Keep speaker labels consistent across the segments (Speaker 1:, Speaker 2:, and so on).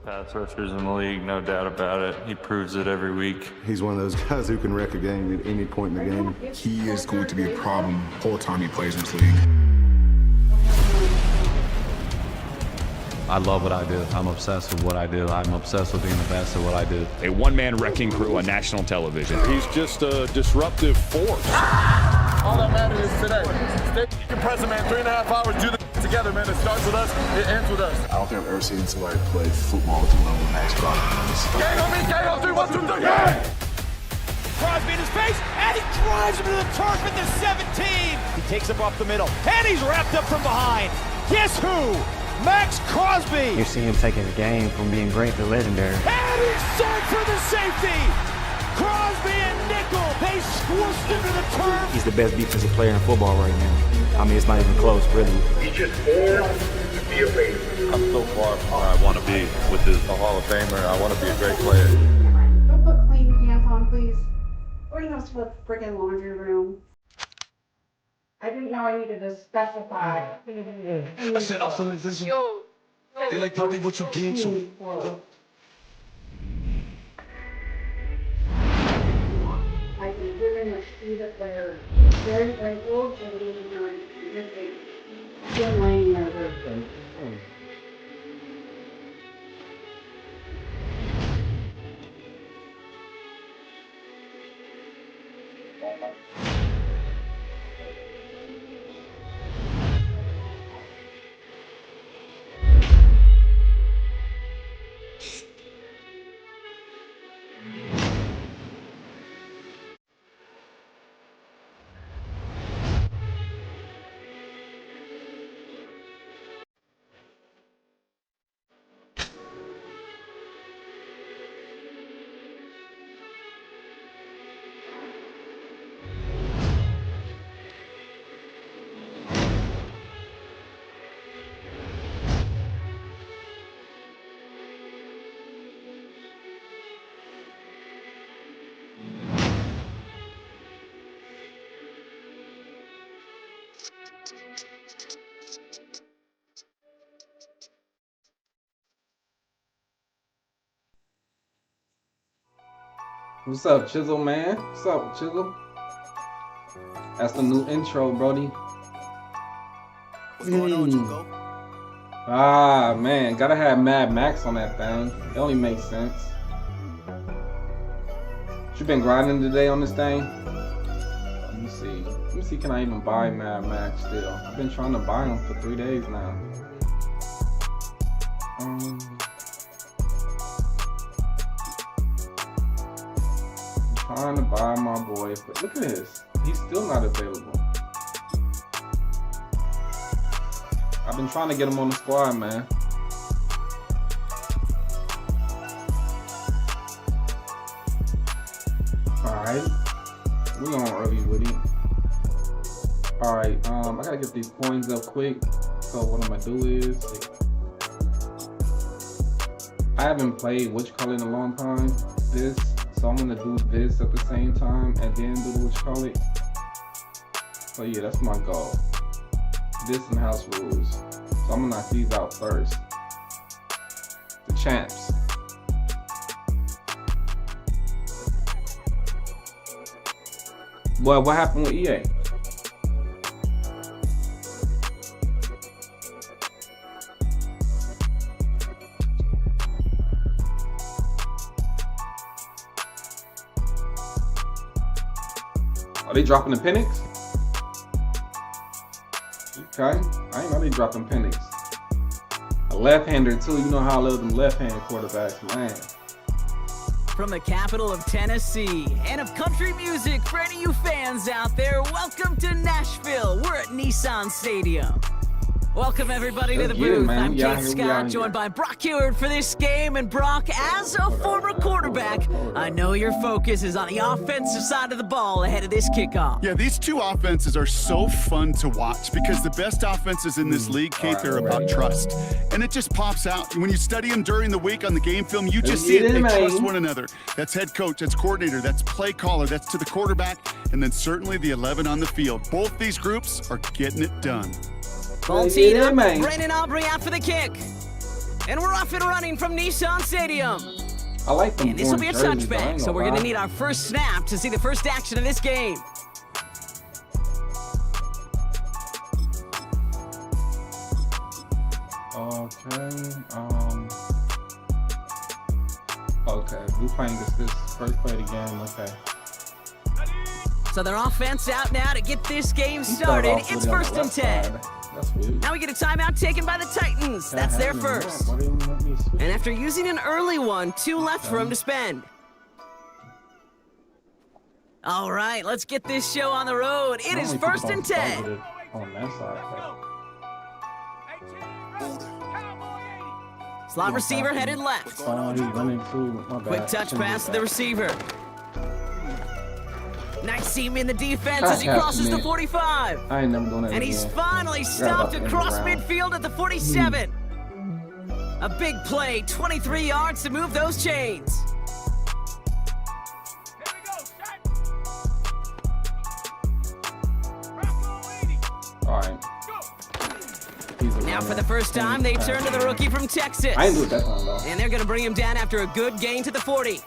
Speaker 1: best pass rushers in the league, no doubt about it. He proves it every week.
Speaker 2: He's one of those guys who can wreck a game at any point in the game.
Speaker 3: He is going to be a problem the whole time he plays in this league.
Speaker 4: I love what I do. I'm obsessed with what I do. I'm obsessed with being the best at what I do.
Speaker 5: A one-man wrecking crew on national television.
Speaker 6: He's just a disruptive force.
Speaker 7: All that matters is today. Stay present, man. 3.5 hours, do this together, man. It starts with us, it ends with us.
Speaker 3: I don't think I've ever seen somebody play football at the level Max Crosby does.
Speaker 7: Gang on me, gang on 3, 1, 2, 3, gang!
Speaker 8: Crosby in his face, and he drives him to the turf at the 17. He takes him off the middle, and he's wrapped up from behind. Guess who? Max Crosby!
Speaker 9: You see him taking the game from being great to legendary.
Speaker 8: And he's served for the safety! Crosby and Nickel, they squished him to the turf!
Speaker 9: He's the best defensive player in football right now. I mean, it's not even close, really.
Speaker 10: He's just born to be a Raider.
Speaker 6: I'm so far from where I want to be with this Hall of Famer. I want to be a great player.
Speaker 11: Don't put clean pants on, please. Or you have to put freaking laundry room. I didn't know I needed to specify.
Speaker 12: I said, also, this is they like tell me what you get to.
Speaker 11: I can very much see that they're very grateful for being still laying there.
Speaker 13: What's up, Chisel, man? What's up, Chisel? That's the new intro, Brody. Ah, man. Gotta have Mad Max on that thing. It only makes sense. You been grinding today on this thing? Let me see. Let me see, can I even buy Mad Max still? I've been trying to buy him for 3 days now. Trying to buy my boy, but look at this. He's still not available. I've been trying to get him on the squad, man. Alright. We're on early with it. Alright, I gotta get these coins up quick. So what I'm gonna do is I haven't played whatchamacallit in a long time. So I'm gonna do this at the same time and then do whatchamacallit. So yeah, that's my goal. This and house rules. So I'm gonna knock these out first. The champs. Boy, what happened with EA? Are they dropping the Penix? Okay, I ain't know they dropping Penix. A left-hander too, you know how I love them left-handed quarterbacks, man.
Speaker 14: From the capital of Tennessee and of country music for any of you fans out there, welcome to Nashville. We're at Nissan Stadium. Welcome everybody to the booth. I'm Keith Scott, joined by Brock Heward for this game. And Brock, as a former quarterback, I know your focus is on the offensive side of the ball ahead of this kickoff.
Speaker 15: Yeah, these two offenses are so fun to watch because the best offenses in this league, Keith, are about trust. And it just pops out. When you study them during the week on the game film, you just see it. They trust one another. That's head coach, that's coordinator, that's play caller, that's to the quarterback, and then certainly the 11 on the field. Both these groups are getting it done.
Speaker 14: Ball teed up, Brandon Aubrey out for the kick. And we're off and running from Nissan Stadium.
Speaker 13: I like them.
Speaker 14: And this will be a touchback, so we're going to need our first snap to see the first action of this game.
Speaker 13: Okay, we're playing this first play of the game. Okay.
Speaker 14: So their offense out now to get this game started. It's 1st and 10.
Speaker 13: That's weird.
Speaker 14: Now we get a timeout taken by the Titans. That's their first. And after using an early one, 2 left for him to spend. All right, let's get this show on the road. It is 1st and 10.
Speaker 13: On that side.
Speaker 14: Slot receiver headed left. Quick touch pass to the receiver. Nice seam in the defense as he crosses the 45.
Speaker 13: I ain't never doing that.
Speaker 14: And he's finally stopped across midfield at the 47. A big play, 23 yards to move those chains.
Speaker 13: All right.
Speaker 14: Now for the first time, they turn to the rookie from Texas.
Speaker 13: I ain't do it that time, though.
Speaker 14: And they're going to bring him down after a good gain to the 40.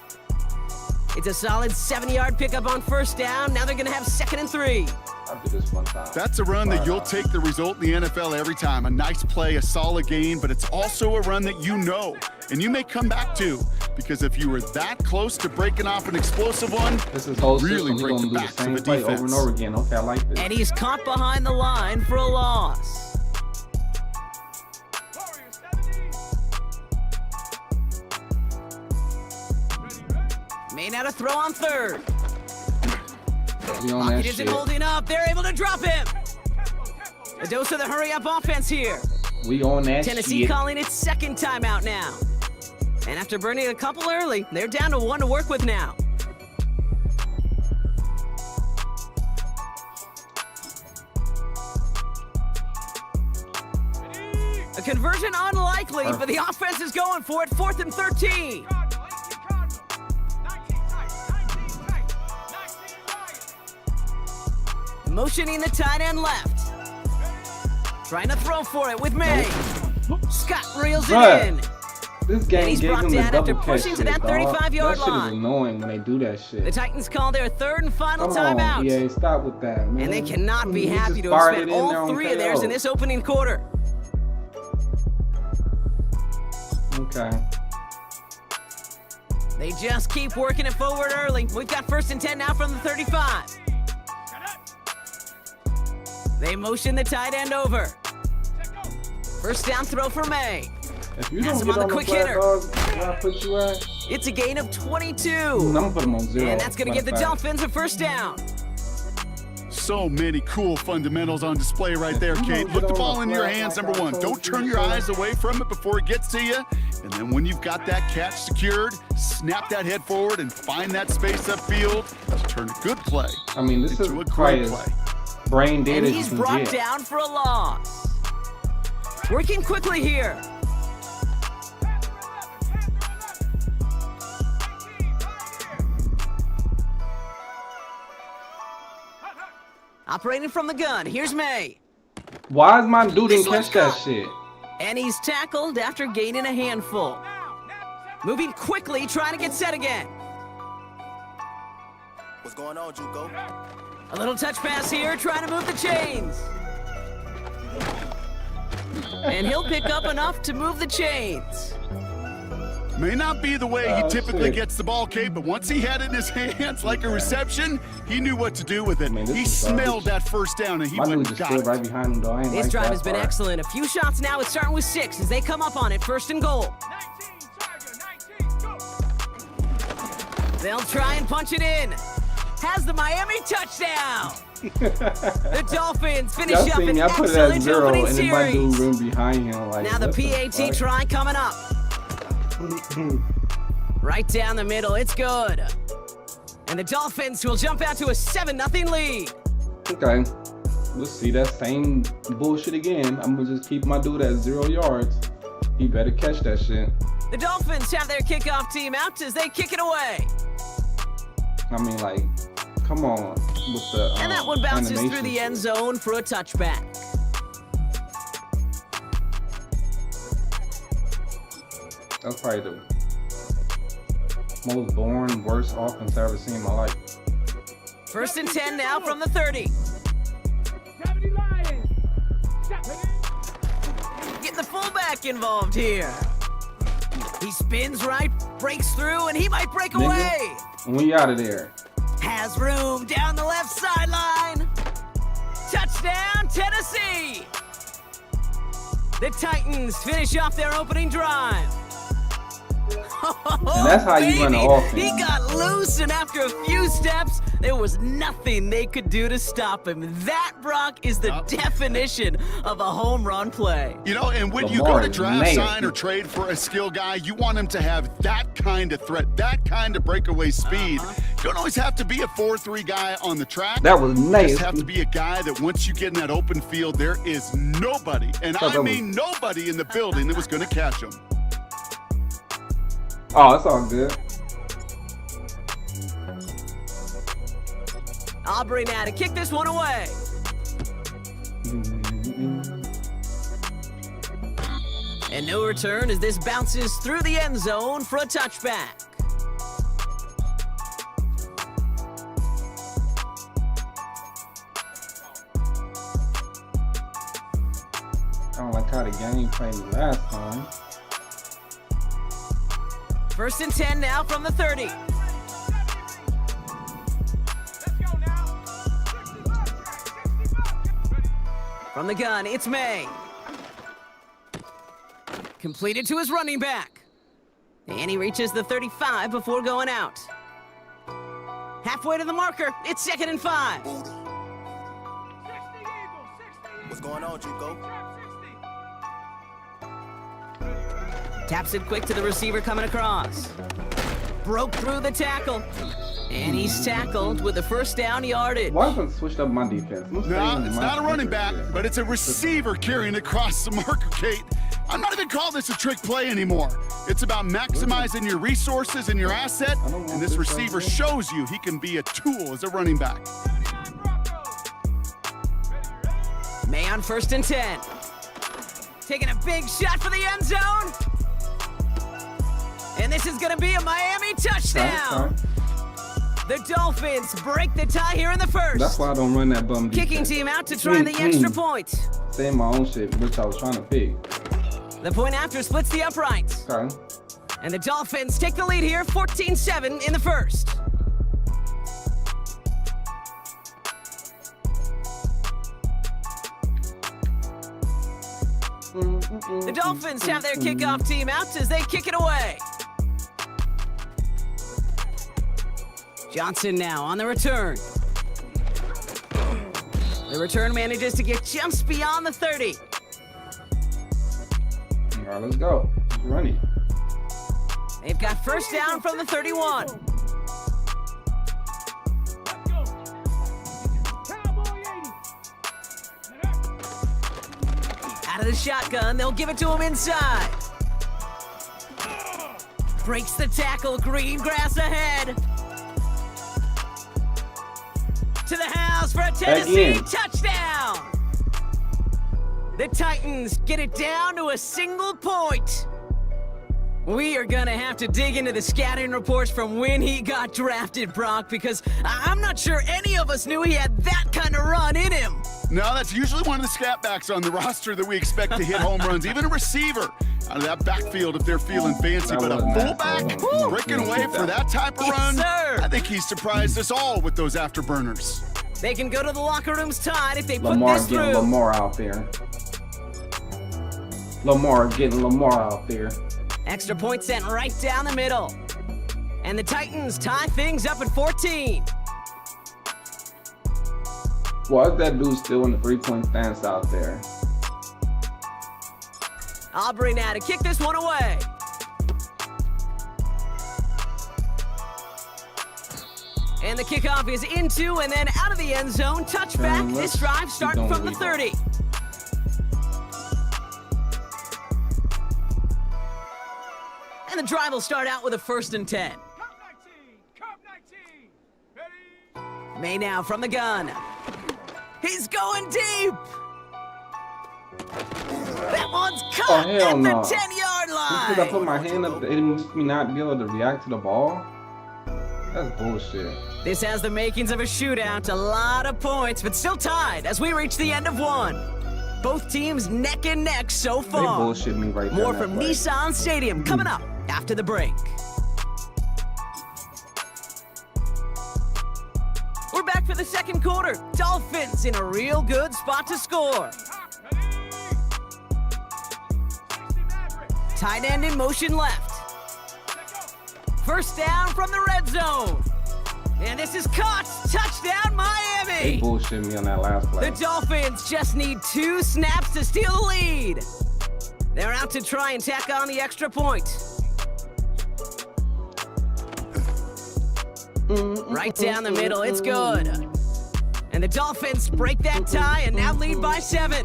Speaker 14: It's a solid 7-yard pickup on 1st down. Now they're going to have 2nd and 3.
Speaker 13: I'll do this one time.
Speaker 15: That's a run that you'll take the result in the NFL every time. A nice play, a solid gain, but it's also a run that you know, and you may come back to, because if you were that close to breaking off an explosive one,
Speaker 13: this is whole
Speaker 15: really
Speaker 13: system.
Speaker 15: break the
Speaker 13: Do the
Speaker 15: backs of
Speaker 13: same
Speaker 15: the
Speaker 13: play
Speaker 15: defense.
Speaker 13: over and over again. Okay, I like this.
Speaker 14: And he's caught behind the line for a loss. Made out a throw on 3rd. Pocket isn't holding up. They're able to drop him. A dose of the hurry-up offense here.
Speaker 13: We on that
Speaker 14: Tennessee
Speaker 13: shit.
Speaker 14: calling its 2nd timeout now. And after burning a couple early, they're down to 1 to work with now. A conversion unlikely, but the offense is going for it. 4th and 13. Motioning the tight end left. Trying to throw for it with May. Scott reels it in.
Speaker 13: This game
Speaker 14: and he's
Speaker 13: gave
Speaker 14: brought
Speaker 13: him the
Speaker 14: down after
Speaker 13: double
Speaker 14: pushing
Speaker 13: catch
Speaker 14: to that
Speaker 13: shit,
Speaker 14: 35-yard
Speaker 13: That shit
Speaker 14: line.
Speaker 13: is annoying when they do that shit.
Speaker 14: The Titans call their 3rd and final
Speaker 13: Come
Speaker 14: timeout.
Speaker 13: on, yeah, stop with that, man.
Speaker 14: And they cannot be
Speaker 13: You
Speaker 14: happy
Speaker 13: just
Speaker 14: to have
Speaker 13: fired
Speaker 14: spent
Speaker 13: it in
Speaker 14: all
Speaker 13: there on
Speaker 14: 3 of theirs
Speaker 13: KO.
Speaker 14: in this opening quarter.
Speaker 13: Okay.
Speaker 14: They just keep working it forward early. We've got 1st and 10 now from the 35. They motion the tight end over. 1st down throw for May.
Speaker 13: If you
Speaker 14: Has
Speaker 13: don't
Speaker 14: him
Speaker 13: get
Speaker 14: on the quick
Speaker 13: flat
Speaker 14: hitter.
Speaker 13: dog, where I put you at,
Speaker 14: It's a gain of 22.
Speaker 13: I'm gonna put him on 0.
Speaker 14: And that's going to give the Dolphins a 1st down.
Speaker 15: So many cool fundamentals on display right there, Kate. Put the ball in your hands, number 1. Don't turn your eyes away from it before it gets to you. And then when you've got that catch secured, snap that head forward and find that space upfield to turn a good play
Speaker 13: I mean, this is
Speaker 15: into a great
Speaker 13: play.
Speaker 15: play.
Speaker 13: Brain dead
Speaker 14: And
Speaker 13: as
Speaker 14: he's
Speaker 13: you
Speaker 14: brought
Speaker 13: can get.
Speaker 14: down for a loss. Working quickly here. Operating from the gun, here's May.
Speaker 13: Why is my dude didn't
Speaker 14: This one's
Speaker 13: catch that
Speaker 14: caught.
Speaker 13: shit?
Speaker 14: And he's tackled after gaining a handful. Moving quickly, trying to get set again.
Speaker 16: What's going on, Juco?
Speaker 14: A little touch pass here, trying to move the chains. And he'll pick up enough to move the chains.
Speaker 15: May not be the way he typically gets the ball, Kate, but once he had it in his hands like a reception, he knew what to do with it.
Speaker 13: Man,
Speaker 15: he smelled that 1st down, and he
Speaker 13: My dude
Speaker 15: went
Speaker 13: just
Speaker 15: and
Speaker 13: stood
Speaker 15: got
Speaker 13: right
Speaker 15: it.
Speaker 13: behind him, though. I ain't
Speaker 14: This
Speaker 13: like
Speaker 14: drive
Speaker 13: that
Speaker 14: has been
Speaker 13: part.
Speaker 14: excellent. A few shots now. It's starting with 6 as they come up on it. 1st and goal. They'll try and punch it in. Has the Miami touchdown. The Dolphins finish
Speaker 13: Y'all
Speaker 14: up
Speaker 13: see
Speaker 14: an
Speaker 13: me, I put it at
Speaker 14: excellent
Speaker 13: 0,
Speaker 14: opening
Speaker 13: and then my dude
Speaker 14: series.
Speaker 13: ran behind him. Like,
Speaker 14: Now the
Speaker 13: what
Speaker 14: PAT
Speaker 13: fuck?
Speaker 14: try coming up. Right down the middle. It's good. And the Dolphins will jump out to a 7-0 lead.
Speaker 13: Okay. Let's see that same bullshit again. I'm gonna just keep my dude at 0 yards. He better catch that shit.
Speaker 14: The Dolphins have their kickoff team out as they kick it away.
Speaker 13: I mean, like, come on with the
Speaker 14: And that one bounces through
Speaker 13: animation
Speaker 14: the end
Speaker 13: shit.
Speaker 14: zone for a touchback.
Speaker 13: That's probably the most boring, worst offense I've ever seen in my life.
Speaker 14: 1st and 10 now from the 30. Getting the fullback involved here. He spins right, breaks through, and he might break away.
Speaker 13: We out of there.
Speaker 14: Has room down the left sideline. Touchdown, Tennessee. The Titans finish off their opening drive.
Speaker 13: And that's how you run the offense.
Speaker 14: He got loose, and after a few steps, there was nothing they could do to stop him. That, Brock, is the definition of a home run play.
Speaker 15: You know, and when you go to draft, sign, or trade for a skill guy, you want him to have that kind of threat, that kind of breakaway speed. You don't always have to be a 4-3 guy on the track.
Speaker 13: That was nice.
Speaker 15: You just have to be a guy that once you get in that open field, there is nobody, and I mean nobody in the building that was going to catch him.
Speaker 13: Oh, it's all good.
Speaker 14: Aubrey now to kick this one away. And no return as this bounces through the end zone for a touchback.
Speaker 13: I don't like how the game played last time.
Speaker 14: 1st and 10 now from the 30. From the gun, it's May. Completed to his running back. And he reaches the 35 before going out. Halfway to the marker, it's 2nd and 5.
Speaker 16: What's going on, Chico?
Speaker 14: Taps it quick to the receiver coming across. Broke through the tackle. And he's tackled with a 1st down yardage.
Speaker 13: Why haven't I switched up my defense?
Speaker 15: No, it's not a running back, but it's a receiver carrying across the marker, Kate. I'm not even calling this a trick play anymore. It's about maximizing your resources and your asset, and this receiver shows you he can be a tool as a running back.
Speaker 14: May on 1st and 10. Taking a big shot for the end zone. And this is going to be a Miami touchdown. The Dolphins break the tie here in the 1st.
Speaker 13: That's why I don't run that bum defense.
Speaker 14: Kicking team out to try the extra point.
Speaker 13: Saying my own shit, which I was trying to pick.
Speaker 14: The point after splits the uprights.
Speaker 13: Okay.
Speaker 14: And the Dolphins take the lead here, 14-7 in the 1st. The Dolphins have their kickoff team out as they kick it away. Johnson now on the return. The return manages to get just beyond the 30.
Speaker 13: All right, let's go. Let's run it.
Speaker 14: They've got 1st down from the 31. Out of the shotgun, they'll give it to him inside. Breaks the tackle, green grass ahead. To the house for a Tennessee touchdown. The Titans get it down to a single point. We are going to have to dig into the scouting reports from when he got drafted, Brock, because I'm not sure any of us knew he had that kind of run in him.
Speaker 15: No, that's usually one of the scat backs on the roster that we expect to hit home runs, even a receiver out of that backfield if they're feeling fancy. But a fullback breaking away for that type of run, I think he surprised us all with those afterburners.
Speaker 14: They can go to the locker rooms tied if they
Speaker 13: Lamar
Speaker 14: put this through.
Speaker 13: getting Lamar out there. Lamar getting Lamar out there.
Speaker 14: Extra point sent right down the middle. And the Titans tie things up at 14.
Speaker 13: Why is that dude still in the 3-point stance out there?
Speaker 14: Aubrey now to kick this one away. And the kickoff is into and then out of the end zone. Touchback. This drive starting from the 30. And the drive will start out with a 1st and 10. May now from the gun. He's going deep. That one's caught at the 10-yard
Speaker 13: Just because I put my hand up, it makes me not be able to react to the ball? That's bullshit.
Speaker 14: This has the makings of a shootout, a lot of points, but still tied as we reach the end of one. Both teams neck and neck so far.
Speaker 13: They bullshit me right there.
Speaker 14: More from Nissan Stadium coming up after the break. We're back for the second quarter. Dolphins in a real good spot to score. Tight end in motion left. First down from the red zone. And this is caught. Touchdown, Miami.
Speaker 13: They bullshit me on that last play.
Speaker 14: The Dolphins just need 2 snaps to steal the lead. They're out to try and tack on the extra point. Right down the middle, it's good. And the Dolphins break that tie and now lead by 7.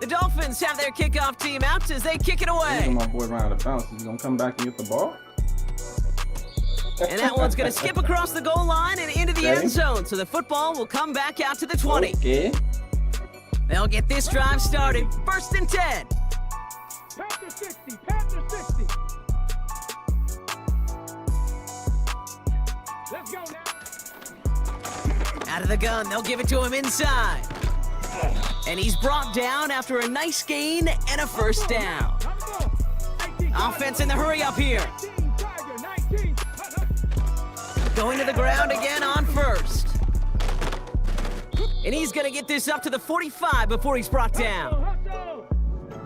Speaker 14: The Dolphins have their kickoff team out as they kick it away.
Speaker 13: My boy around the bounce. He's gonna come back and get the ball.
Speaker 14: And that one's gonna skip across the goal line and into the end zone. So the football will come back out to the 20.
Speaker 13: Okay.
Speaker 14: They'll get this drive started. 1st and 10.
Speaker 12: Panther 60, Panther 60. Let's go now.
Speaker 14: Out of the gun, they'll give it to him inside. And he's brought down after a nice gain and a first down. Offense in the hurry up here. Going to the ground again on 1st. And he's going to get this up to the 45 before he's brought down.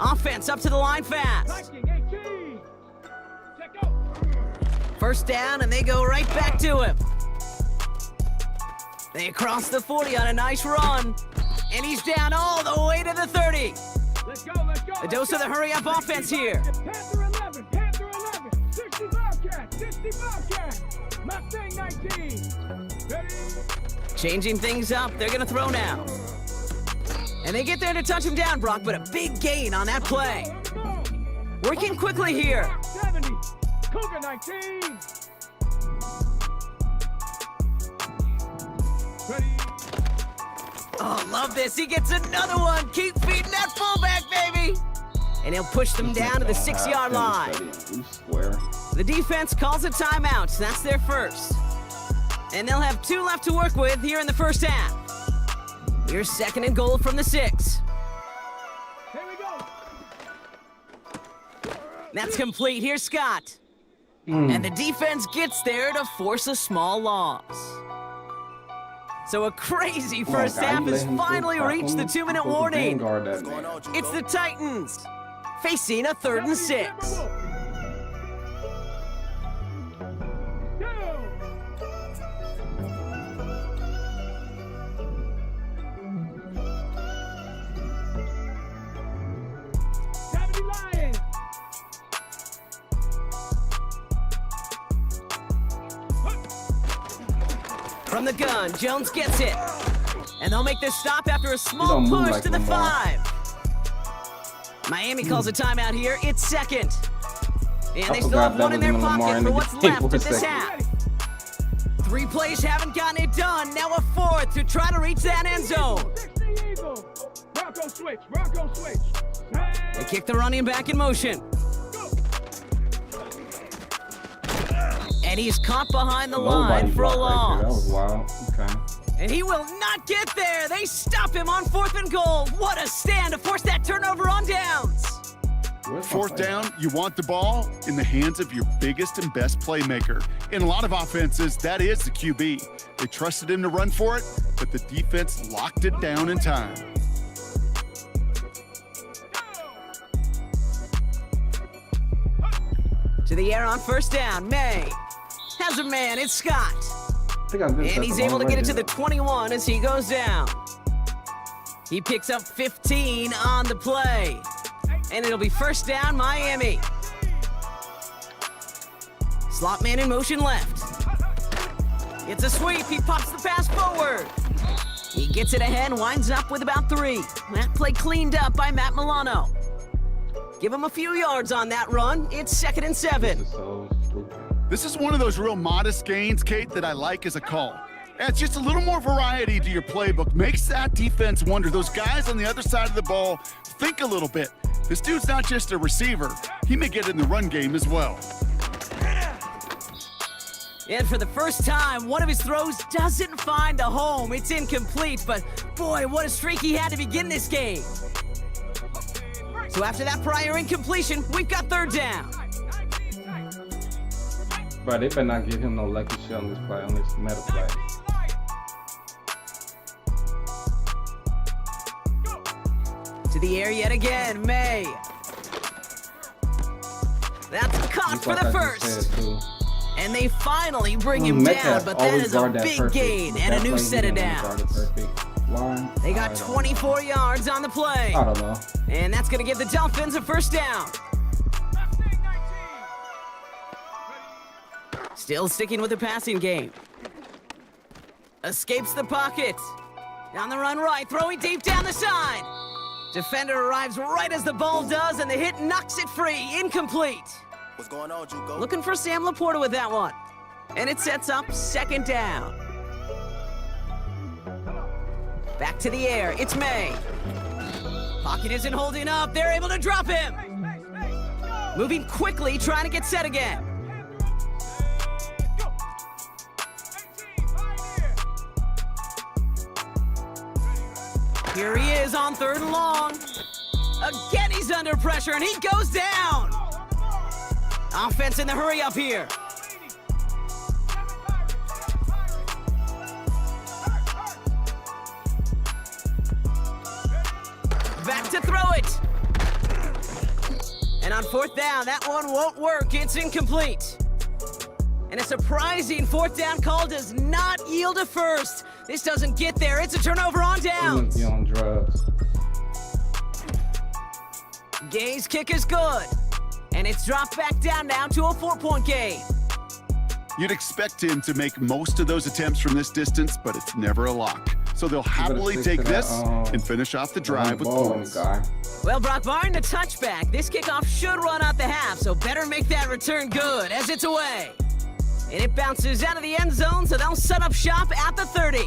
Speaker 14: Offense up to the line fast. First down, and they go right back to him. They cross the 40 on a nice run. And he's down all the way to the 30.
Speaker 12: Let's go, let's go.
Speaker 14: A dose of the hurry-up offense here.
Speaker 12: Panther 11, Panther 11, 60 Bobcat, 60 Bobcat, Mustang 19. Ready?
Speaker 14: Changing things up, they're gonna throw now. And they get there to touch him down, Brock, but a big gain on that play. Working quickly here.
Speaker 12: 70, Cougar 19. Ready?
Speaker 14: Oh, love this. He gets another one. Keep feeding that fullback, baby. And he'll push them down to the 6-yard line. The defense calls a timeout. That's their first. And they'll have 2 left to work with here in the first half. Here's 2nd and goal from the 6.
Speaker 12: Here we go.
Speaker 14: That's complete. Here's Scott. And the defense gets there to force a small loss. So a crazy first half has finally reached the 2-minute warning. It's the Titans facing a 3rd and 6. From the gun, Jones gets it. And they'll make this stop after a small push to the 5. Miami calls a timeout here. It's 2nd. And they still have 1 in their pocket for what's left of this half. 3 plays haven't gotten it done. Now a 4th to try to reach that end zone.
Speaker 12: Bronco switch, Bronco switch.
Speaker 14: They kick the running back in motion. And he's caught behind the line for a loss.
Speaker 13: That was wild. Okay.
Speaker 14: And he will not get there. They stop him on 4th and goal. What a stand to force that turnover on downs.
Speaker 15: 4th down, you want the ball in the hands of your biggest and best playmaker. In a lot of offenses, that is the QB. They trusted him to run for it, but the defense locked it down in time.
Speaker 14: To the air on 1st down, May has a man, it's Scott. And he's able to get it to the 21 as he goes down. He picks up 15 on the play. And it'll be 1st down, Miami. Slot man in motion left. It's a sweep, he pops the pass forward. He gets it ahead, winds up with about 3. That play cleaned up by Matt Milano. Give him a few yards on that run. It's 2nd and 7.
Speaker 15: This is one of those real modest gains, Kate, that I like as a call. Adds just a little more variety to your playbook. Makes that defense wonder. Those guys on the other side of the ball think a little bit. This dude's not just a receiver. He may get in the run game as well.
Speaker 14: And for the first time, one of his throws doesn't find a home. It's incomplete, but boy, what a streak he had to begin this game. So after that prior incompletion, we've got third down.
Speaker 13: Bro, they better not give him no lucky shot on this play, on this meta play.
Speaker 14: To the air yet again, May. That's caught for the first. And they finally bring him down, but that is a big gain and a new set of downs. They got 24 yards on the play.
Speaker 13: I don't know.
Speaker 14: And that's going to give the Dolphins a first down. Still sticking with the passing game. Escapes the pocket. On the run right, throwing deep down the side. Defender arrives right as the ball does, and the hit knocks it free. Incomplete.
Speaker 16: What's going on, Juco?
Speaker 14: Looking for Sam Laporta with that one. And it sets up second down. Back to the air. It's May. Pocket isn't holding up. They're able to drop him. Moving quickly, trying to get set again. Here he is on third and long. Again, he's under pressure, and he goes down. Offense in the hurry up here. Back to throw it. And on fourth down, that one won't work. It's incomplete. And a surprising fourth down call does not yield a first. This doesn't get there. It's a turnover on downs.
Speaker 13: On drugs.
Speaker 14: Gay's kick is good. And it's dropped back down now to a 4-point game.
Speaker 15: You'd expect him to make most of those attempts from this distance, but it's never a lock. So they'll happily take this and finish off the drive with points.
Speaker 14: Well, Brock, barring the touchback, this kickoff should run out the half, so better make that return good as it's away. And it bounces out of the end zone, so they'll set up shop at the 30.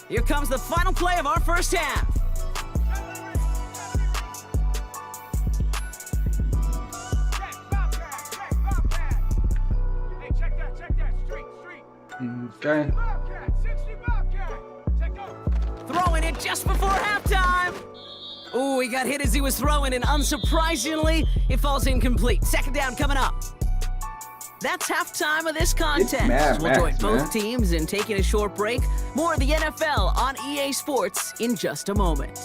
Speaker 14: Here comes the final play of our first half.
Speaker 13: Okay.
Speaker 14: Throwing it just before halftime. Ooh, he got hit as he was throwing, and unsurprisingly, it falls incomplete. Second down coming up. That's halftime of this contest. We'll join both teams in taking a short break. More of the NFL on EA Sports in just a moment.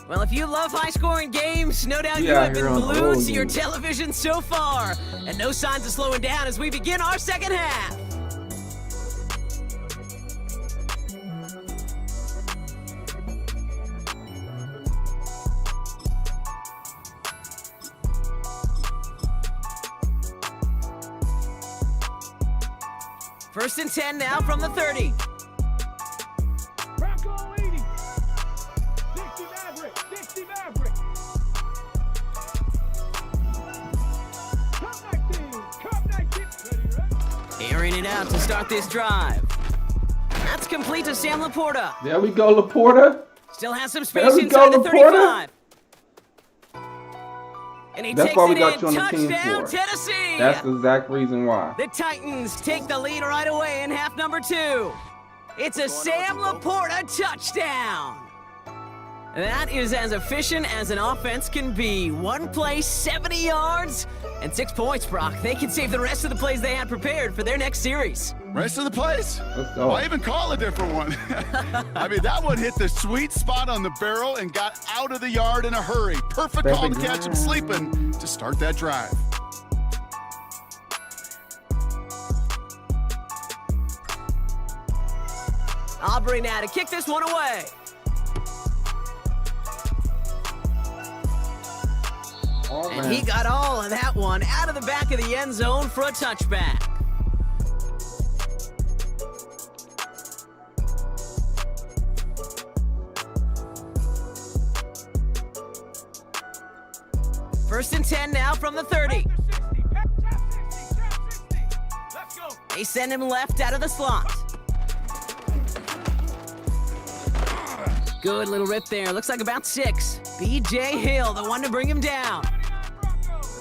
Speaker 14: Well, if you love high-scoring games, no doubt you have been glued to your television so far. And no signs of slowing down as we begin our second half. First and 10 now from the 30.
Speaker 12: Bronco 80. Dixie Maverick. Dixie Maverick. Cup 19. Cup 19.
Speaker 14: Airing it out to start this drive. That's complete to Sam Laporta.
Speaker 13: There we go, Laporta.
Speaker 14: Still has some space inside the 35. And he takes
Speaker 13: why we
Speaker 14: it
Speaker 13: got
Speaker 14: in.
Speaker 13: you on the team
Speaker 14: Touchdown,
Speaker 13: for.
Speaker 14: Tennessee.
Speaker 13: That's the exact reason why.
Speaker 14: The Titans take the lead right away in half number 2. It's a Sam Laporta touchdown. That is as efficient as an offense can be. One play, 70 yards, and 6 points, Brock. They can save the rest of the plays they had prepared for their next series.
Speaker 15: Rest of the plays?
Speaker 13: Let's go.
Speaker 15: Why even call a different one? I mean, that one hit the sweet spot on the barrel and got out of the yard in a hurry. Perfect call to catch him sleeping to start that drive.
Speaker 14: Aubrey now to kick this one away. And he got all of that one out of the back of the end zone for a touchback. First and 10 now from the 30. They send him left out of the slot. Good little rip there. Looks like about 6. B.J. Hill, the one to bring him down.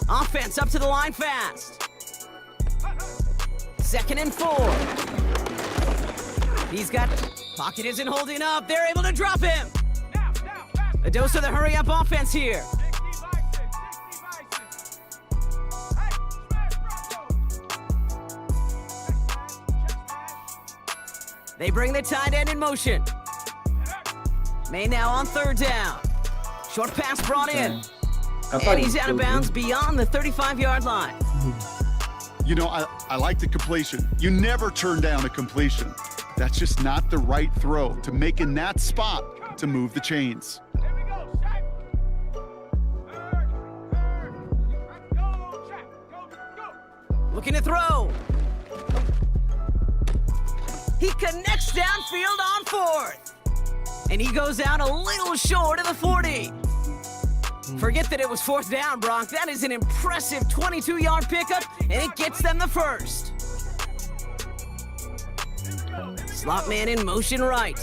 Speaker 14: Offense up to the line fast. Second and 4. He's got... Pocket isn't holding up. They're able to drop him. A dose of the hurry-up offense here. They bring the tight end in motion. May now on third down. Short pass brought in. And he's out of bounds beyond the 35-yard line.
Speaker 15: You know, I like the completion. You never turn down a completion. That's just not the right throw to make in that spot to move the chains.
Speaker 14: Looking to throw. He connects downfield on fourth. And he goes out a little short of the 40. Forget that it was fourth down, Brock. That is an impressive 22-yard pickup, and it gets them the first. Slot man in motion right.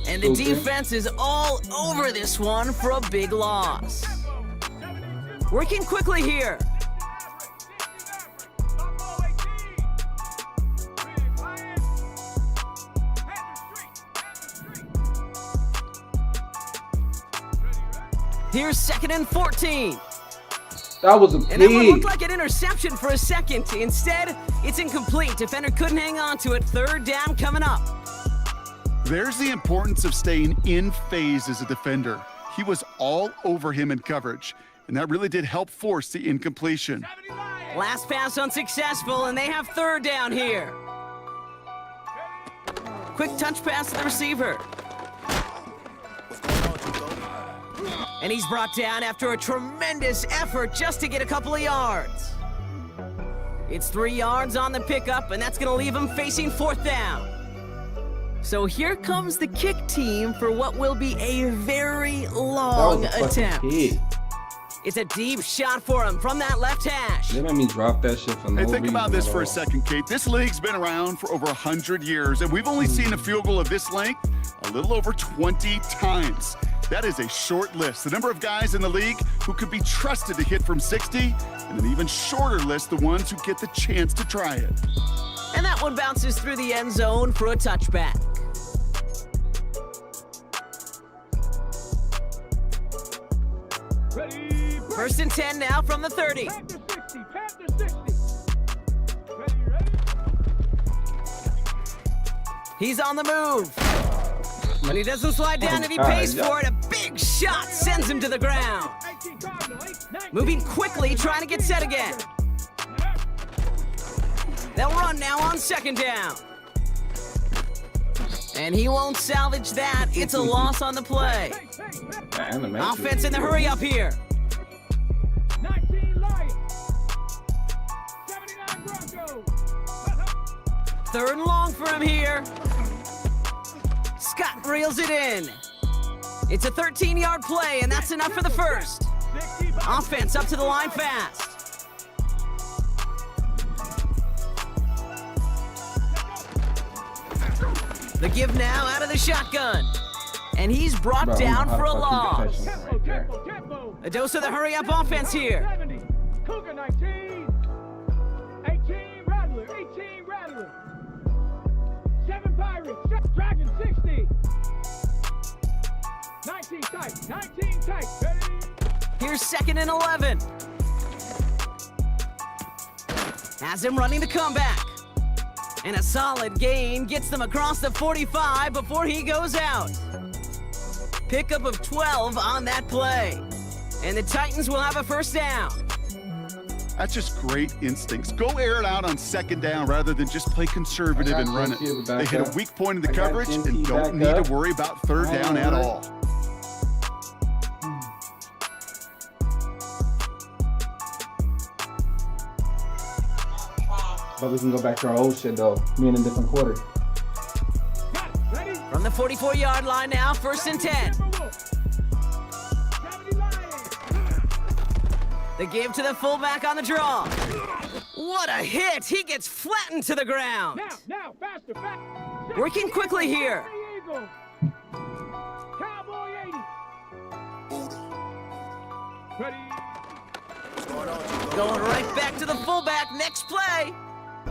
Speaker 14: And the defense is all over this one for a big loss. Working quickly here. Here's second and 14.
Speaker 13: That was a pick.
Speaker 14: And that one looked like an interception for a second. Instead, it's incomplete. Defender couldn't hang on to it. Third down coming up.
Speaker 15: There's the importance of staying in phase as a defender. He was all over him in coverage, and that really did help force the incompletion.
Speaker 14: Last pass unsuccessful, and they have third down here. Quick touch pass to the receiver. And he's brought down after a tremendous effort just to get a couple of yards. It's 3 yards on the pickup, and that's going to leave him facing fourth down. So here comes the kick team for what will be a very long attempt. It's a deep shot for him from that left hash.
Speaker 13: They made me drop that shit for no reason.
Speaker 15: Hey, think about this for a second, Kate. This league's been around for over 100 years, and we've only seen a field goal of this length a little over 20 times. That is a short list. The number of guys in the league who could be trusted to hit from 60, and an even shorter list, the ones who get the chance to try it.
Speaker 14: And that one bounces through the end zone for a touchback. First and 10 now from the 30. He's on the move. When he doesn't slide down and he pays for it, a big shot sends him to the ground. Moving quickly, trying to get set again. They'll run now on second down. And he won't salvage that. It's a loss on the play. Offense in the hurry up here.
Speaker 12: 19 Lions, 79 Broncos.
Speaker 14: Third and long for him here. Scott reels it in. It's a 13-yard play, and that's enough for the first. Offense up to the line fast. The give now out of the shotgun. And he's brought down for a loss. A dose of the hurry-up offense here.
Speaker 12: Cougar 19. 18 Rattler. 18 Rattler. 7 Pirates. Dragon 60. 19 tight. 19 tight. Ready?
Speaker 14: Here's second and 11. Has him running the comeback. And a solid gain gets them across the 45 before he goes out. Pickup of 12 on that play. And the Titans will have a first down.
Speaker 15: That's just great instincts. Go air it out on second down rather than just play conservative and run it. They hit a weak point in the coverage and don't need to worry about third down at all.
Speaker 13: But we can go back to our old shit though. Me in a different quarter.
Speaker 14: From the 44-yard line now, first and 10. The give to the fullback on the draw. What a hit! He gets flattened to the ground.
Speaker 12: Now, faster, faster.
Speaker 14: Working quickly here.
Speaker 12: Eagle. Cowboy 80. Ready.
Speaker 14: Going right back to the fullback, next play.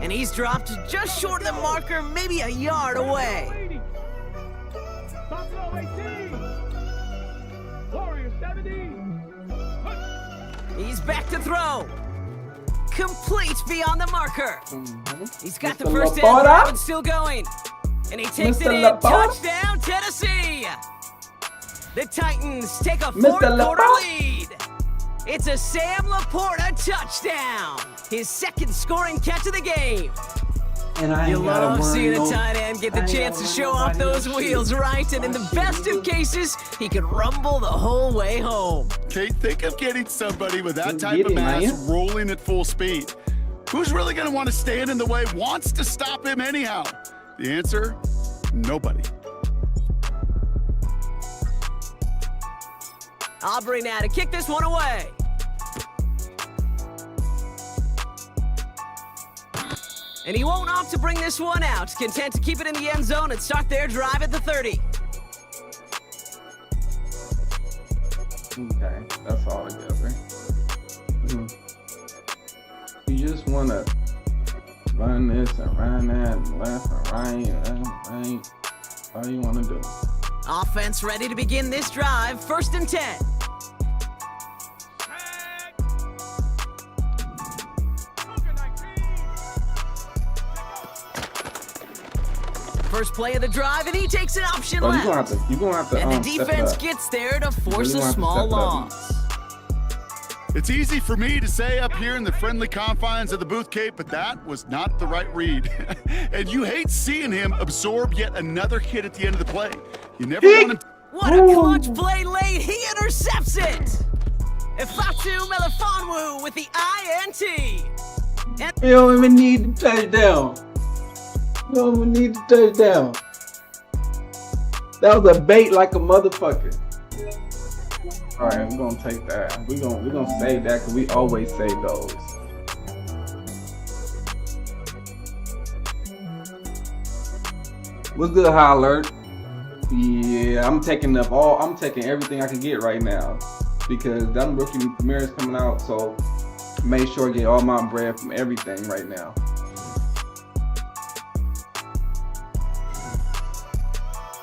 Speaker 14: And he's dropped just short of the marker, maybe a yard away.
Speaker 12: Buffalo 18. Warrior 70.
Speaker 14: He's back to throw. Complete beyond the marker. He's got the first down drive and still going. And he takes it in. Touchdown, Tennessee. The Titans take a fourth-quarter lead. It's a Sam Laporta touchdown. His second scoring catch of the game.
Speaker 13: And
Speaker 14: you love seeing a tight end get the chance to show off those wheels, right? And in the best of cases, he could rumble the whole way home.
Speaker 15: Kate, think of getting somebody with that type of mass rolling at full speed. Who's really going to want to stand in the way, wants to stop him anyhow? The answer, nobody.
Speaker 14: Aubrey now to kick this one away. And he won't opt to bring this one out. Content to keep it in the end zone and start their drive at the 30.
Speaker 13: Okay, that's all together. You just want to run this and run that and left and right and right. All you want to do.
Speaker 14: Offense ready to begin this drive. 1st and 10. First play of the drive, and he takes an option left.
Speaker 13: You're gonna have to.
Speaker 14: And the defense gets there to force a small loss.
Speaker 15: It's easy for me to say up here in the friendly confines of the booth, Kate, but that was not the right read. And you hate seeing him absorb yet another hit at the end of the play. You never want him.
Speaker 14: What a clutch play late. He intercepts it. Ifatu Melifonwu with the INT.
Speaker 13: You don't even need the touchdown. You don't even need the touchdown. That was a bait like a motherfucker. All right, we're gonna take that. We're gonna save that because we always save those. What's good, High Alert? Yeah, I'm taking everything I can get right now because them rookie premieres coming out. So make sure I get all my bread from everything right now.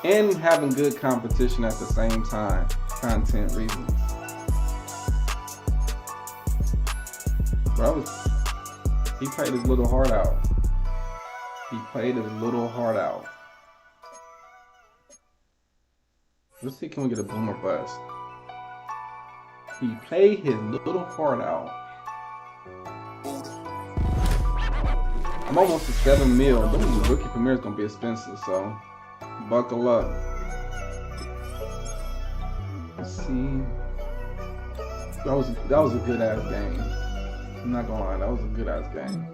Speaker 13: And having good competition at the same time, content reasons. Bro, he played his little heart out. Let's see, can we get a boomer bust? He played his little heart out. I'm almost at 7 mil. Those rookie premieres gonna be expensive, so buckle up. Let's see. That was a good ass game. I'm not gonna lie, that was a good ass game.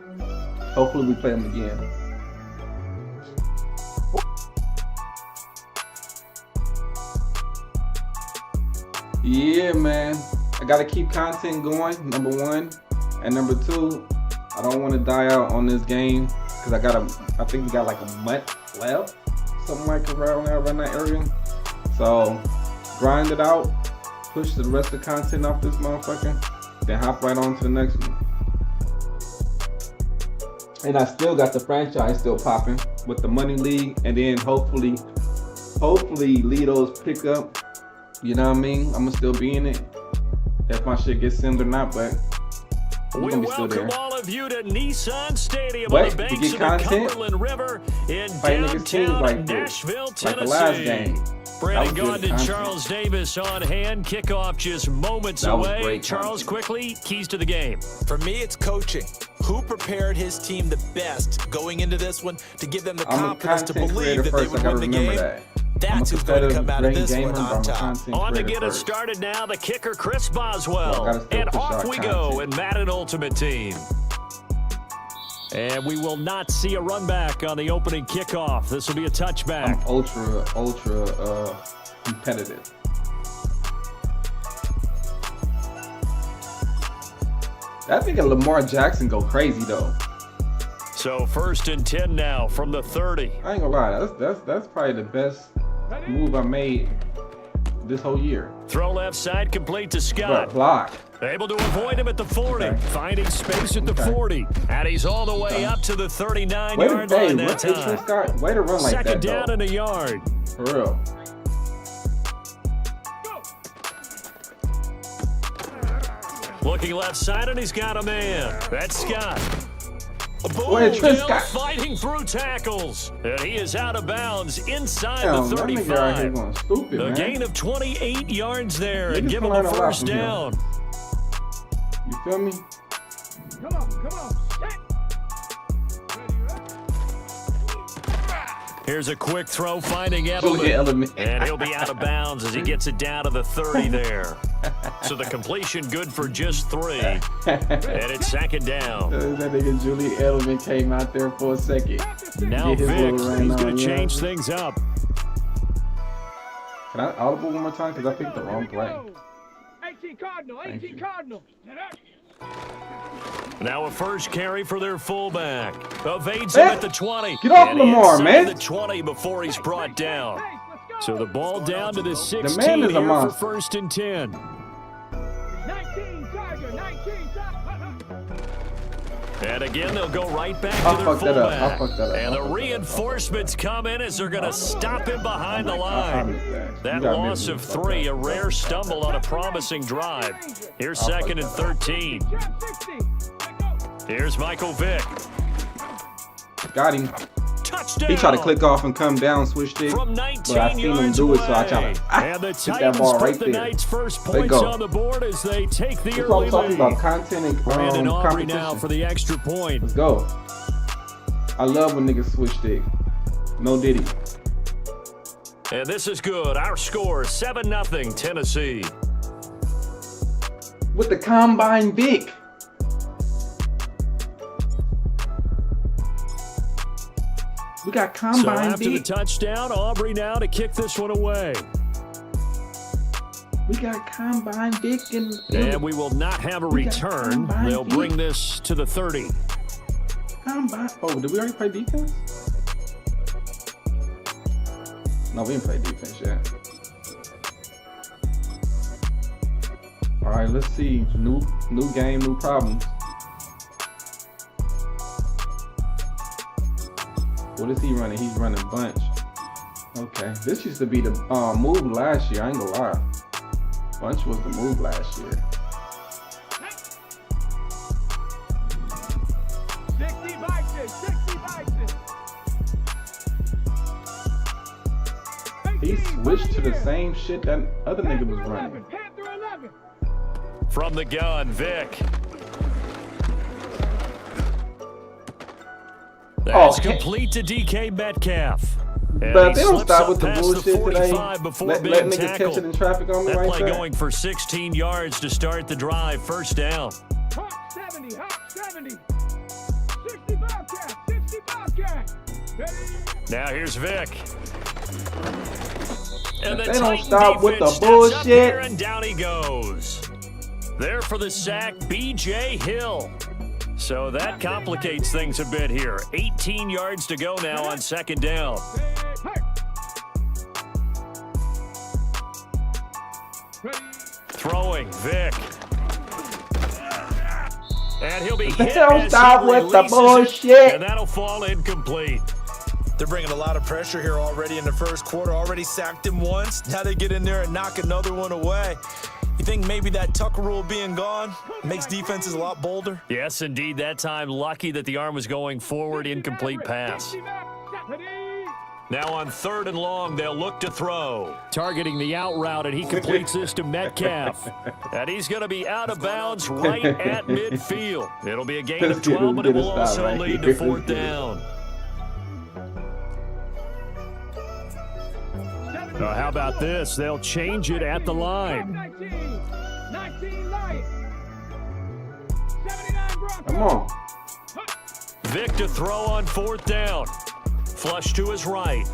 Speaker 13: Hopefully we play them again. Yeah, man. I gotta keep content going, number 1. And number 2, I don't want to die out on this game because I think we got like a month left. Something like around that area. So grind it out, push the rest of the content off this motherfucker, then hop right on to the next one. And I still got the franchise still popping with the money league, and then hopefully Lido's pick up. You know what I mean? I'm gonna still be in it if my shit gets simmed or not, but we're gonna be still there.
Speaker 17: All of you to Nissan Stadium on the banks of the Cumberland River in downtown Nashville, Tennessee.
Speaker 13: Like the last game.
Speaker 17: Brandon Gaughan and Charles Davis on hand. Kickoff just moments away. Charles, quickly, keys to the game.
Speaker 18: For me, it's coaching. Who prepared his team the best going into this one to give them the confidence to believe that they would win the game? That's who's going to come out of this one on top.
Speaker 17: On to get us started now, the kicker, Chris Boswell. And off we go in Madden Ultimate Team. And we will not see a run back on the opening kickoff. This will be a touchback.
Speaker 13: I'm ultra competitive. That nigga Lamar Jackson go crazy though.
Speaker 17: So 1st and 10 now from the 30.
Speaker 13: I ain't gonna lie, that's probably the best move I made this whole year.
Speaker 17: Throw left side, complete to Scott.
Speaker 13: Block.
Speaker 17: Able to avoid him at the 40.
Speaker 13: Okay.
Speaker 17: Finding space at the 40. And he's all the way up to the 39-yard line that time.
Speaker 13: Way to run like
Speaker 17: Second
Speaker 13: that,
Speaker 17: down
Speaker 13: though.
Speaker 17: and a yard.
Speaker 13: For real.
Speaker 17: Looking left side, and he's got a man. That's Scott.
Speaker 13: Wait,
Speaker 17: Hill fighting through tackles. And he is out of bounds inside the 35.
Speaker 13: Going stupid,
Speaker 17: A gain of 28 yards there and give him a first down.
Speaker 13: You feel me?
Speaker 12: Come on.
Speaker 17: Here's a quick throw, finding Edelman. And he'll be out of bounds as he gets it down to the 30 there. So the completion good for just 3. And it's second down.
Speaker 13: That nigga Julie Edelman came out there for a second.
Speaker 17: Now Vic, he's going to change things up.
Speaker 13: Can I audible one more time? Because I picked the wrong play.
Speaker 12: 18 Cardinals.
Speaker 17: Now a first carry for their fullback. Evades him at the 20.
Speaker 13: Get off Lamar, man.
Speaker 17: The 20 before he's brought down. So the ball down to the 16
Speaker 13: the man is
Speaker 17: here
Speaker 13: a monster.
Speaker 17: For 1st and 10.
Speaker 12: 19 Tiger.
Speaker 17: And again, they'll go right back to their fullback.
Speaker 13: I'll fuck that up.
Speaker 17: And the reinforcements come in as they're going to stop him behind the line. That loss of 3, a rare stumble on a promising drive. Here's 2nd and 13. Here's Michael Vick.
Speaker 13: Got him.
Speaker 17: Touchdown.
Speaker 13: He tried to click off and come down, switch stick,
Speaker 17: From
Speaker 13: but I seen him do it, so I tried to
Speaker 17: and the
Speaker 13: hit
Speaker 17: Titans
Speaker 13: that ball right
Speaker 17: put the
Speaker 13: there.
Speaker 17: Knights' first
Speaker 13: Let
Speaker 17: points
Speaker 13: go.
Speaker 17: on the board as they take the
Speaker 13: That's what
Speaker 17: early
Speaker 13: I'm talking
Speaker 17: lead.
Speaker 13: about, content and
Speaker 17: Brandon Aubrey now
Speaker 13: competition.
Speaker 17: for the extra point.
Speaker 13: Let's go. I love when niggas switch stick. No diddy.
Speaker 17: And this is good. Our score, 7-0 Tennessee.
Speaker 13: With the combine Vic. We got combine
Speaker 17: So after
Speaker 13: Vic.
Speaker 17: the touchdown, Aubrey now to kick this one away.
Speaker 13: We got combine Vic
Speaker 17: And we will not have a return. They'll bring this to the 30.
Speaker 13: Combine. Oh, did we already play defense? No, we didn't play defense yet. All right, let's see. New game, new problems. What is he running? He's running bunch. Okay, this used to be the move last year. I ain't gonna lie. Bunch was the move last year.
Speaker 12: 60 Vikings.
Speaker 13: He switched to the same shit that other nigga was running.
Speaker 17: From the gun, Vic. That's complete to DK Metcalf.
Speaker 13: But they don't stop with the bullshit today.
Speaker 17: Let
Speaker 13: niggas catch it in traffic on me
Speaker 17: that
Speaker 13: like
Speaker 17: play
Speaker 13: that.
Speaker 17: going for 16 yards to start the drive. First down.
Speaker 12: Hawk 70. 60 Bobcat.
Speaker 17: Now here's Vic. And the
Speaker 13: they don't
Speaker 17: Titan
Speaker 13: stop with the
Speaker 17: defense steps up here,
Speaker 13: bullshit.
Speaker 17: and down he goes. There for the sack, B.J. Hill. So that complicates things a bit here. 18 yards to go now on second down. Throwing, Vic. And he'll be hit
Speaker 13: Don't
Speaker 17: as
Speaker 13: stop
Speaker 17: he
Speaker 13: with the
Speaker 17: releases it,
Speaker 13: bullshit.
Speaker 17: and that'll fall incomplete.
Speaker 18: They're bringing a lot of pressure here already in the first quarter. Already sacked him once. Now they get in there and knock another one away. You think maybe that Tucker rule being gone makes defenses a lot bolder?
Speaker 17: Yes, indeed. That time, lucky that the arm was going forward. Incomplete pass. Now on 3rd and long, they'll look to throw. Targeting the out route, and he completes this to Metcalf. And he's going to be out of bounds right at midfield. It'll be a gain of 12, but it will also lead to 4th down. How about this? They'll change it at the line.
Speaker 12: 19 Lions. 79 Broncos.
Speaker 13: Come on.
Speaker 17: Vic to throw on 4th down. Flush to his right.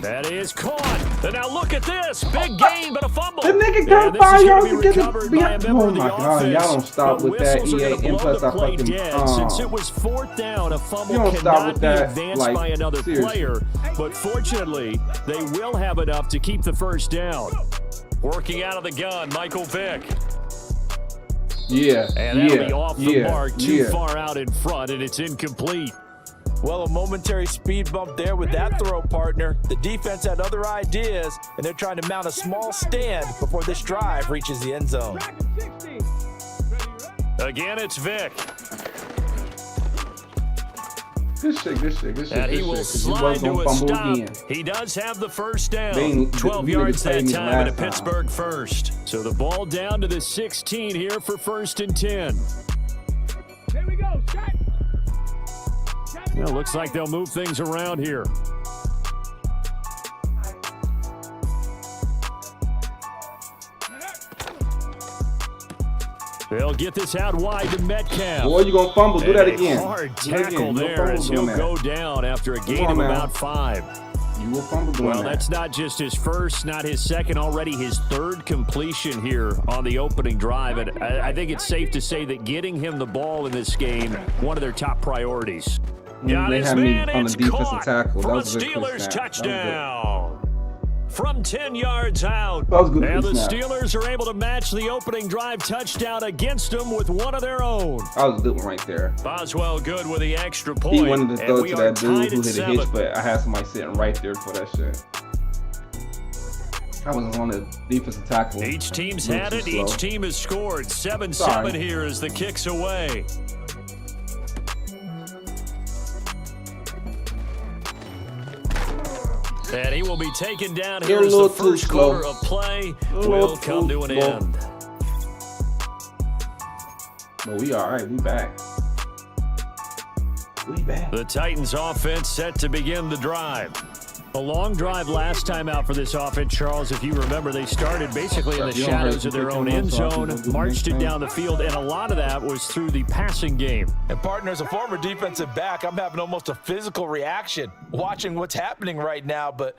Speaker 17: That is caught. And now look at this. Big gain, but a fumble.
Speaker 13: The nigga got 5 yards to get it. Oh my God, y'all don't stop with that EA. And plus I fucking,
Speaker 17: since it was 4th down, a fumble
Speaker 13: you don't stop with
Speaker 17: cannot be
Speaker 13: that,
Speaker 17: advanced
Speaker 13: like,
Speaker 17: by another
Speaker 13: seriously.
Speaker 17: player. But fortunately, they will have enough to keep the first down. Working out of the gun, Michael Vick.
Speaker 13: Yeah,
Speaker 17: and that'll be off the mark, too far out in front, and it's incomplete.
Speaker 18: Well, a momentary speed bump there with that throw, partner. The defense had other ideas, and they're trying to mount a small stand before this drive reaches the end zone.
Speaker 17: Again, it's Vick.
Speaker 13: Good shit.
Speaker 17: And he will slide to a stop. He does have the first down. 12 yards that time and a Pittsburgh first. So the ball down to the 16 here for 1st and 10.
Speaker 12: Here we go.
Speaker 17: Well, looks like they'll move things around here. They'll get this out wide to Metcalf.
Speaker 13: Boy, you gonna fumble. Do that again.
Speaker 17: Hard tackle there as he'll go down after a gain of about 5.
Speaker 13: You will fumble doing
Speaker 17: well, that's not just his first, not his second, already his 3rd completion here on the opening drive. And I think it's safe to say that getting him the ball in this game, one of their top priorities.
Speaker 13: They had me on the defensive tackle. That
Speaker 17: For a
Speaker 13: was a good
Speaker 17: Steelers
Speaker 13: snap.
Speaker 17: touchdown. From 10 yards out.
Speaker 13: That was good.
Speaker 17: And the
Speaker 13: snap.
Speaker 17: Steelers are able to match the opening drive touchdown against them with one of their own.
Speaker 13: That was a good one right there.
Speaker 17: Boswell good with the extra point.
Speaker 13: He wanted to throw it to that dude who hit a
Speaker 17: 7.
Speaker 13: hitch, but I had somebody sitting right there for that shit. I was on the defensive tackle.
Speaker 17: Each team's had it. Each team has scored. 7-7 here as the kick's away. And he will be taken down here as the first quarter of play will come to an end.
Speaker 13: But we all right. We back. We back.
Speaker 17: The Titans offense set to begin the drive. A long drive last time out for this offense, Charles. If you remember, they started basically in the shadows of their own end zone, marched it down the field, and a lot of that was through the passing game.
Speaker 18: And partner, as a former defensive back, I'm having almost a physical reaction watching what's happening right now. But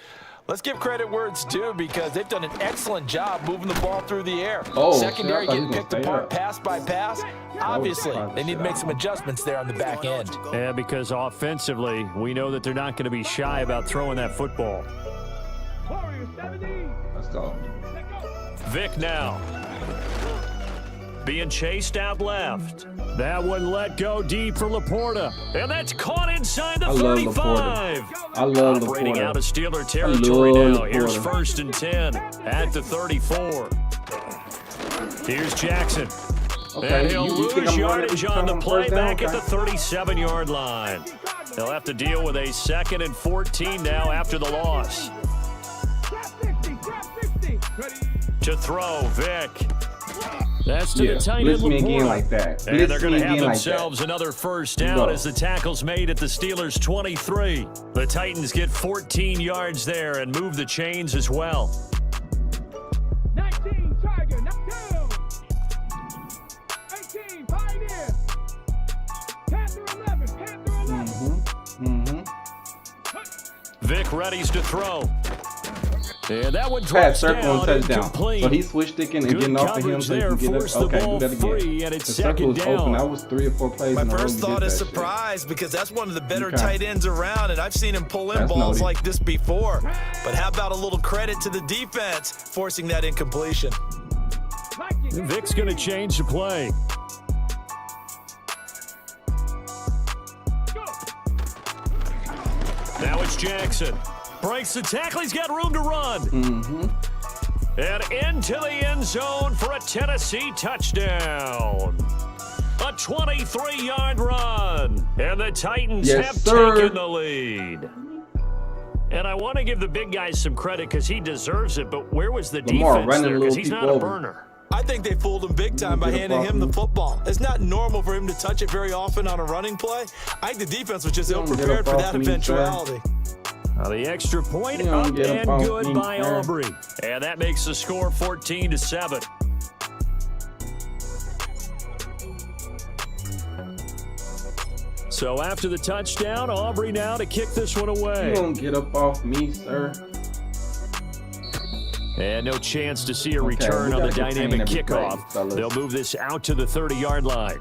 Speaker 18: let's give credit where it's due because they've done an excellent job moving the ball through the air. Secondary getting picked apart pass by pass. Obviously, they need to make some adjustments there on the back end.
Speaker 17: Yeah, because offensively, we know that they're not going to be shy about throwing that football.
Speaker 13: Let's go.
Speaker 17: Vick now. Being chased out left. That one let go deep for Laporta. And that's caught inside the 35.
Speaker 13: I love Laporta.
Speaker 17: Operating out of Steeler territory now. Here's 1st and 10 at the 34. Here's Jackson.
Speaker 13: Okay,
Speaker 17: and he'll lose yardage on the play back at the 37-yard line. They'll have to deal with a 2nd and 14 now after the loss. To throw, Vick. That's to the tight end
Speaker 13: again like that.
Speaker 17: And they're going to have themselves another first down as the tackle's made at the Steelers' 23. The Titans get 14 yards there and move the chains as well.
Speaker 12: 19, Tiger, knock down. 18, Pioneer. Panther 11, Panther 11.
Speaker 17: Vick readies to throw. And that one
Speaker 13: pass, circle,
Speaker 17: down,
Speaker 13: and touchdown. So he's switch sticking and getting off of him so he can get up. Okay, do that again.
Speaker 17: And
Speaker 13: the circle was open. That was 3 or 4 plays.
Speaker 18: My first thought is surprise because that's one of the better tight ends around, and I've seen him pull in balls like this before. But how about a little credit to the defense forcing that incompletion?
Speaker 17: Vick's going to change the play. Now it's Jackson. Breaks the tackle. He's got room to run. And into the end zone for a Tennessee touchdown. A 23-yard run. And the Titans have taken the lead. And I want to give the big guy some credit because he deserves it, but where was the defense there? Because he's not a burner.
Speaker 18: I think they fooled him big time by handing him the football. It's not normal for him to touch it very often on a running play. I think the defense was just ill-prepared for that eventuality.
Speaker 17: The extra point up and good by Aubrey. And that makes the score 14-7. So after the touchdown, Aubrey now to kick this one away.
Speaker 13: You don't get up off me, sir.
Speaker 17: And no chance to see a return on the dynamic kickoff. They'll move this out to the 30-yard line.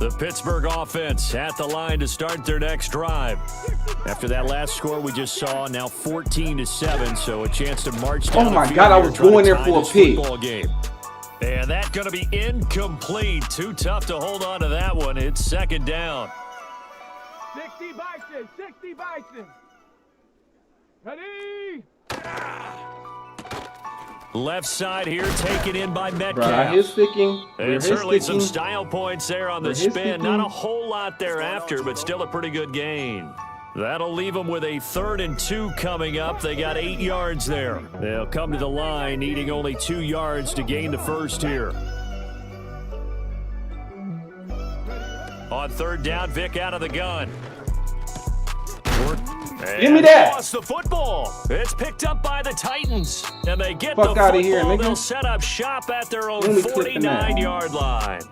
Speaker 17: The Pittsburgh offense at the line to start their next drive. After that last score we just saw, now 14-7, so a chance to march down.
Speaker 13: Oh my God, I was going there for a pick.
Speaker 17: Game. And that's going to be incomplete. Too tough to hold on to that one. It's second down.
Speaker 12: 60 Bison, 60 Bison. Ready?
Speaker 17: Left side here, taken in by Metcalf.
Speaker 13: Bro, his sticking.
Speaker 17: And certainly some style points there on the spin. Not a whole lot thereafter, but still a pretty good gain. That'll leave them with a 3rd and 2 coming up. They got 8 yards there. They'll come to the line, needing only 2 yards to gain the first here. On 3rd down, Vic out of the gun.
Speaker 13: Give me that.
Speaker 17: Lost the football. It's picked up by the Titans. And they get
Speaker 13: Fuck
Speaker 17: the
Speaker 13: out
Speaker 17: football.
Speaker 13: of here, nigga.
Speaker 17: They'll set up shop at their own 49-yard line.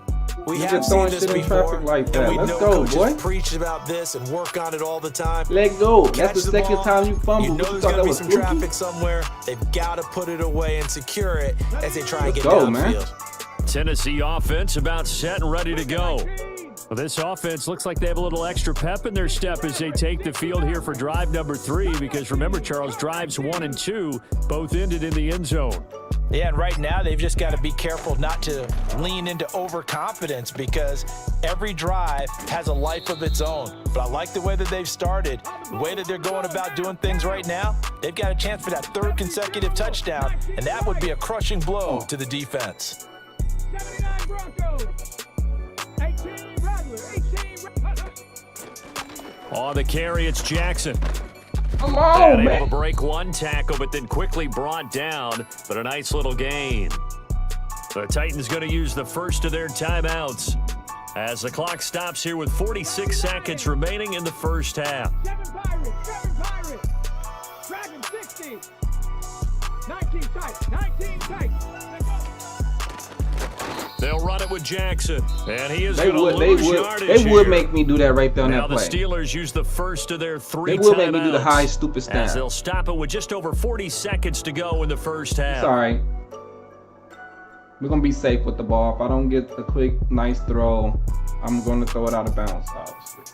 Speaker 18: We
Speaker 13: you
Speaker 18: have
Speaker 13: throwing
Speaker 18: seen
Speaker 13: shit
Speaker 18: this
Speaker 13: in
Speaker 18: before,
Speaker 13: traffic like that.
Speaker 18: and we
Speaker 13: Let's
Speaker 18: know
Speaker 13: go,
Speaker 18: coaches
Speaker 13: boy.
Speaker 18: preach about this and work on it all the time.
Speaker 13: Let go.
Speaker 18: Catch
Speaker 13: That's the second
Speaker 18: ball,
Speaker 13: time you fumbled.
Speaker 18: You know
Speaker 13: You
Speaker 18: there's
Speaker 13: thought
Speaker 18: going
Speaker 13: that
Speaker 18: to be
Speaker 13: was
Speaker 18: some
Speaker 13: fluky?
Speaker 18: traffic somewhere. They've got to put it away and secure it as they try and get
Speaker 13: go, man.
Speaker 18: downfield.
Speaker 17: Tennessee offense about set and ready to go. Well, this offense looks like they have a little extra pep in their step as they take the field here for drive number 3, because remember, Charles, drives 1 and 2 both ended in the end zone.
Speaker 18: Yeah, and right now they've just got to be careful not to lean into overconfidence, because every drive has a life of its own. But I like the way that they've started, the way that they're going about doing things right now. They've got a chance for that 3rd consecutive touchdown, and that would be a crushing blow to the defense.
Speaker 12: 79 Broncos. 18 Rattlers. 18 Rattlers.
Speaker 17: On the carry, it's Jackson.
Speaker 13: Come on,
Speaker 17: and
Speaker 13: man.
Speaker 17: able to break one tackle, but then quickly brought down. But a nice little gain. The Titans going to use the first of their timeouts as the clock stops here with 46 seconds remaining in the first half.
Speaker 12: 7 Pirates. 7 Pirates. Dragon 60. 19 tight. 19 tight.
Speaker 17: They'll run it with Jackson, and he is
Speaker 13: They
Speaker 17: going to lose yardage
Speaker 13: would
Speaker 17: here.
Speaker 13: make me do that right there on
Speaker 17: Now
Speaker 13: that
Speaker 17: the
Speaker 13: play.
Speaker 17: Steelers use the first of their 3
Speaker 13: They will
Speaker 17: timeouts.
Speaker 13: make me do the high stupid
Speaker 17: As
Speaker 13: snap.
Speaker 17: they'll stop it with just over 40 seconds to go in the first half.
Speaker 13: It's all right. We're going to be safe with the ball. If I don't get a quick, nice throw, I'm going to throw it out of bounds, obviously.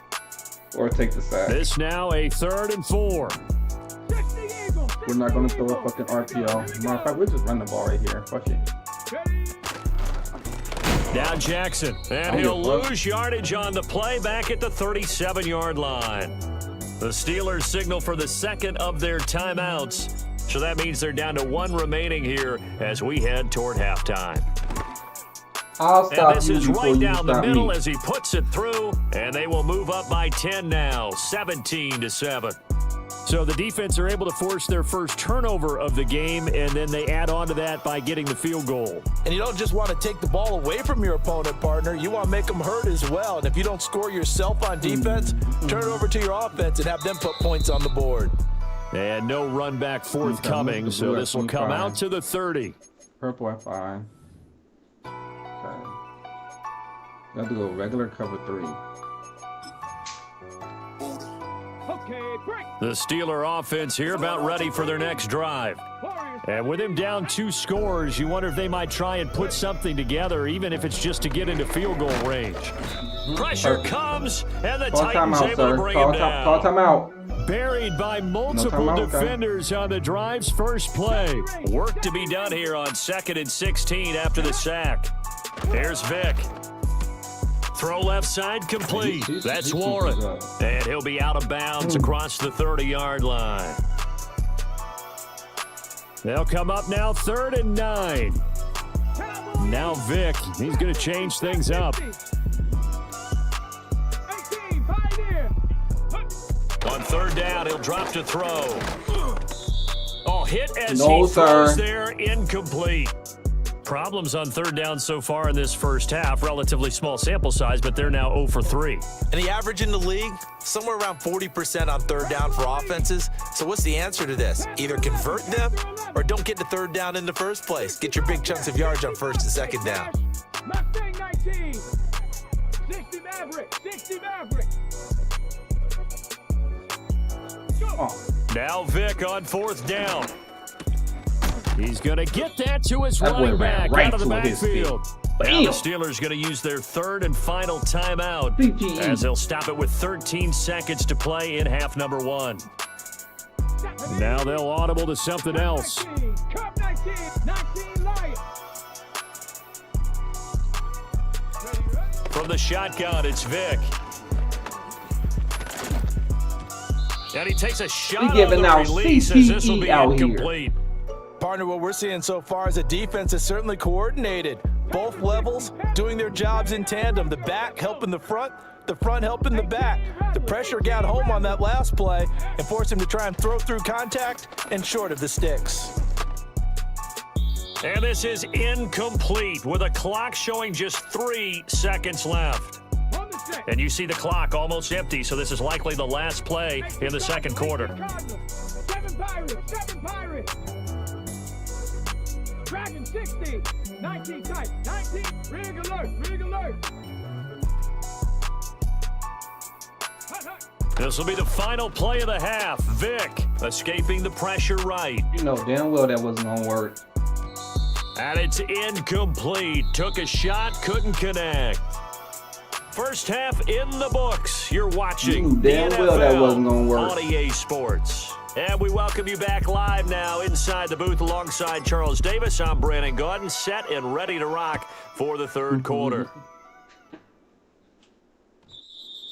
Speaker 13: Or take the sack.
Speaker 17: This now a 3rd and 4.
Speaker 13: We're not going to throw a fucking RPO. Matter of fact, we'll just run the ball right here. Fuck it.
Speaker 17: Now Jackson, and he'll lose yardage on the play back at the 37-yard line. The Steelers signal for the second of their timeouts, so that means they're down to 1 remaining here as we head toward halftime.
Speaker 13: I'll stop
Speaker 17: and this
Speaker 13: you
Speaker 17: is
Speaker 13: before
Speaker 17: right
Speaker 13: you
Speaker 17: down the
Speaker 13: stop
Speaker 17: middle
Speaker 13: me.
Speaker 17: as he puts it through, and they will move up by 10 now, 17-7. So the defense are able to force their first turnover of the game, and then they add on to that by getting the field goal.
Speaker 18: And you don't just want to take the ball away from your opponent, partner. You want to make them hurt as well. And if you don't score yourself on defense, turn it over to your offense and have them put points on the board.
Speaker 17: And no run back forthcoming, so this will come out to the 30.
Speaker 13: Purple at 5. Okay. Got to go regular cover 3.
Speaker 12: Okay, break.
Speaker 17: The Steeler offense here about ready for their next drive. And with him down 2 scores, you wonder if they might try and put something together, even if it's just to get into field goal range. Pressure comes, and the Titans able to bring him down.
Speaker 13: Call timeout.
Speaker 17: Buried by multiple defenders on the drive's first play. Work to be done here on 2nd and 16 after the sack. Here's Vic. Throw left side complete. That's Warren. And he'll be out of bounds across the 30-yard line. They'll come up now 3rd and 9. Now Vic, he's going to change things up. On 3rd down, he'll drop to throw. Oh, hit as he throws there, incomplete. Problems on 3rd down so far in this first half. Relatively small sample size, but they're now 0 for 3.
Speaker 18: And the average in the league, somewhere around 40% on 3rd down for offenses. So what's the answer to this? Either convert them or don't get to 3rd down in the first place. Get your big chunks of yards on 1st and 2nd down.
Speaker 12: Mustang 19. 60 Maverick. 60 Maverick.
Speaker 17: Now Vic on 4th down. He's going to get that to his running back out of the backfield. Now the Steelers going to use their 3rd and final timeout as they'll stop it with 13 seconds to play in half number 1. Now they'll audible to something else.
Speaker 12: Cup 19. 19 Lions.
Speaker 17: From the shotgun, it's Vic. And he takes a shot on the release as this will be incomplete.
Speaker 18: Partner, what we're seeing so far is the defense is certainly coordinated. Both levels doing their jobs in tandem. The back helping the front helping the back. The pressure got home on that last play and forced him to try and throw through contact and short of the sticks.
Speaker 17: And this is incomplete with a clock showing just 3 seconds left. And you see the clock almost empty, so this is likely the last play in the second quarter.
Speaker 12: 7 Pirates. 7 Pirates. Dragon 60. 19 tight. 19. Rig alert. Rig alert.
Speaker 17: This will be the final play of the half. Vic escaping the pressure right.
Speaker 13: You know damn well that wasn't going to work.
Speaker 17: And it's incomplete. Took a shot, couldn't connect. First half in the books. You're watching the NFL
Speaker 13: that wasn't gonna work.
Speaker 17: on EA Sports. And we welcome you back live now inside the booth alongside Charles Davis. I'm Brandon Gordon, set and ready to rock for the third quarter.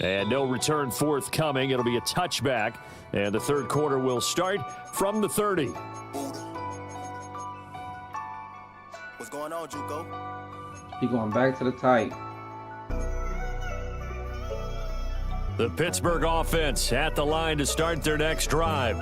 Speaker 17: And no return forthcoming. It'll be a touchback. And the third quarter will start from the 30.
Speaker 16: What's going on, Juco?
Speaker 13: He going back to the tight.
Speaker 17: The Pittsburgh offense at the line to start their next drive.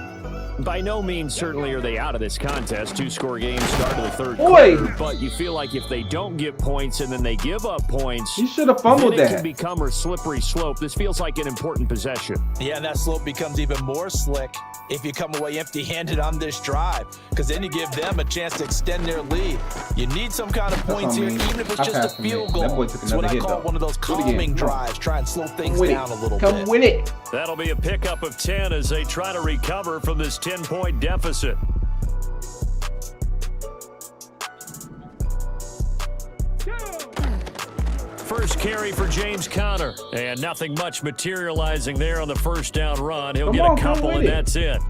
Speaker 17: By no means certainly are they out of this contest. 2-score game start of the third quarter. But you feel like if they don't get points and then they give up points,
Speaker 13: he should have fumbled
Speaker 17: then it can become a slippery slope. This feels like an important possession.
Speaker 18: Yeah, and that slope becomes even more slick if you come away empty-handed on this drive, because then you give them a chance to extend their lead. You need some kind of points here, even if it's just a field goal. It's what I call one of those calming drives. Try and slow things down a little bit.
Speaker 13: Come win it.
Speaker 17: That'll be a pickup of 10 as they try to recover from this 10-point deficit. First carry for James Conner, and nothing much materializing there on the first down run. He'll get a couple, and that's it.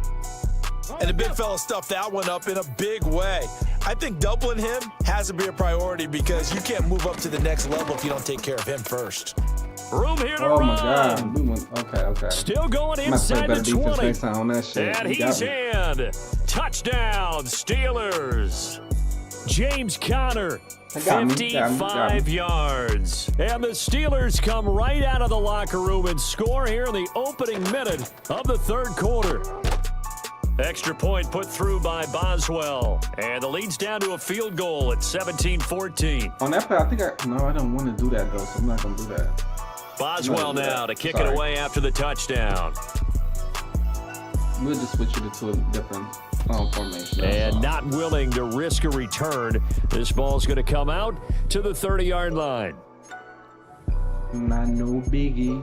Speaker 18: And the big fella stuffed that one up in a big way. I think doubling him has to be a priority because you can't move up to the next level if you don't take care of him first.
Speaker 17: Room here to
Speaker 13: oh
Speaker 17: run.
Speaker 13: My God. Okay.
Speaker 17: Still going inside the 20.
Speaker 13: Next time on that shit.
Speaker 17: And he's in. Touchdown, Steelers. James Conner, 55 yards. And the Steelers come right out of the locker room and score here in the opening minute of the third quarter. Extra point put through by Boswell. And the lead's down to a field goal at 17-14.
Speaker 13: On that play, I don't want to do that, though, so I'm not going to do that.
Speaker 17: Boswell now to kick it away after the touchdown.
Speaker 13: We'll just switch it to a different formation.
Speaker 17: And not willing to risk a return. This ball's going to come out to the 30-yard line.
Speaker 13: Not no biggie.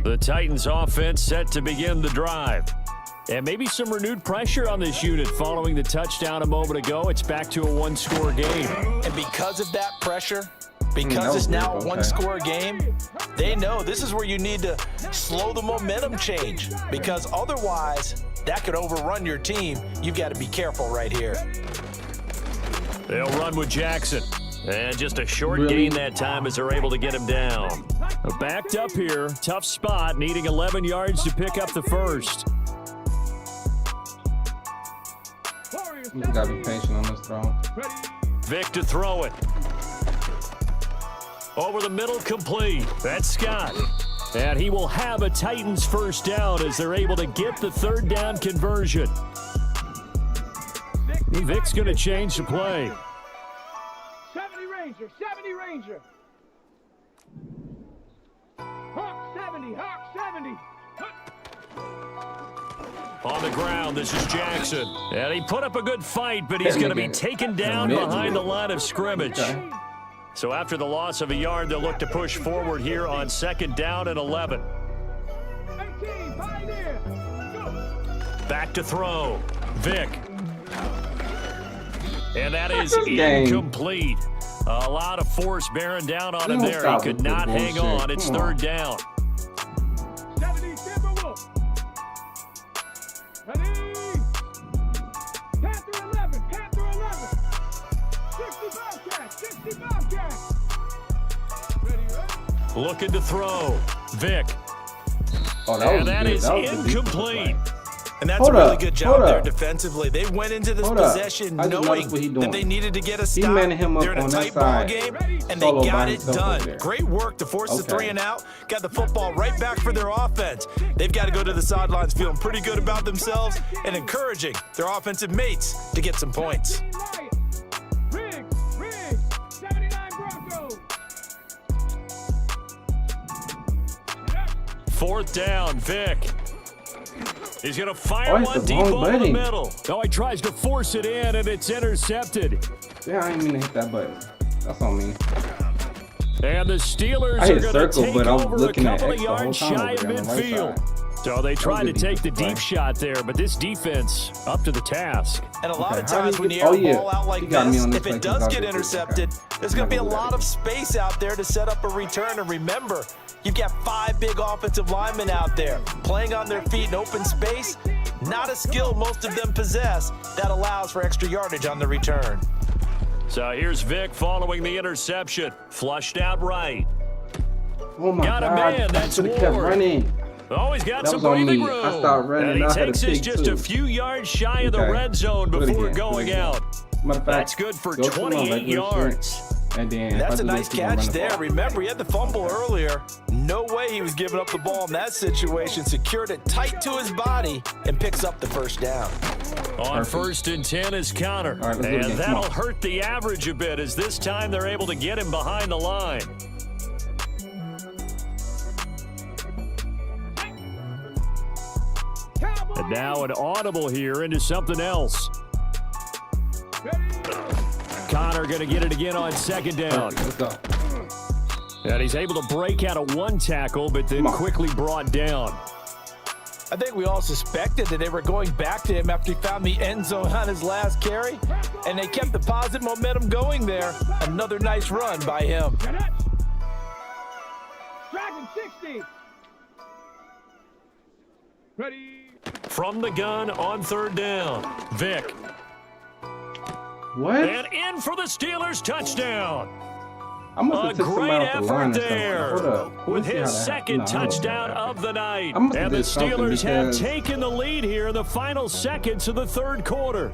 Speaker 17: The Titans offense set to begin the drive. And maybe some renewed pressure on this unit following the touchdown a moment ago. It's back to a one-score game.
Speaker 18: And because of that pressure, because it's now a one-score game, they know this is where you need to slow the momentum change, because otherwise that could overrun your team. You've got to be careful right here.
Speaker 17: They'll run with Jackson. And just a short gain that time as they're able to get him down. Backed up here, tough spot, needing 11 yards to pick up the first.
Speaker 13: You gotta be patient on this throw.
Speaker 17: Vic to throw it. Over the middle, complete. That's Scott. And he will have a Titans first down as they're able to get the third down conversion. Vic's going to change the play.
Speaker 12: 70 Ranger, 70 Ranger. Hawk 70, Hawk 70.
Speaker 17: On the ground, this is Jackson. And he put up a good fight, but he's going to be taken down behind the line of scrimmage. So after the loss of a yard, they'll look to push forward here on 2nd down and 11. Back to throw. Vic. And that is incomplete. A lot of force bearing down on him there. He could not hang on. It's 3rd down. Looking to throw. Vic. And that is incomplete.
Speaker 18: And that's a really good job there defensively. They went into this possession knowing that they needed to get a stop. They're in a tight ball game, and they got it done. Great work to force the 3 and out. Got the football right back for their offense. They've got to go to the sidelines feeling pretty good about themselves and encouraging their offensive mates to get some points.
Speaker 17: 4th down, Vic. He's going to fire one deep over the middle. Oh, he tries to force it in, and it's intercepted.
Speaker 13: Yeah, I didn't mean to hit that button. That's on me.
Speaker 17: And the Steelers are going to take over a couple of yards shy of midfield. So they tried to take the deep shot there, but this defense up to the task.
Speaker 18: And a lot of times when you air the ball out like this, if it does get intercepted, there's going to be a lot of space out there to set up a return. And remember, you've got 5 big offensive linemen out there playing on their feet in open space. Not a skill most of them possess that allows for extra yardage on the return.
Speaker 17: So here's Vic following the interception. Flushed out right.
Speaker 13: Oh my
Speaker 17: God. A man, that's Ward.
Speaker 13: Kept running.
Speaker 17: Oh, he's got some breathing room.
Speaker 13: I started running.
Speaker 17: And he takes us just a few yards shy of the red zone before going out. That's good for 28 yards.
Speaker 13: And then
Speaker 18: that's a nice catch there. Remember, he had the fumble earlier. No way he was giving up the ball in that situation. Secured it tight to his body and picks up the 1st down.
Speaker 17: On 1st and 10 is Connor. And that'll hurt the average a bit as this time they're able to get him behind the line. And now an audible here into something else. Connor going to get it again on 2nd down.
Speaker 13: Let's go.
Speaker 17: And he's able to break out of 1 tackle, but then quickly brought down.
Speaker 18: I think we all suspected that they were going back to him after he found the end zone on his last carry, and they kept the positive momentum going there. Another nice run by him.
Speaker 12: Dragon 60. Ready.
Speaker 17: From the gun on 3rd down, Vic.
Speaker 13: What?
Speaker 17: And in for the Steelers touchdown.
Speaker 13: A great effort
Speaker 17: there with his 2nd touchdown of the night. And the Steelers have taken the lead here in the final seconds of the 3rd quarter.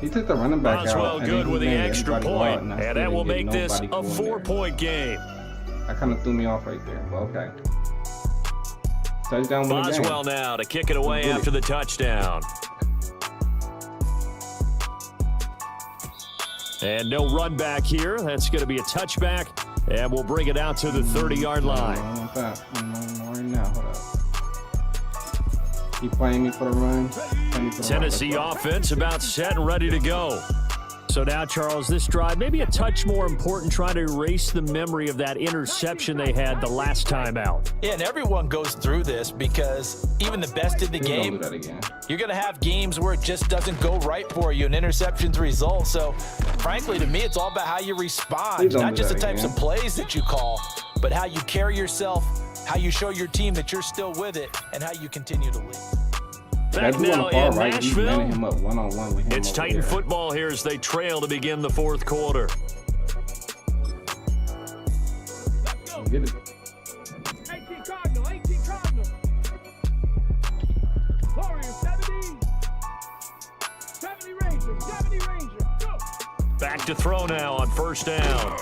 Speaker 13: He took the running back
Speaker 17: Boswell
Speaker 13: out.
Speaker 17: good with the extra point, and
Speaker 13: that
Speaker 17: will make this a 4-point game.
Speaker 13: That kind of threw me off right there, but okay. Touchdown.
Speaker 17: Boswell now to kick it away after the touchdown. And no run back here. That's going to be a touchback, and we'll bring it out to the 30-yard line.
Speaker 13: I want that. Right now. Hold up. Keep playing me for the run.
Speaker 17: Tennessee offense about set and ready to go. So now, Charles, this drive, maybe a touch more important, trying to erase the memory of that interception they had the last time out.
Speaker 18: Yeah, and everyone goes through this because even the best in the game, you're going to have games where it just doesn't go right for you, and interceptions result. So, frankly, to me, it's all about how you respond, not just the types of plays that you call, but how you carry yourself, how you show your team that you're still with it, and how you continue to lead.
Speaker 17: Back now in Nashville, it's Titan football here as they trail to begin the 4th quarter.
Speaker 13: Get it.
Speaker 12: 18 Cardinal, 18 Cardinal. Warriors, 70 Ranger, 70 Ranger. Go.
Speaker 17: Back to throw now on 1st down.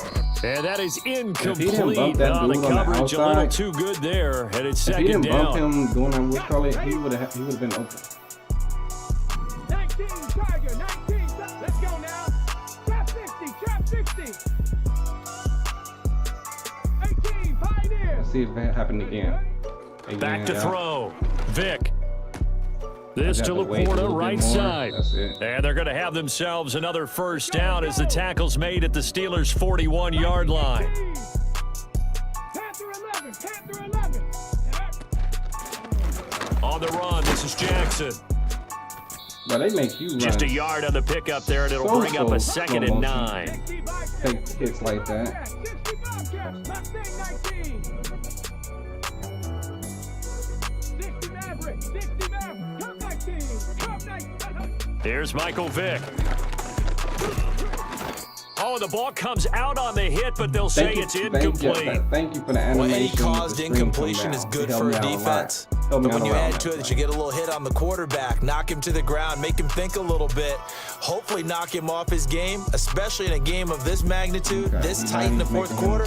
Speaker 17: And that is incomplete. The coverage a little too good there, and it's 2nd down.
Speaker 13: If he didn't bump him doing that, what call it, he would have been open.
Speaker 12: 19 Tiger, 19. Let's go now. Trap 60, trap 60. 18 Pioneer.
Speaker 13: Let's see if that happened again.
Speaker 17: Back to throw. Vic. This to Laporta, right side. And they're going to have themselves another first down as the tackle's made at the Steelers' 41-yard line. On the run, this is Jackson.
Speaker 13: But they make you run.
Speaker 17: Just a yard on the pickup there, and it'll bring up a 2nd and 9.
Speaker 13: Take hits like that.
Speaker 17: Here's Michael Vick. Oh, the ball comes out on the hit, but they'll say it's incomplete.
Speaker 13: Thank you for the animation.
Speaker 18: Well, any caused incompletion is good for a defense. But when you add to it that you get a little hit on the quarterback, knock him to the ground, make him think a little bit, hopefully knock him off his game, especially in a game of this magnitude, this tight in the fourth quarter,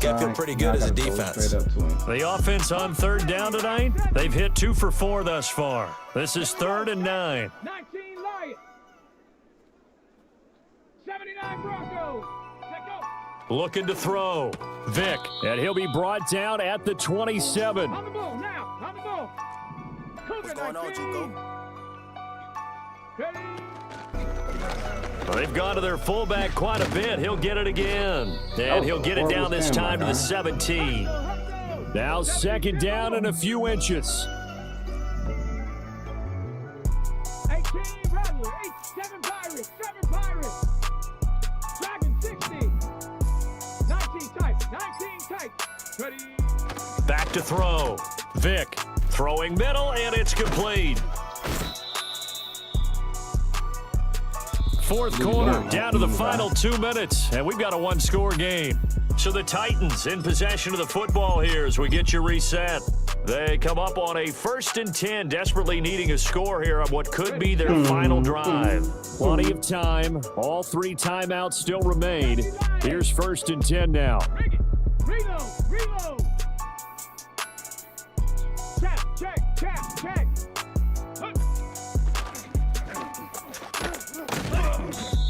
Speaker 18: got to feel pretty good as a defense.
Speaker 17: The offense on 3rd down tonight, they've hit 2 for 4 thus far. This is 3rd and 9.
Speaker 12: 19 Lions. 79 Broncos. Let go.
Speaker 17: Looking to throw. Vick, and he'll be brought down at the 27.
Speaker 12: On the ball now. On the ball.
Speaker 16: What's going on, Juco?
Speaker 17: They've gone to their fullback quite a bit. He'll get it again. And he'll get it down this time to the 17. Now 2nd down and a few inches.
Speaker 12: 18 Rattler, 7 Pirates, 7 Pirates. Dragon 60. 19 tight, 19 tight. Ready.
Speaker 17: Back to throw. Vick throwing middle, and it's complete. 4th quarter, down to the final 2 minutes, and we've got a 1-score game. So the Titans in possession of the football here as we get you reset. They come up on a 1st and 10, desperately needing a score here on what could be their final drive. Plenty of time. All 3 timeouts still remain. Here's 1st and 10 now.
Speaker 12: Reload, reload. Check.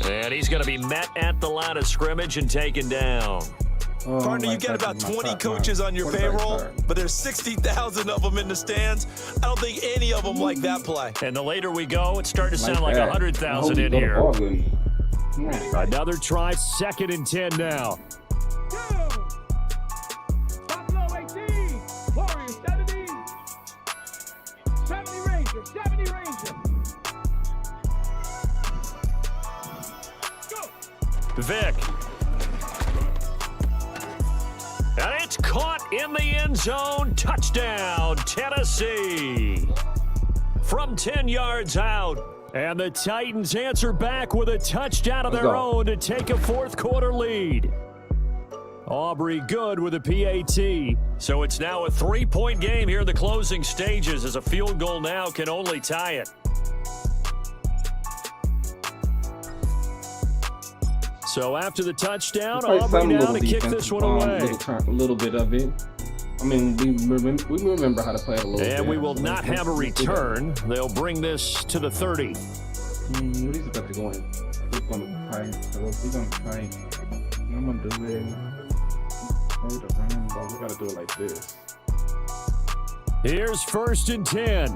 Speaker 17: And he's going to be met at the line of scrimmage and taken down.
Speaker 18: Partner, you got about 20 coaches on your payroll, but there's 60,000 of them in the stands. I don't think any of them like that play.
Speaker 17: And the later we go, it's starting to sound like 100,000 in here. Another try, 2nd and 10 now.
Speaker 12: Buffalo 18, Warriors 70. 70 Rangers, 70 Rangers. Go.
Speaker 17: Vick. And it's caught in the end zone. Touchdown, Tennessee. From 10 yards out. And the Titans answer back with a touchdown of their own to take a 4th quarter lead. Aubrey good with a PAT. So it's now a 3-point game here in the closing stages as a field goal now can only tie it. So after the touchdown, Aubrey now to kick this one away.
Speaker 13: A little bit of it. I mean, we remember how to play it a little bit.
Speaker 17: And we will not have a return. They'll bring this to the 30.
Speaker 13: What is about to go in? He's going to try. He's going to try. I'm going to do it. Hold the run, but we got to do it like this.
Speaker 17: Here's 1st and 10.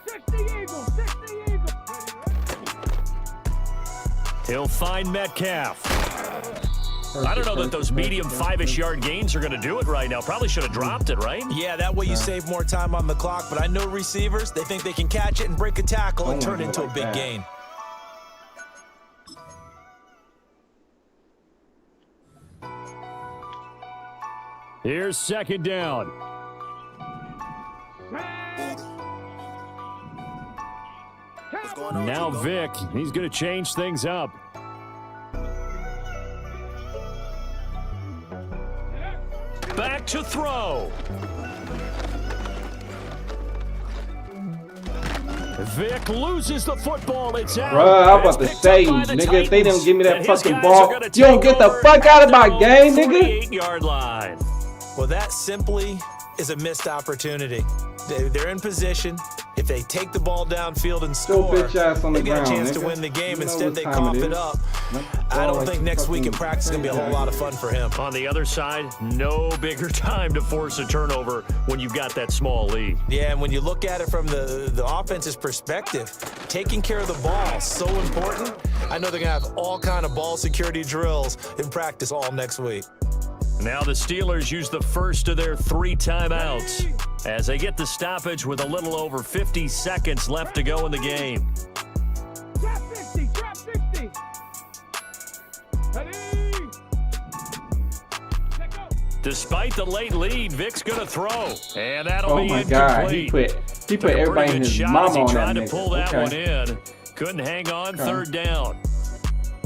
Speaker 12: 60 Eagles, 60 Eagles.
Speaker 17: He'll find Metcalf. I don't know that those medium 5-ish yard gains are going to do it right now. Probably should have dropped it, right?
Speaker 18: Yeah, that way you save more time on the clock. But I know receivers, they think they can catch it and break a tackle and turn it into a big gain.
Speaker 17: Here's 2nd down. Now Vick, he's going to change things up. Back to throw. Vick loses the football. It's out.
Speaker 13: Bruh, how about the save, nigga? If they didn't give me that fucking ball, you don't get the fuck out of my game, nigga.
Speaker 17: 8-yard line.
Speaker 18: Well, that simply is a missed opportunity. They're in position. If they take the ball downfield and score, they got a chance to win the game. Instead, they cough it up. I don't think next week in practice is going to be a whole lot of fun for him.
Speaker 17: On the other side, no bigger time to force a turnover when you've got that small lead.
Speaker 18: Yeah, and when you look at it from the offense's perspective, taking care of the ball is so important. I know they're going to have all kind of ball security drills in practice all next week.
Speaker 17: Now the Steelers use the first of their 3 timeouts as they get the stoppage with a little over 50 seconds left to go in the game.
Speaker 12: Trap 60, trap 60. Ready? Let go.
Speaker 17: Despite the late lead, Vic's going to throw, and that'll be
Speaker 13: my God, he put everybody in his mama on that
Speaker 17: tried to pull that one in. Couldn't hang on, third down.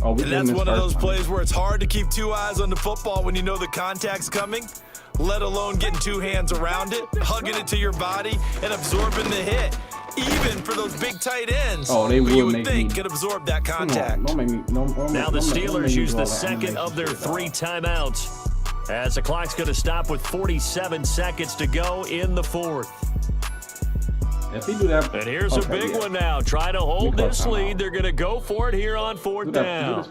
Speaker 13: Oh,
Speaker 18: and that's one of those plays where it's hard to keep 2 eyes on the football when you know the contact's coming, let alone getting 2 hands around it, hugging it to your body, and absorbing the hit. Even for those big tight ends,
Speaker 13: they
Speaker 18: you
Speaker 13: would
Speaker 18: would think could absorb that contact.
Speaker 17: Now the Steelers use the second of their 3 timeouts as the clock's going to stop with 47 seconds to go in the 4th.
Speaker 13: If he do that,
Speaker 17: and here's a big one now. Try to hold this lead. They're going to go for it here on 4th down.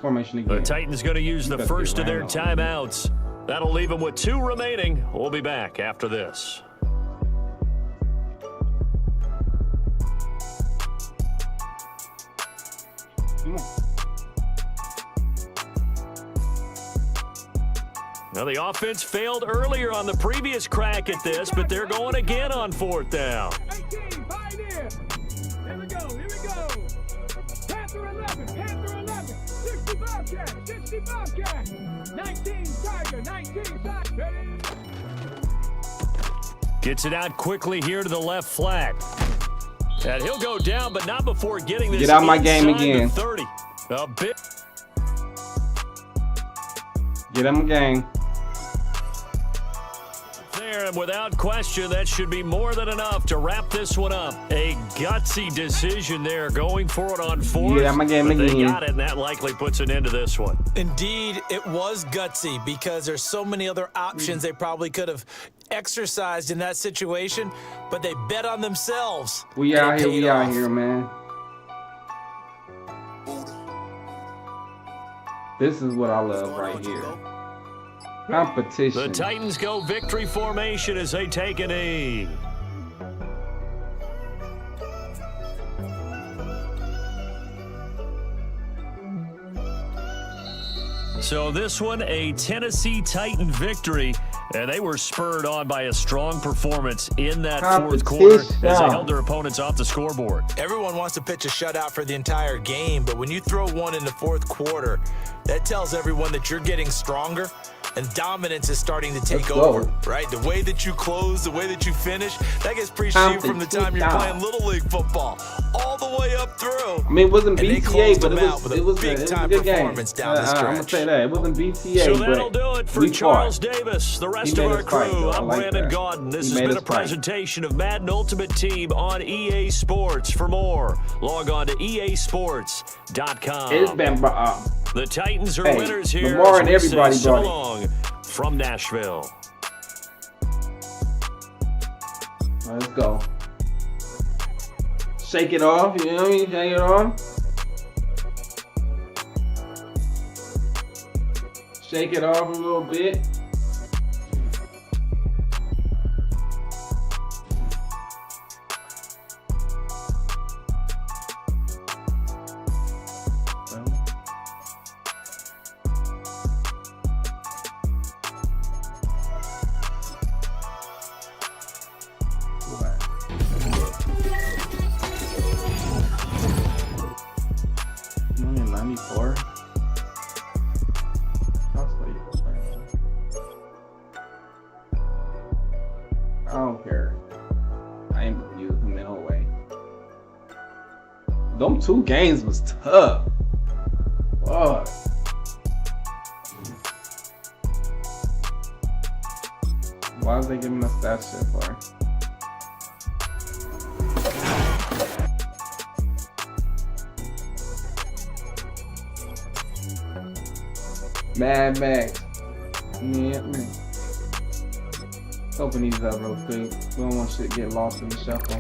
Speaker 17: The Titans going to use the first of their timeouts. That'll leave them with 2 remaining. We'll be back after this.
Speaker 13: Come on.
Speaker 17: Now, the offense failed earlier on the previous crack at this, but they're going again on 4th down.
Speaker 12: 18, Pioneer. Here we go, here we go. Panther 11, Panther 11. 60 Bobcat, 60 Bobcat. 19 Tiger, 19 Tiger. Ready?
Speaker 17: Gets it out quickly here to the left flat. And he'll go down, but not before getting this.
Speaker 13: Get out my game again.
Speaker 17: 30. A bit.
Speaker 13: Get him a game.
Speaker 17: There, and without question, that should be more than enough to wrap this one up. A gutsy decision there, going for it on 4th.
Speaker 13: Get out my game again.
Speaker 17: They got it, and that likely puts an end to this one.
Speaker 18: Indeed, it was gutsy because there's so many other options they probably could have exercised in that situation, but they bet on themselves.
Speaker 13: We out here, man. This is what I love right here. Competition.
Speaker 17: The Titans go victory formation as they take a knee. So this one, a Tennessee Titan victory, and they were spurred on by a strong performance in that 4th quarter as they held their opponents off the scoreboard.
Speaker 18: Everyone wants to pitch a shutout for the entire game, but when you throw one in the 4th quarter, that tells everyone that you're getting stronger and dominance is starting to take over, right? The way that you close, the way that you finish, that gets preached to you from the time you're playing Little League football all the way up through.
Speaker 13: I mean, it wasn't BTA, but it was a
Speaker 18: big-time
Speaker 13: performance
Speaker 18: down the stretch.
Speaker 13: I'm going to say that. It wasn't BTA,
Speaker 17: so that'll do it for Charles Davis, the rest of our crew. I'm Brandon Gaudin. This has been a presentation of Madden Ultimate Team on EA Sports. For more, log on to easports.com.
Speaker 13: It's been
Speaker 17: the Titans are winners here.
Speaker 13: Lamar and everybody
Speaker 17: so long from Nashville.
Speaker 13: Let's go. Shake it off, you know what I mean? Shake it off. Shake it off a little bit. I don't care. I ain't gonna use him in no way. Them 2 games was tough. Fuck. Why is they giving us that shit for? Mad Max. Yeah, man. Let's open these up real quick. We don't want shit to get lost in the shuffle.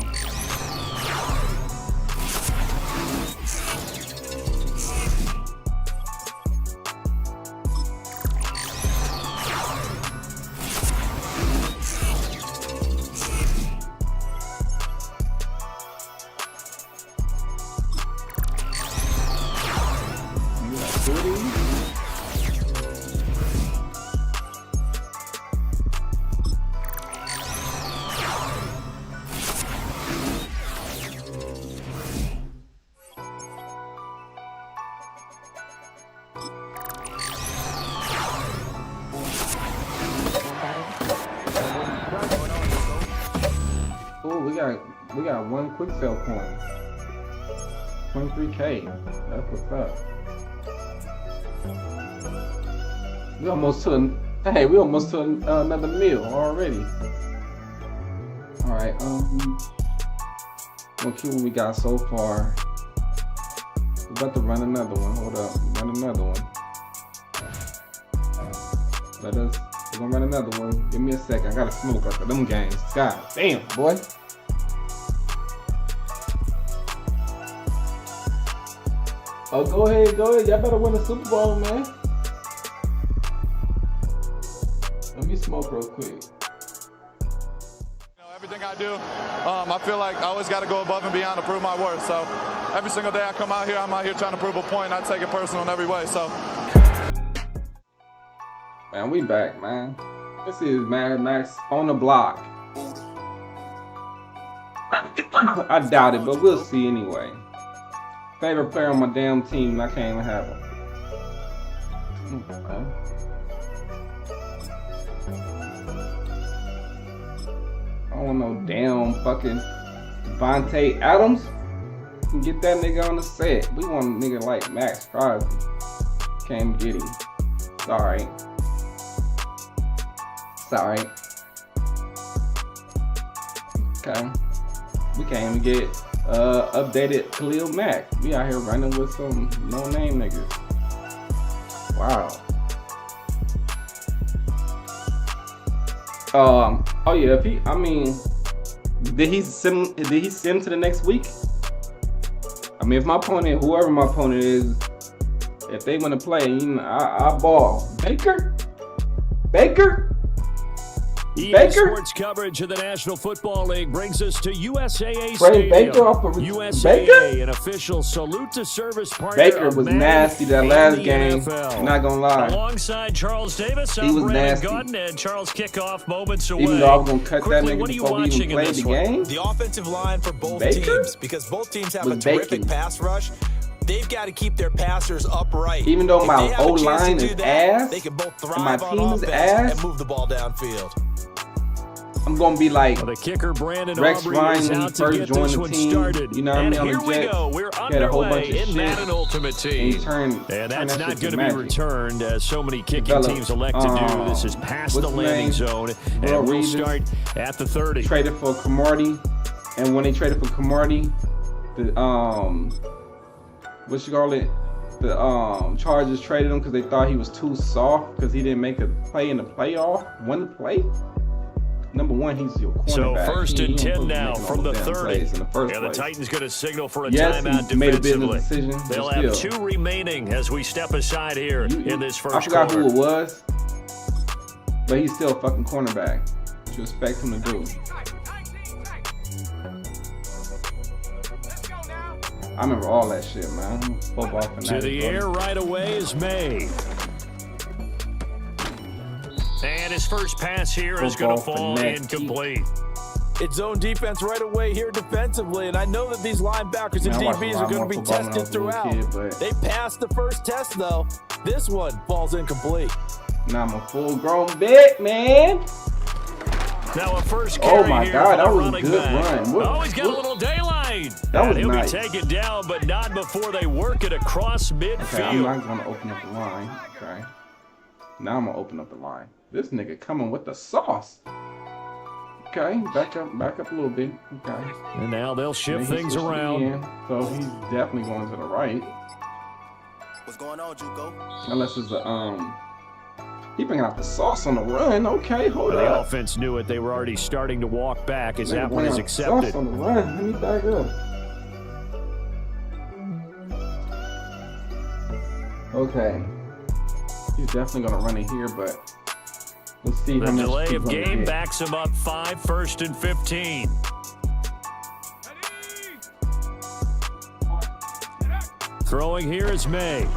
Speaker 13: We got one quick sell coin. 23K. That's what's up. We almost to another meal already. All right. We'll see what we got so far. We're about to run another one. Hold up. Run another one. We're gonna run another one. Give me a second. I gotta smoke after them games. God damn, boy. Oh, go ahead. Y'all better win the Super Bowl, man. Let me smoke real quick.
Speaker 7: Everything I do, I feel like I always got to go above and beyond to prove my worth. So every single day I come out here, I'm out here trying to prove a point. I take it personal in every way. So,
Speaker 13: man, we back, man. This is Mad Max on the block. I doubt it, but we'll see anyway. Favorite player on my damn team, and I can't even have him. Okay. I don't want no damn fucking Devontae Adams. Can get that nigga on the set. We want a nigga like Max Crosby. Can't get him. Sorry. Okay. We can't even get updated Khalil Mack. We out here running with some no-name niggas. Wow. Oh yeah. Did he send to the next week? I mean, if my opponent, whoever my opponent is, if they want to play, I ball. Baker.
Speaker 17: Sports coverage of the National Football League brings us to USAA Stadium.
Speaker 13: Baker off of
Speaker 17: USAA, an official salute to service partner.
Speaker 13: Baker was nasty that last game. I'm not gonna lie.
Speaker 17: Alongside Charles Davis,
Speaker 13: he was nasty.
Speaker 17: Gordon, and Charles kickoff moments away.
Speaker 13: Even though I was gonna cut
Speaker 17: Quickly,
Speaker 13: that nigga before we even played the game.
Speaker 18: The offensive line for both teams, because both teams have a terrific pass rush. They've got to keep their passers upright.
Speaker 13: Even though my O-line is ass,
Speaker 18: they can both thrive
Speaker 13: and my
Speaker 18: on
Speaker 13: team is
Speaker 18: offense
Speaker 13: ass,
Speaker 18: and move the ball downfield.
Speaker 13: I'm gonna be like
Speaker 17: the kicker Brandon
Speaker 13: Rex
Speaker 17: Aubrey
Speaker 13: Ryan
Speaker 17: is
Speaker 13: when he
Speaker 17: out to
Speaker 13: first
Speaker 17: get
Speaker 13: joined
Speaker 17: this
Speaker 13: the
Speaker 17: one
Speaker 13: team.
Speaker 17: started.
Speaker 13: You know what I
Speaker 17: and
Speaker 13: mean? On
Speaker 17: here
Speaker 13: the
Speaker 17: we
Speaker 13: Jets,
Speaker 17: go. We're
Speaker 13: had a whole bunch
Speaker 17: underway
Speaker 13: of
Speaker 17: in
Speaker 13: shit.
Speaker 17: Madden Ultimate Team.
Speaker 13: And
Speaker 17: that's not going to be
Speaker 13: magic.
Speaker 17: returned, as so many kicking
Speaker 13: Developed.
Speaker 17: teams elect to do. This is past the landing zone, and we'll start at the 30.
Speaker 13: Traded for Cromartie, and when they traded for Cromartie, the the Chargers traded him because they thought he was too soft because he didn't make a play in the playoff. One play. Number one, he's your cornerback.
Speaker 17: So first and 10 now from the 30.
Speaker 13: The
Speaker 17: Titans going to signgle for a timeout defensively. They'll have 2 remaining as we step aside here in this first
Speaker 13: I forgot
Speaker 17: quarter.
Speaker 13: who it was, but he's still a fucking cornerback. What you expect him to do? I remember all that shit, man. I'm football fanatic.
Speaker 17: To the air right away is May. And his first pass here is going to fall incomplete.
Speaker 18: It's zone defense right away here defensively, and I know that these linebackers and DBs are going to be tested throughout. They passed the first test, though. This one falls incomplete.
Speaker 13: Now I'm a full-grown vet, man.
Speaker 17: Now a first carry
Speaker 13: my
Speaker 17: here
Speaker 13: God,
Speaker 17: for
Speaker 13: that was a
Speaker 17: running
Speaker 13: good
Speaker 17: back.
Speaker 13: run.
Speaker 17: Oh, he's got a little daylight.
Speaker 13: That was
Speaker 17: he'll
Speaker 13: nice.
Speaker 17: be taken down, but not before they work it across midfield.
Speaker 13: Okay, I'm not going to open up the line. Okay. Now I'm going to open up the line. This nigga coming with the sauce. Okay, back up a little bit. Okay.
Speaker 17: And now they'll shift things around.
Speaker 13: So he's definitely going to the right.
Speaker 16: What's going on, Juco?
Speaker 13: Unless it's a he bringing out the sauce on the run. Okay, hold
Speaker 17: The
Speaker 13: up.
Speaker 17: offense knew it. They were already starting to walk back as that one is
Speaker 13: Sauce
Speaker 17: accepted.
Speaker 13: on the run. Let me back up. Okay. He's definitely gonna run it here, but let's see how
Speaker 17: The
Speaker 13: much
Speaker 17: delay
Speaker 13: he's
Speaker 17: of
Speaker 13: gonna
Speaker 17: game
Speaker 13: get.
Speaker 17: backs him up 5, 1st and 15. Throwing here is May.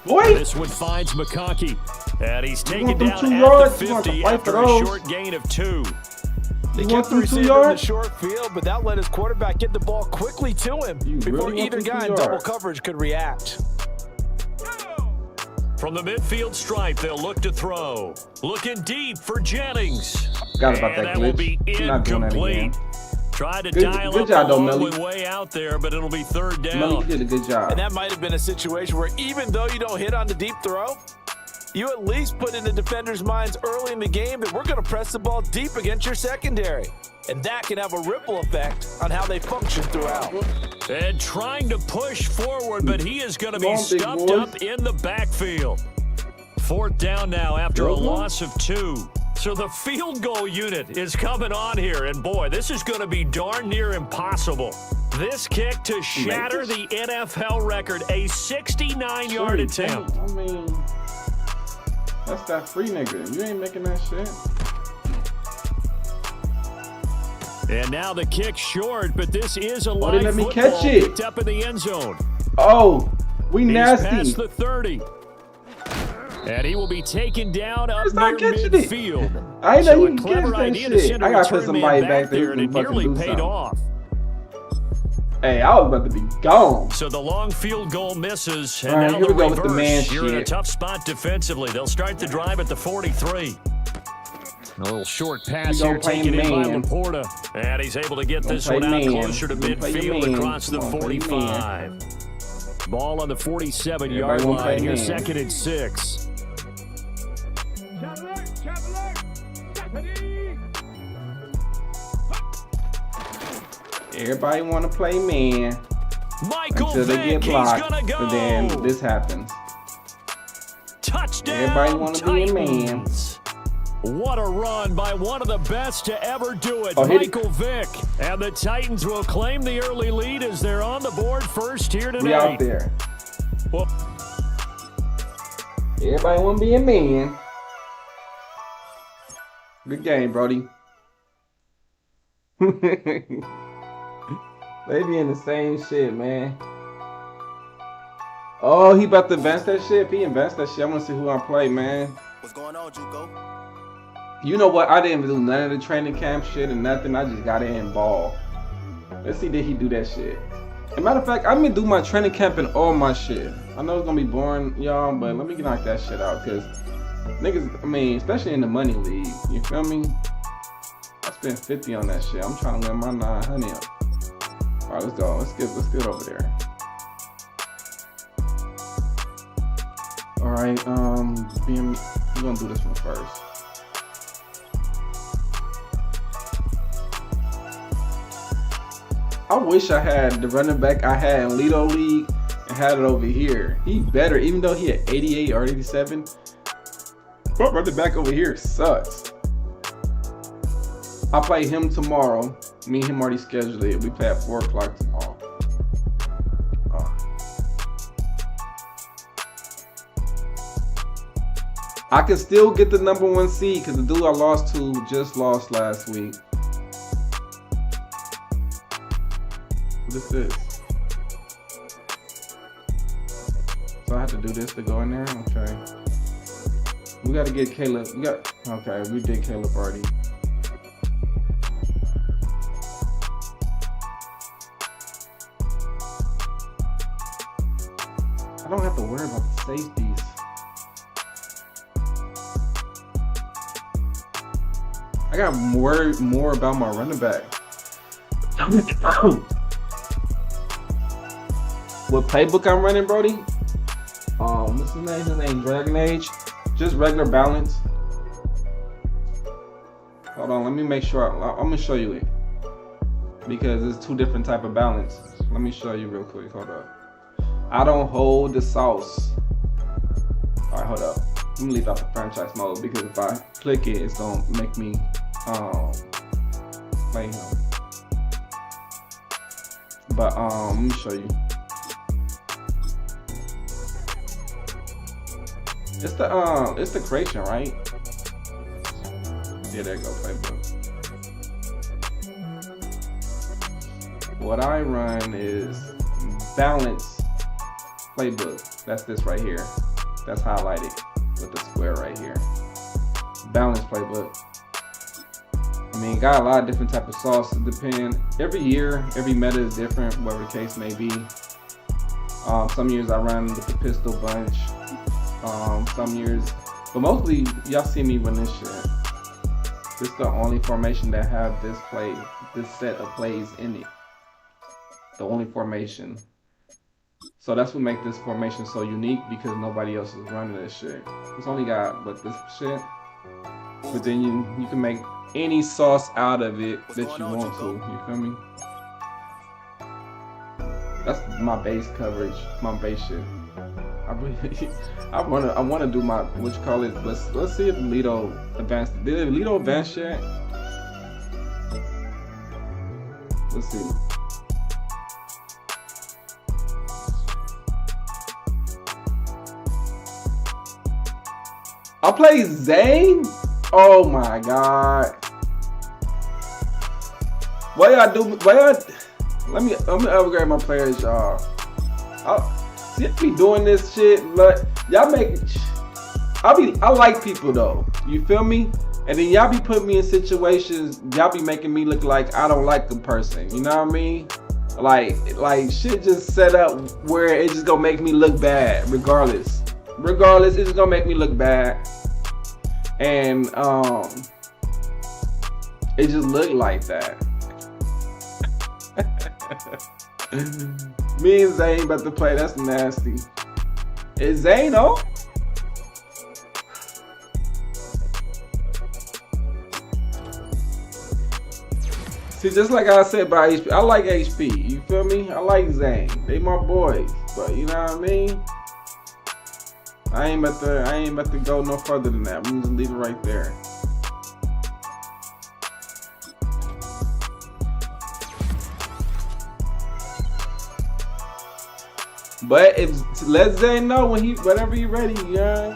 Speaker 13: Boy.
Speaker 17: This one finds McConkey. And he's taken down at
Speaker 13: yards?
Speaker 17: the 50 after a short gain of 2.
Speaker 18: They kept the receiver in the short field, but that let his quarterback get the ball quickly to him before either guy in double coverage could react.
Speaker 17: From the midfield stripe, they'll look to throw. Looking deep for Jennings.
Speaker 13: Forgot about that glitch.
Speaker 17: Will be incomplete. Try to dial up the long way out there, but it'll be third down.
Speaker 13: Melly, you did a good job.
Speaker 18: And that might have been a situation where even though you don't hit on the deep throw, you at least put in the defenders' minds early in the game that we're going to press the ball deep against your secondary. And that can have a ripple effect on how they function throughout.
Speaker 17: And trying to push forward, but he is going to be stuffed up in the backfield. Fourth down now after a loss of 2. So the field goal unit is coming on here, and boy, this is going to be darn near impossible. This kick to shatter the NFL record, a 69-yard attempt.
Speaker 13: I mean, that's that free nigga. You ain't making that shit.
Speaker 17: And now the kick short, but this is a live
Speaker 13: let me
Speaker 17: football
Speaker 13: catch it.
Speaker 17: picked up in the end zone.
Speaker 13: Oh, we nasty.
Speaker 17: He's past the 30. And he will be taken down up near midfield.
Speaker 13: I know you can
Speaker 17: clever
Speaker 13: catch
Speaker 17: idea
Speaker 13: that
Speaker 17: to
Speaker 13: shit.
Speaker 17: send
Speaker 13: I
Speaker 17: a
Speaker 13: gotta put
Speaker 17: return
Speaker 13: somebody
Speaker 17: man
Speaker 13: back there
Speaker 17: and it
Speaker 13: who can
Speaker 17: nearly
Speaker 13: fucking do
Speaker 17: paid
Speaker 13: something.
Speaker 17: off.
Speaker 13: Hey, I was about to be gone.
Speaker 17: So the long field goal misses, and
Speaker 13: right,
Speaker 17: now
Speaker 13: here
Speaker 17: the
Speaker 13: we go
Speaker 17: reverse.
Speaker 13: with the man
Speaker 17: You're in a
Speaker 13: shit.
Speaker 17: tough spot defensively. They'll start the drive at the 43. A little short pass here taken in by Laporta. And he's able to get this one out closer to midfield across the 45. Ball on the 47-yard line. Here's 2nd and 6.
Speaker 13: Everybody want to play man until they get blocked, but then this happens.
Speaker 17: Touchdown,
Speaker 13: everybody want to be a man.
Speaker 17: What a run by one of the best to ever do it,
Speaker 13: Oh,
Speaker 17: Michael Vick. And the Titans will claim the early lead as they're on the board first here tonight.
Speaker 13: We out there.
Speaker 17: Well,
Speaker 13: everybody want to be a man. Good game, Brody. They be in the same shit, man. Oh, he about to advance that shit? If he advance that shit, I want to see who I play, man.
Speaker 16: What's going on, Juco?
Speaker 13: You know what? I didn't do none of the training camp shit and nothing. I just got in and ball. Let's see, did he do that shit? As a matter of fact, I'm gonna do my training camp and all my shit. I know it's gonna be boring, y'all, but let me knock that shit out, because niggas, I mean, especially in the money league, you feel me? I spent 50 on that shit. I'm trying to win my 900 up. All right, let's go. Let's get over there. All right, we're gonna do this one first. I wish I had the running back I had in Lido League and had it over here. He better, even though he had 88 or 87. But running back over here sucks. I'll play him tomorrow. Me and him already scheduled it. We play at 4 o'clock tomorrow. I can still get the #1 seed because the dude I lost to just lost last week. What is this? So I have to do this to go in there? Okay. We got to get Caleb. Okay, we did Caleb already. I don't have to worry about the safeties. I got more about my running back. What playbook I'm running, Brody? What's his name? His name Dragon Age. Just regular balance. Hold on, let me make sure. I'm gonna show you it because it's 2 different type of balance. Let me show you real quick. Hold up. I don't hold the sauce. All right, hold up. Let me leave out the franchise mode because if I click it, it's gonna make me play him. But let me show you. It's the creation, right? Yeah, there you go, playbook. What I run is balance playbook. That's this right here. that's highlighted with the square right here. Balance playbook. I mean, got a lot of different type of sauce to depend. Every year, every meta is different, whatever the case may be. Some years I run with the pistol bunch. Some years, but mostly y'all see me run this shit. This is the only formation that have this set of plays in it. The only formation. So that's what makes this formation so unique, because nobody else is running this shit. It's only got but this shit. But then you can make any sauce out of it that you want to. You feel me? That's my base coverage, my base shit. I wanna do my what you call it. Let's see if Lido advanced. Did Lido advance yet? Let's see. I play Zane? Oh my god. What y'all do? Let me upgrade my players, y'all. See, I be doing this shit, but y'all make. I like people though. You feel me? And then y'all be putting me in situations. Y'all be making me look like I don't like the person. You know what I mean? Like shit just set up where it just gonna make me look bad, regardless. It's just gonna make me look bad. And it just looked like that. Me and Zane about to play. That's nasty. Is Zane on? See, just like I said about HP, I like HP. You feel me? I like Zane. They my boys. But you know what I mean? I ain't about to go no further than that. I'm just leave it right there. But let Zane know whenever he ready, you know.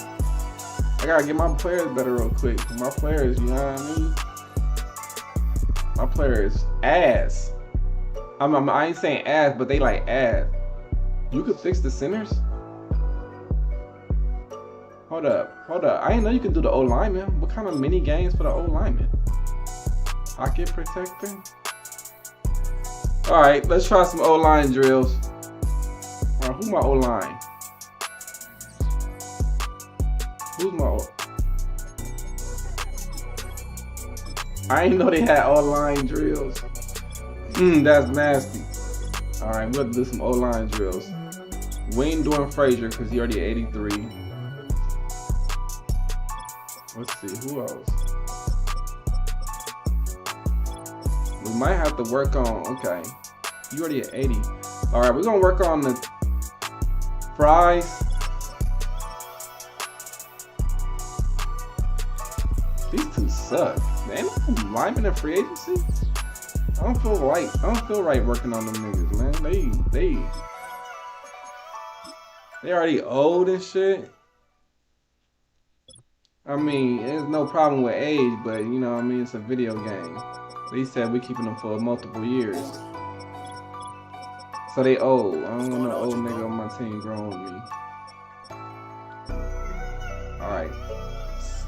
Speaker 13: I gotta get my players better real quick. My players, you know what I mean? My players ass. I ain't saying ass, but they like ass. You could fix the centers? Hold up. I didn't know you can do the O-lineman. What kind of mini games for the O-lineman? Pocket protector? Alright, let's try some O-line drills. Alright, who's my O-line? Who's my O? I didn't know they had O-line drills. That's nasty. Alright, we'll do some O-line drills. We ain't doing Frazier because he already 83. Let's see, who else? We might have to work on, okay. You already at 80. Alright, we're gonna work on the fries. These two suck. Man, linemen in free agency? I don't feel right working on them niggas, man. They already old and shit. I mean, there's no problem with age, but you know what I mean, it's a video game. They said we're keeping them for multiple years. So they old. I don't want no old nigga on my team growing with me. Alright.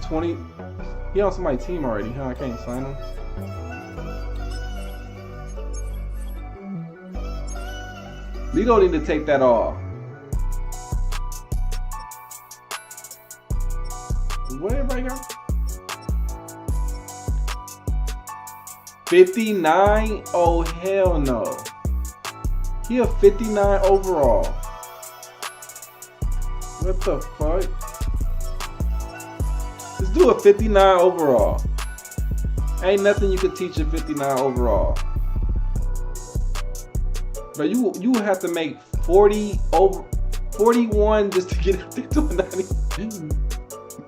Speaker 13: 20. He on somebody's team already, huh? I can't sign him. We don't need to take that off. What everybody got? 59? Oh hell no. He a 59 overall. What the fuck? Let's do a 59 overall. Ain't nothing you could teach a 59 overall. But you have to make 41 just to get up to 90.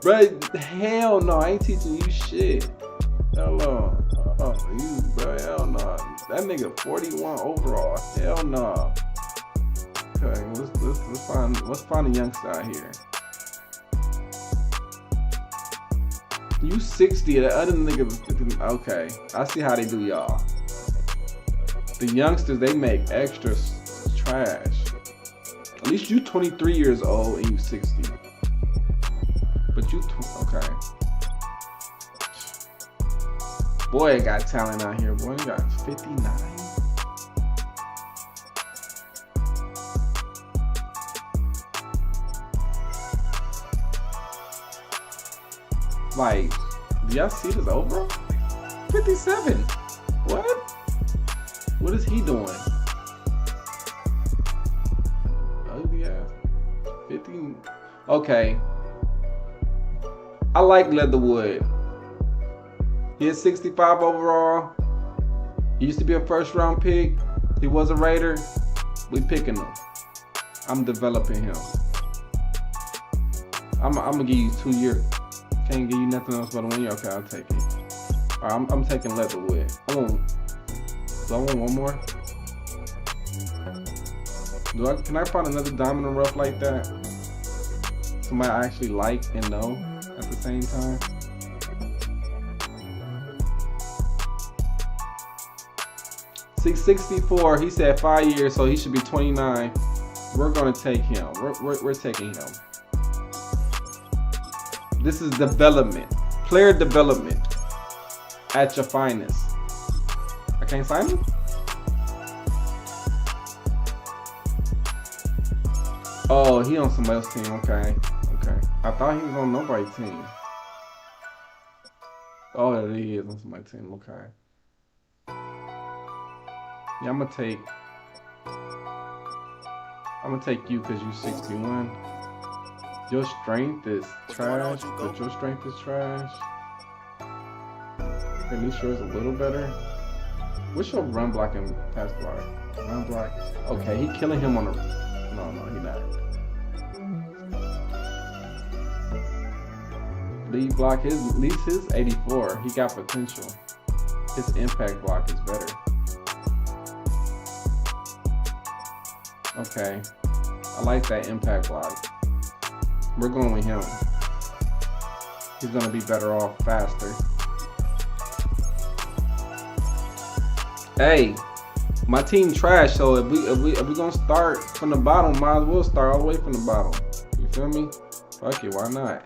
Speaker 13: Bro, hell no, I ain't teaching you shit. Hello. Oh, you, bro, hell no. That nigga 41 overall. Hell no. Okay, let's find a youngster out here. You 60, the other nigga, okay. I see how they do y'all. The youngsters, they make extra trash. At least you 23 years old and you 60. But you, okay. Boy, got talent out here. Boy, he got 59. Like, do y'all see this over? 57. What? What is he doing? Ugly ass. 15. Okay. I like Leatherwood. He is 65 overall. He used to be a first round pick. He was a Raider. We picking him. I'm developing him. I'm gonna give you 2 years. Can't give you nothing else but a 1 year. Okay, I'll take it. All right, I'm taking Leatherwood. Do I want one more? Can I find another diamond in rough like that? Somebody I actually like and know at the same time. $664. He said 5 years, so he should be 29. We're gonna take him. We're taking him. This is development, player development at your finest. I can't sign him? Oh, he on somebody else's team. Okay. I thought he was on nobody's team. Oh, he is on somebody's team. Okay. Yeah, I'm gonna take you because you 61. Your strength is trash, but your strength is trash. At least yours a little better. What's your run block and pass block? Run block. Okay, he killing him on the. No, he not. Lead block, at least his 84. He got potential. His impact block is better. Okay, I like that impact block. We're going with him. He's gonna be better off faster. Hey, my team trash, so if we gonna start from the bottom, might as well start all the way from the bottom. You feel me? Fuck it, why not?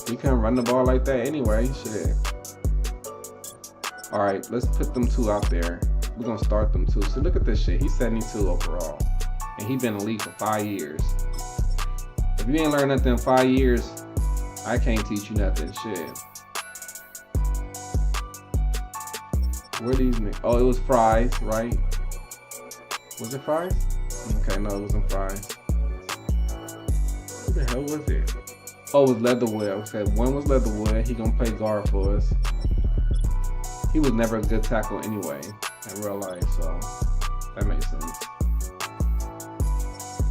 Speaker 13: We can't run the ball like that anyway. Shit. All right, let's put them two out there. We're gonna start them two. So look at this shit. He's 72 overall, and he been in the league for 5 years. If you ain't learned nothing in 5 years, I can't teach you nothing. Shit. Where these niggas? Oh, it was Fries, right? Was it Fries? Okay, no, it wasn't Fries. Who the hell was it? Oh, it was Leatherwood. I said one was Leatherwood. He gonna play guard for us. He was never a good tackle anyway in real life, so that makes sense.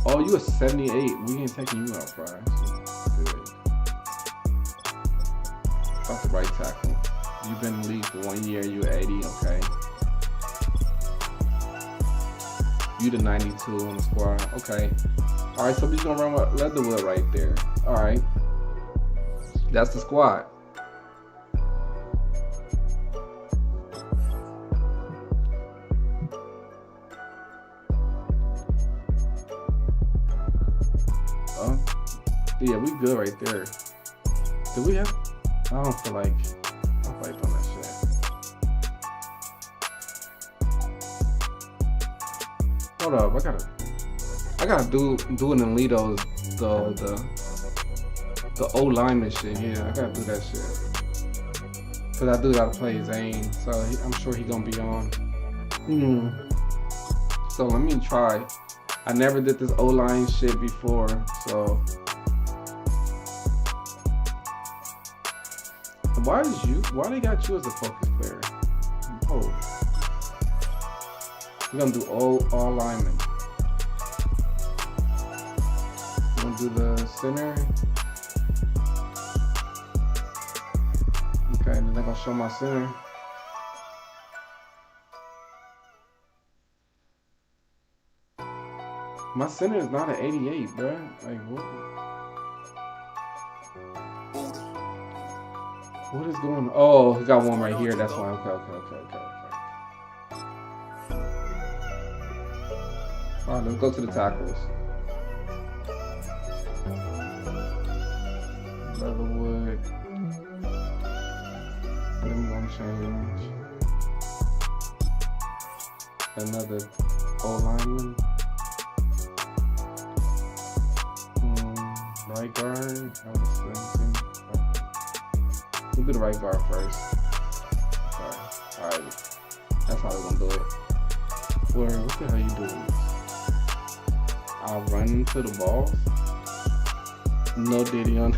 Speaker 13: Oh, you a 78. We ain't taking you out, Fries. Good. That's the right tackle. You've been in the league for 1 year. You 80. Okay. You the 92 on the squad. Okay. All right. So we're just gonna run with Leatherwood right there. All right. That's the squad. Yeah, we good right there. Do we have? I don't feel like doing that shit. Hold up, I gotta do an Alito's the O lineman shit. Yeah, I gotta do that shit. Cause I do gotta play Zane, so I'm sure he gonna be on. So let me try. I never did this O line shit before, so. Why they got you as a focus player? Oh. We're gonna do all linemen. We're gonna do the center. Okay, then they're gonna show my center. My center is not an 88, bruh. Like, what? What is going on? Oh, he got one right here. That's why. Okay. All right, let's go to the tackles. Leatherwood. Then we're gonna change another O-lineman. Right guard. We'll do the right guard first. Okay. Alright. That's how we're gonna do it. What the hell you doing? I'll run into the ball. No diddy on.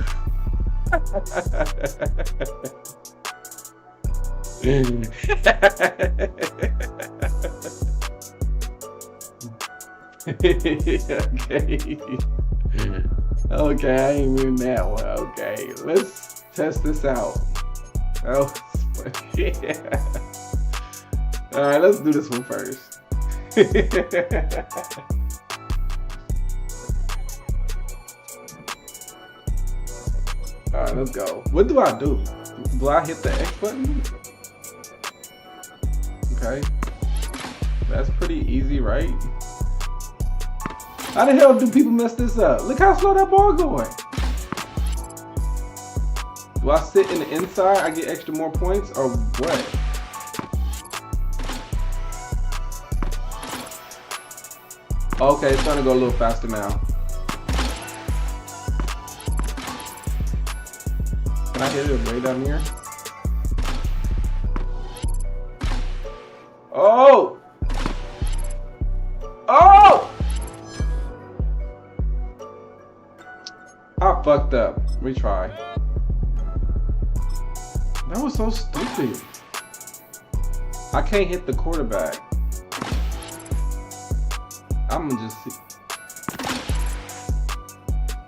Speaker 13: Okay, I ain't mean that one. Okay, let's test this out. Oh, yeah. All right, let's do this one first. All right, let's go. What do I do? Do I hit the X button? Okay, that's pretty easy, right? How the hell do people mess this up? Look how slow that ball going. Do I sit in the inside? I get extra more points or what? Okay, it's starting to go a little faster now. Can I hit it way down here? Oh! Oh! I fucked up. Retry. That was so stupid. I can't hit the quarterback. I'm gonna just see.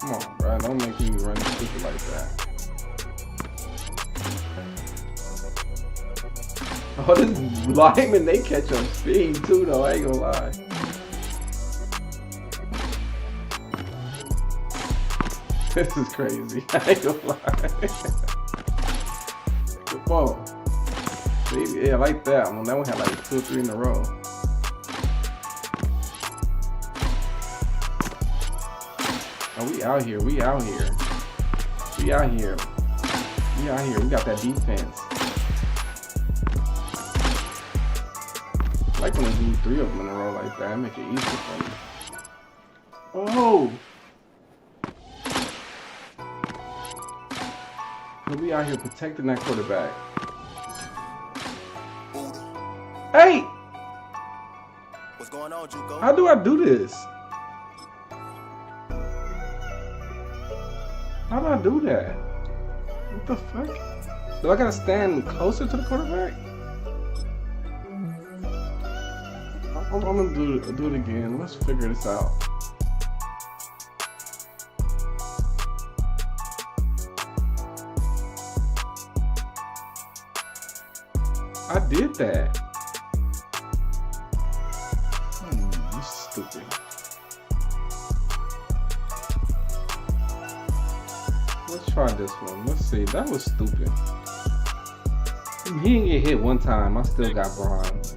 Speaker 13: Come on, bro. Don't make me run stupid like that. Oh, this lineman, they catch up speed too, though. I ain't gonna lie. This is crazy. I ain't gonna lie. Come on. Yeah, I like that one. That one had like 2 or 3 in a row. Oh, we out here. We out here. We out here. We out here. We got that defense. I like when they do 3 of them in a row like that. Make it easier for me. Oh! We out here protecting that quarterback. Hey!
Speaker 16: What's going on, Juco?
Speaker 13: How do I do this? How do I do that? What the fuck? Do I gotta stand closer to the quarterback? I'm gonna do it again. Let's figure this out. I did that. That's stupid. Let's try this one. Let's see. That was stupid. He didn't get hit one time. I still got bronze.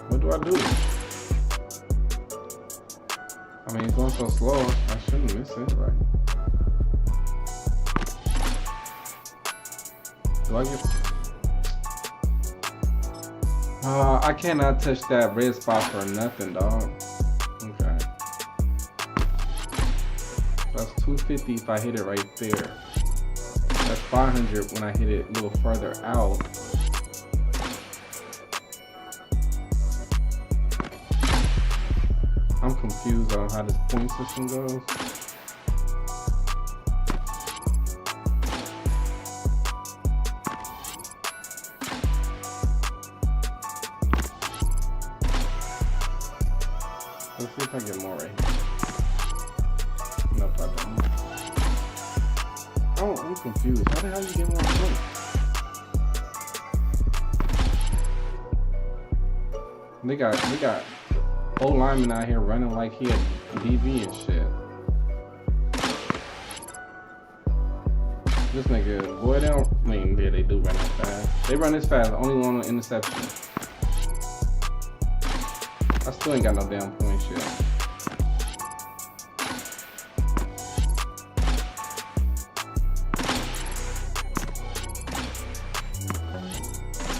Speaker 13: What do I do? I mean, it's going so slow. I shouldn't miss it, right? Do I get... I cannot touch that red spot for nothing, dog. Okay. That's 250 if I hit it right there. That's 500 when I hit it a little further out. I'm confused on how this point system goes. Let's see if I get more right here. Nope, I don't. Oh, I'm confused. How the hell you get more points? They got old lineman out here running like he had DV and shit. This nigga, boy, they don't. I mean, yeah, they do run that fast. They run this fast. Only one on interception. I still ain't got no damn points yet.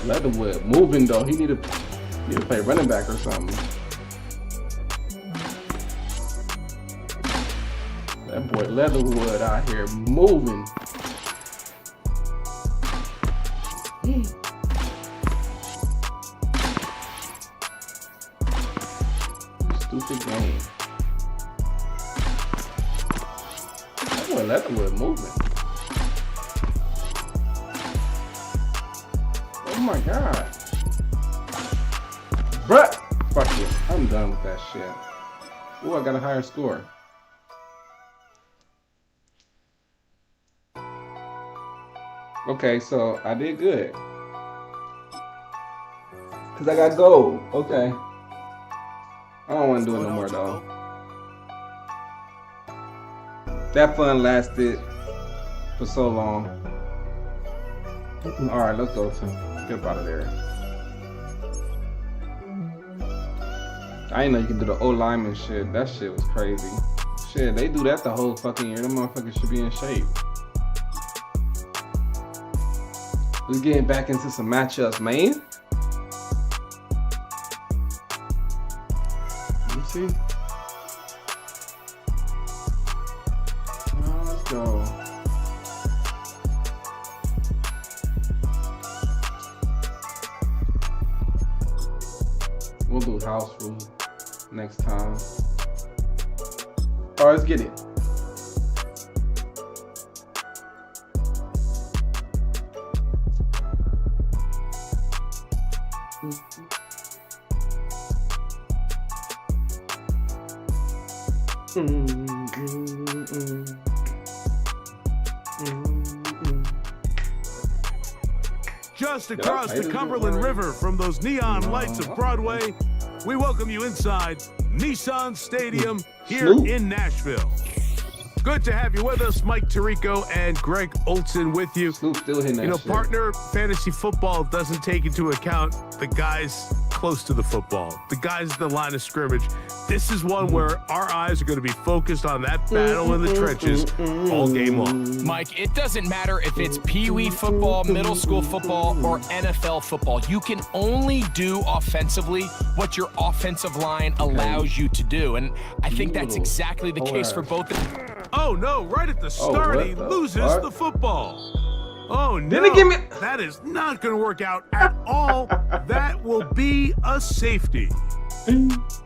Speaker 13: Leatherwood moving though. He need to play running back or something. That boy Leatherwood out here moving. Stupid game. That boy Leatherwood moving. Oh my god. Bruh! Fuck it. I'm done with that shit. Ooh, I got a higher score. Okay, so I did good. Cause I got gold. Okay. I don't want to do it no more though. That fun lasted for so long. Alright, let's go to get up out of there. I didn't know you can do the O-lineman shit. That shit was crazy. Shit, they do that the whole fucking year. Them motherfuckers should be in shape. Let's get back into some matchups, man. Let me see. Let's go. We'll do house rule next time. All right, let's get it.
Speaker 12: Just across the Cumberland River from those neon lights of Broadway, we welcome you inside Nissan Stadium here in Nashville. Good to have you with us, Mike Tirico and Greg Olson with you.
Speaker 13: Still hitting that shit.
Speaker 12: Partner fantasy football doesn't take into account the guys close to the football, the guys at the line of scrimmage. This is one where our eyes are going to be focused on that battle in the trenches all game long.
Speaker 19: Mike, it doesn't matter if it's Pee-wee football, middle school football, or NFL football. You can only do offensively what your offensive line allows you to do. And I think that's exactly the case for both.
Speaker 12: Oh, no, right at the start, he loses the football. Oh, no, that is not going to work out at all. That will be a safety.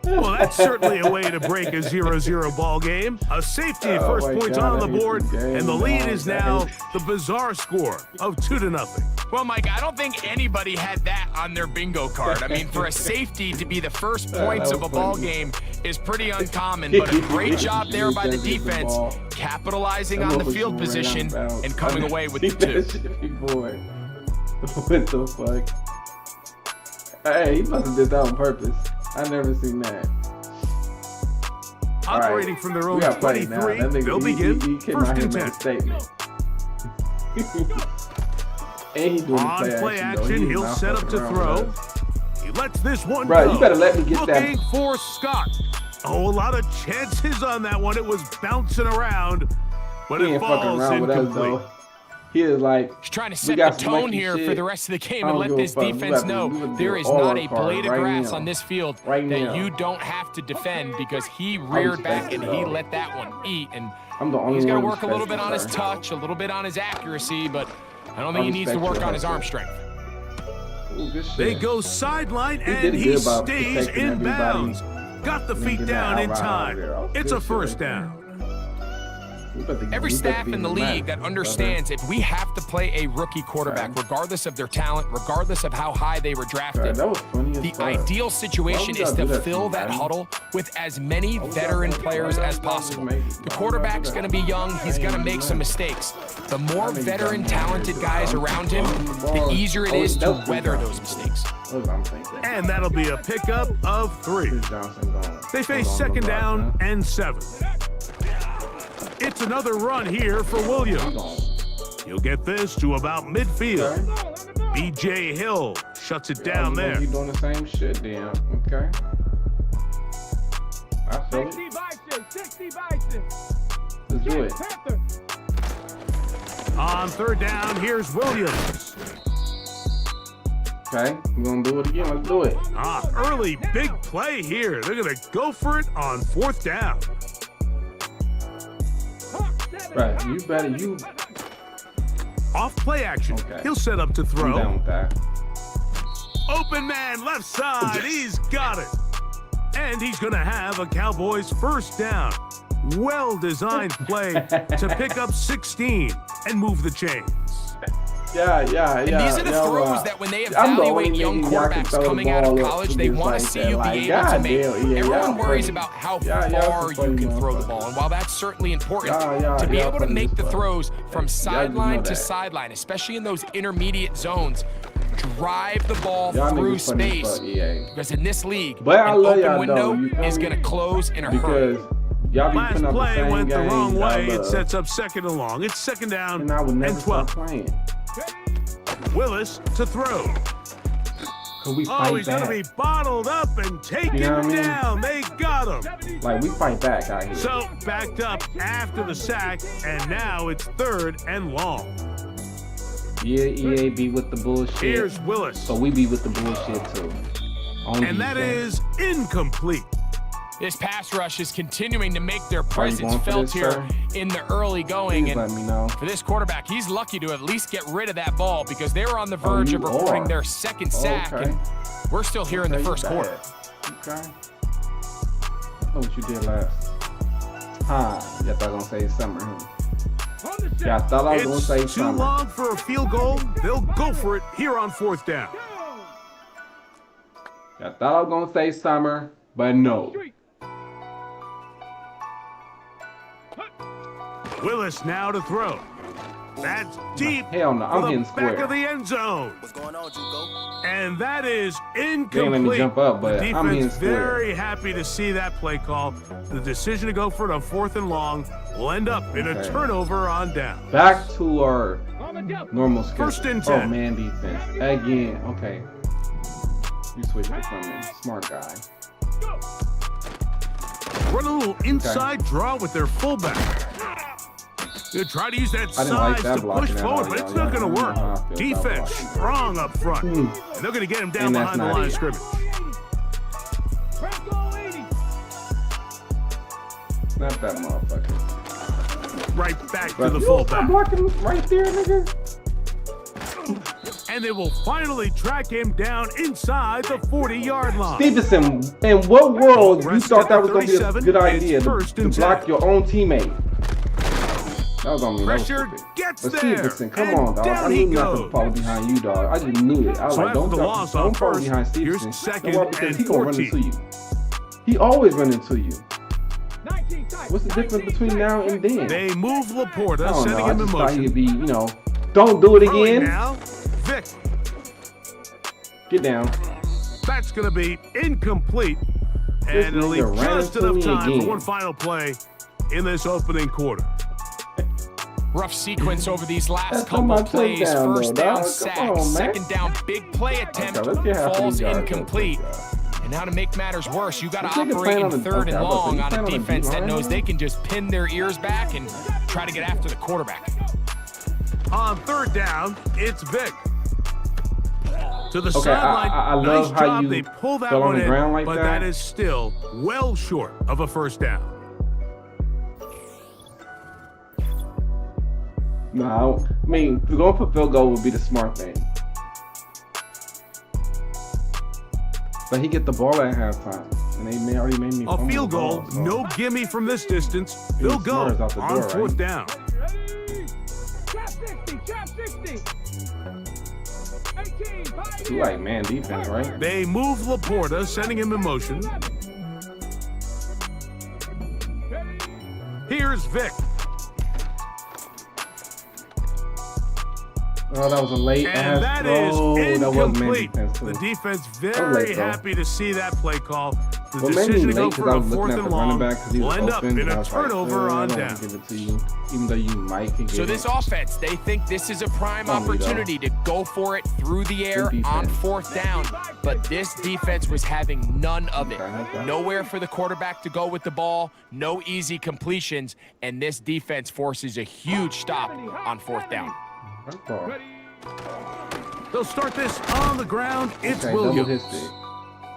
Speaker 12: Well, that's certainly a way to break a 0-0 ball game. A safety, first points on the board, and the lead is now the bizarre score of 2-0.
Speaker 19: Well, Mike, I don't think anybody had that on their bingo card. I mean, for a safety to be the first points of a ball game is pretty uncommon, but a great job there by the defense, capitalizing on the field position and coming away with the two.
Speaker 13: Boy. What the fuck? Hey, he must have did that on purpose. I never seen that.
Speaker 12: Operating from their own 23, they'll begin first and 10. On play action, he'll set up to throw. He lets this one go.
Speaker 13: You better let me get that.
Speaker 12: Looking for Scott. Oh, a lot of chances on that one. It was bouncing around, but it falls incomplete.
Speaker 13: He is like,
Speaker 19: he's trying to set the tone here for the rest of the game and let this defense know there is not a blade of grass on this field that you don't have to defend, because he reared back and he let that one eat. And he's got to work a little bit on his touch, a little bit on his accuracy, but I don't think he needs to work on his arm strength.
Speaker 12: They go sideline and he stays in bounds. Got the feet down in time. It's a first down.
Speaker 19: Every staff in the league that understands if we have to play a rookie quarterback, regardless of their talent, regardless of how high they were drafted, the ideal situation is to fill that huddle with as many veteran players as possible. The quarterback's going to be young. He's going to make some mistakes. The more veteran, talented guys around him, the easier it is to weather those mistakes.
Speaker 12: And that'll be a pickup of 3. They face second down and 7. It's another run here for Williams. He'll get this to about midfield. B.J. Hill shuts it down there.
Speaker 13: You're doing the same shit, then. Okay. I feel it.
Speaker 12: 60 Bison.
Speaker 13: Let's do it.
Speaker 12: On third down, here's Williams.
Speaker 13: Okay, we're gonna do it again. Let's do it.
Speaker 12: Early big play here. They're gonna go for it on 4th down.
Speaker 13: Right, you better
Speaker 12: Off play action.
Speaker 13: Okay.
Speaker 12: He'll set up to throw.
Speaker 13: I'm down with that.
Speaker 12: Open man left side. He's got it. And he's going to have a Cowboys 1st down. Well-designed play to pick up 16 and move the chains.
Speaker 13: Yeah.
Speaker 19: And these are the throws that when they evaluate young quarterbacks coming out of college, they want to see you be able to make. Everyone worries about how far you can throw the ball. And while that's certainly important, to be able to make the throws from sideline to sideline, especially in those intermediate zones, drive the ball through space. Because in this league, an open window is going to close in a hurry.
Speaker 12: Last play went the wrong way. It sets up 2nd and long. It's 2nd down and 12. Willis to throw.
Speaker 13: He's
Speaker 12: going to be bottled up and taken down. They got him.
Speaker 13: Like, we fight back out here.
Speaker 12: So, backed up after the sack, and now it's 3rd and long.
Speaker 13: Yeah, EA be with the bullshit.
Speaker 12: Here's Willis.
Speaker 13: So we be with the bullshit, too.
Speaker 12: And that is incomplete.
Speaker 19: This pass rush is continuing to make their presence felt here in the early going.
Speaker 13: Please let me know.
Speaker 19: For this quarterback, he's lucky to at least get rid of that ball because they were on the verge of recording their 2nd sack, and we're still here in the 1st quarter.
Speaker 13: Okay. I know what you did last. You thought I was going to say summer, huh? Yeah, I thought I was going to say
Speaker 12: it's
Speaker 13: summer.
Speaker 12: Too long for a field goal. They'll go for it here on 4th down.
Speaker 13: I thought I was going to say summer, but no.
Speaker 12: Willis now to throw. That's deep.
Speaker 13: Hell no, I'm hitting
Speaker 12: square. Back of the end zone.
Speaker 16: What's going on, Juco?
Speaker 12: And that is incomplete.
Speaker 13: They let me jump up, but
Speaker 12: the
Speaker 13: I'm hitting
Speaker 12: defense
Speaker 13: square.
Speaker 12: very happy to see that play call. The decision to go for it on 4th and long will end up in a turnover on down.
Speaker 13: Back to our normal schedule.
Speaker 12: 1st and 10.
Speaker 13: Oh, man defense. Again. Okay. You switch it from me. Smart guy.
Speaker 12: Run a little inside draw with their fullback. They try to use that size to push forward, but it's not going to work. Defense strong up front. And they're going to get him down behind the line of scrimmage.
Speaker 13: Not that motherfucker.
Speaker 12: Right back to the fullback.
Speaker 13: Blocking right there, nigga.
Speaker 12: And they will finally track him down inside the 40-yard line.
Speaker 13: Stevenson, in what world you thought that was going to be a good idea to block your own teammate? That was on me.
Speaker 12: Pressure gets there.
Speaker 13: Stevenson, come on, dog. I knew not to follow behind you, dog. I just knew it. I was like, don't follow behind Stevenson.
Speaker 12: Here's 2nd and
Speaker 13: because he gonna run into you. He always run into you. What's the difference between now and then?
Speaker 12: They move Laporta,
Speaker 13: I don't
Speaker 12: setting
Speaker 13: know.
Speaker 12: him
Speaker 13: I
Speaker 12: in
Speaker 13: just thought
Speaker 12: motion.
Speaker 13: he'd be, don't do it again.
Speaker 12: Now, Vic.
Speaker 13: Get down.
Speaker 12: That's going to be incomplete. And it'll leave just enough time for one final play in this opening quarter.
Speaker 19: Rough sequence over these last couple of plays. First down sack, 2nd down big play attempt falls incomplete. And now to make matters worse, you got to operate in 3rd and long on a defense that knows they can just pin their ears back and try to get after the quarterback.
Speaker 12: On 3rd down, it's Vic. To the
Speaker 13: Okay,
Speaker 12: sideline.
Speaker 13: I love
Speaker 12: nice
Speaker 13: how
Speaker 12: job.
Speaker 13: you
Speaker 12: They pull that
Speaker 13: fell on
Speaker 12: one
Speaker 13: the
Speaker 12: in,
Speaker 13: ground like
Speaker 12: but
Speaker 13: that.
Speaker 12: that is still well short of a 1st down.
Speaker 13: No, I mean, going for field goal would be the smart thing. But he get the ball at halftime, and they already made me.
Speaker 12: A field goal, no gimme from this distance. They'll go on 4th down.
Speaker 13: You like man defense, right?
Speaker 12: They move Laporta, sending him in motion. Here's Vic.
Speaker 13: Oh, that was a late ass
Speaker 12: And that
Speaker 13: throw.
Speaker 12: is
Speaker 13: That was man
Speaker 12: incomplete.
Speaker 13: defense too.
Speaker 12: The defense very happy to see that play call. The
Speaker 13: What made
Speaker 12: decision
Speaker 13: me
Speaker 12: to go
Speaker 13: late
Speaker 12: for
Speaker 13: because I
Speaker 12: a
Speaker 13: was looking
Speaker 12: 4th
Speaker 13: at
Speaker 12: and
Speaker 13: the running
Speaker 12: long
Speaker 13: back because he
Speaker 12: will
Speaker 13: was
Speaker 12: end up
Speaker 13: open.
Speaker 12: in
Speaker 13: I
Speaker 12: a
Speaker 13: was like,
Speaker 12: turnover
Speaker 13: I
Speaker 12: on
Speaker 13: don't
Speaker 12: down.
Speaker 13: want to give it to you, even though you might can get
Speaker 19: So
Speaker 13: it.
Speaker 19: this offense, they think this is a prime opportunity to go for it through the air on 4th down, but this defense was having none of it. Nowhere for the quarterback to go with the ball, no easy completions, and this defense forces a huge stop on 4th down.
Speaker 12: They'll start this on the ground. It's Williams.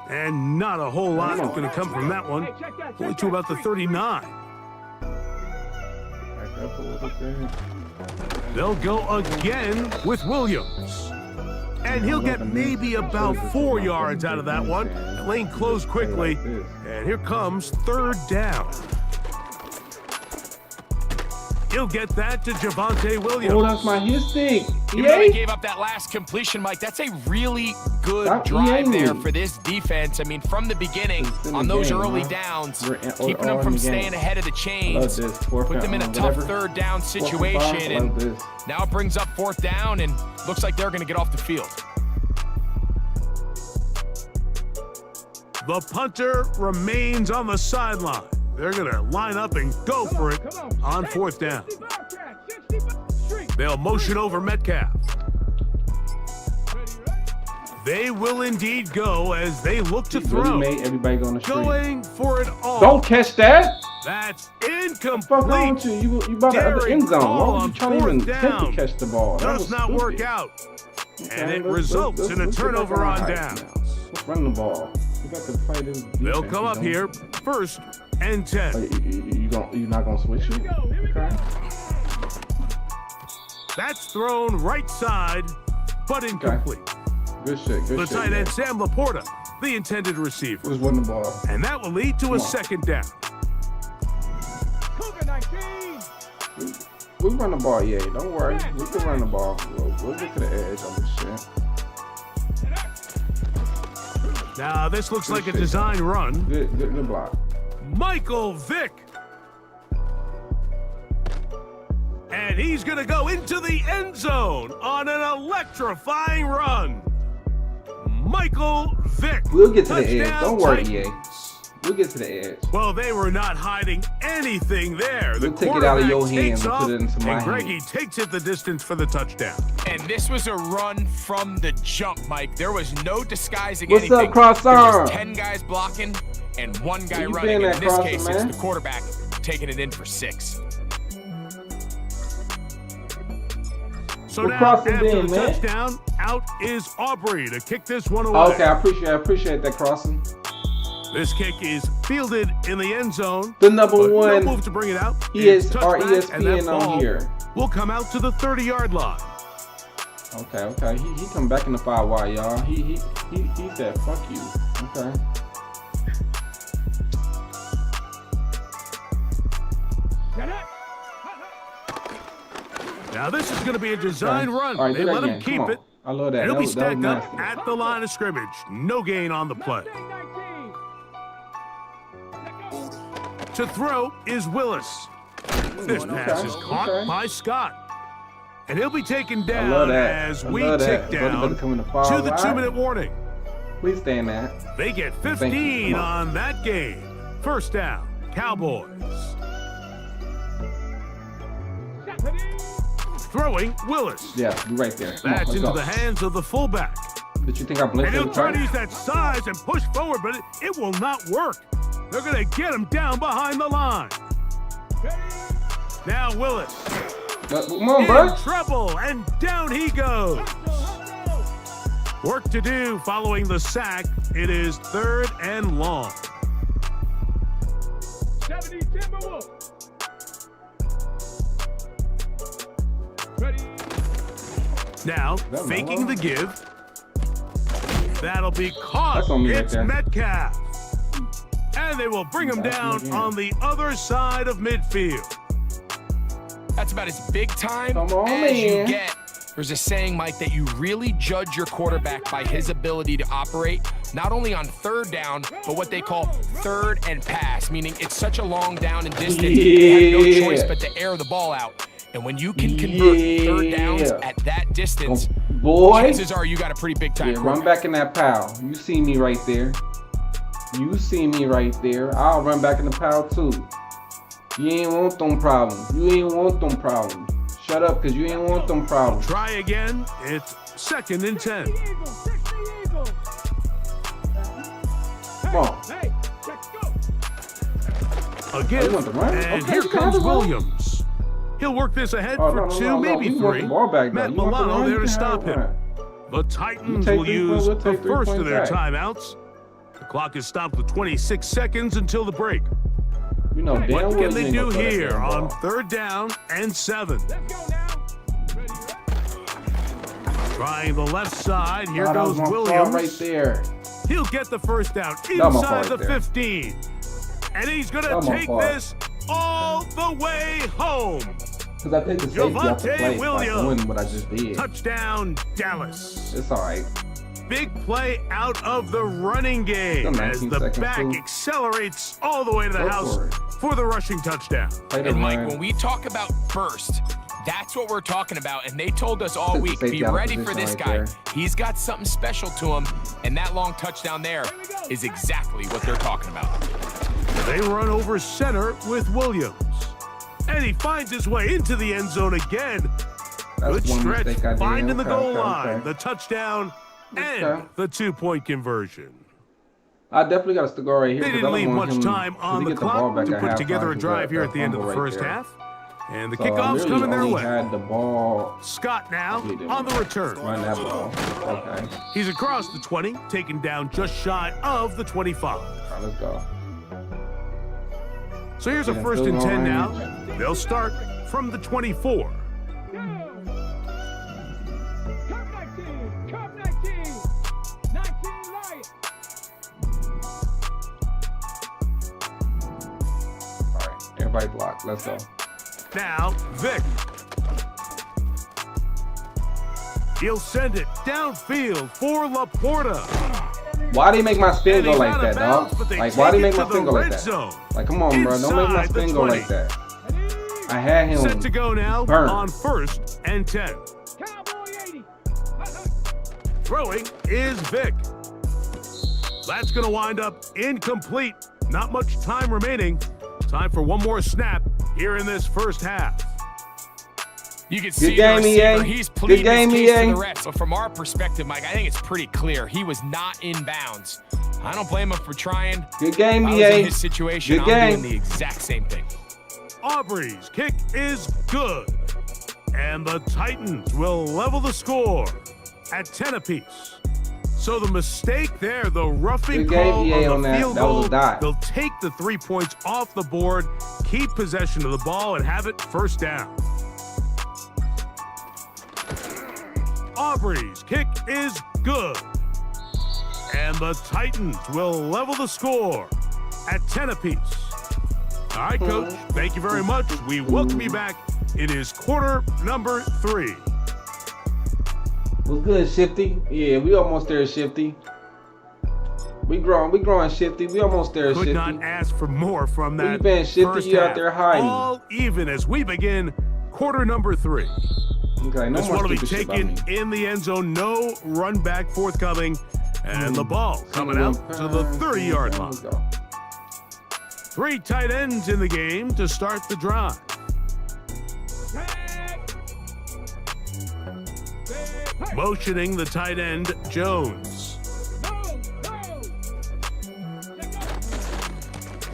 Speaker 12: And not a whole lot is going to come from that one. Only to about the 39. They'll go again with Williams. And he'll get maybe about 4 yards out of that one. The lane closed quickly. And here comes third down. He'll get that to Javonte Williams.
Speaker 13: Oh, that's my hit stick.
Speaker 19: Even though they gave up that last completion, Mike, that's a really good drive there for this defense. I mean, from the beginning, on those early downs, keeping them from staying ahead of the chains, put them in a tough third down situation, and now it brings up fourth down, and looks like they're going to get off the field.
Speaker 12: The punter remains on the sideline. They're going to line up and go for it on fourth down. They'll motion over Metcalf. They will indeed go as they look to throw.
Speaker 13: Everybody
Speaker 12: going for it all.
Speaker 13: Don't catch that.
Speaker 12: That's incomplete.
Speaker 13: Fuck on you about the other end zone. Why would you try to even attempt to catch the ball?
Speaker 12: Does not work out. And it results in a turnover on downs.
Speaker 13: Let's run the ball. We got to play this defense.
Speaker 12: They'll come up here first and 10.
Speaker 13: You're not going to switch it? Okay.
Speaker 12: That's thrown right side, but incomplete.
Speaker 13: Good shit, good shit.
Speaker 12: The tight end, Sam Laporta, the intended receiver.
Speaker 13: Just run the ball.
Speaker 12: And that will lead to a second down.
Speaker 13: We run the ball, yeah. Don't worry. We can run the ball. We'll get to the edge on this shit.
Speaker 12: Now, this looks like a design run.
Speaker 13: Good block.
Speaker 12: Michael Vick. And he's going to go into the end zone on an electrifying run. Michael Vick.
Speaker 13: We'll get to the edge. Don't worry, EA. We'll get to the edge.
Speaker 12: Well, they were not hiding anything there.
Speaker 13: We'll take it out of your hands and put it into my
Speaker 12: hands. And Greggy
Speaker 13: hands.
Speaker 12: takes it the distance for the touchdown.
Speaker 19: And this was a run from the jump, Mike. There was no disguising
Speaker 13: anything. What's up, cross arm?
Speaker 19: There was 10 guys blocking and one guy running. In this case, it's the quarterback taking it in for 6.
Speaker 12: So now, after the touchdown, out is Aubrey to kick this one away.
Speaker 13: Okay, I appreciate that crossing.
Speaker 12: This kick is fielded in the end zone.
Speaker 13: The number one
Speaker 12: no move to bring it out.
Speaker 13: ESPN on here.
Speaker 12: Will come out to the 30-yard line.
Speaker 13: Okay. He come back in the 5 wide, y'all. He said, "Fuck you." Okay.
Speaker 12: Now this is going to be a design run.
Speaker 13: Right,
Speaker 12: they let him keep it.
Speaker 13: I love that.
Speaker 12: He'll be stacked up at the line of scrimmage. No gain on the play. To throw is Willis. This pass is caught by Scott. And he'll be taken down as we tick down to the 2-minute warning.
Speaker 13: Please stay in that.
Speaker 12: They get 15 on that game. First down, Cowboys. Throwing Willis.
Speaker 13: Yeah, you're right there.
Speaker 12: That's into the hands of the fullback.
Speaker 13: Did you think I blitzed?
Speaker 12: And he'll try to use that size and push forward, but it will not work. They're going to get him down behind the line. Now Willis.
Speaker 13: Come on, bro.
Speaker 12: In trouble, and down he goes. Work to do following the sack. It is 3rd and long. 70 Timberwolves. Now, faking the give. That'll be caught. It's Metcalf. And they will bring him down on the other side of midfield.
Speaker 19: That's about as big time as you get. There's a saying, Mike, that you really judge your quarterback by his ability to operate, not only on 3rd down, but what they call 3rd and pass, meaning it's such a long down and distance, you have no choice but to air the ball out. And when you can convert 3rd downs at that distance, chances are you got a pretty big time.
Speaker 13: Run back in that pile. You see me right there. You see me right there. I'll run back in the pile too. You ain't want them problems. You ain't want them problems. Shut up, because you ain't want them problems.
Speaker 12: Try again. It's 2nd and 10.
Speaker 13: Come on.
Speaker 12: Again, and here comes Williams. He'll work this ahead for 2, maybe 3. Matt Milano there to stop him. The Titans will use the first of their timeouts. The clock is stopped with 26 seconds until the break.
Speaker 13: You know,
Speaker 12: what can they do here on 3rd down and 7? Trying the left side. Here goes Williams.
Speaker 13: Right there.
Speaker 12: He'll get the first down inside the 15. And he's going to take this all the way home.
Speaker 13: Because I think the safety off the play by doing what I just did.
Speaker 12: Touchdown, Dallas.
Speaker 13: It's all right.
Speaker 12: Big play out of the running game as the back accelerates all the way to the house for the rushing touchdown.
Speaker 19: And Mike, when we talk about burst, that's what we're talking about. And they told us all week, be ready for this guy. He's got something special to him. And that long touchdown there is exactly what they're talking about.
Speaker 12: They run over center with Williams. And he finds his way into the end zone again. Good stretch, finding the goal line, the touchdown, and the 2-point conversion.
Speaker 13: I definitely got to go right here.
Speaker 12: They didn't leave much time on the clock to put together a drive here at the end of the first half. And the kickoff's coming their way.
Speaker 13: Had the ball.
Speaker 12: Scott now on the return.
Speaker 13: Run that ball. Okay.
Speaker 12: He's across the 20, taken down just shy of the 25.
Speaker 13: All right, let's go.
Speaker 12: So here's a 1st and 10 now. They'll start from the 24.
Speaker 13: Everybody block. Let's go.
Speaker 12: Now, Vic. He'll send it downfield for Laporta.
Speaker 13: Why do you make my spin go like that, dog? Like, why do you make my spin go like that? Like, come on, bro. Don't make my spin go like that. I had him
Speaker 12: set to go now
Speaker 13: burn.
Speaker 12: On 1st and 10. Throwing is Vic. That's going to wind up incomplete. Not much time remaining. Time for one more snap here in this first half.
Speaker 19: You can see the receiver, he's pleading his case to the refs. But from our perspective, Mike, I think it's pretty clear. He was not in bounds. I don't blame him for trying.
Speaker 13: Good game,
Speaker 19: EA. If I was in his situation, I'm doing the exact same thing.
Speaker 12: Aubrey's kick is good. And the Titans will level the score at 10 apiece. So the mistake there, the roughing call on the field goal, they'll take the 3 points off the board, keep possession of the ball, and have it 1st down. Aubrey's kick is good. And the Titans will level the score at 10 apiece. All right, Coach, thank you very much. We welcome you back. It is quarter number 3.
Speaker 13: What's good, Shifty? Yeah, we almost there, Shifty. We growing, Shifty. We almost there, Shifty.
Speaker 12: Could not ask for more from that.
Speaker 13: You been, Shifty? You out there hiding?
Speaker 12: All even as we begin quarter number 3.
Speaker 13: Okay, no
Speaker 12: this one will be taken in the end zone. No run back forthcoming, and the ball coming out to the 30-yard line. 3 tight ends in the game to start the drive. Motioning the tight end, Jones.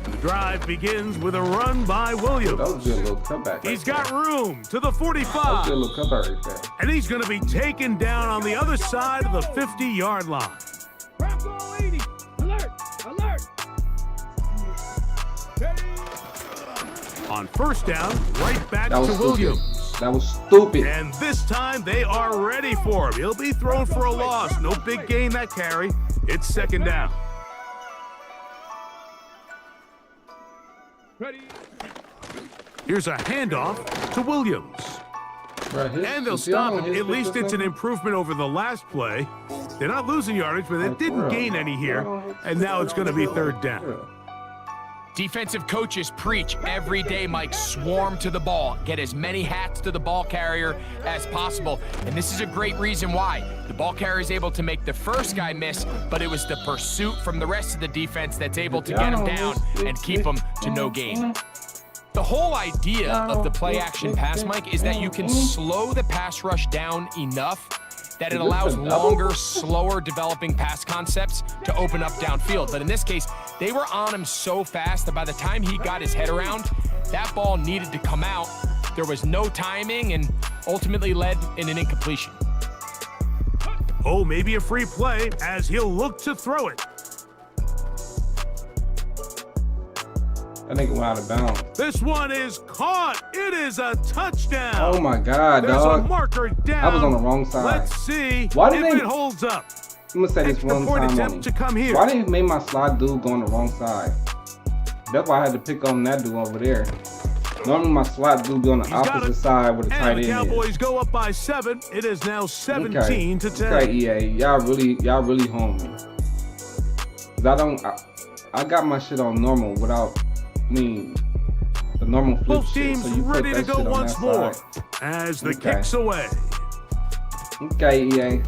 Speaker 12: The drive begins with a run by Williams.
Speaker 13: That was a good little comeback.
Speaker 12: He's got room to the 45.
Speaker 13: That was a good little comeback right there.
Speaker 12: And he's going to be taken down on the other side of the 50-yard line. On 1st down, right back to Williams.
Speaker 13: That was stupid.
Speaker 12: And this time they are ready for him. He'll be thrown for a loss. No big gain that carry. It's 2nd down. Here's a handoff to Williams. And they'll stop him. At least it's an improvement over the last play. They're not losing yardage, but they didn't gain any here. And now it's going to be 3rd down.
Speaker 19: Defensive coaches preach every day, Mike, swarm to the ball. Get as many hats to the ball carrier as possible. And this is a great reason why. The ball carrier is able to make the first guy miss, but it was the pursuit from the rest of the defense that's able to get him down and keep him to no gain. The whole idea of the play-action pass, Mike, is that you can slow the pass rush down enough that it allows longer, slower developing pass concepts to open up downfield. But in this case, they were on him so fast that by the time he got his head around, that ball needed to come out. There was no timing and ultimately led in an incompletion.
Speaker 12: Oh, maybe a free play as he'll look to throw it.
Speaker 13: That nigga went out of bounds.
Speaker 12: This one is caught. It is a touchdown.
Speaker 13: Oh my God,
Speaker 12: There's
Speaker 13: dog.
Speaker 12: a marker down.
Speaker 13: I was on the wrong side.
Speaker 12: Let's see
Speaker 13: Why
Speaker 12: if
Speaker 13: did they...
Speaker 12: it holds up.
Speaker 13: I'm gonna say this
Speaker 12: Extra
Speaker 13: one
Speaker 12: point
Speaker 13: time
Speaker 12: attempt
Speaker 13: only.
Speaker 12: to come here.
Speaker 13: Why did they make my slot dude go on the wrong side? That's why I had to pick on that dude over there. Normally my slot dude be on the opposite side where the tight end is.
Speaker 12: And the Cowboys go up by 7. It is now 17 to 10.
Speaker 13: Okay, EA, y'all really home me. 'Cause I got my shit on normal without the normal flip
Speaker 12: Both
Speaker 13: shit.
Speaker 12: teams
Speaker 13: So you
Speaker 12: ready
Speaker 13: put
Speaker 12: to
Speaker 13: that
Speaker 12: go
Speaker 13: shit on
Speaker 12: once
Speaker 13: that
Speaker 12: more
Speaker 13: side.
Speaker 12: as the kick's away.
Speaker 13: Okay, EA.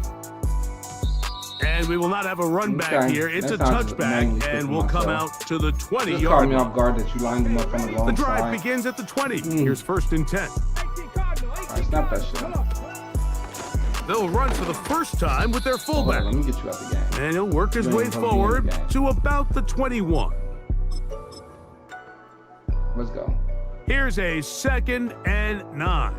Speaker 12: And we will not have a run back here. It's a touchback, and we'll come out to the 20-yard line.
Speaker 13: Just caught me off guard that you lined them up on the wrong side.
Speaker 12: The drive begins at the 20. Here's 1st and 10.
Speaker 13: Alright, snap that shit.
Speaker 12: They'll run for the first time with their fullback.
Speaker 13: Let me get you out the game.
Speaker 12: And he'll work his way forward to about the 21.
Speaker 13: Let's go.
Speaker 12: Here's a 2nd and 9.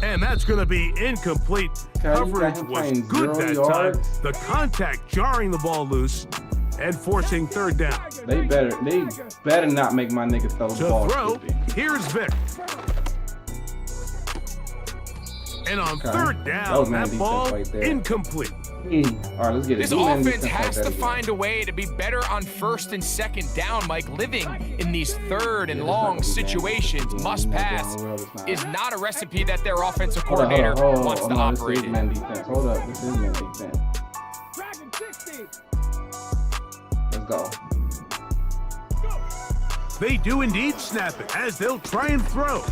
Speaker 12: And that's going to be incomplete. Coverage was good that time. The contact jarring the ball loose and forcing 3rd down.
Speaker 13: They better not make my nigga throw the ball.
Speaker 12: To throw, here's Vic. And on 3rd down, that ball incomplete.
Speaker 13: All right, let's get it.
Speaker 19: This offense has to find a way to be better on 1st and 2nd down, Mike. Living in these 3rd and long situations, must pass, is not a recipe that their offensive coordinator wants to operate in.
Speaker 13: Hold up, this is man defense. Let's go.
Speaker 12: They do indeed snap it as they'll try and throw.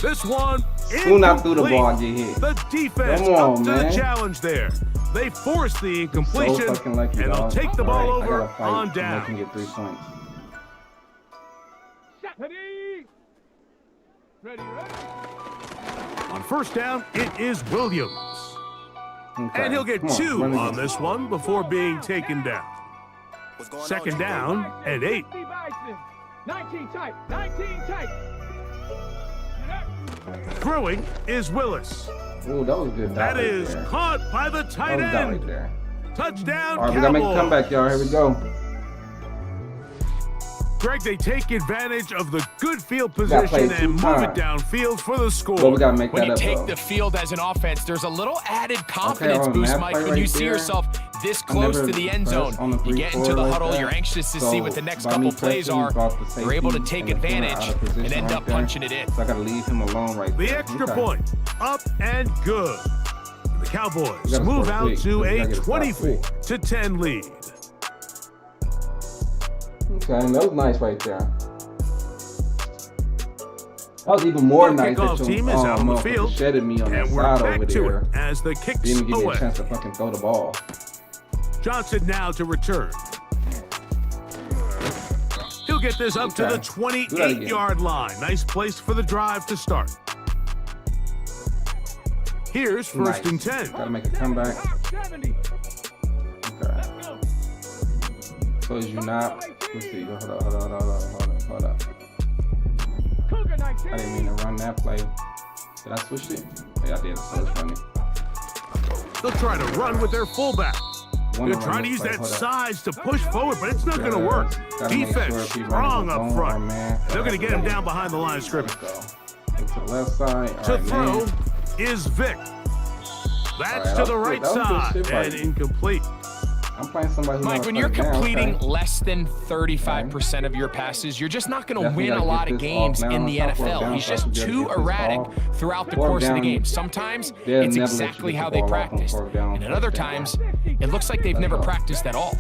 Speaker 12: This one
Speaker 13: Who not through the ball get hit?
Speaker 12: The defense up to the challenge there. They force the incompletion,
Speaker 13: so lucky,
Speaker 12: and they'll take the ball over on down.
Speaker 13: They can get 3 points.
Speaker 12: Ready. On 1st down, it is Williams.
Speaker 13: Okay.
Speaker 12: And he'll get 2 on this one before being taken down. 2nd down and 8.
Speaker 8: 19 tight, 19 tight.
Speaker 12: Throwing is Willis.
Speaker 13: Ooh, that was good.
Speaker 12: That is caught by the tight end.
Speaker 13: Right
Speaker 12: Touchdown,
Speaker 13: all right, we gotta make a comeback, y'all. Here we go.
Speaker 12: Greg, they take advantage of the good field position and move it downfield for the score.
Speaker 13: Well, we gotta make
Speaker 19: when
Speaker 13: that
Speaker 19: you
Speaker 13: up,
Speaker 19: take
Speaker 13: though.
Speaker 19: the field as an offense, there's a little added confidence boost, Mike, when you see yourself this close to the end zone. You get into the huddle, you're anxious to see what the next couple plays are. You're able to take advantage and end up punching it in.
Speaker 13: So I gotta leave him alone right there.
Speaker 12: The extra point, up and good. The Cowboys move out to a 24-10 lead.
Speaker 13: Okay, that was nice right there. That was even more nice that your
Speaker 12: team is out on the field,
Speaker 13: shedded me on
Speaker 12: and
Speaker 13: the
Speaker 12: we're
Speaker 13: side
Speaker 12: back
Speaker 13: over
Speaker 12: to
Speaker 13: there.
Speaker 12: It as the kicks
Speaker 13: Didn't give me
Speaker 12: away.
Speaker 13: a chance to fucking throw the ball.
Speaker 12: Johnson now to return. He'll get this up to the 28-yard line. Nice place for the drive to start. Here's 1st and 10.
Speaker 13: Gotta make a comeback. Okay. So is you not? Let's see. Hold up. I didn't mean to run that play. Did I switch it? Yeah, I did. So it's funny.
Speaker 12: They'll try to run with their fullback. They're trying to use that size to push forward, but it's not going to work. Defense strong up front. They're going to get him down behind the line of scrimmage.
Speaker 13: To the left side.
Speaker 12: To throw is Vic. That's to the right side and incomplete.
Speaker 13: I'm playing somebody who
Speaker 19: Mike, when you're completing less than 35% of your passes, you're just not going to win a lot of games in the NFL. He's just too erratic throughout the course of the game. Sometimes it's exactly how they practice, and at other times, it looks like they've never practiced at all.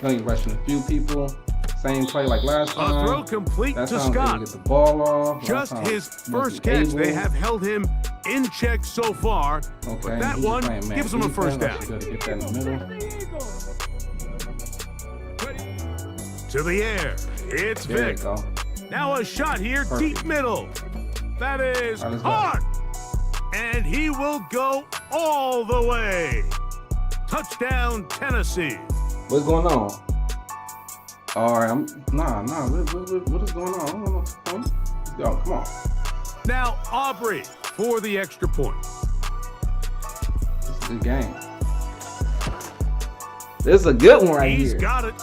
Speaker 13: Only rushing a few people. Same play like last time.
Speaker 12: A throw complete to Scott.
Speaker 13: Get the ball off.
Speaker 12: Just his first catch. They have held him in check so far.
Speaker 13: Okay,
Speaker 12: but that one gives him a 1st down.
Speaker 13: Get that in the middle.
Speaker 12: To the air. It's Vic. Now a shot here, deep middle. That is caught. And he will go all the way. Touchdown, Tennessee.
Speaker 13: What's going on? All right, what is going on? I don't know. go. Come on.
Speaker 12: Now Aubrey for the extra point.
Speaker 13: This is a good game. This is a good one right here.
Speaker 12: He's got it.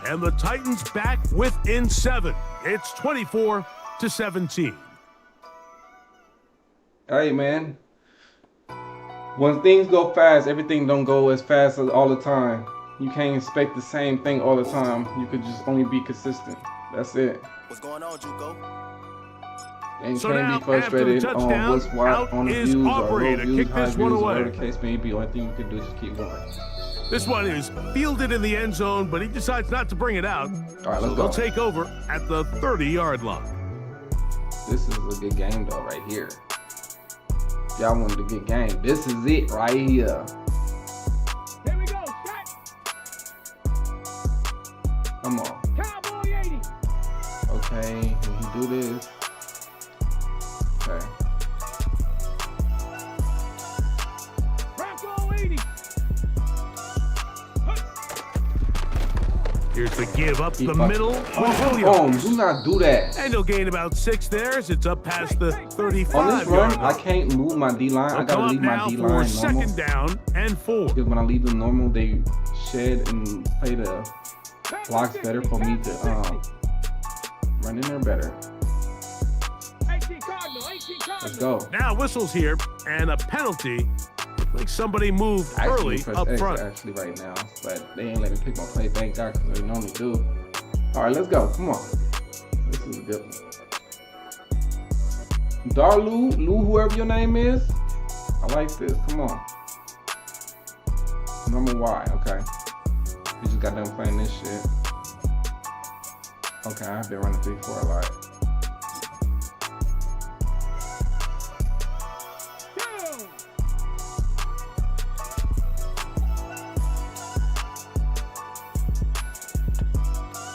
Speaker 12: And the Titans back within 7. It's 24-17.
Speaker 13: Hey, man. When things go fast, everything don't go as fast as all the time. You can't expect the same thing all the time. You could just only be consistent. That's it.
Speaker 16: What's going on, Juco?
Speaker 13: And
Speaker 12: So
Speaker 13: can't
Speaker 12: now,
Speaker 13: be frustrated
Speaker 12: after the
Speaker 13: on
Speaker 12: touchdown,
Speaker 13: what's what on the
Speaker 12: out is
Speaker 13: views or
Speaker 12: Aubrey
Speaker 13: low
Speaker 12: to
Speaker 13: views,
Speaker 12: kick
Speaker 13: high
Speaker 12: this
Speaker 13: views,
Speaker 12: one
Speaker 13: or
Speaker 12: away.
Speaker 13: whatever the case may be. Only thing you can do is just keep going.
Speaker 12: This one is fielded in the end zone, but he decides not to bring it out.
Speaker 13: All right, let's
Speaker 12: so
Speaker 13: go.
Speaker 12: they'll take over at the 30-yard line.
Speaker 13: This is a good game, though, right here. Y'all wanted a good game. This is it right here.
Speaker 8: Here we go. Shot.
Speaker 13: Come on.
Speaker 8: Cowboy 80.
Speaker 13: Okay, when you do this. Okay.
Speaker 8: Bronco 80.
Speaker 12: Here's the give up the
Speaker 13: Keep
Speaker 12: middle.
Speaker 13: Williams. Do not do that.
Speaker 12: And he'll gain about 6 there as it's up past the 35-yard
Speaker 13: On this run,
Speaker 12: line.
Speaker 13: I can't move my D-line. I gotta leave my D-line normal.
Speaker 12: Second down and 4.
Speaker 13: Because when I leave them normal, they shed and play the blocks better for me to run in there better. Let's go.
Speaker 12: Now whistles here and a penalty. Like somebody moved early up
Speaker 13: X
Speaker 12: front.
Speaker 13: actually right now, but they ain't let me pick my play. Thank God, because they normally do. All right, let's go. Come on. This is a good one. Darlu, whoever your name is. I like this. Come on. Number Y. Okay. We just got done playing this shit. Okay, I've been running 3-4 a lot.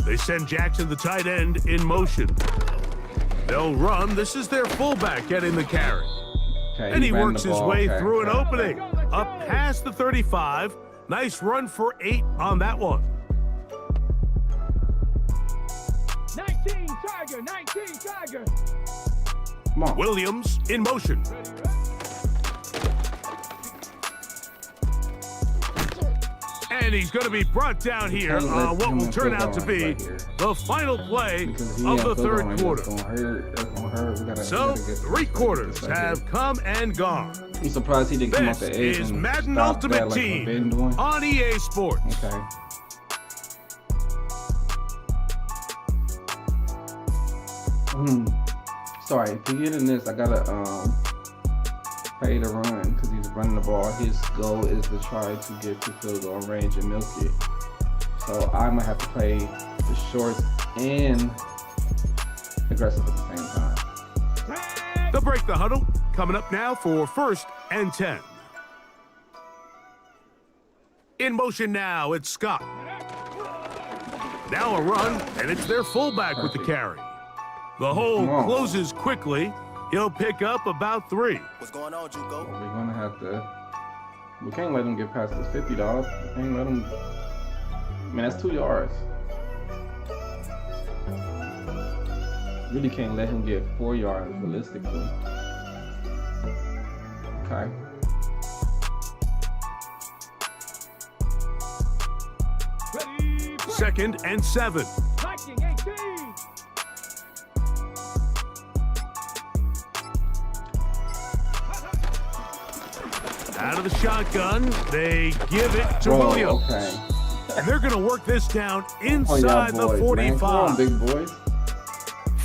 Speaker 12: They send Jackson, the tight end, in motion. They'll run. This is their fullback getting the carry.
Speaker 13: Okay,
Speaker 12: and he works his way through an opening. Up past the 35. Nice run for 8 on that one.
Speaker 8: 19 Tiger, 19 Tiger.
Speaker 13: Come on.
Speaker 12: Williams in motion. And he's going to be brought down here on what will turn out to be the final play of the third quarter. So 3 quarters have come and gone.
Speaker 13: I'm surprised he didn't come off the edge.
Speaker 12: This is Madden Ultimate Team on EA Sports.
Speaker 13: Okay. Sorry, to get in this, I gotta play the run because he's running the ball. His goal is to try to get to field goal range and milk it. So I'm gonna have to play the shorts and aggressive at the same time.
Speaker 12: They'll break the huddle. Coming up now for 1st and 10. In motion now, it's Scott. Now a run, and it's their fullback with the carry. The hole closes quickly. He'll pick up about 3.
Speaker 16: What's going on, Juco?
Speaker 13: We're gonna have to. We can't let him get past this $50. We can't let him. I mean, that's 2 yards. Really can't let him get 4 yards realistically. Okay.
Speaker 12: Second and 7. Out of the shotgun, they give it to Williams.
Speaker 13: Okay.
Speaker 12: And they're going to work this down inside the 45.
Speaker 13: Come on, big boys.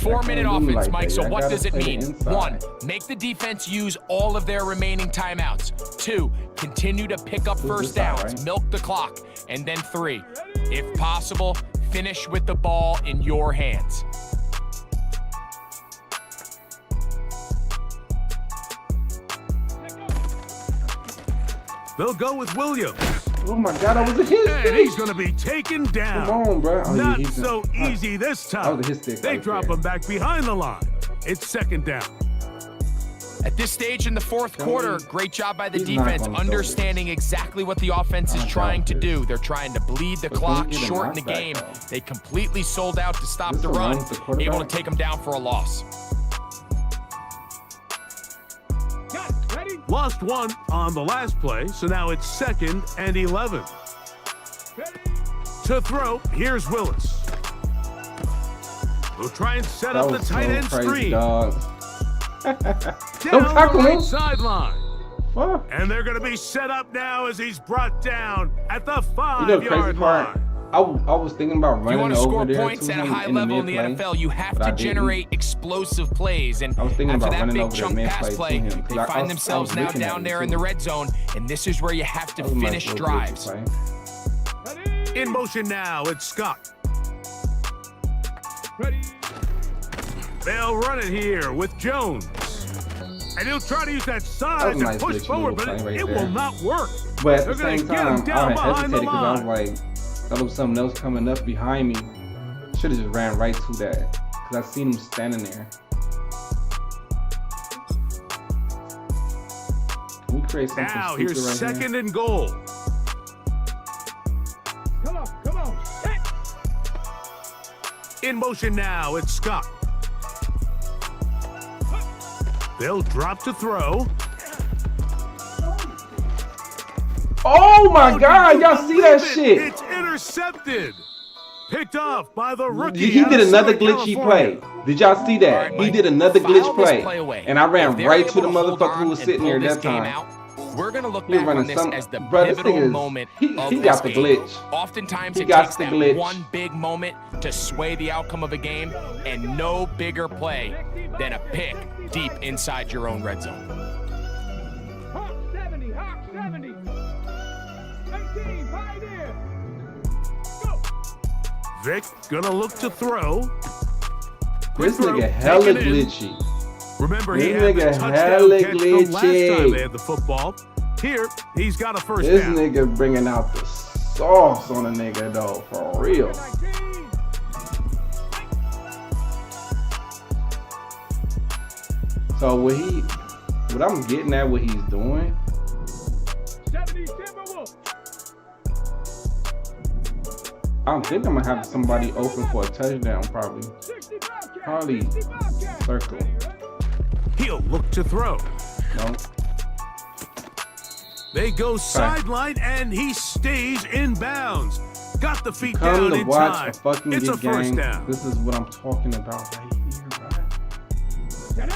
Speaker 19: 4-minute offense,
Speaker 13: like
Speaker 19: Mike.
Speaker 13: that.
Speaker 19: So
Speaker 13: I
Speaker 19: what
Speaker 13: gotta
Speaker 19: does it
Speaker 13: play the
Speaker 19: mean?
Speaker 13: inside.
Speaker 19: 1, make the defense use all of their remaining timeouts. 2, continue to pick up first downs, milk the clock. And then 3, if possible, finish with the ball in your hands.
Speaker 12: They'll go with Williams.
Speaker 13: Oh my God, that was a hit.
Speaker 12: And he's going to be taken down.
Speaker 13: Come on, bro.
Speaker 12: Not so easy this time.
Speaker 13: That was a hit stick
Speaker 12: They
Speaker 13: right
Speaker 12: drop
Speaker 13: there.
Speaker 12: him back behind the line. It's 2nd down.
Speaker 19: At this stage in the 4th quarter, great job by the
Speaker 13: He's not
Speaker 19: defense,
Speaker 13: gonna
Speaker 19: understanding exactly what the offense is trying to do. They're trying to bleed the clock, shorten the game. They completely sold out to stop the run, able to take them down for a loss.
Speaker 12: Lost one on the last play, so now it's 2nd and 11. To throw, here's Willis. We'll try and set up the tight end screen. Down the right sideline. And they're going to be set up now as he's brought down at the 5-yard line.
Speaker 13: I was thinking about running over there.
Speaker 19: You want to score points at a high level in the NFL, you have to generate explosive plays. And after that big chunk pass play, they find themselves now down there in the red zone, and this is where you have to finish drives.
Speaker 12: In motion now, it's Scott. They'll run it here with Jones. And he'll try to use that size and push forward, but it will not work.
Speaker 13: But at the same time, I hesitated because I was like, there was something else coming up behind me. Should have just ran right to that because I seen him standing there. Can we create something
Speaker 12: now here's right 2nd and goal. Come on. In motion now, it's Scott. They'll drop to throw.
Speaker 13: Oh my God, y'all see that shit?
Speaker 12: It's intercepted. Picked off by the rookie.
Speaker 13: He did another glitchy play. Did y'all see that? He did another glitch play. And I ran right to the motherfucker who was sitting there that time.
Speaker 19: We're going to look back on this as the pivotal moment of
Speaker 13: he got the glitch.
Speaker 19: Oftentimes it takes that one big moment to sway the outcome of a game, and no bigger play than a pick deep inside your own red zone.
Speaker 12: Hawk 70. 18, pioneer. Go. Vic gonna look to throw.
Speaker 13: This nigga hella glitchy.
Speaker 12: Remember, he had the touchdown catch the last time they had the football. Here, he's got a first down.
Speaker 13: This nigga bringing out the sauce on a nigga, though, for real. So what I'm getting at, what he's doing, I don't think I'm gonna have somebody open for a touchdown, probably circle.
Speaker 12: He'll look to throw.
Speaker 13: No.
Speaker 12: They go sideline and he stays in bounds. Got the feet
Speaker 13: down
Speaker 12: in time.
Speaker 13: It's a first down. This is what I'm talking about right here, bro.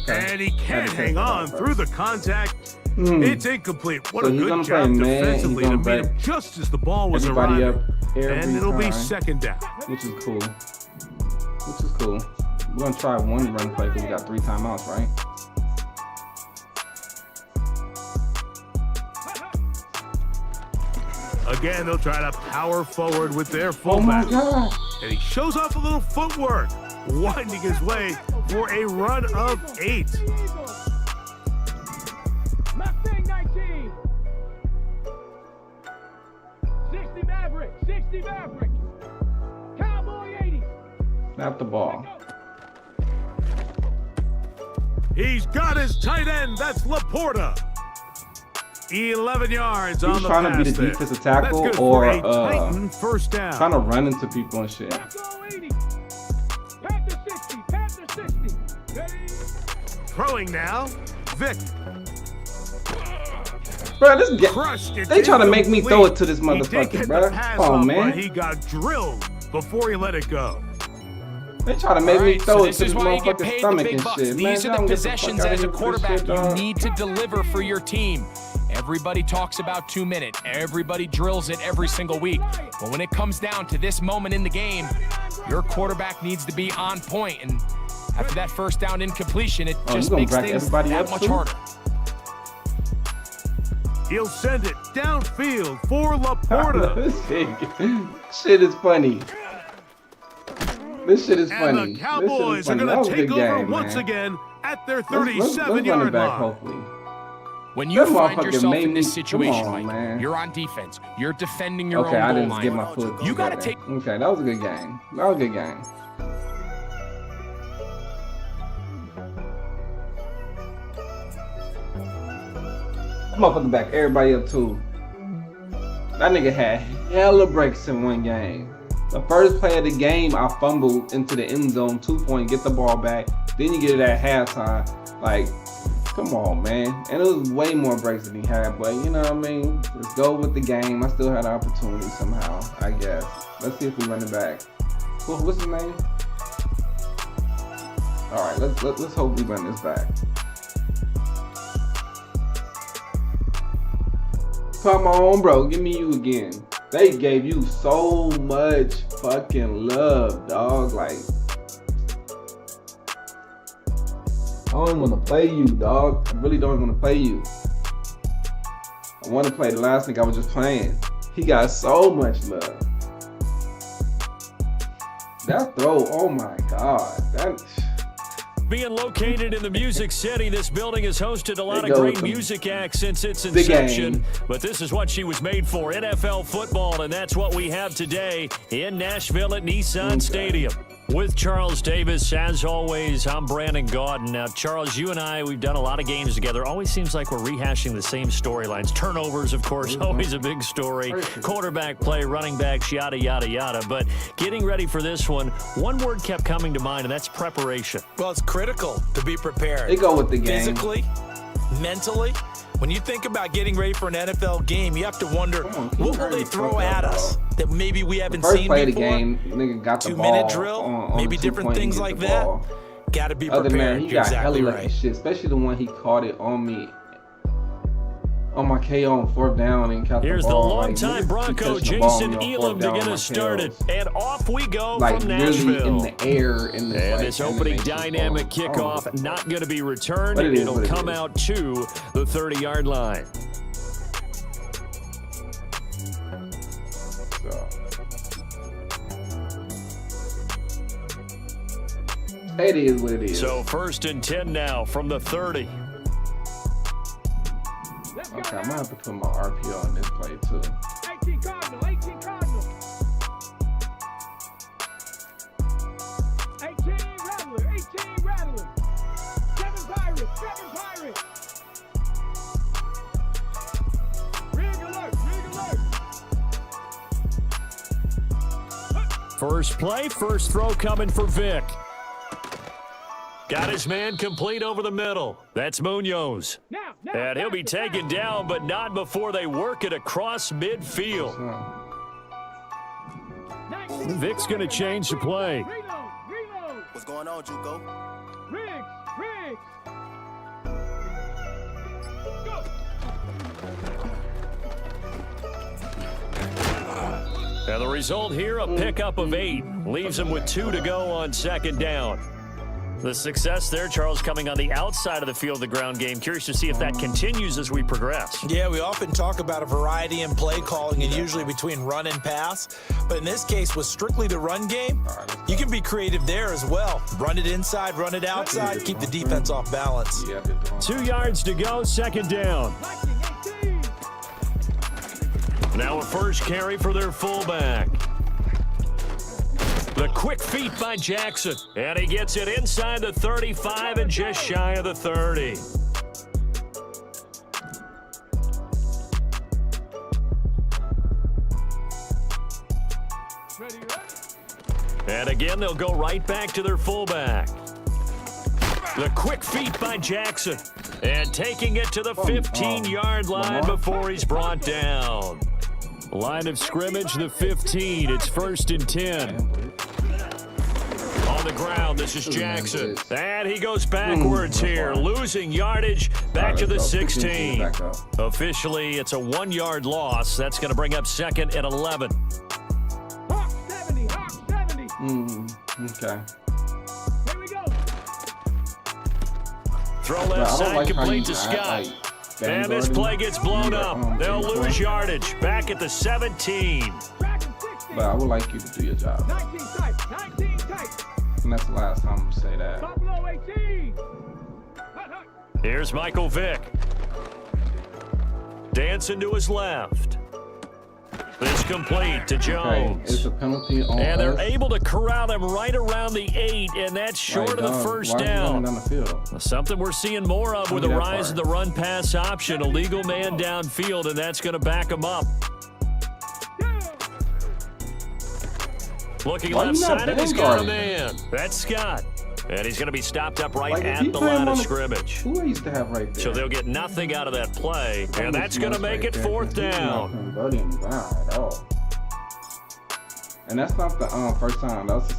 Speaker 12: Okay. And he can't hang on through the contact. It's incomplete. What a good job defensively to meet him just as the ball was arriving. And it'll be 2nd down.
Speaker 13: Which is cool. We're going to try one run play because we got 3 timeouts, right?
Speaker 12: Again, they'll try to power forward with their fullback.
Speaker 13: Oh my God.
Speaker 12: And he shows off a little footwork, winding his way for a run of 8. Mustang 19. 60 Maverick. Cowboy 80.
Speaker 13: Snap the ball.
Speaker 12: He's got his tight end. That's Laporta. 11 yards on the pass.
Speaker 13: He's trying to be the defensive tackle or
Speaker 12: first down.
Speaker 13: Trying to run into people and shit.
Speaker 12: Panther 60. Throwing now, Vic.
Speaker 13: Bro, they trying to make me throw it to this motherfucker, bro. Oh man.
Speaker 12: He got drilled before he let it go.
Speaker 13: They try to make me throw it to this motherfucker's stomach and shit.
Speaker 19: These are the possessions as a quarterback you need to deliver for your team. Everybody talks about 2 minutes. Everybody drills it every single week. But when it comes down to this moment in the game, your quarterback needs to be on point. And after that first down incompletion, it just makes things that much harder.
Speaker 12: He'll send it downfield for Laporta.
Speaker 13: This shit is funny. This shit is funny.
Speaker 12: And the Cowboys are going to take over once again at their 37-yard line.
Speaker 13: Hopefully.
Speaker 19: When you find yourself in this situation, Mike, you're on defense. You're defending your own goal line.
Speaker 13: Okay, I didn't get my foot.
Speaker 19: You got to take.
Speaker 13: Okay, that was a good game. That was a good game. I'm motherfucking back everybody up too. That nigga had hella breaks in one game. The first play of the game, I fumbled into the end zone, 2 point, get the ball back. Then you get it at halftime. Like, come on, man. And it was way more breaks than he had, but you know what I mean? Let's go with the game. I still had an opportunity somehow, I guess. Let's see if we run it back. What's his name? All right, let's hope we run this back. Come on, bro. Give me you again. They gave you so much fucking love, dog. Like, I don't want to play you, dog. I really don't want to play you. I want to play the last nigga I was just playing. He got so much love. That throw, oh my God.
Speaker 17: Being located in the Music City, this building has hosted a lot of great music acts since its inception. But this is what she was made for, NFL football, and that's what we have today in Nashville at Nissan Stadium. With Charles Davis, as always, I'm Brandon Gaudin. Now, Charles, you and I, we've done a lot of games together. Always seems like we're rehashing the same storylines. Turnovers, of course, always a big story. Quarterback play, running backs, yada, yada, yada. But getting ready for this one word kept coming to mind, and that's preparation.
Speaker 18: Well, it's critical to be prepared.
Speaker 13: They go with the game.
Speaker 18: Physically, mentally. When you think about getting ready for an NFL game, you have to wonder, what will they throw at us that maybe we haven't seen before?
Speaker 13: The game, nigga got the
Speaker 18: 2-minute drill, maybe different things like that. Got to be prepared.
Speaker 13: Other man, he got
Speaker 18: exactly
Speaker 13: hella
Speaker 18: right.
Speaker 13: shit, especially the one he caught it on me. On my KO on 4th down and caught
Speaker 17: Here's
Speaker 13: the ball.
Speaker 17: the longtime Bronco, Jason Elam, to get us started. And off we go from Nashville.
Speaker 13: Really in the air.
Speaker 17: And this opening dynamic kickoff not going to be returned. It'll come out to the 30-yard line.
Speaker 13: It is what it is.
Speaker 17: So 1st and 10 now from the 30.
Speaker 13: Okay, I'm gonna have to put my RPO on this play too.
Speaker 12: 18 Cardinal, 18 Cardinal. 18 Rattler, 18 Rattler. 7 Pirates, 7 Pirates. Rig alert, rig alert.
Speaker 17: First play, first throw coming for Vic. Got his man complete over the middle. That's Munoz. And he'll be taken down, but not before they work it across midfield. Vic's going to change the play.
Speaker 16: What's going on, Juco?
Speaker 12: Riggs.
Speaker 17: And the result here, a pickup of 8. Leaves him with 2 to go on 2nd down. The success there, Charles, coming on the outside of the field, the ground game. Curious to see if that continues as we progress.
Speaker 18: Yeah, we often talk about a variety in play calling and usually between run and pass. But in this case, with strictly the run game, you can be creative there as well. Run it inside, run it outside, keep the defense off balance.
Speaker 17: 2 yards to go, 2nd down. Now a first carry for their fullback. The quick feet by Jackson, and he gets it inside the 35 and just shy of the 30. And again, they'll go right back to their fullback. The quick feet by Jackson, and taking it to the 15-yard line before he's brought down. Line of scrimmage, the 15. It's 1st and 10. On the ground, this is Jackson. And he goes backwards here, losing yardage back to the 16. Officially, it's a 1-yard loss. That's going to bring up 2nd and 11.
Speaker 12: Hawk 70, Hawk 70.
Speaker 13: Okay.
Speaker 12: Here we go.
Speaker 17: Throw left side complete to Scott. And this play gets blown up. They'll lose yardage back at the 17.
Speaker 13: But I would like you to do your job.
Speaker 12: 19 tight, 19 tight.
Speaker 13: And that's the last time I'm going to say that.
Speaker 12: Top low 18.
Speaker 17: Here's Michael Vick. Dancing to his left. This complete to Jones.
Speaker 13: Okay, it's a penalty on
Speaker 17: and they're
Speaker 13: us.
Speaker 17: able to corral him right around the 8, and that's short of the first down.
Speaker 13: Down the field?
Speaker 17: Something we're seeing more of with the rise of the run-pass option. A legal man downfield, and that's going to back him up. Looking left side, and he's got a man. That's Scott. And he's going to be stopped up right at the line of scrimmage.
Speaker 13: Who I used to have right there.
Speaker 17: So they'll get nothing out of that play, and that's going to make it 4th down.
Speaker 13: And that's not the first time. That was the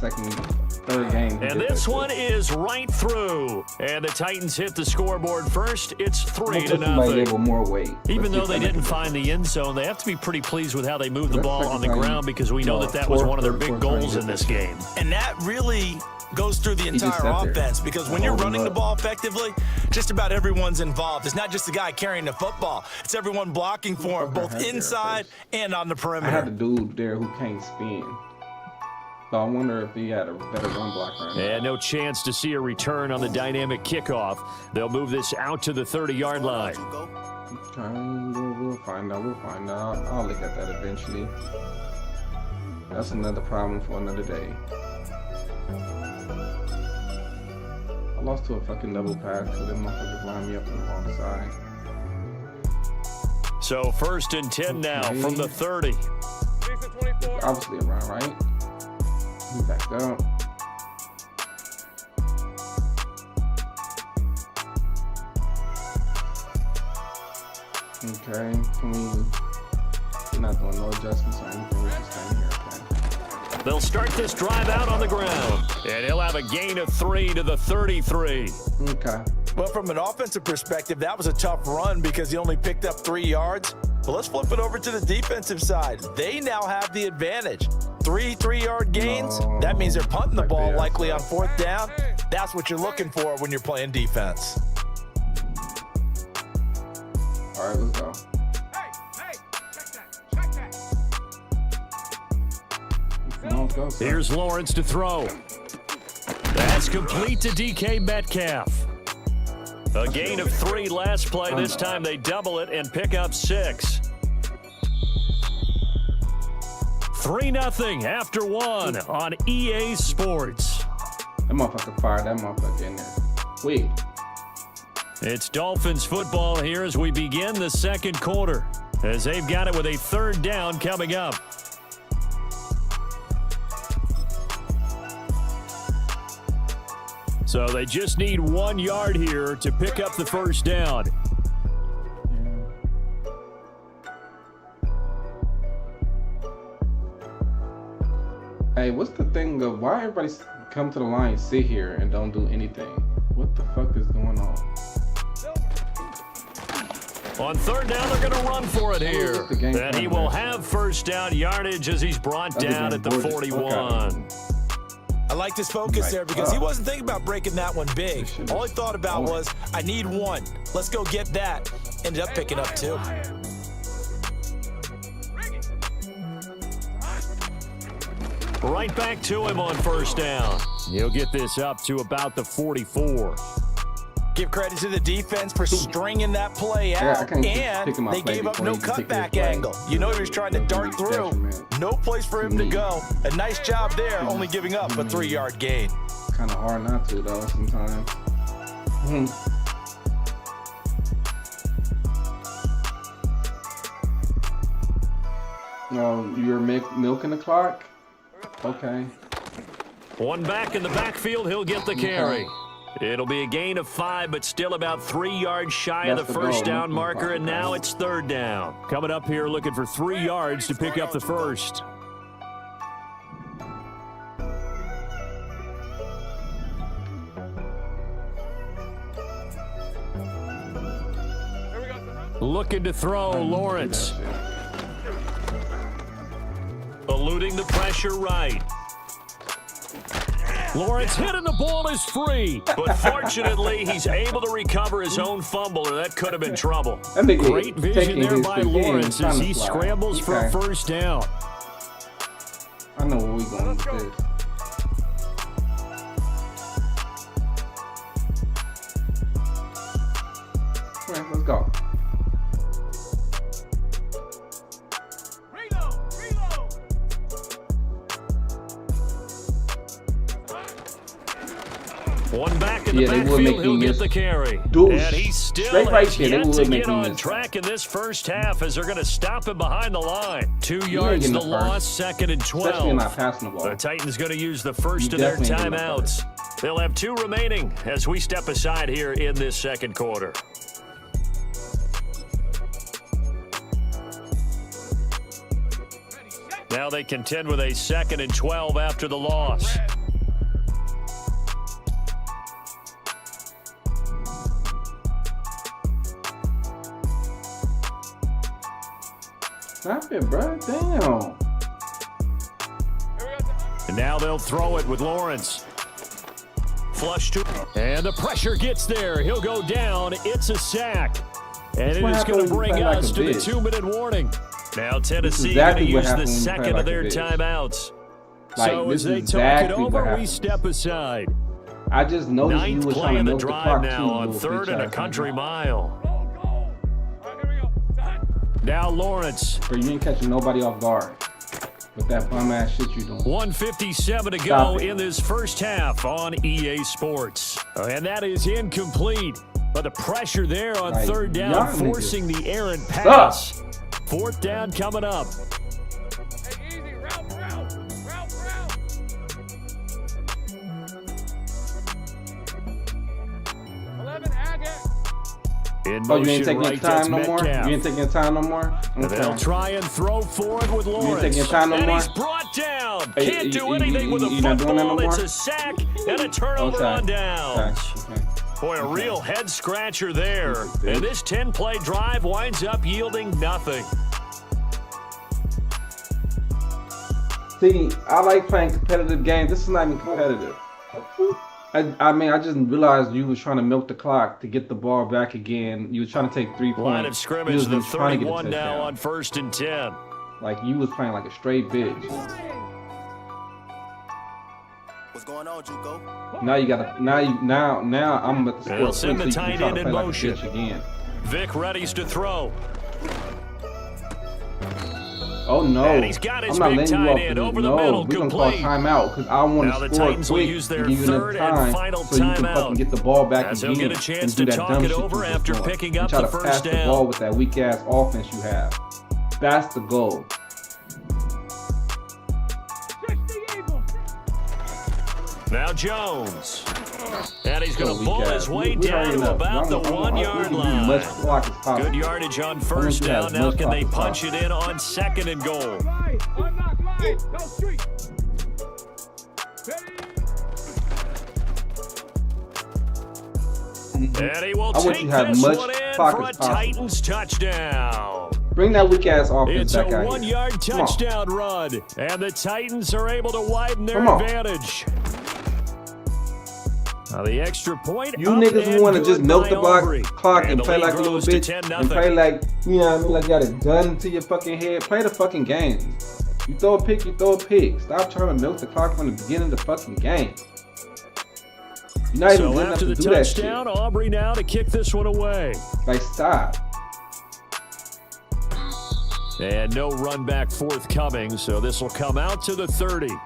Speaker 13: third game.
Speaker 17: And this one is right through. And the Titans hit the scoreboard first. It's 3-0.
Speaker 13: More weight.
Speaker 17: Even though they didn't find the end zone, they have to be pretty pleased with how they moved the ball on the ground because we know that was one of their big goals in this game.
Speaker 8: And that really goes through the entire offense because when you're running the ball effectively, just about everyone's involved. It's not just the guy carrying the football. It's everyone blocking for him, both inside and on the perimeter.
Speaker 13: I had a dude there who can't spin. So I wonder if he had a better run blocker.
Speaker 17: And no chance to see a return on the dynamic kickoff. They'll move this out to the 30-yard line.
Speaker 13: We'll find out. I'll look at that eventually. That's another problem for another day. I lost to a fucking double pass because them motherfuckers lined me up on the wrong side.
Speaker 17: So 1st and 10 now from the 30.
Speaker 13: Obviously around, right? Back up. Okay, we're not doing no adjustments or anything. We're just standing here, okay?
Speaker 17: They'll start this drive out on the ground, and he'll have a gain of 3 to the 33.
Speaker 13: Okay.
Speaker 18: Well, from an offensive perspective, that was a tough run because he only picked up 3 yards. But let's flip it over to the defensive side. They now have the advantage. 3 3-yard gains. That means they're punting the ball likely on 4th down. That's what you're looking for when you're playing defense.
Speaker 13: All right, let's go.
Speaker 17: Here's Lawrence to throw. That's complete to DK Metcalf. A gain of 3 last play. This time they double it and pick up 6. 3-0 after 1 on EA Sports.
Speaker 13: That motherfucker fired that motherfucker in there. Wait.
Speaker 17: It's Dolphins football here as we begin the 2nd quarter, as they've got it with a 3rd down coming up. So they just need 1 yard here to pick up the 1st down.
Speaker 13: Hey, what's the thing of why everybody come to the line, sit here, and don't do anything? What the fuck is going on?
Speaker 17: On 3rd down, they're going to run for it here. And he will have 1st down yardage as he's brought down at the 41.
Speaker 13: Okay.
Speaker 18: I like this focus there because he wasn't thinking about breaking that one big. All he thought about was, I need 1. Let's go get that. Ended up picking up 2.
Speaker 17: Right back to him on 1st down. He'll get this up to about the 44.
Speaker 18: Give credit to the defense for stringing that play out, and they gave up no cutback angle. You know he was trying to dart through. No place for him to go. A nice job there, only giving up a 3-yard gain.
Speaker 13: Kind of hard not to, though, sometimes. Oh, you're milking the clock? Okay.
Speaker 17: 1 back in the backfield, he'll get the carry. It'll be a gain of 5, but still about 3 yards shy of the 1st down marker, and now it's 3rd down. Coming up here looking for 3 yards to pick up the 1st. Looking to throw, Lawrence. Eluding the pressure right. Lawrence hitting the ball is free, but fortunately he's able to recover his own fumble, or that could have been trouble. Great vision there by Lawrence as he scrambles for a 1st down.
Speaker 13: I know where we're going with this. All right, let's go.
Speaker 17: One back in the backfield, he'll get the carry. And he still has yet to get on track in this 1st half as they're going to stp him behind the line. 2 yards the loss, 2nd and 12.
Speaker 13: Especially not passing the ball.
Speaker 17: The Titans going to use the first of their timeouts. They'll have 2 remaining as we step aside here in this second quarter. Now they contend with a 2nd and 12 after the loss.
Speaker 13: Stop it, bro. Damn.
Speaker 17: And now they'll throw it with Lawrence. Flush to, and the pressure gets there. He'll go down. It's a sack. And it is going to bring us to the 2-minute warning. Now Tennessee going to use the second of their timeouts. So as they talk it over, we step aside.
Speaker 13: I just noticed you was trying to milk the clock
Speaker 17: now on 3rd and a country mile. Now Lawrence.
Speaker 13: Bro, you ain't catching nobody off guard with that bum ass shit you doing.
Speaker 17: 1:57 to go in this first half on EA Sports. And that is incomplete. But the pressure there on 3rd down, forcing the errant pass. 4th down coming up.
Speaker 13: Oh, you ain't taking your time no more? You ain't taking your time no more?
Speaker 17: Okay. They'll try and throw forward with Lawrence.
Speaker 13: You ain't taking your time no more?
Speaker 17: And he's brought down. Can't do anything with a football. It's a sack and a turnover on downs. Boy, a real head scratcher there. And this 10-play drive winds up yielding nothing.
Speaker 13: See, I like playing competitive games. This is not even competitive. I mean, I just realized you was trying to milk the clock to get the ball back again. You was trying to take 3 points.
Speaker 17: Line of scrimmage, the 31 now on 1st and 10.
Speaker 13: Like, you was playing like a straight bitch.
Speaker 16: What's going on, Juco?
Speaker 13: Now you gotta, now I'm at the score.
Speaker 17: They'll send the tight end in motion.
Speaker 13: Like again.
Speaker 17: Vic readies to throw.
Speaker 13: Oh no!
Speaker 17: And he's got his big tight end over the middle,
Speaker 13: we're gonna call timeout because I want to score quick
Speaker 17: will use their
Speaker 13: and give you enough time so you can fucking get the ball back again
Speaker 17: get a chance
Speaker 13: and do
Speaker 17: to
Speaker 13: that
Speaker 17: talk
Speaker 13: dumb
Speaker 17: it
Speaker 13: shit
Speaker 17: over after picking up
Speaker 13: try
Speaker 17: the
Speaker 13: to
Speaker 17: first
Speaker 13: pass
Speaker 17: down.
Speaker 13: the ball with that weak ass offense you have. That's the goal.
Speaker 17: Now Jones. And he's going to pull his way down to about the 1-yard line. Good yardage on 1st down. Now can they punch it in on 2nd and goal? And he will take this one in for a Titans touchdown.
Speaker 13: Bring that weak ass offense back out.
Speaker 17: It's a 1-yard touchdown run. And the Titans are able to widen their advantage. Now the extra point.
Speaker 13: You niggas want to just milk the clock and play like a little bitch and play like, you know what I mean, like you got a gun to your fucking head. Play the fucking game. You throw a pick, you throw a pick. Stop trying to milk the clock from the beginning of the fucking game. You're not even good enough to do that shit.
Speaker 17: Touchdown, Aubrey now to kick this one away.
Speaker 13: Like, stop.
Speaker 17: And no run back forthcoming, so this will come out to the 30.
Speaker 13: That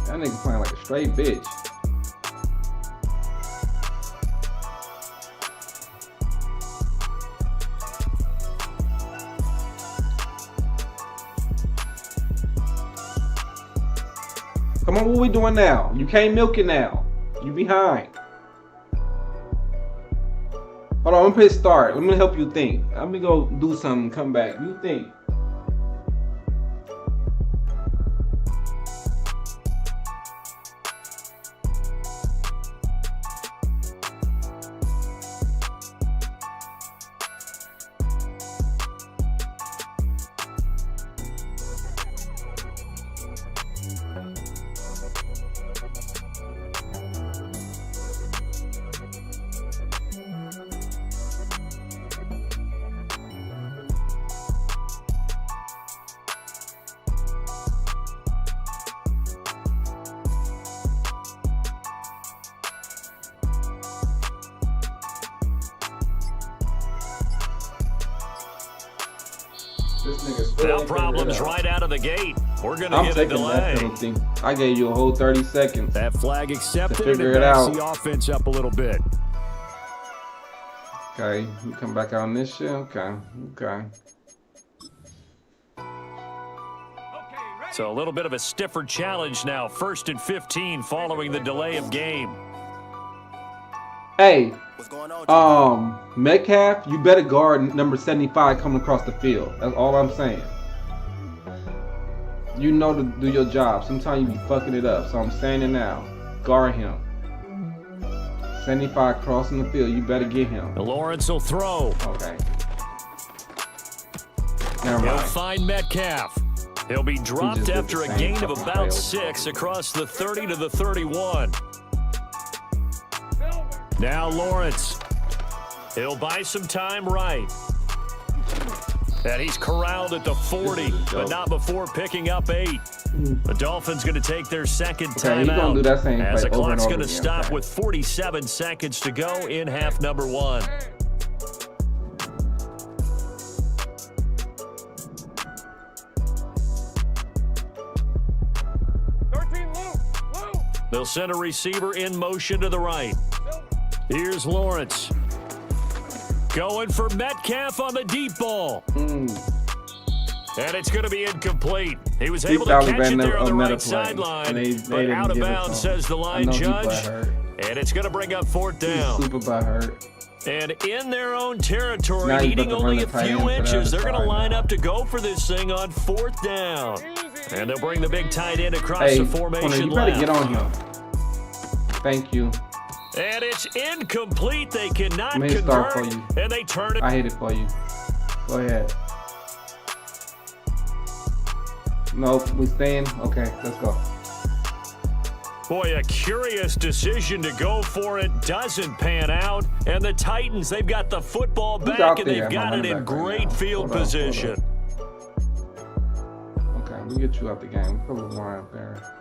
Speaker 13: nigga playing like a straight bitch. Come on, what we doing now? You can't milk it now. You behind. Hold on, I'm gonna hit start. Let me help you think. Let me go do something, come back. You think.
Speaker 17: Now problems right out of the gate. We're going to get a delay.
Speaker 13: That penalty. I gave you a whole 30 seconds.
Speaker 17: That flag accepted
Speaker 13: to figure
Speaker 17: and it backs
Speaker 13: out.
Speaker 17: The offense up a little bit.
Speaker 13: Okay, you come back on this shit? Okay.
Speaker 17: So a little bit of a stiffer challenge now. 1st and 15 following the delay of game.
Speaker 13: Hey, Metcalf, you better guard number 75 coming across the field. That's all I'm saying. You know to do your job. Sometimes you be fucking it up. So I'm saying it now. Guard him. 75 crossing the field. You better get him.
Speaker 17: Lawrence will throw.
Speaker 13: Okay.
Speaker 17: He'll find Metcalf. He'll be dropped after a gain of about 6 across the 30 to the 31. Now Lawrence. He'll buy some time right. And he's corralled at the 40, but not before picking up 8. The Dolphins going to take their second timeout as the clock's going to stop with 47 seconds to go in half number 1. They'll send a receiver in motion to the right. Here's Lawrence. Going for Metcalf on the deep ball. And it's going to be incomplete. He was able to catch it there on the right sideline, but out of bounds, says the line judge. And it's going to bring up 4th down.
Speaker 13: Super butt hurt.
Speaker 17: And in their own territory, needing only a few inches, they're going to line up to go for this thing on 4th down. And they'll bring the big tight end across the formation
Speaker 13: you better
Speaker 17: left.
Speaker 13: get on him. Thank you.
Speaker 17: And it's incomplete. They cannot convert,
Speaker 13: for you.
Speaker 17: And they turn it.
Speaker 13: I hit it for you. Go ahead. Nope, we staying. Okay, let's go.
Speaker 17: Boy, a curious decision to go for it. Doesn't pan out. And the Titans, they've got the football back, and they've got it in great field position.
Speaker 13: Okay, we get you out the game. Put a line up there.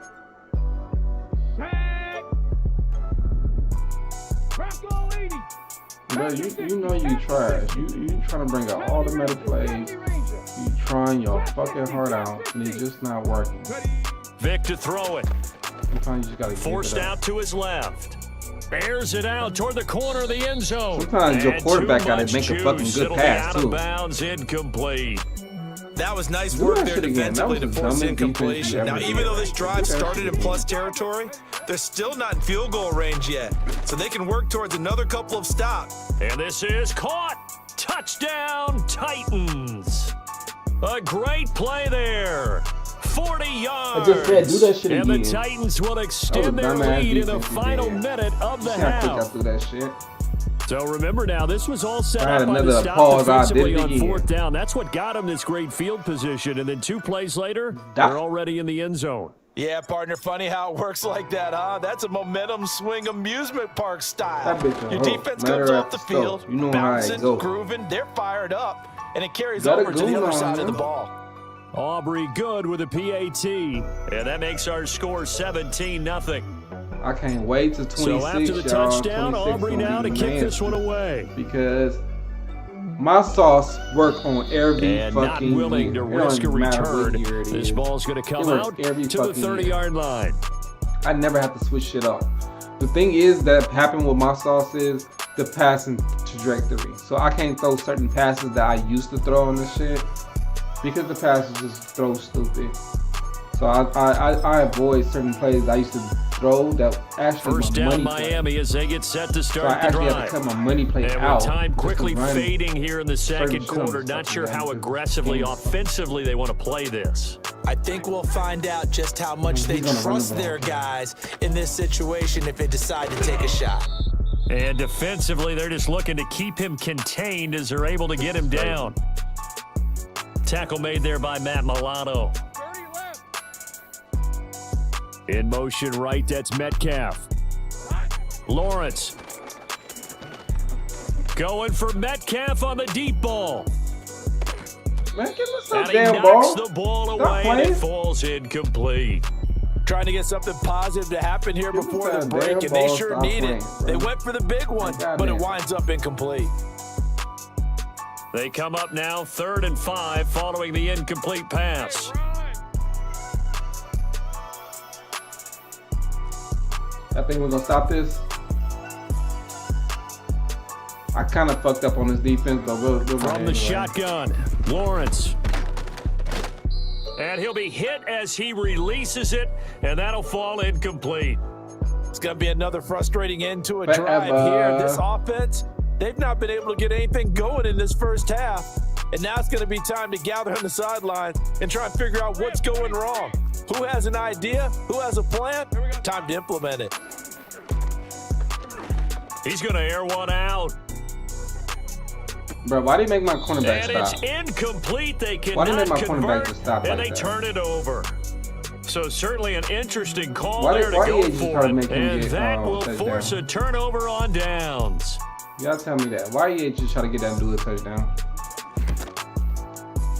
Speaker 13: Bro, you know you trash. You trying to bring out all the meta plays. You trying your fucking heart out, and it's just not working.
Speaker 17: Vic to throw it.
Speaker 13: Sometimes you just gotta
Speaker 17: forced out to his left. Airs it out toward the corner of the end zone.
Speaker 13: Sometimes your quarterback gotta make a fucking good pass
Speaker 17: too. Out
Speaker 13: too.
Speaker 17: of bounds, incomplete.
Speaker 18: That was nice work there defensively to force incompletion. Now, even though this drive started in plus territory, they're still not in field goal range yet. So they can work towards another couple of stops.
Speaker 17: And this is caught. Touchdown, Titans. A great play there. 40 yards.
Speaker 13: I just said, do that shit
Speaker 17: and
Speaker 13: again.
Speaker 17: The Titans will extend their lead in the final minute of the half.
Speaker 13: That shit.
Speaker 17: So remember now, this was all set up on the stop defensively on 4th down. That's what got him this great field position. And then 2 plays later, they're already in the end zone.
Speaker 18: Yeah, partner, funny how it works like that, huh? That's a momentum swing amusement park style. Your defense comes off the field, bouncing, grooving, they're fired up, and it carries over to the other side of the ball.
Speaker 17: Aubrey good with a PAT. And that makes our score 17-0.
Speaker 13: I can't wait to 26.
Speaker 17: So after the touchdown, Aubrey now to kick this one away.
Speaker 13: Because my sauce work on every
Speaker 17: and
Speaker 13: fucking
Speaker 17: not willing to risk a return. This ball's going to come out to the 30-yard line.
Speaker 13: I never have to switch shit up. The thing is that happened with my sauce is the passing trajectory. So I can't throw certain passes that I used to throw on this shit because the passes just throw stupid. So I avoid certain plays I used to throw that actually
Speaker 17: first down Miami as they get set to start the drive.
Speaker 13: Have to cut my money play
Speaker 17: and
Speaker 13: out.
Speaker 17: With time quickly fading here in the second quarter, not sure how aggressively, offensively they want to play this.
Speaker 18: I think we'll find out just how much they trust their guys in this situation if they decide to take a shot.
Speaker 17: And defensively, they're just looking to keep him contained as they're able to get him down. Tackle made there by Matt Milano. In motion right, that's Metcalf. Lawrence. Going for Metcalf on the deep ball.
Speaker 13: Man, give us some
Speaker 17: and he
Speaker 13: damn
Speaker 17: knocks
Speaker 13: ball.
Speaker 17: The ball away and it falls incomplete.
Speaker 18: Trying to get something positive to happen here before the break, and they sure need it. They went for the big one, but it winds up incomplete.
Speaker 17: They come up now 3rd and 5 following the incomplete pass.
Speaker 13: I think we're going to stop this. I kind of fucked up on this defense, but we'll
Speaker 17: From the shotgun, Lawrence. And he'll be hit as he releases it, and that'll fall incomplete.
Speaker 18: It's going to be another frustrating end to a drive here. This offense, they've not been able to get anything going in this first half. And now it's going to be time to gather on the sideline and try and figure out what's going wrong. Who has an idea? Who has a plan? Time to implement it.
Speaker 17: He's going to air one out.
Speaker 13: Bro, why did they make my cornerback
Speaker 17: stop? And it's incomplete. They cannot convert, and they turn it over. So certainly an interesting call there to go for it, and that will force a turnover on downs.
Speaker 13: Y'all tell me that. Why you just try to get that dude a touchdown?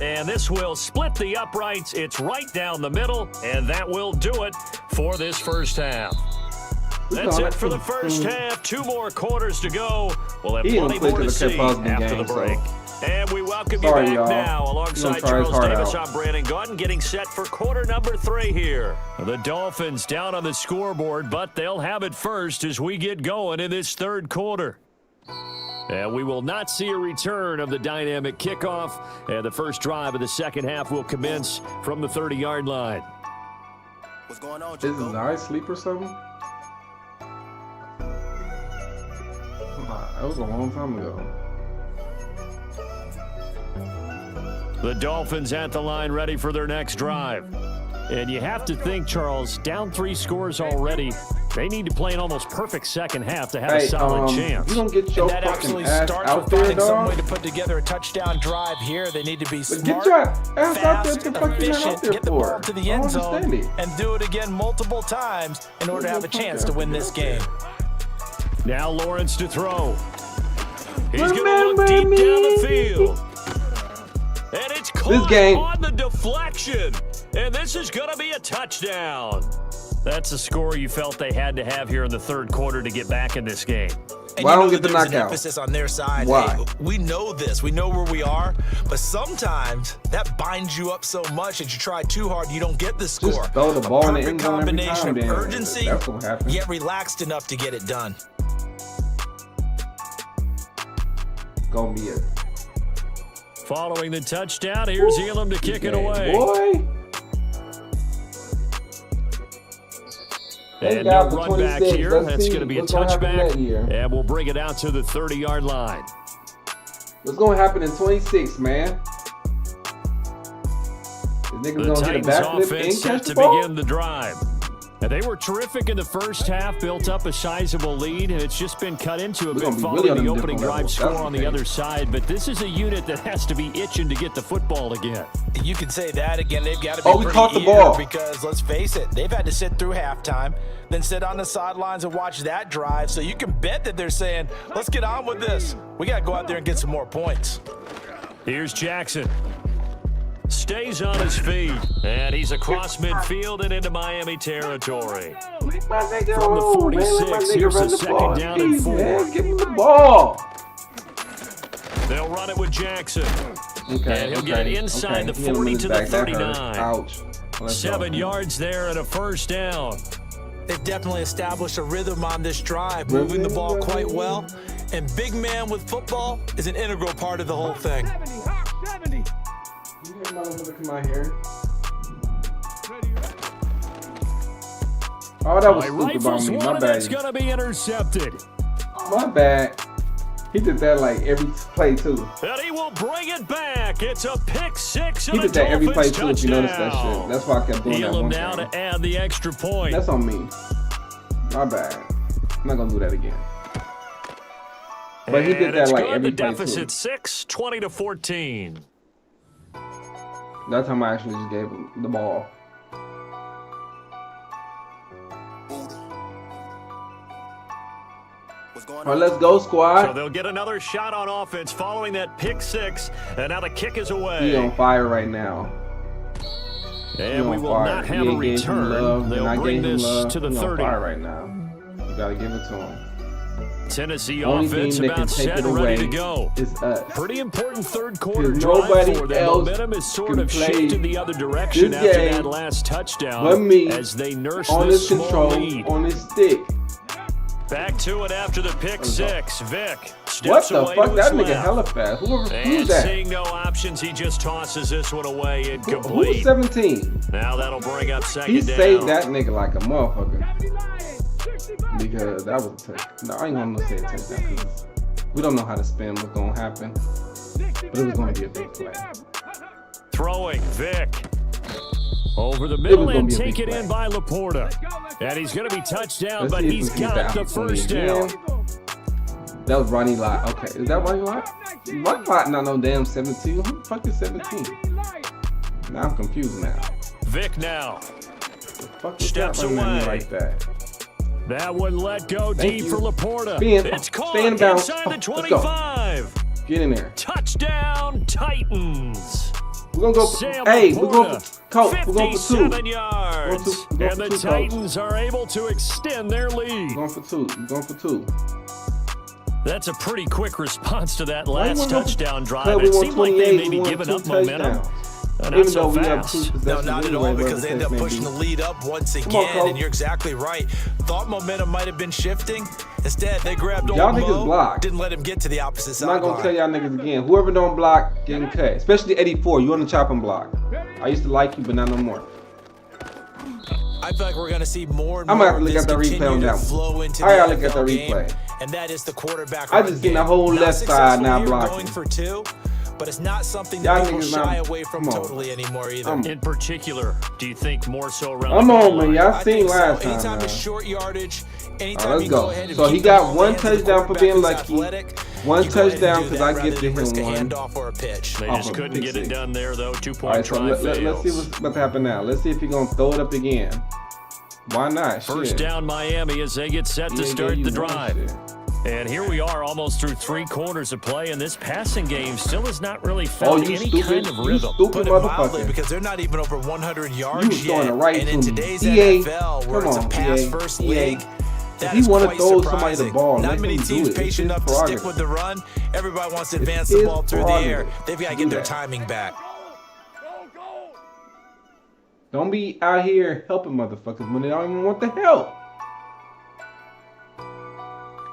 Speaker 17: And this will split the uprights. It's right down the middle, and that will do it for this first half. That's it for the first half. 2 more quarters to go. We'll have plenty more to see after the break. And we welcome you back now alongside Charles Davis. I'm Brandon Gordon getting set for quarter number 3 here. The Dolphins down on the scoreboard, but they'll have it first as we get going in this third quarter. And we will not see a return of the dynamic kickoff. And the first drive of the second half will commence from the 30-yard line.
Speaker 16: What's going on,
Speaker 13: Is this eye sleep or something? That was a long time ago.
Speaker 17: The Dolphins at the line ready for their next drive. And you have to think, Charles, down 3 scores already. They need to play an almost perfect second half to have a solid chance.
Speaker 13: You don't get your
Speaker 18: that actually
Speaker 13: ass
Speaker 18: starts
Speaker 13: out
Speaker 18: with
Speaker 13: there,
Speaker 18: finding some
Speaker 13: dog.
Speaker 18: way to put together a touchdown drive here. They need to be smart,
Speaker 13: get your ass
Speaker 18: fast,
Speaker 13: out there to fucking
Speaker 18: efficient,
Speaker 13: out there
Speaker 18: get the ball to the end zone,
Speaker 13: it.
Speaker 18: and do it again multiple times in order to have a chance to win this game.
Speaker 17: Now Lawrence to throw. He's going to look deep down the field. And it's caught on the deflection. And this is going to be a touchdown. That's a score you felt they had to have here in the third quarter to get back in this game.
Speaker 18: And why don't get the knockout? An emphasis on their side.
Speaker 13: Why?
Speaker 18: Hey, we know this. We know where we are. But sometimes that binds you up so much that you try too hard, you don't get the score.
Speaker 13: Just throw the ball in the end zone every time,
Speaker 18: combination of urgency,
Speaker 13: that's what happens.
Speaker 18: yet relaxed enough to get it done.
Speaker 13: Gonna be it.
Speaker 17: Following the touchdown, here's Elam to kick it away.
Speaker 13: Boy.
Speaker 17: And no run back here. That's going to be a touchback. And we'll bring it out to the 30-yard line.
Speaker 13: What's going to happen in 26, man? The
Speaker 17: Titans offense set to begin the drive. And they were terrific in the first half, built up a sizable lead, and it's just been cut into a bit following the opening drive score on the other side. But this is a unit that has to be itching to get the football again.
Speaker 18: You can say that again. They've got to be pretty eager because, let's face it, they've had to sit through halftime, then sit on the sidelines and watch that drive. So you can bet that they're saying, let's get on with this. We got to go out there and get some more points.
Speaker 17: Here's Jackson. Stays on his feet, and he's across midfield and into Miami territory. From the 46, here's the second down and 4.
Speaker 13: Man, give him the ball.
Speaker 17: They'll run it with Jackson. And he'll get it inside the 40 to the 39.
Speaker 13: Ouch.
Speaker 17: 7 yards there and a first down.
Speaker 18: They've definitely established a rhythm on this drive, moving the ball quite well. And big man with football is an integral part of the whole thing.
Speaker 13: 70. Come out here. Oh, that was stupid by me. My bad.
Speaker 17: It's gonna be intercepted.
Speaker 13: My bad. He did that like every play too.
Speaker 17: And he will bring it back. It's a pick 6.
Speaker 13: He did that every play too. If you notice that shit, that's why I kept doing that one
Speaker 17: now
Speaker 13: thing.
Speaker 17: To add the extra point.
Speaker 13: That's on me. My bad. I'm not gonna do that again. But he did that like every play too.
Speaker 17: The deficit 6, 20 to 14.
Speaker 13: That time I actually just gave him the ball. All right, let's go, squad.
Speaker 17: So they'll get another shot on offense following that pick 6, and now the kick is away.
Speaker 13: He on fire right now.
Speaker 17: And we will not have a return. They'll bring this to the 30.
Speaker 13: On fire right now. You gotta give it to him.
Speaker 17: Tennessee offense about set and ready to go. Pretty important third quarter drive for them. Momentum is sort of shifted the other direction after that last touchdown as they nurse this small lead.
Speaker 13: On his stick.
Speaker 17: Back to it after the pick six. Vic
Speaker 13: What
Speaker 17: steps
Speaker 13: the
Speaker 17: away
Speaker 13: fuck?
Speaker 17: to
Speaker 13: That
Speaker 17: his
Speaker 13: nigga
Speaker 17: left.
Speaker 13: hella fast. Who's
Speaker 17: And
Speaker 13: that?
Speaker 17: seeing no options, he just tosses this one away incomplete.
Speaker 13: Who's 17?
Speaker 17: Now that'll bring up second
Speaker 13: He
Speaker 17: down.
Speaker 13: saved that nigga like a motherfucker. Because that was a touchdown. No, I ain't gonna say a touchdown because we don't know how to spin what's gonna happen. But it was gonna be a big play.
Speaker 17: Throwing Vic. Over the middle and take it in by Laporta. And he's going to be touched down, but he's got the first down.
Speaker 13: That was Ronnie Lott. Okay, is that Ronnie Lott? Ronnie Lott not no damn 17. Who the fuck is 17? Now I'm confused now.
Speaker 17: Vic now.
Speaker 13: The fuck is
Speaker 17: Steps
Speaker 13: that running at me
Speaker 17: away.
Speaker 13: like that?
Speaker 17: That one let go deep for Laporta. It's caught
Speaker 13: stay in bounds.
Speaker 17: inside the
Speaker 13: Let's go.
Speaker 17: 25.
Speaker 13: Get in there.
Speaker 17: Touchdown, Titans.
Speaker 13: We're gonna go. Hey, we're going for Coach. We're going for 2.
Speaker 17: 57 yards. And the Titans are able to extend their lead.
Speaker 13: We're going for 2. We're going for 2.
Speaker 17: That's a pretty quick response to that last touchdown drive.
Speaker 13: We
Speaker 17: It
Speaker 13: won
Speaker 17: seemed like they
Speaker 13: 28,
Speaker 17: maybe
Speaker 13: we won
Speaker 17: given
Speaker 13: 2
Speaker 17: up momentum.
Speaker 13: touchdowns.
Speaker 17: Not so
Speaker 13: we have 2
Speaker 17: fast.
Speaker 13: possessions.
Speaker 18: No, not at all,
Speaker 13: anyway,
Speaker 18: because they end up pushing the lead up once again, and you're exactly right. Thought momentum might have been shifting. Instead, they grabbed old
Speaker 13: Y'all
Speaker 18: Mo,
Speaker 13: niggas block.
Speaker 18: didn't let him get to the opposite
Speaker 13: I'm
Speaker 18: side.
Speaker 13: not gonna tell y'all niggas again. Whoever don't block, getting cut. Especially 84. You on the chopping block. I used to like you, but not no more.
Speaker 18: I feel like we're going to see more and
Speaker 13: I'm
Speaker 18: more
Speaker 13: gonna have to look at the replay on that
Speaker 18: flow
Speaker 13: one.
Speaker 18: into
Speaker 13: I
Speaker 18: the
Speaker 13: gotta look at the
Speaker 18: NFL game,
Speaker 13: replay.
Speaker 18: and that is the quarterback.
Speaker 13: I just seen the whole left side now blocking.
Speaker 18: Going for 2, but it's not something
Speaker 13: Y'all
Speaker 18: that people
Speaker 13: niggas
Speaker 18: shy
Speaker 13: not-
Speaker 18: away from
Speaker 13: come on.
Speaker 18: totally anymore either.
Speaker 17: In particular, do you think more so around
Speaker 13: I'm
Speaker 17: the
Speaker 13: on,
Speaker 17: goal
Speaker 13: man.
Speaker 17: line?
Speaker 13: Y'all
Speaker 18: I
Speaker 13: seen
Speaker 18: think so.
Speaker 13: last time.
Speaker 18: Anytime
Speaker 13: Man.
Speaker 18: it's short yardage, anytime
Speaker 13: Let's
Speaker 18: you
Speaker 13: go.
Speaker 18: go ahead and
Speaker 13: So he
Speaker 18: keep the
Speaker 13: got
Speaker 18: ball in
Speaker 13: one
Speaker 18: the hands of the
Speaker 13: touchdown for
Speaker 18: quarterback
Speaker 13: being
Speaker 18: who's
Speaker 13: lucky.
Speaker 18: athletic,
Speaker 13: One
Speaker 18: you go ahead and
Speaker 13: touchdown
Speaker 18: do
Speaker 13: 'cause
Speaker 18: that
Speaker 13: I
Speaker 18: rather
Speaker 13: get to
Speaker 18: than
Speaker 13: him
Speaker 18: risk a
Speaker 13: one.
Speaker 18: handoff or a pitch.
Speaker 17: They
Speaker 13: Off
Speaker 17: just
Speaker 13: of
Speaker 17: couldn't
Speaker 13: pick
Speaker 17: get it
Speaker 13: 6.
Speaker 17: done there, though.
Speaker 13: All
Speaker 17: Two-point
Speaker 13: right, so
Speaker 17: try
Speaker 13: let's
Speaker 17: fails.
Speaker 13: see what's about to happen now. Let's see if he's gonna throw it up again. Why not?
Speaker 17: First
Speaker 13: Shit.
Speaker 17: down Miami as they get set
Speaker 13: He
Speaker 17: to
Speaker 13: ain't
Speaker 17: start
Speaker 13: gave
Speaker 17: the
Speaker 13: you one
Speaker 17: drive.
Speaker 13: shit.
Speaker 17: And here we are almost through 3 quarters of play, and this passing game still has not really found
Speaker 13: you
Speaker 17: any
Speaker 13: stupid,
Speaker 17: kind of
Speaker 13: you
Speaker 17: rhythm.
Speaker 13: stupid
Speaker 18: Put it mildly,
Speaker 13: motherfucker.
Speaker 18: because they're not even over 100
Speaker 13: You
Speaker 18: yards
Speaker 13: was
Speaker 18: yet.
Speaker 13: throwing it right
Speaker 18: and
Speaker 13: to
Speaker 18: in
Speaker 13: me.
Speaker 18: today's
Speaker 13: EA,
Speaker 18: NFL, where
Speaker 13: come
Speaker 18: it's a
Speaker 13: on,
Speaker 18: pass-first
Speaker 13: EA.
Speaker 18: league,
Speaker 13: If
Speaker 18: that
Speaker 13: he
Speaker 18: is
Speaker 13: wanna
Speaker 18: quite
Speaker 13: throw somebody the
Speaker 18: surprising.
Speaker 13: ball,
Speaker 18: Not
Speaker 13: let
Speaker 18: many
Speaker 13: him do
Speaker 18: teams
Speaker 13: it. It's
Speaker 18: patient
Speaker 13: his
Speaker 18: enough to stick
Speaker 13: prerogative.
Speaker 18: with the run. Everybody wants to
Speaker 13: It's
Speaker 18: advance the
Speaker 13: his
Speaker 18: ball through the air.
Speaker 13: prerogative
Speaker 18: They've got to
Speaker 13: to
Speaker 18: get
Speaker 13: do
Speaker 18: their
Speaker 13: that.
Speaker 18: timing back.
Speaker 13: Don't be out here helping motherfuckers when they don't even want the help.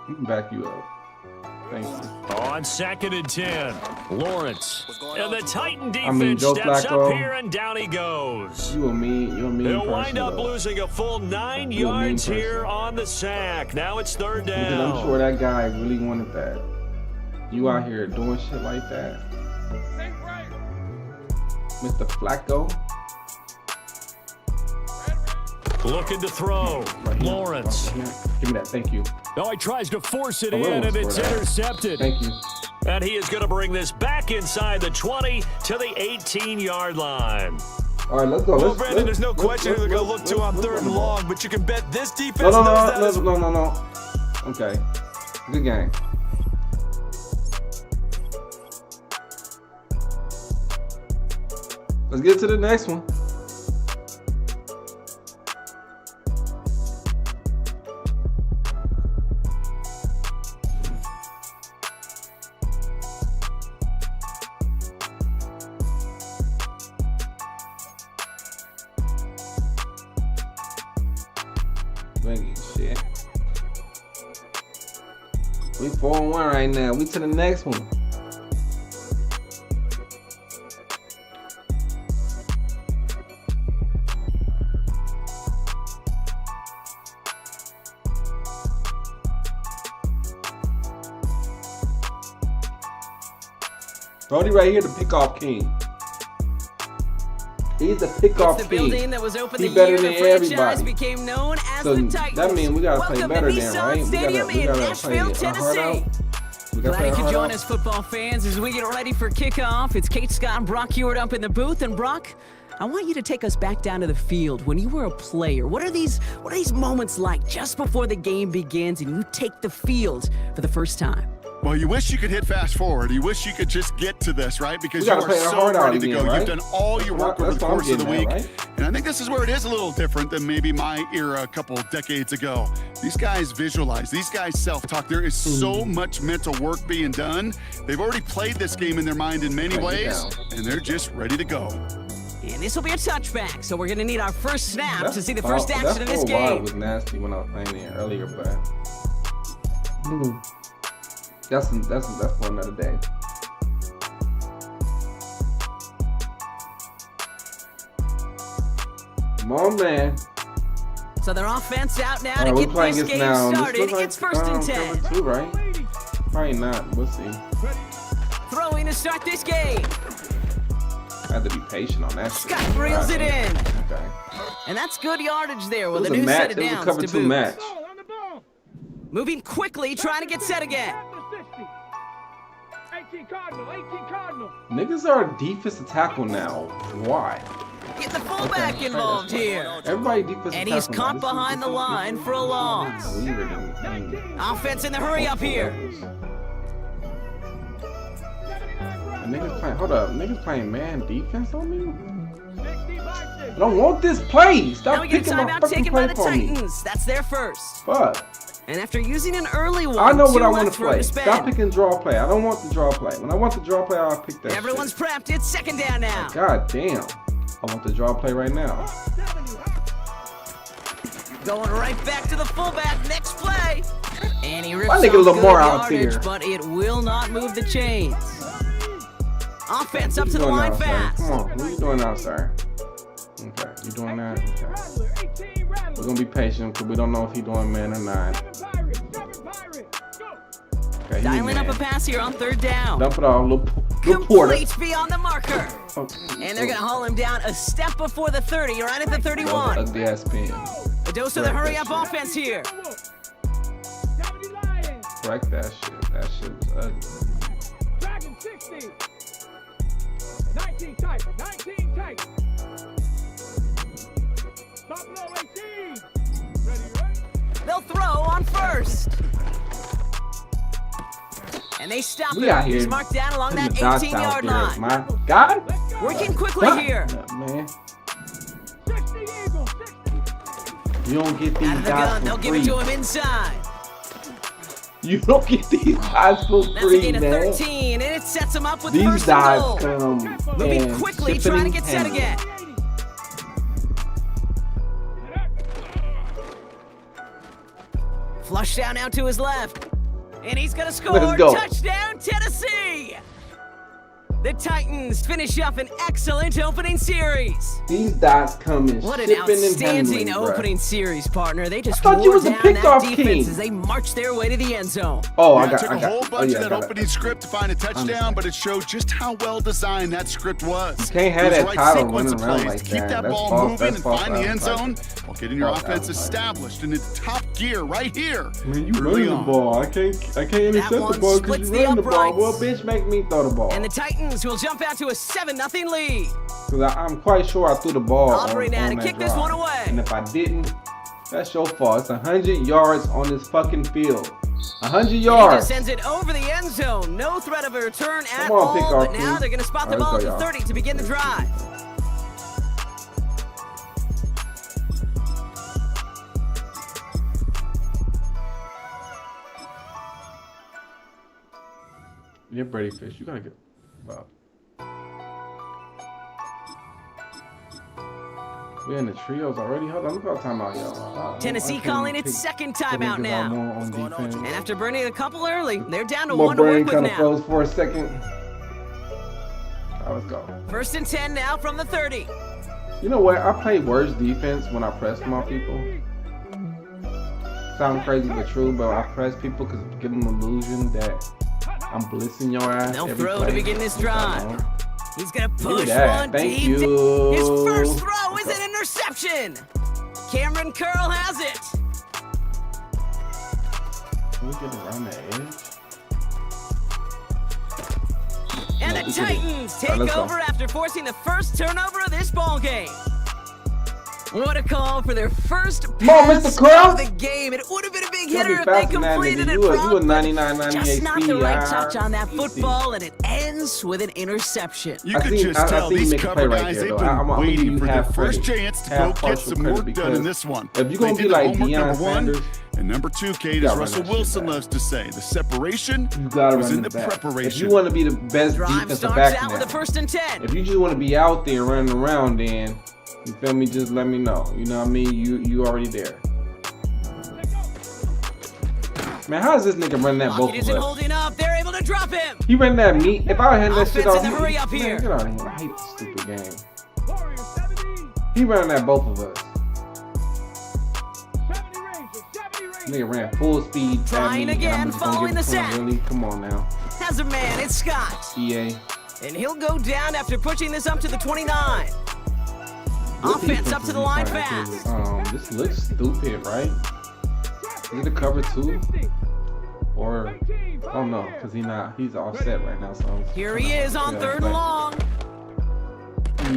Speaker 13: We can back you up. Thank you.
Speaker 17: On 2nd and 10, Lawrence. And the Titan defense
Speaker 13: I mean, Joe
Speaker 17: steps
Speaker 13: Flacco,
Speaker 17: up here, and down he goes.
Speaker 13: You a mean
Speaker 17: They'll wind
Speaker 13: person,
Speaker 17: up
Speaker 13: though.
Speaker 17: losing a full 9
Speaker 13: You a mean
Speaker 17: yards
Speaker 13: person.
Speaker 17: here on the sack. Now it's 3rd
Speaker 13: Because
Speaker 17: down.
Speaker 13: I'm sure that guy really wanted that. You out here doing shit like that. Mr. Flacco.
Speaker 17: Looking to throw.
Speaker 13: Right here.
Speaker 17: Lawrence.
Speaker 13: Right here. Give me that. Thank you.
Speaker 17: Oh, he tries to force it
Speaker 13: I will
Speaker 17: in, and
Speaker 13: score
Speaker 17: it's
Speaker 13: that.
Speaker 17: intercepted.
Speaker 13: Thank you.
Speaker 17: And he is going to bring this back inside the 20 to the 18-yard line.
Speaker 13: All right, let's go.
Speaker 18: Well, Brandon, there's no question who they're going to look to on 3rd and long, but you can bet this defense knows that as
Speaker 13: No. Okay. Good game. Let's get to the next one. Bringing shit. We 4-1 right now. We to the next one. Brody right here, the pickoff king. He's the pickoff
Speaker 14: It's the
Speaker 13: king.
Speaker 14: building that was open
Speaker 13: He
Speaker 14: the
Speaker 13: better
Speaker 14: year
Speaker 13: than
Speaker 14: the franchise
Speaker 13: everybody.
Speaker 14: became known as
Speaker 13: So
Speaker 14: the Titans.
Speaker 13: that means we gotta play
Speaker 14: Welcome
Speaker 13: better
Speaker 14: to
Speaker 13: then,
Speaker 14: Nissan
Speaker 13: right?
Speaker 14: Stadium
Speaker 13: we
Speaker 14: in
Speaker 13: gotta
Speaker 14: Nashville,
Speaker 13: play our heart
Speaker 14: Tennessee.
Speaker 13: out. We gotta
Speaker 14: Glad
Speaker 13: play
Speaker 14: you
Speaker 13: our
Speaker 14: could
Speaker 13: heart
Speaker 14: join
Speaker 13: out.
Speaker 14: us, football fans, as we get ready for kickoff. It's Kate Scott and Brock Hewitt up in the booth. And Brock, I want you to take us back down to the field when you were a player. What are these moments like just before the game begins and you take the field for the first time?
Speaker 15: Well, you wish you could hit fast forward. You wish you could just get to this, right? Because
Speaker 13: We
Speaker 15: you
Speaker 13: gotta
Speaker 15: are
Speaker 13: play our
Speaker 15: so
Speaker 13: heart out
Speaker 15: ready to
Speaker 13: again,
Speaker 15: go.
Speaker 13: right?
Speaker 15: You've done all your work over
Speaker 13: That's
Speaker 15: the
Speaker 13: what I'm
Speaker 15: course of the
Speaker 13: getting
Speaker 15: week.
Speaker 13: at, right?
Speaker 15: And I think this is where it is a little different than maybe my era a couple decades ago. These guys visualize. These guys self-talk. There is so much mental work being done. They've already played this game in their mind in many ways, and they're just ready to go.
Speaker 14: And this will be a touchback, so we're going to need our first snap to see the first
Speaker 13: That
Speaker 14: action of this
Speaker 13: whole vibe
Speaker 14: game.
Speaker 13: was nasty when I was playing there earlier, but That's for another day. Come on, man.
Speaker 14: So their offense out now to get this game started. It's first and 10.
Speaker 13: Cover 2, right? Probably not. We'll see.
Speaker 14: Throwing to start this game.
Speaker 13: I had to be patient on that.
Speaker 14: Scott reels it in.
Speaker 13: Okay.
Speaker 14: And that's good yardage there with a
Speaker 13: a
Speaker 14: new
Speaker 13: match.
Speaker 14: set of
Speaker 13: It was a
Speaker 14: downs
Speaker 13: cover
Speaker 14: to
Speaker 13: 2
Speaker 14: boot.
Speaker 13: match.
Speaker 14: Moving quickly, trying to get set again.
Speaker 13: Niggas are a defensive tackle now. Why?
Speaker 14: Get the fullback involved here.
Speaker 13: Everybody defensive
Speaker 14: And he's
Speaker 13: tackle
Speaker 14: caught
Speaker 13: now.
Speaker 14: behind the line for a loss. Offense in the hurry up here.
Speaker 13: Niggas playing, hold up, niggas playing man defense on me? I don't want this play. Stop
Speaker 14: Now we get a
Speaker 13: picking my
Speaker 14: timeout
Speaker 13: fucking
Speaker 14: taken by
Speaker 13: play
Speaker 14: the
Speaker 13: for me.
Speaker 14: Titans. That's their first.
Speaker 13: Fuck.
Speaker 14: And after using an early one,
Speaker 13: I know what I
Speaker 14: want
Speaker 13: want to play. Stop picking draw play. I don't want the draw play. When I want the draw play, I'll pick that
Speaker 14: Everyone's
Speaker 13: shit.
Speaker 14: prepped. It's second down now.
Speaker 13: God damn. I want the draw play right now.
Speaker 14: Going right back to the fullback. Next play. And he rips
Speaker 13: My
Speaker 14: off
Speaker 13: nigga
Speaker 14: good
Speaker 13: Lamar out
Speaker 14: yardage,
Speaker 13: here.
Speaker 14: but it will not move the chains. Offense up
Speaker 13: What
Speaker 14: to
Speaker 13: you
Speaker 14: the
Speaker 13: doing
Speaker 14: line
Speaker 13: now, sir?
Speaker 14: fast.
Speaker 13: Come on, what are you doing now, sir? Okay, you doing that? Okay. We're gonna be patient because we don't know if he's doing man or not. Okay, he
Speaker 14: Dialing up
Speaker 13: man.
Speaker 14: a pass here on third down.
Speaker 13: Dump it off, little Porter.
Speaker 14: Complete beyond the marker. And they're going to haul him down a step before the 30, right at the 31.
Speaker 13: Ugly ass pin.
Speaker 14: A dose of the hurry-up offense here.
Speaker 13: Correct that shit. That shit was ugly.
Speaker 10: Dragon 60. 19 type. 19 type. Buffalo 18.
Speaker 14: They'll throw on first. And they stop
Speaker 13: We
Speaker 14: him.
Speaker 13: out here.
Speaker 14: He's marked down along that
Speaker 13: Putting the dots
Speaker 14: 18-yard
Speaker 13: out
Speaker 14: line.
Speaker 13: there, my God.
Speaker 14: Working quickly here.
Speaker 13: Yeah, man. You don't get these
Speaker 14: Out of the
Speaker 13: guys
Speaker 14: gun,
Speaker 13: for
Speaker 14: they'll give
Speaker 13: free.
Speaker 14: it to him inside.
Speaker 13: You don't get these guys for
Speaker 14: That's a
Speaker 13: free,
Speaker 14: gain of
Speaker 13: man.
Speaker 14: 13, and it sets him up with
Speaker 13: These
Speaker 14: first
Speaker 13: guys
Speaker 14: and goal.
Speaker 13: come
Speaker 14: Moving
Speaker 13: and
Speaker 14: quickly,
Speaker 13: shipping
Speaker 14: trying to
Speaker 13: and
Speaker 14: get set
Speaker 13: handling.
Speaker 14: again. Flush down now to his left. And he's going to score.
Speaker 13: Let's go.
Speaker 14: Touchdown, Tennessee! The Titans finish off an excellent opening series.
Speaker 13: These dots come and
Speaker 14: What an
Speaker 13: shipping and
Speaker 14: outstanding
Speaker 13: handling,
Speaker 14: opening series, partner. They just
Speaker 13: thought you
Speaker 14: wore
Speaker 13: was a
Speaker 14: down that
Speaker 13: pickoff
Speaker 14: defense
Speaker 13: king.
Speaker 14: as they march their way to the end zone.
Speaker 13: Oh,
Speaker 15: Yeah,
Speaker 13: I got.
Speaker 15: took
Speaker 13: I
Speaker 15: a
Speaker 13: got.
Speaker 15: whole
Speaker 13: Oh,
Speaker 15: bunch
Speaker 13: yeah,
Speaker 15: of
Speaker 13: I
Speaker 15: that
Speaker 13: got
Speaker 15: opening script to find a touchdown, but it showed just how well designed that script was.
Speaker 13: You can't have
Speaker 15: It was
Speaker 13: that
Speaker 15: the right
Speaker 13: title
Speaker 15: sequence of
Speaker 13: running around
Speaker 15: plays
Speaker 13: like
Speaker 15: to keep
Speaker 13: that.
Speaker 15: that
Speaker 13: That's
Speaker 15: ball
Speaker 13: false.
Speaker 15: moving
Speaker 13: That's
Speaker 15: and
Speaker 13: false
Speaker 15: find the end
Speaker 13: advertising.
Speaker 15: zone while getting your
Speaker 13: False
Speaker 15: offense
Speaker 13: advertising.
Speaker 15: established in its top gear right here.
Speaker 13: Man, you
Speaker 15: early
Speaker 13: running the
Speaker 15: on.
Speaker 13: ball. I can't intercept the
Speaker 14: one
Speaker 13: ball
Speaker 14: splits
Speaker 13: because
Speaker 14: the
Speaker 13: you running the ball.
Speaker 14: uprights.
Speaker 13: Well, bitch, make me throw the ball.
Speaker 14: And the Titans will jump out to a 7-0 lead.
Speaker 13: Because I'm quite sure I threw the ball
Speaker 14: Aubrey now to
Speaker 13: that
Speaker 14: kick this
Speaker 13: drive.
Speaker 14: one away.
Speaker 13: And if I didn't, that's your fault. It's 100 yards on this fucking field. 100
Speaker 14: He
Speaker 13: yards.
Speaker 14: just sends it over the end zone. No threat of a return at
Speaker 13: Come on,
Speaker 14: all.
Speaker 13: pick
Speaker 14: But
Speaker 13: off,
Speaker 14: now
Speaker 13: please.
Speaker 14: they're going to spot the
Speaker 13: All right,
Speaker 14: ball
Speaker 13: let's
Speaker 14: at
Speaker 13: go,
Speaker 14: the
Speaker 13: y'all.
Speaker 14: 30 to begin the drive.
Speaker 13: Yeah, Brady Fish, you gotta get up. We're in the trios already. Hold on, look how time out, y'all.
Speaker 14: Tennessee calling its second timeout now.
Speaker 13: On defense.
Speaker 14: And after burning a couple early, they're down to
Speaker 13: My
Speaker 14: one to
Speaker 13: brain
Speaker 14: work with
Speaker 13: kind of
Speaker 14: now.
Speaker 13: froze for a second. Let's go.
Speaker 14: First and 10 now from the 30.
Speaker 13: You know what? I play worse defense when I press my people. Sound crazy but true, but I press people because give them an illusion that I'm blitzing your ass.
Speaker 14: They'll
Speaker 13: every
Speaker 14: throw
Speaker 13: play.
Speaker 14: to begin this drive. He's going to
Speaker 13: Give me
Speaker 14: push
Speaker 13: that.
Speaker 14: one
Speaker 13: Thank
Speaker 14: deep.
Speaker 13: you.
Speaker 14: His first throw is an interception. Cameron Curl has it.
Speaker 13: Can we get around the edge?
Speaker 14: And the Titans take over after forcing the first turnover of this ball game. What a call for their first pass
Speaker 13: Mr. Curl.
Speaker 14: of the game. It would have been a big
Speaker 13: You gotta
Speaker 14: hitter
Speaker 13: be
Speaker 14: if they
Speaker 13: faster than that,
Speaker 14: completed
Speaker 13: nigga.
Speaker 14: it.
Speaker 13: You a
Speaker 14: Brock,
Speaker 13: 99, 98
Speaker 14: just not the
Speaker 13: speed,
Speaker 14: right
Speaker 13: yeah.
Speaker 14: touch on that
Speaker 13: Easy.
Speaker 14: football, and it ends with an interception.
Speaker 15: You could just tell
Speaker 13: seen him
Speaker 15: these
Speaker 13: make a
Speaker 15: cover
Speaker 13: play right
Speaker 15: guys,
Speaker 13: there,
Speaker 15: they've
Speaker 13: though. I'm
Speaker 15: been
Speaker 13: gonna give
Speaker 15: waiting
Speaker 13: you
Speaker 15: for their
Speaker 13: half
Speaker 15: first
Speaker 13: credit.
Speaker 15: chance to
Speaker 13: Half
Speaker 15: go get
Speaker 13: partial
Speaker 15: some
Speaker 13: credit
Speaker 15: work done in
Speaker 13: because
Speaker 15: this one.
Speaker 13: if you're gonna
Speaker 15: They
Speaker 13: be
Speaker 15: did
Speaker 13: like
Speaker 15: the homework,
Speaker 13: Deion
Speaker 15: number one.
Speaker 13: Sanders,
Speaker 15: And number two, Kate,
Speaker 13: you
Speaker 15: as
Speaker 13: gotta
Speaker 15: Russell
Speaker 13: run that shit
Speaker 15: Wilson
Speaker 13: back.
Speaker 15: loves to say, the separation
Speaker 13: you gotta
Speaker 15: was
Speaker 13: run
Speaker 15: in the
Speaker 13: back. If
Speaker 15: preparation.
Speaker 13: you want to be the best
Speaker 14: Drive
Speaker 13: defensive
Speaker 14: starts
Speaker 13: back
Speaker 14: out
Speaker 13: now,
Speaker 14: with a first and 10.
Speaker 13: if you just want to be out there running around, then you feel me? Just let me know. You know what I mean? You already there. Man, how is this nigga running that both
Speaker 14: Lockett
Speaker 13: of
Speaker 14: isn't
Speaker 13: us?
Speaker 14: holding up. They're able to drop him.
Speaker 13: He ran that meat. If I had that shit off,
Speaker 14: in the hurry up
Speaker 13: man,
Speaker 14: here.
Speaker 13: get out of here. I hate this stupid game. He ran that both of us. Nigga ran full speed.
Speaker 14: Trying again, following the sack.
Speaker 13: Really? Come on now.
Speaker 14: Has a man, it's Scott.
Speaker 13: EA.
Speaker 14: And he'll go down after pushing this up to the 29. Offense up to the line fast.
Speaker 13: This looks stupid, right? Is it a cover 2? Or, I don't know, because he's offset right now. So
Speaker 14: here he is on 3rd and long.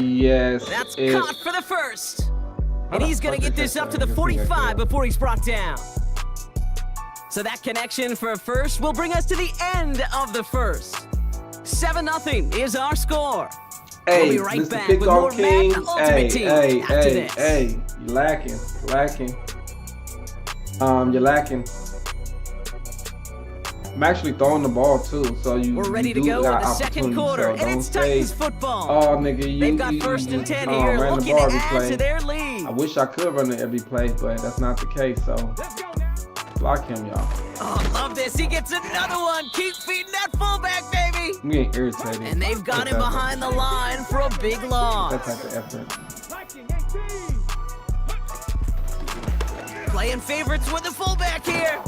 Speaker 13: Yes.
Speaker 14: That's caught for the first. And he's going to get this up to the 45 before he's brought down. So that connection for a first will bring us to the end of the first. 7-0 is our score.
Speaker 13: Hey,
Speaker 14: we'll be right
Speaker 13: Mr.
Speaker 14: back with more Madden Ultimate Team after this.
Speaker 13: Hey, you lacking. You're lacking. I'm actually throwing the ball too, so
Speaker 14: we're ready to go with the second quarter, and it's Titans football.
Speaker 13: Oh, nigga,
Speaker 14: they've got 1st and 10 here, looking to add to their lead.
Speaker 13: I wish I could run it every play, but that's not the case. So block him, y'all.
Speaker 14: Oh, love this. He gets another one. Keep feeding that fullback, baby.
Speaker 13: I'm getting irritated.
Speaker 14: And they've got him behind the line for a big loss.
Speaker 13: That type of effort.
Speaker 14: Playing favorites with the fullback here.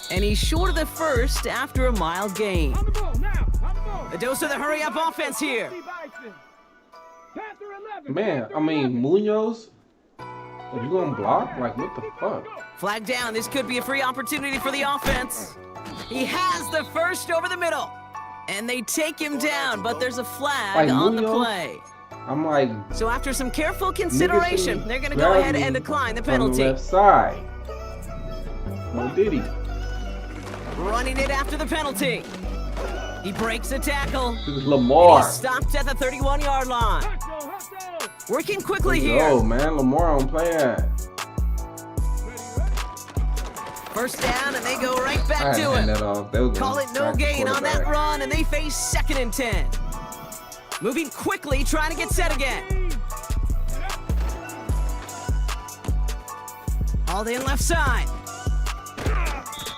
Speaker 14: And he's short of the first after a mild gain. A dose of the hurry-up offense here.
Speaker 13: Man, I mean, Munoz, are you going to block? Like, what the fuck?
Speaker 14: Flag down. This could be a free opportunity for the offense. He has the first over the middle. And they take him down, but there's a flag on the play.
Speaker 13: I'm like...
Speaker 14: So after some careful consideration, they're going to go ahead and decline the penalty.
Speaker 13: On the left side. No diddy.
Speaker 14: Running it after the penalty. He breaks a tackle.
Speaker 13: This is Lamar.
Speaker 14: He's stopped at the 31-yard line. Working quickly here.
Speaker 13: Oh, man, Lamar on play that.
Speaker 14: First down, and they go right back to it. Call it no gain on that run, and they face 2nd and 10. Moving quickly, trying to get set again. Hauled in left side.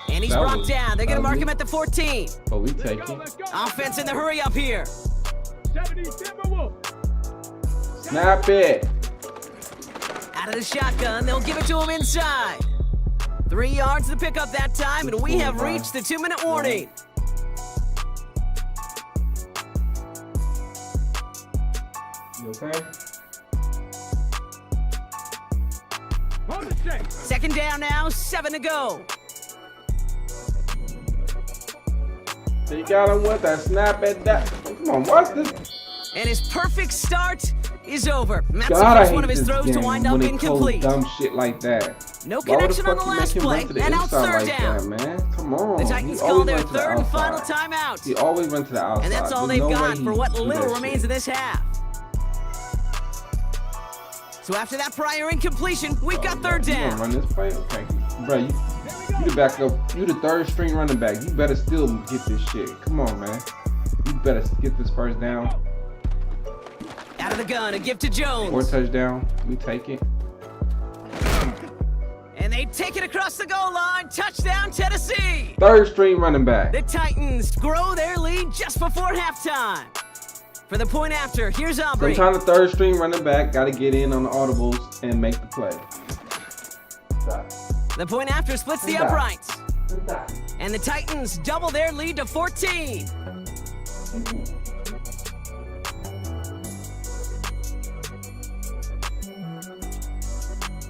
Speaker 14: And he's brought down. They're going to mark him at the 14.
Speaker 13: Oh, we take it.
Speaker 14: Offense in the hurry up here.
Speaker 13: Snap it.
Speaker 14: Out of the shotgun, they'll give it to him inside. 3 yards to pick up that time, and we have reached the 2-minute warning.
Speaker 13: You okay?
Speaker 14: Second down now, 7 to go.
Speaker 13: He got him with that snap at that. Come on, watch this.
Speaker 14: And his perfect start is over. That's the first one of his throws to wind up incomplete.
Speaker 13: Dumb shit like that.
Speaker 14: No connection on the last play, and out 3rd down.
Speaker 13: Man, come on.
Speaker 14: The Titans call their 3rd and final timeout.
Speaker 13: He always run to the outside.
Speaker 14: And that's all they've got for what little remains of this half. So after that prior incompletion, we've got 3rd down.
Speaker 13: You run this play? Okay. Bro, you the backup. You the 3rd string running back. You better still get this shit. Come on, man. You better get this first down.
Speaker 14: Out of the gun, a give to Jones.
Speaker 13: 4 touchdown. We take it.
Speaker 14: And they take it across the goal line. Touchdown, Tennessee.
Speaker 13: 3rd string running back.
Speaker 14: The Titans grow their lead just before halftime. For the point after, here's Aubrey.
Speaker 13: Sometimes the 3rd string running back got to get in on the audibles and make the play.
Speaker 14: The point after splits the uprights. And the Titans double their lead to 14.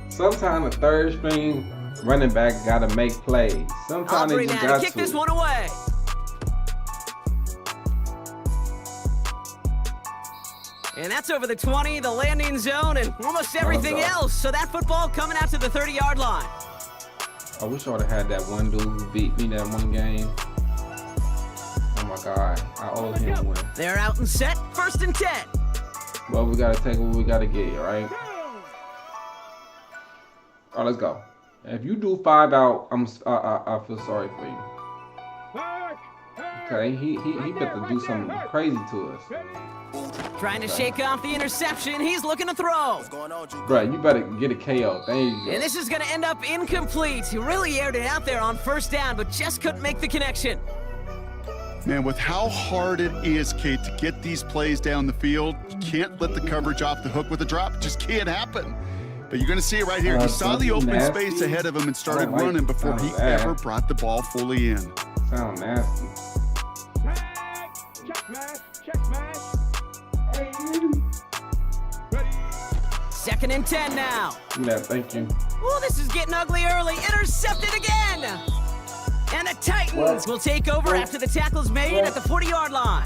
Speaker 13: Sometimes the 3rd string running back got to make plays. Sometimes they just got
Speaker 14: to kick this one away. And that's over the 20, the landing zone, and almost everything else. So that football coming out to the 30-yard line.
Speaker 13: I wish I would have had that one dude who beat me that one game. Oh my God, I owe him one.
Speaker 14: They're out and set, 1st and 10.
Speaker 13: Well, we gotta take what we gotta get, right? All right, let's go. If you do 5 out, I feel sorry for you. Okay, he better do something crazy to us.
Speaker 14: Trying to shake off the interception. He's looking to throw.
Speaker 13: Bro, you better get a KO. There you go.
Speaker 14: And this is going to end up incomplete. He really aired it out there on first down, but just couldn't make the connection.
Speaker 15: Man, with how hard it is, Kate, to get these plays down the field, you can't let the coverage off the hook with a drop. It just can't happen. But you're going to see it right here. He saw the open space ahead of him and started running before he ever brought the ball fully in.
Speaker 13: Sound nasty.
Speaker 10: Check smash. Check smash.
Speaker 14: Second and 10 now.
Speaker 13: Yeah, thank you.
Speaker 14: Oh, this is getting ugly early. Intercepted again. And the Titans will take over after the tackle's made at the 40-yard line.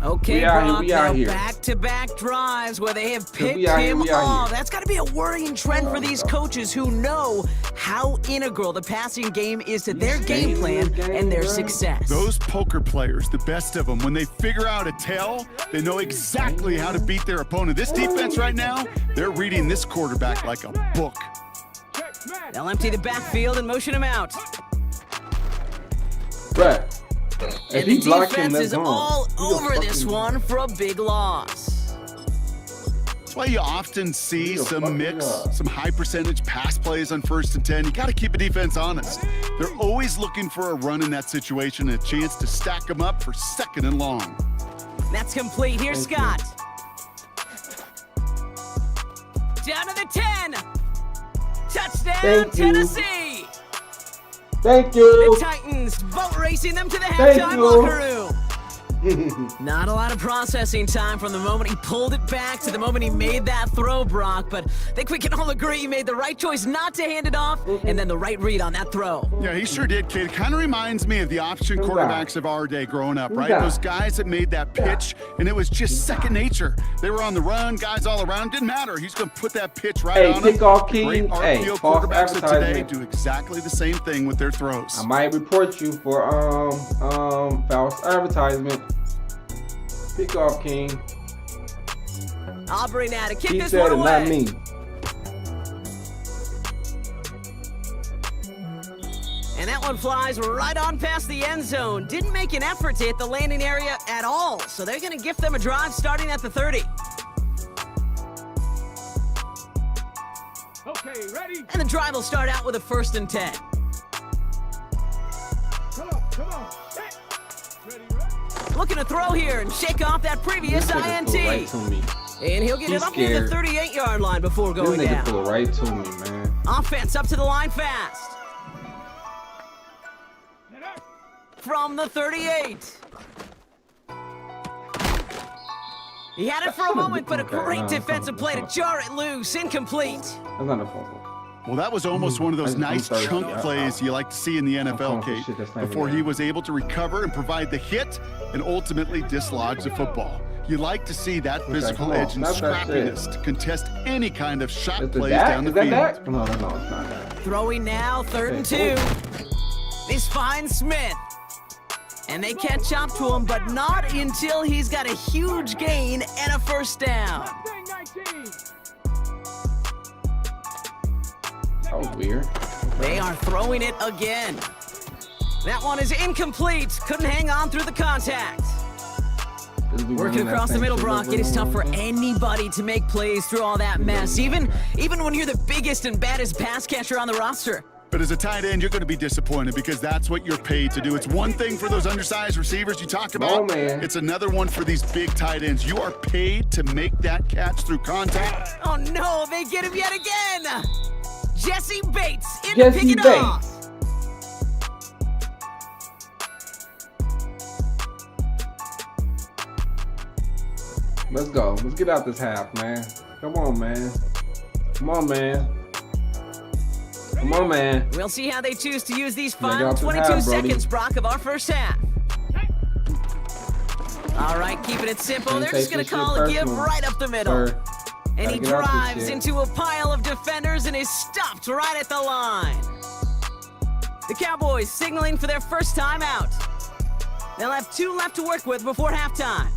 Speaker 14: Okay, Brock, now back-to-back drives where they have picked him off. That's got to be a worrying trend for these coaches who know how integral the passing game is to their game plan and their success.
Speaker 15: Those poker players, the best of them, when they figure out a tell, they know exactly how to beat their opponent. This defense right now, they're reading this quarterback like a book.
Speaker 14: They'll empty the backfield and motion him out.
Speaker 13: Right.
Speaker 14: And the defense is all over this one for a big loss.
Speaker 15: That's why you often see some mix, some high percentage pass plays on 1st and 10. You got to keep a defense honest. They're always looking for a run in that situation, a chance to stack them up for 2nd and long.
Speaker 14: That's complete. Here's Scott. Down to the 10. Touchdown, Tennessee.
Speaker 13: Thank you.
Speaker 14: The Titans boat racing them to the halftime locker room. Not a lot of processing time from the moment he pulled it back to the moment he made that throw, Brock, but I think we can all agree he made the right choice not to hand it off and then the right read on that throw.
Speaker 15: Yeah, he sure did, kid. It kind of reminds me of the option quarterbacks of our day growing up, right? Those guys that made that pitch, and it was just second nature. They were on the run, guys all around. Didn't matter. He's going to put that pitch right on him.
Speaker 13: Kickoff king.
Speaker 15: Great RPO quarterbacks of today do exactly the same thing with their throws.
Speaker 13: I might report you for false advertisement. Kickoff king.
Speaker 14: Aubrey now to kick
Speaker 13: he
Speaker 14: this
Speaker 13: said
Speaker 14: one
Speaker 13: it,
Speaker 14: away.
Speaker 13: not me.
Speaker 14: And that one flies right on past the end zone. Didn't make an effort to hit the landing area at all. So they're going to gift them a drive starting at the 30.
Speaker 10: Okay, ready?
Speaker 14: And the drive will start out with a 1st and 10.
Speaker 10: Come on.
Speaker 14: Looking to throw here and shake off that previous INT.
Speaker 13: Right to me.
Speaker 14: And he'll get it up near the 38-yard line before going
Speaker 13: this nigga
Speaker 14: down.
Speaker 13: Pull right to me, man.
Speaker 14: Offense up to the line fast. From the 38. He had it for a moment, but a great defensive play to jar it loose. Incomplete.
Speaker 13: That's not a fumble.
Speaker 15: Well, that was almost one of those nice chunk plays you like to see in the NFL, Kate, before he was able to recover and provide the hit and ultimately dislodge the football. You like to see that physical edge and scrappiness to contest any kind of shot plays down the field.
Speaker 13: No, it's not that.
Speaker 14: Throwing now, 3rd and 2. This finds Smith. And they catch up to him, but not until he's got a huge gain and a 1st down.
Speaker 13: That was weird.
Speaker 14: They are throwing it again. That one is incomplete. Couldn't hang on through the contact. Working across the middle, Brock, it is tough for anybody to make plays through all that mess, even when you're the biggest and baddest pass catcher on the roster.
Speaker 15: But as a tight end, you're going to be disappointed because that's what you're paid to do. It's one thing for those undersized receivers you talk about.
Speaker 13: Oh, man.
Speaker 15: It's another one for these big tight ends. You are paid to make that catch through contact.
Speaker 14: Oh, no, they get him yet again. Jesse Bates in to pick it off.
Speaker 13: Let's go. Let's get out this half, man. Come on, man. Come on, man. Come on, man.
Speaker 14: We'll see how they choose to use these final 22 seconds, Brock, of our first half. All right, keeping it simple. They're just going to call a give right up the middle. And he drives into a pile of defenders and is stopped right at the line. The Cowboys signaling for their first time out. They'll have 2 left to work with before halftime.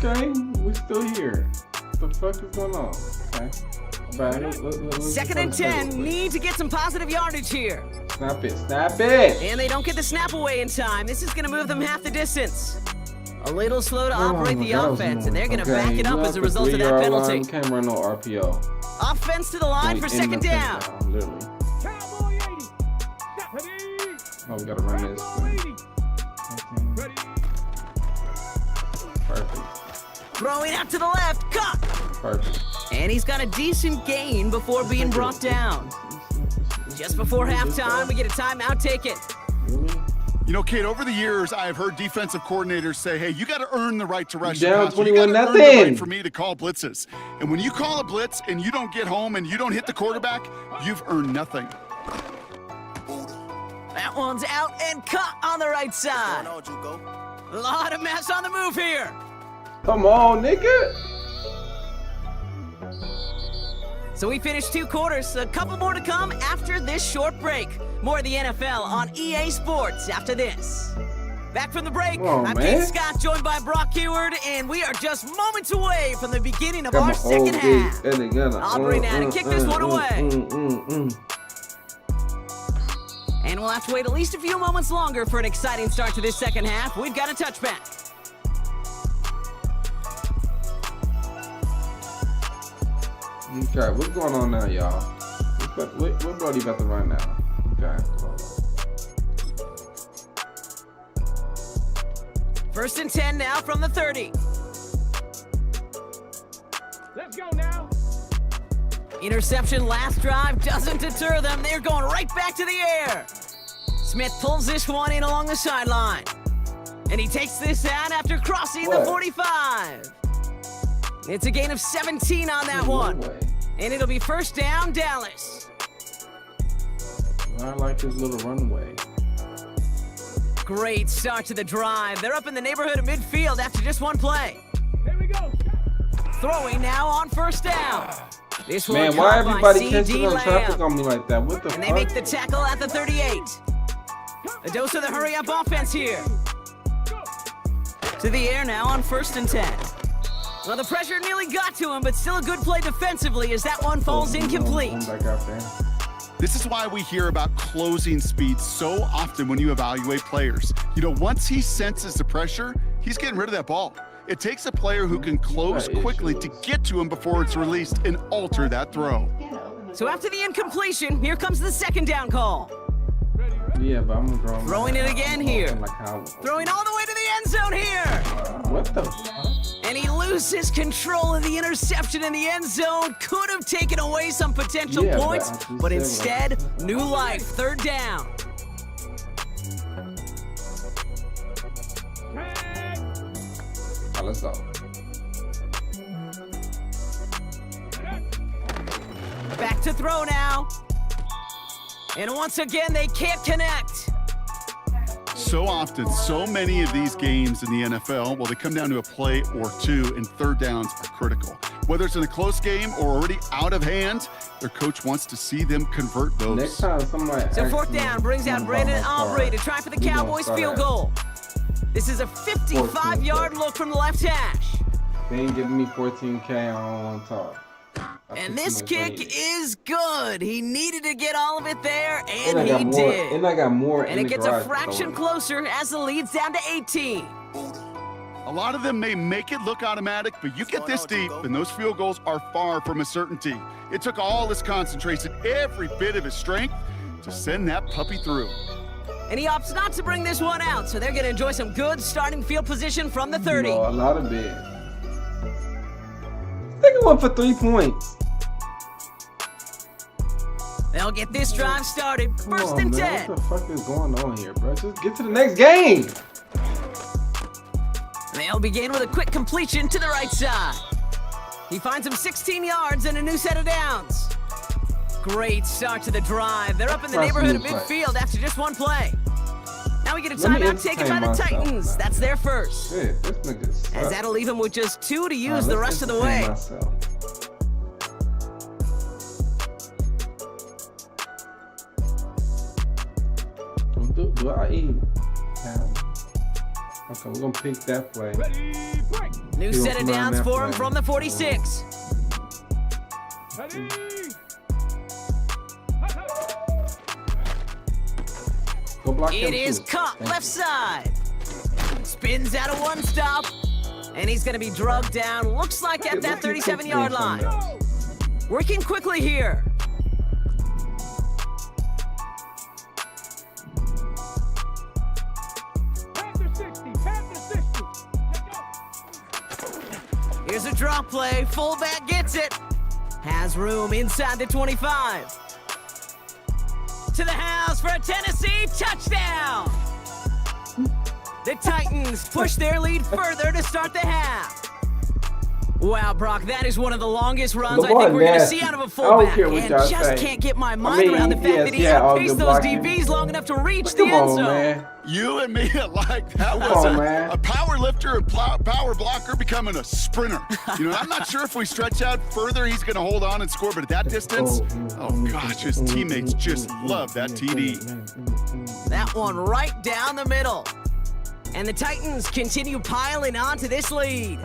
Speaker 13: Okay, we still here. What the fuck is going on? Okay.
Speaker 14: Second and 10, need to get some positive yardage here.
Speaker 13: Snap it, snap it!
Speaker 14: And they don't get the snap away in time. This is going to move them half the distance. A little slow to operate the offense, and they're going to back it up as a result of that penalty.
Speaker 13: You can't run no RPO.
Speaker 14: Offense to the line for second down.
Speaker 13: Literally. Oh, we got to run this. Perfect.
Speaker 14: Throwing out to the left, caught.
Speaker 13: Perfect.
Speaker 14: And he's got a decent gain before being brought down. Just before halftime, we get a timeout taken.
Speaker 15: You know, Kate, over the years, I have heard defensive coordinators say, hey, you got to earn the right to rush.
Speaker 13: Down
Speaker 15: the
Speaker 13: 21-0.
Speaker 15: Earn the right for me to call blitzes. And when you call a blitz and you don't get home and you don't hit the quarterback, you've earned nothing.
Speaker 14: That one's out and caught on the right side. A lot of mess on the move here.
Speaker 13: Come on, nigga.
Speaker 14: So we finished 2 quarters, a couple more to come after this short break. More of the NFL on EA Sports after this. Back from the break, I'm Keith Scott, joined by Brock Heward, and we are just moments away from the beginning of our second half. Aubrey now to kick this one away. And we'll have to wait at least a few moments longer for an exciting start to this second half. We've got a touchback.
Speaker 13: Okay, what's going on now, y'all? What Brody about to run now? Okay.
Speaker 14: First and 10 now from the 30.
Speaker 10: Let's go now.
Speaker 14: Interception last drive doesn't deter them. They're going right back to the air. Smith pulls this one in along the sideline. And he takes this out after crossing the 45. It's a gain of 17 on that one. And it'll be first down, Dallas.
Speaker 13: I like his little runway.
Speaker 14: Great start to the drive. They're up in the neighborhood of midfield after just one play.
Speaker 10: Here we go.
Speaker 14: Throwing now on first down. This one
Speaker 13: man, why everybody catching on traffic on me like that? What the fuck?
Speaker 14: And they make the tackle at the 38. A dose of the hurry-up offense here. To the air now on first and 10. Well, the pressure nearly got to him, but still a good play defensively as that one falls incomplete.
Speaker 15: This is why we hear about closing speed so often when you evaluate players. You know, once he senses the pressure, he's getting rid of that ball. It takes a player who can close quickly to get to him before it's released and alter that throw.
Speaker 14: So after the incompletion, here comes the second down call.
Speaker 13: Yeah, but I'm gonna
Speaker 14: throwing it again here. Throwing all the way to the end zone here.
Speaker 13: What the fuck?
Speaker 14: And he loses control of the interception in the end zone. Could have taken away some potential points, but instead, new life, third down.
Speaker 13: Right, let's go.
Speaker 14: Back to throw now. And once again, they can't connect.
Speaker 15: So often, so many of these games in the NFL, well, they come down to a play or two, and third downs are critical. Whether it's in a close game or already out of hand, their coach wants to see them convert those.
Speaker 13: Next time somebody
Speaker 14: so fourth down brings out Brandon Aubrey to try for the Cowboys field goal. This is a 55-yard look from the left hash.
Speaker 13: They ain't giving me 14K, I don't want to talk.
Speaker 14: And this kick is good. He needed to get all of it there, and he did.
Speaker 13: And I got more.
Speaker 14: And it gets a fraction closer as the lead's down to 18.
Speaker 15: A lot of them may make it look automatic, but you get this deep, and those field goals are far from a certainty. It took all his concentration, every bit of his strength, to send that puppy through.
Speaker 14: And he opts not to bring this one out, so they're going to enjoy some good starting field position from the 30.
Speaker 13: No, a lot of it. They went for 3 points.
Speaker 14: They'll get this drive started. First and 10.
Speaker 13: What the fuck is going on here, bro? Just get to the next game.
Speaker 14: They'll begin with a quick completion to the right side. He finds him 16 yards and a new set of downs. Great start to the drive. They're up in the neighborhood of midfield after just one play. Now we get a timeout taken by the Titans. That's their first.
Speaker 13: Shit, this nigga sucks.
Speaker 14: As that'll leave him with just 2 to use the rest of the way.
Speaker 13: Do I eat? Okay, we're gonna pick that play.
Speaker 14: New set of downs for him from the 46. It is caught left side. Spins out of one stop. And he's going to be drugged down. Looks like at that 37-yard line. Working quickly here. Here's a drop play. Fullback gets it. Has room inside the 25. To the house for a Tennessee touchdown. The Titans push their lead further to start the half. Wow, Brock, that is one of the longest runs I think we're going to see out of a fullback. And just can't get my mind around the fact that he outpaced those DBs long enough to reach the end zone.
Speaker 15: Man. You and me alike. That was a power lifter and power blocker becoming a sprinter. You know, I'm not sure if we stretch out further, he's going to hold on and score. But at that distance, oh gosh, his teammates just love that TD.
Speaker 14: That one right down the middle. And the Titans continue piling onto this lead.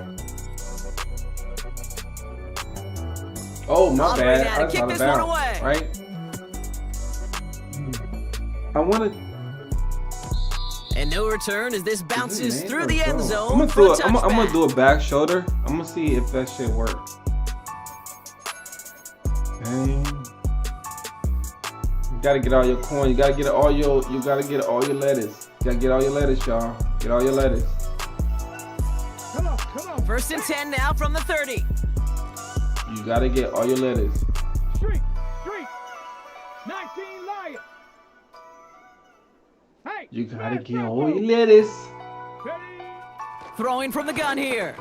Speaker 13: Oh, my bad.
Speaker 14: I kick this one away.
Speaker 13: Right? I want to.
Speaker 14: And no return as this bounces through the end zone.
Speaker 13: I'm gonna do a back shoulder. I'm gonna see if that shit works. Dang. You gotta get all your corn. You gotta get all your. You gotta get all your lettuce. You gotta get all your lettuce, y'all. Get all your lettuce.
Speaker 10: Come on.
Speaker 14: First and 10 now from the 30.
Speaker 13: You gotta get all your lettuce.
Speaker 10: Street. 19 Lions. Hey.
Speaker 13: You gotta get all your lettuce.
Speaker 14: Throwing from the gun here.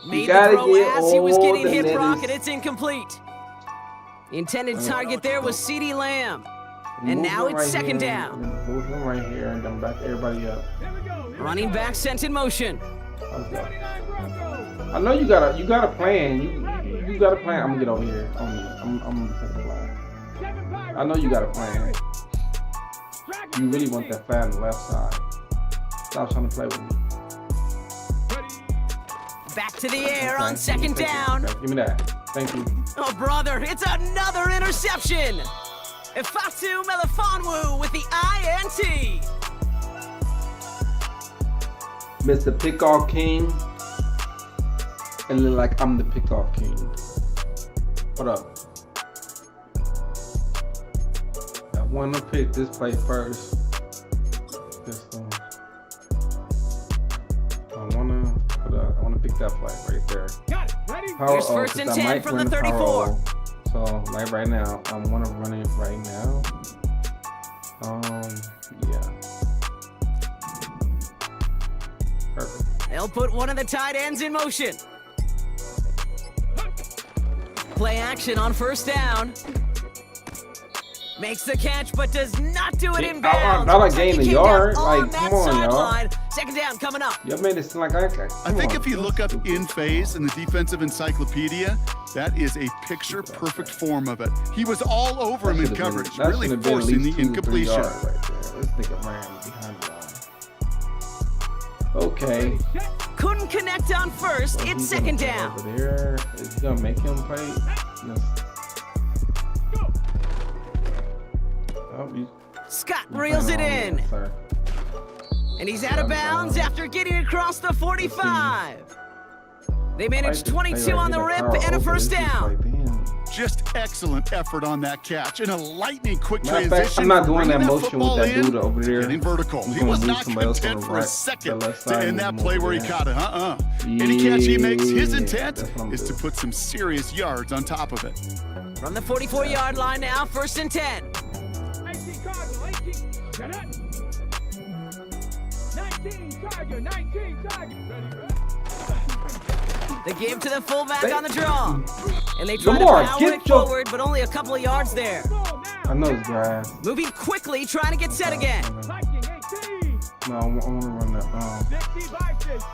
Speaker 13: You gotta get
Speaker 14: as he was
Speaker 13: all
Speaker 14: getting
Speaker 13: the
Speaker 14: hit,
Speaker 13: lettuce.
Speaker 14: Brock, and it's incomplete. The intended target there was CeeDee Lamb. And now it's second down.
Speaker 13: Move him right here and then back everybody up.
Speaker 14: Running back sent in motion.
Speaker 13: I know you got a plan. You got a plan. I'm gonna get over here on you. I'm gonna take a plan. I know you got a plan. You really want that flat on the left side. Stop trying to play with me.
Speaker 14: Back to the air on second down.
Speaker 13: Give me that. Thank you.
Speaker 14: Oh, brother, it's another interception. Ifatu Melifonwu with the INT.
Speaker 13: Mr. Pickoff King. It look like I'm the Pickoff King. What up? I want to pick this play first. This one. I want to pick that play right there.
Speaker 10: Got it. Ready?
Speaker 14: Here's first and 10 from the 34.
Speaker 13: So like right now, I want to run it right now. Yeah. Perfect.
Speaker 14: They'll put one of the tight ends in motion. Play action on first down. Makes the catch, but does not do it in bounds.
Speaker 13: I gained a yard. Like, come on, y'all.
Speaker 14: Second down coming up.
Speaker 13: Y'all made it seem like
Speaker 15: I think if you look up in phase in the defensive encyclopedia, that is a picture-perfect form of it. He was all over him in coverage, really forcing the incompletion.
Speaker 13: Right there. Let's think of Ram behind the line. Okay.
Speaker 14: Couldn't connect on first. It's second down.
Speaker 13: Over there. Is he gonna make him play?
Speaker 14: Scott reels it in. And he's out of bounds after getting across the 45. They managed 22 on the rip and a first down.
Speaker 15: Just excellent effort on that catch and a lightning quick transition.
Speaker 13: I'm not doing that motion with that dude over there.
Speaker 15: Getting vertical. He was not content for a second to end that play where he caught it. Any catch he makes, his intent is to put some serious yards on top of it.
Speaker 14: From the 44-yard line now, first and 10.
Speaker 10: 18 Cardinal, 18. Get it. 19 Tiger, 19 Tiger.
Speaker 14: The give to the fullback on the draw. And they try to power it forward, but only a couple of yards there.
Speaker 13: I know this guy.
Speaker 14: Moving quickly, trying to get set again.
Speaker 13: No, I want to run that.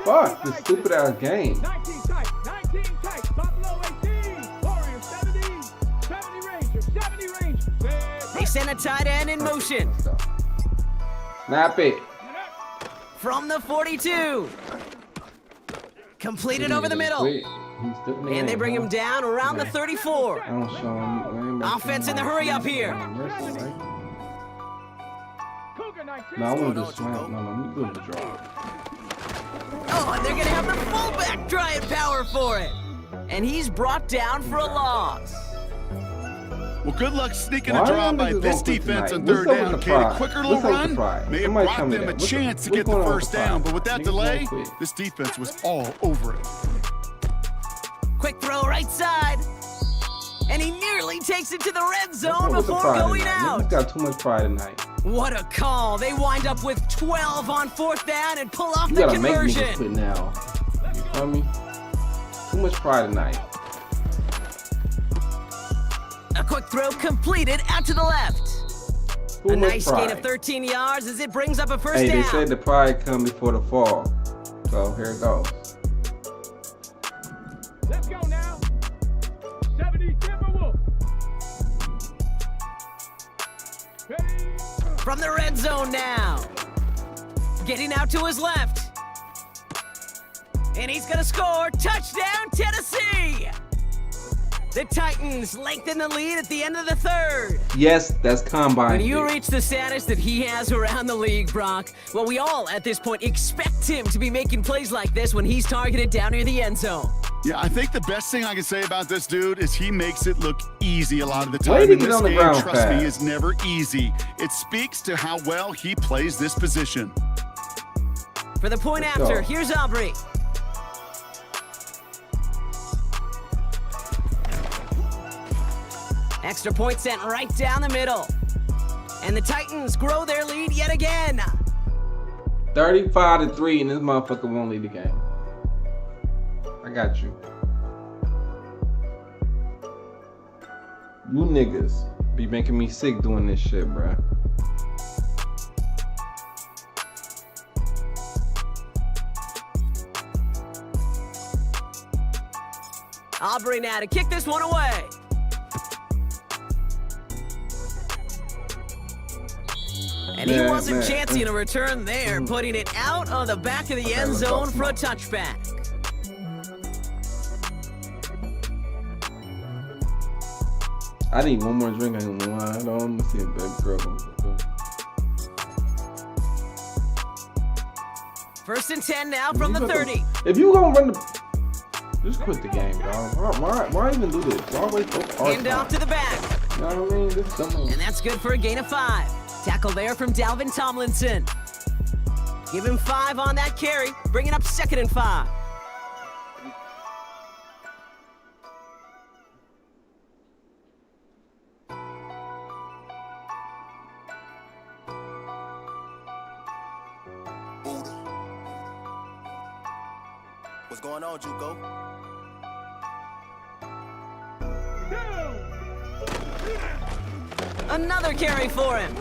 Speaker 13: Fuck, this stupid ass game.
Speaker 10: 19 tight, 19 tight. Buffalo 18. Warriors 70. 70 Ranger, 70 Ranger.
Speaker 14: They send a tight end in motion.
Speaker 13: Snap it.
Speaker 14: from the 42. Completed over the middle. And they bring him down around the 34. Offense in the hurry up here.
Speaker 13: No, I want to do smack. No, let me do the draw.
Speaker 14: Oh, and they're going to have the fullback trying power for it. And he's brought down for a loss.
Speaker 15: Well, good luck sneaking a draw by this defense on third down, Kate. A quicker little run may have brought them a chance to get the first down, but with that delay, this defense was all over it.
Speaker 14: Quick throw right side. And he nearly takes it to the red zone before going out.
Speaker 13: He's got too much pride tonight.
Speaker 14: What a call. They wind up with 12 on fourth down and pull off
Speaker 13: You
Speaker 14: the
Speaker 13: gotta
Speaker 14: conversion.
Speaker 13: make me quit now. You feel me? Too much pride tonight.
Speaker 14: A quick throw completed out to the left. A nice gain of 13 yards as it brings up a first down.
Speaker 13: Hey, they said the pride come before the fall. So here it goes.
Speaker 10: Let's go now. 70 Timberwolves.
Speaker 14: From the red zone now. Getting out to his left. And he's going to score. Touchdown, Tennessee. The Titans lengthen the lead at the end of the third.
Speaker 13: Yes, that's combine.
Speaker 14: When you reach the status that he has around the league, Brock, well, we all at this point expect him to be making plays like this when he's targeted down near the end zone.
Speaker 15: Yeah, I think the best thing I can say about this dude is he makes it look easy a lot of the time.
Speaker 13: Way to
Speaker 15: And
Speaker 13: get
Speaker 15: this
Speaker 13: on the
Speaker 15: game,
Speaker 13: ground
Speaker 15: trust me,
Speaker 13: fast.
Speaker 15: is never easy. It speaks to how well he plays this position.
Speaker 14: For the point
Speaker 13: Let's
Speaker 14: after,
Speaker 13: go.
Speaker 14: here's Aubrey. Extra point sent right down the middle. And the Titans grow their lead yet again.
Speaker 13: 35-3, and this motherfucker won't lead the game. I got you. You niggas be making me sick doing this shit, bruh.
Speaker 14: Aubrey now to kick this one away. And he wasn't chancing a return there, putting it out on the back of the end zone for a touchback.
Speaker 13: I need one more drink. I don't see a baby girl.
Speaker 14: First and 10 now from the 30.
Speaker 13: If you gonna run the, just quit the game, dog. Why even do this? Why wait for
Speaker 14: Hand off to the back.
Speaker 13: You know what I mean? This
Speaker 14: And that's good for a gain of 5. Tackle there from Dalvin Tomlinson. Give him 5 on that carry, bringing up 2nd and 5.
Speaker 16: What's going on, Juco?
Speaker 14: Another carry for him.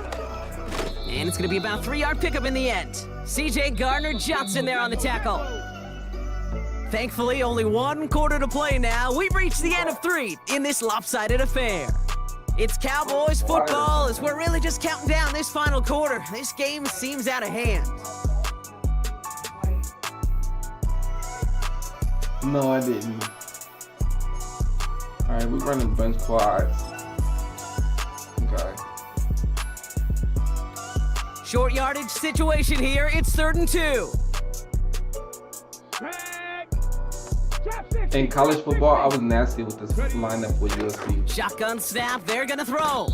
Speaker 14: And it's going to be about a 3-yard pickup in the end. C.J. Gardner-Johnson there on the tackle. Thankfully, only 1 quarter to play now. We've reached the end of 3 in this lopsided affair. It's Cowboys football as we're really just counting down this final quarter. This game seems out of hand.
Speaker 13: No, I didn't. Alright, we're running bench quads. Okay.
Speaker 14: Short yardage situation here. It's 3rd and 2.
Speaker 13: In college football, I was nasty with this lineup with USC.
Speaker 14: Shotgun snap. They're going to throw.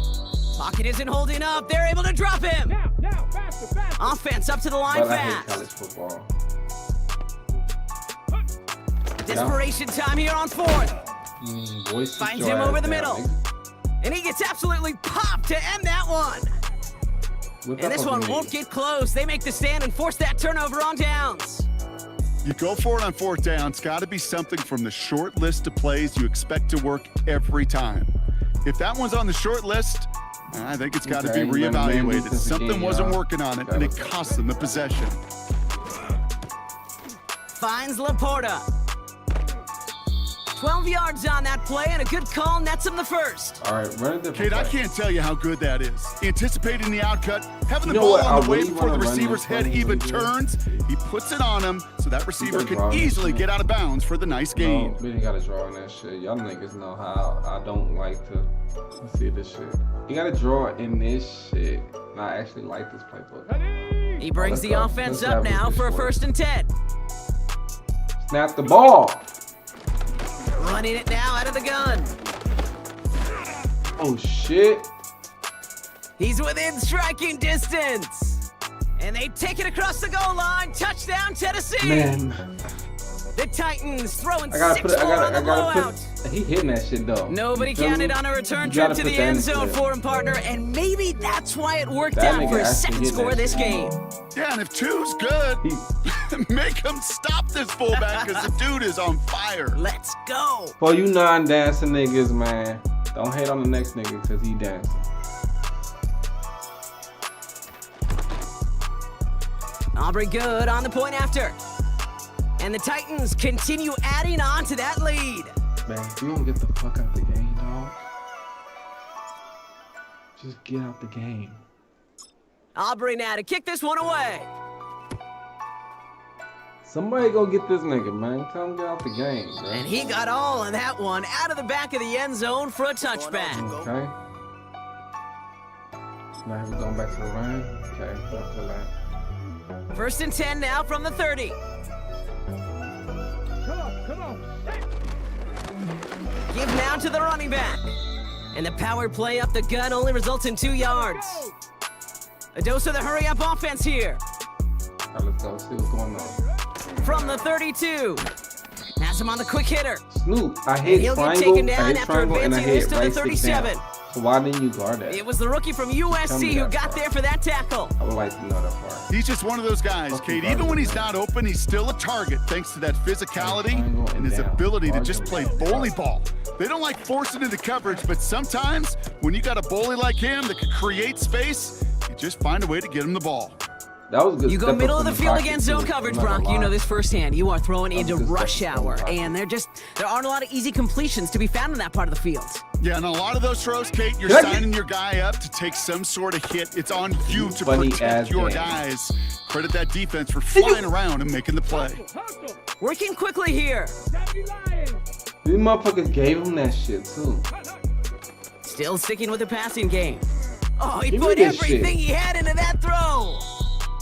Speaker 14: Pocket isn't holding up. They're able to drop him.
Speaker 10: Faster.
Speaker 14: Offense up to the line
Speaker 13: But I hate
Speaker 14: fast.
Speaker 13: college football.
Speaker 14: Desperation time here on 4th. Finds him over the middle. And he gets absolutely popped to end that one. And this one won't get close. They make the stand and force that turnover on downs.
Speaker 15: You go for it on 4th down. It's got to be something from the short list of plays you expect to work every time. If that one's on the short list, I think it's got to be reevaluated. Something wasn't working on it, and it cost them the possession.
Speaker 14: Finds Laporta. 12 yards on that play, and a good call nets him the first.
Speaker 13: All right, run it.
Speaker 15: Kate, I can't tell you how good that is. Anticipating the outcut, having the ball on the way before the receiver's head even turns. He puts it on him so that receiver can easily get out of bounds for the nice gain.
Speaker 13: No, we didn't got to draw in that shit. Y'all niggas know how I don't like to see this shit. You got to draw in this shit. And I actually like this playbook.
Speaker 14: He brings the offense up now for a 1st and 10.
Speaker 13: Snap the ball.
Speaker 14: Running it now out of the gun.
Speaker 13: Oh, shit.
Speaker 14: He's within striking distance. And they take it across the goal line. Touchdown, Tennessee.
Speaker 13: Man.
Speaker 14: The Titans throwing 6-4 on the blowout.
Speaker 13: He hitting that shit, though.
Speaker 14: Nobody counted on a return trip to the end zone for him, partner. And maybe that's why it worked out for his second score of this game.
Speaker 15: Yeah, and if 2's good, make him stop this fullback because the dude is on fire.
Speaker 14: Let's go.
Speaker 13: For you non-dancing niggas, man, don't hate on the next nigga because he dancing.
Speaker 14: Aubrey good on the point after. And the Titans continue adding on to that lead.
Speaker 13: Man, if you don't get the fuck out the game, dog, just get out the game.
Speaker 14: Aubrey now to kick this one away.
Speaker 13: Somebody go get this nigga, man. Tell him to get out the game, bro.
Speaker 14: And he got all of that one out of the back of the end zone for a touchback.
Speaker 13: Okay. Now we're going back to the run. Okay, back to that.
Speaker 14: 1st and 10 now from the 30.
Speaker 10: Come on.
Speaker 14: Give now to the running back. And the power play up the gut only results in 2 yards. A dose of the hurry-up offense here.
Speaker 13: All right, let's go see what's going on.
Speaker 14: From the 32. Has him on the quick hitter.
Speaker 13: Snoop, I hate
Speaker 14: he'll
Speaker 13: triangle,
Speaker 14: get taken down
Speaker 13: I hate
Speaker 14: after
Speaker 13: triangle, and I
Speaker 14: advancing this
Speaker 13: hate
Speaker 14: to the
Speaker 13: right stick
Speaker 14: 37.
Speaker 13: down. So why didn't you guard that?
Speaker 14: It was the rookie from USC who got there for that tackle.
Speaker 13: I would like to know that part.
Speaker 15: He's just one of those guys, Kate. Even when he's not open, he's still a target thanks to that physicality and his ability to just play bully ball. They don't like forcing into coverage, but sometimes when you got a bully like him that can create space, you just find a way to get him the ball.
Speaker 13: That was good.
Speaker 14: You go middle of the field against zone coverage, Brock. You know this firsthand. You are throwing into rush hour, and there aren't a lot of easy completions to be found in that part of the field.
Speaker 15: Yeah, and a lot of those throws, Kate, you're signing your guy up to take some sort of hit. It's on you to protect your guys. Credit that defense for flying around and making the play.
Speaker 14: Working quickly here.
Speaker 13: These motherfuckers gave him that shit, too.
Speaker 14: Still sticking with the passing game. Oh, he put everything he had into that throw.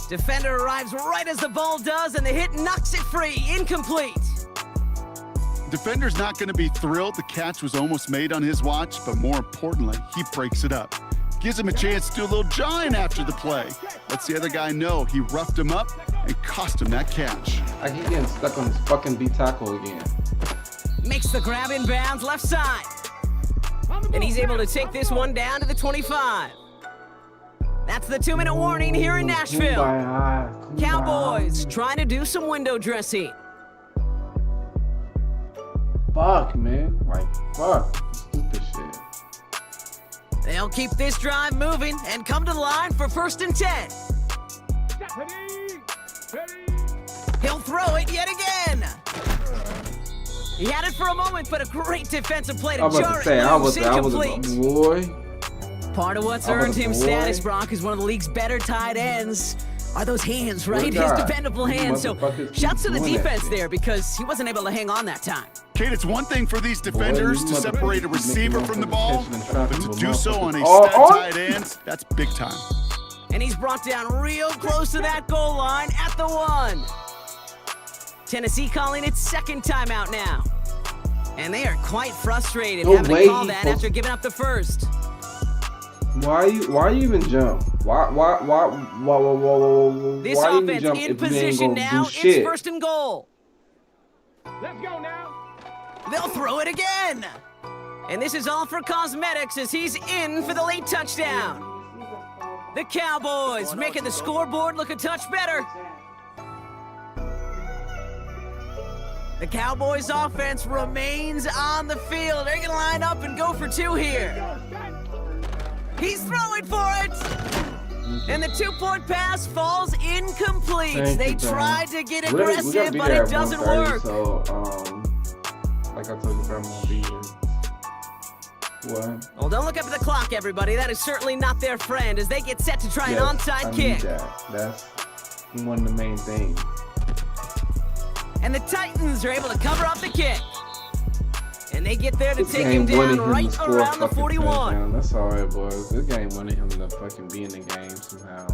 Speaker 14: Defender arrives right as the ball does, and the hit knocks it free. Incomplete.
Speaker 15: Defender's not going to be thrilled the catch was almost made on his watch, but more importantly, he breaks it up. Gives him a chance to do a little jawing after the play. Lets the other guy know he roughed him up and cost him that catch.
Speaker 13: I keep getting stuck on this fucking B tackle again.
Speaker 14: Makes the grab in bounds left side. And he's able to take this one down to the 25. That's the 2-minute warning here in Nashville. Cowboys trying to do some window dressing.
Speaker 13: Fuck, man. Like, fuck. Stupid shit.
Speaker 14: They'll keep this drive moving and come to the line for 1st and 10. He'll throw it yet again. He had it for a moment, but a great defensive play to jar it loose, incomplete.
Speaker 13: Boy.
Speaker 14: Part of what's earned him status, Brock, is one of the league's better tight ends. Are those hands, right? His dependable hands. So shouts to the defense there because he wasn't able to hang on that time.
Speaker 15: Kate, it's one thing for these defenders to separate a receiver from the ball, but to do so on a stud tight end, that's big time.
Speaker 14: And he's brought down real close to that goal line at the 1. Tennessee calling its second timeout now. And they are quite frustrated having to call that after giving up the first.
Speaker 13: Why you even jump? Why
Speaker 14: this
Speaker 13: why
Speaker 14: offense
Speaker 13: jump
Speaker 14: in
Speaker 13: if
Speaker 14: position now, it's
Speaker 13: shit?
Speaker 14: 1st and goal.
Speaker 10: Let's go now.
Speaker 14: They'll throw it again. And this is all for cosmetics as he's in for the late touchdown. The Cowboys making the scoreboard look a touch better. The Cowboys offense remains on the field. They're gonna line up and go for 2 here. He's throwing for it! And the 2-point pass falls incomplete. They tried to get aggressive, but it doesn't work.
Speaker 13: So, like like I told you, bro, I'm gonna be here. What?
Speaker 14: Well, don't look up at the clock, everybody. That is certainly not their friend as they get set to try an onside kick.
Speaker 13: That's one of the main things.
Speaker 14: And the Titans are able to cover up the kick. And they get there to take him down right around the 41.
Speaker 13: Touchdown. That's all right, boys. This game wanted him to fucking be in the game somehow.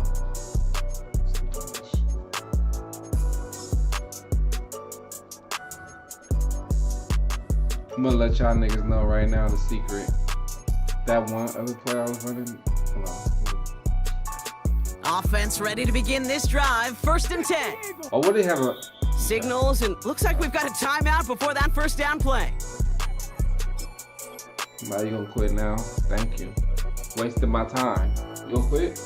Speaker 13: I'm gonna let y'all niggas know right now the secret. That one other play I was running. Hold on.
Speaker 14: Offense ready to begin this drive. 1st and 10.
Speaker 13: Oh, what do they have a
Speaker 14: signals, and looks like we've got a timeout before that 1st down play.
Speaker 13: Now you gonna quit now? Thank you. Wasting my time. You gonna quit?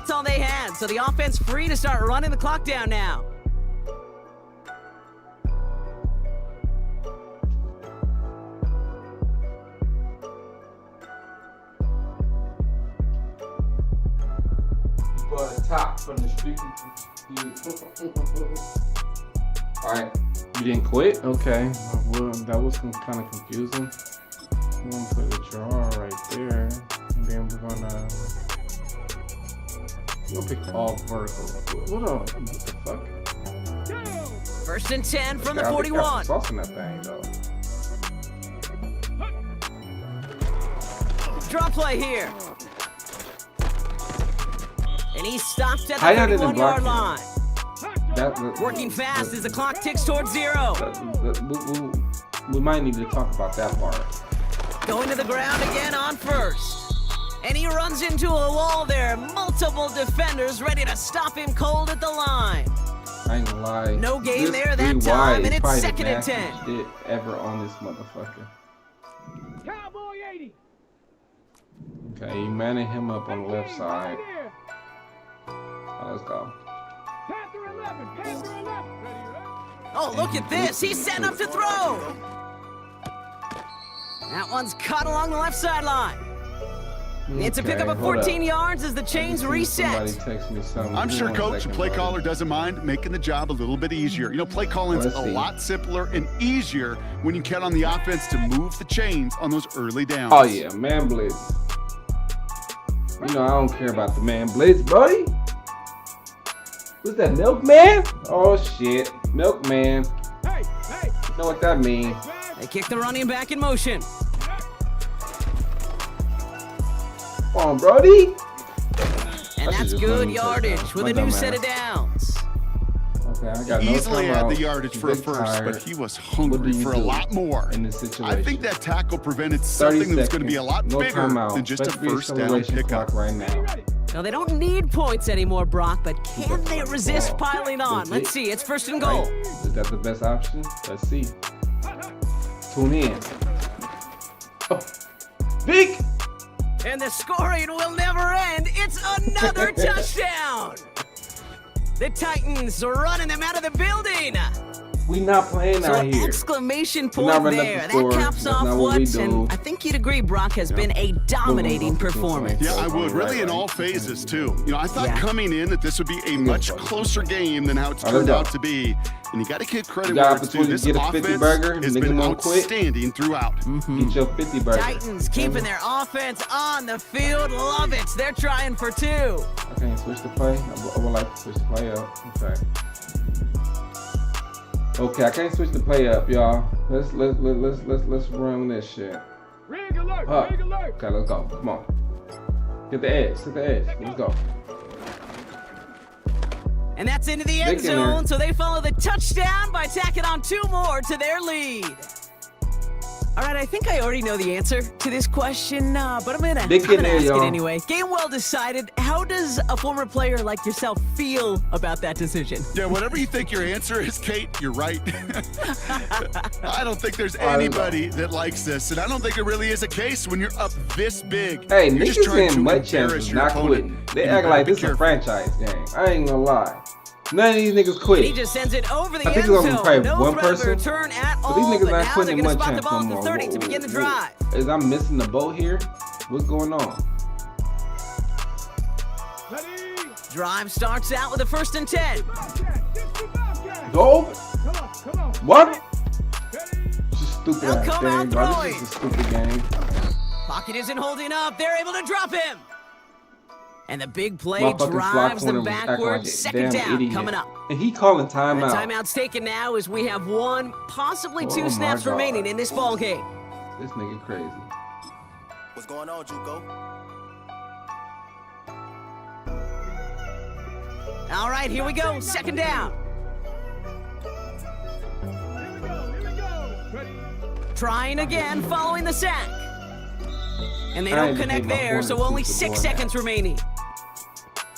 Speaker 14: All they had, so the offense free to start running the clock down now.
Speaker 13: But top from the street. Alright, you didn't quit? Okay, well, that was kind of confusing. I'm gonna put a draw right there, and then we're gonna pick all vertical. What the fuck?
Speaker 14: 1st and 10 from the 41.
Speaker 13: Got some sauce in that thing, though.
Speaker 14: Draw play here. And he stopped at the 31-yard line. Working fast as the clock ticks towards 0.
Speaker 13: We might need to talk about that part.
Speaker 14: Going to the ground again on 1st. And he runs into a wall there. Multiple defenders ready to stop him cold at the line.
Speaker 13: I ain't gonna lie.
Speaker 14: No gain there that time, and it's 2nd and 10.
Speaker 13: Shit ever on this motherfucker.
Speaker 10: Cowboy 80.
Speaker 13: Okay, you manning him up on the left side. Oh, let's go.
Speaker 10: Panther 11. Panther 11.
Speaker 14: Oh, look at this. He's setting up to throw. That one's caught along the left sideline. It's a pickup of 14 yards as the chains reset.
Speaker 15: I'm sure coach and play caller doesn't mind making the job a little bit easier. You know, play calling's a lot simpler and easier when you count on the offense to move the chains on those early downs.
Speaker 13: Oh yeah, man blitz. You know I don't care about the man blitz, buddy. What's that, milkman? Oh shit, milkman.
Speaker 10: Hey.
Speaker 13: You know what that means?
Speaker 14: They kick the running back in motion.
Speaker 13: Come on, Brody.
Speaker 14: And that's good yardage with a new set of downs.
Speaker 13: Okay, I got
Speaker 15: he easily had the yardage for a first, but he was hungry for a lot more.
Speaker 13: In this situation,
Speaker 15: I think that tackle prevented something that was going to be a lot bigger than just a 1st down pickup.
Speaker 13: Right now.
Speaker 14: No, they don't need points anymore, Brock, but can they resist piling on? Let's see. It's 1st and goal.
Speaker 13: Is that the best option? Let's see. Tune in. Oh, big.
Speaker 14: And the scoring will never end. It's another touchdown. The Titans are running them out of the building.
Speaker 13: We not playing out here.
Speaker 14: Exclamation point there. That caps off what, and I think you'd agree, Brock has been a dominating performance.
Speaker 15: Yeah, I would. Really in all phases, too. You know, I thought coming in that this would be a much closer game than how it's turned out to be. And you got to give credit where it's due. This offense has been outstanding throughout.
Speaker 13: Get your 50 burger.
Speaker 14: Titans keeping their offense on the field. Love it. They're trying for 2.
Speaker 13: I can't switch the play. I would like to switch the play up. Okay, I can't switch the play up, y'all. Let's run this shit.
Speaker 10: Rig alert. Rig alert.
Speaker 13: Okay, let's go. Come on. Get the edge. Get the edge. Let's go.
Speaker 14: And that's into the end zone, so they follow the touchdown by tacking on 2 more to their lead. All right, I think I already know the answer to this question, but I'm gonna ask
Speaker 13: Dick in there,
Speaker 14: it
Speaker 13: y'all.
Speaker 14: anyway. Game well decided. How does a former player like yourself feel about that decision?
Speaker 15: Yeah, whatever you think your answer is, Kate, you're right. I don't think there's anybody that likes this, and I don't think it really is a case when you're up this big.
Speaker 13: Hey,
Speaker 15: you're just
Speaker 13: niggas
Speaker 15: trying
Speaker 13: in
Speaker 15: to
Speaker 13: mud champs
Speaker 15: embarrass
Speaker 13: is
Speaker 15: your
Speaker 13: not
Speaker 15: opponent.
Speaker 13: quitting. They
Speaker 15: And you
Speaker 13: act
Speaker 15: better
Speaker 13: like
Speaker 15: be
Speaker 13: this is a
Speaker 15: careful.
Speaker 13: franchise game. I ain't gonna lie. None of these niggas quit.
Speaker 14: He just sends it over the
Speaker 13: I think
Speaker 14: end
Speaker 13: it's gonna be
Speaker 14: zone.
Speaker 13: probably
Speaker 14: No
Speaker 13: one
Speaker 14: threat of a
Speaker 13: person.
Speaker 14: return at
Speaker 13: But
Speaker 14: all,
Speaker 13: these niggas
Speaker 14: but
Speaker 13: not
Speaker 14: now
Speaker 13: quitting
Speaker 14: they're
Speaker 13: in
Speaker 14: gonna
Speaker 13: mud
Speaker 14: spot the
Speaker 13: champs
Speaker 14: ball
Speaker 13: no
Speaker 14: at the
Speaker 13: more.
Speaker 14: 30 to begin the drive.
Speaker 13: Is I missing the boat here? What's going on?
Speaker 14: Drive starts out with a 1st and 10.
Speaker 13: Go. What? Just stupid
Speaker 14: They'll
Speaker 13: ass
Speaker 14: come
Speaker 13: game,
Speaker 14: out
Speaker 13: bro.
Speaker 14: throwing.
Speaker 13: This is a stupid game.
Speaker 14: Pocket isn't holding up. They're able to drop him. And the big play
Speaker 13: Motherfucking
Speaker 14: drives
Speaker 13: slot
Speaker 14: them
Speaker 13: corner was acting
Speaker 14: backwards.
Speaker 13: like a
Speaker 14: 2nd
Speaker 13: damn
Speaker 14: down
Speaker 13: idiot.
Speaker 14: coming up.
Speaker 13: And he calling
Speaker 14: And
Speaker 13: timeout.
Speaker 14: timeout's taken now as we have 1, possibly 2
Speaker 13: Oh my
Speaker 14: snaps
Speaker 13: God.
Speaker 14: remaining in this ball game.
Speaker 13: This nigga crazy.
Speaker 16: What's going on, Juco?
Speaker 14: All right, here we go. 2nd down. Trying again, following the sack. And they don't connect there, so only 6 seconds remaining.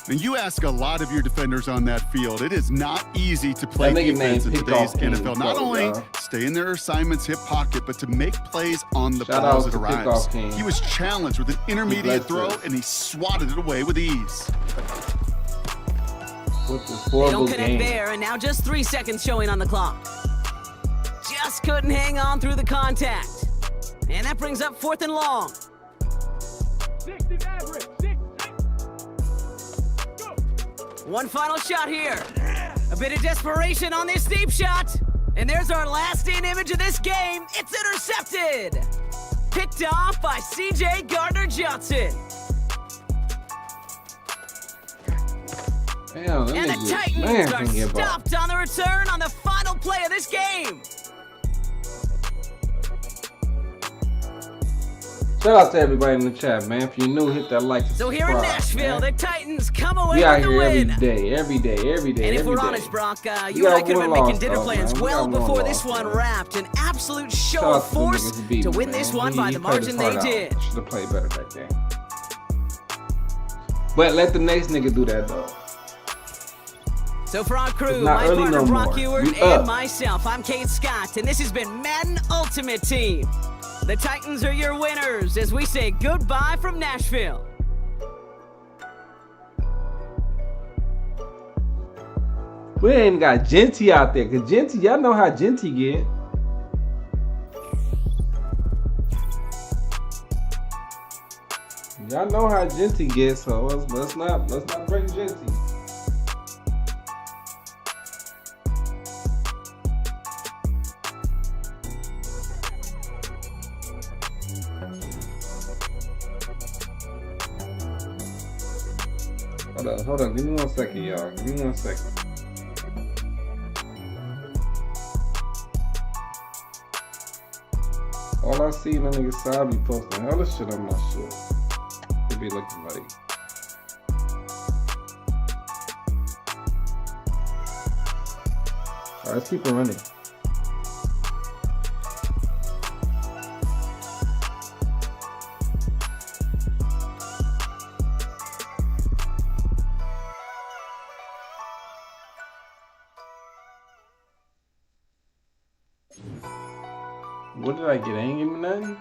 Speaker 15: And you ask a lot of your defenders on that field. It is not easy to play
Speaker 13: That nigga
Speaker 15: defense in
Speaker 13: named
Speaker 15: today's
Speaker 13: Pickoff King,
Speaker 15: NFL. Not
Speaker 13: so,
Speaker 15: only
Speaker 13: y'all.
Speaker 15: stay in their assignment's hip pocket, but to make plays on the
Speaker 13: Shout
Speaker 15: ball as
Speaker 13: out
Speaker 15: it
Speaker 13: to
Speaker 15: arrives.
Speaker 13: Pickoff King.
Speaker 15: He was challenged with an intermediate
Speaker 13: blessed
Speaker 15: throw,
Speaker 13: us.
Speaker 15: and he swatted it away with ease.
Speaker 13: What this
Speaker 14: They
Speaker 13: horrible
Speaker 14: don't connect
Speaker 13: game.
Speaker 14: there, and now just 3 seconds showing on the clock. Just couldn't hang on through the contact. And that brings up 4th and long.
Speaker 10: 60 average. 6.
Speaker 14: One final shot here. A bit of desperation on this deep shot. And there's our lasting image of this game. It's intercepted. Picked off by C.J. Gardner-Johnson.
Speaker 13: Damn, that
Speaker 14: And the
Speaker 13: nigga,
Speaker 14: Titans
Speaker 13: man,
Speaker 14: are
Speaker 13: can give up.
Speaker 14: stopped on the return on the final play of this game.
Speaker 13: Shout out to everybody in the chat, man. If you're new, hit that like and
Speaker 14: So here in
Speaker 13: subscribe,
Speaker 14: Nashville,
Speaker 13: man.
Speaker 14: the Titans come away
Speaker 13: We out
Speaker 14: with the
Speaker 13: here every
Speaker 14: win.
Speaker 13: day, every day, every day,
Speaker 14: And if
Speaker 13: every
Speaker 14: we're
Speaker 13: day.
Speaker 14: honest, Brock,
Speaker 13: We
Speaker 14: you and I
Speaker 13: got
Speaker 14: could have been
Speaker 13: one
Speaker 14: making
Speaker 13: loss,
Speaker 14: dinner
Speaker 13: though,
Speaker 14: plans
Speaker 13: man. We
Speaker 14: well
Speaker 13: got one
Speaker 14: before this
Speaker 13: loss,
Speaker 14: one
Speaker 13: though.
Speaker 14: wrapped. An absolute show
Speaker 13: Shout
Speaker 14: of
Speaker 13: out to the
Speaker 14: force
Speaker 13: niggas who beat
Speaker 14: to
Speaker 13: me,
Speaker 14: win
Speaker 13: man.
Speaker 14: this one
Speaker 13: He-
Speaker 14: by
Speaker 13: he
Speaker 14: the
Speaker 13: played his
Speaker 14: margin they
Speaker 13: heart out.
Speaker 14: did.
Speaker 13: Should have played better that game. But let the next nigga do that though.
Speaker 14: So for our crew,
Speaker 13: It's not
Speaker 14: my
Speaker 13: early
Speaker 14: partner
Speaker 13: no
Speaker 14: Brock
Speaker 13: more.
Speaker 14: Ewert
Speaker 13: We
Speaker 14: and
Speaker 13: up.
Speaker 14: myself, I'm Kate Scott, and this has been Madden Ultimate Team. The Titans are your winners as we say goodbye from Nashville.
Speaker 13: We ain't got Genty out there, cause Genty, y'all know how Genty get. Y'all know how Genty gets, so let's not break Genty. Hold on, give me 1 second, y'all. Give me 1 second. All I see in that nigga side be posting hella shit on my shit. It be looking like. Alright, let's keep it running. What did I get? Ain't give me nothing?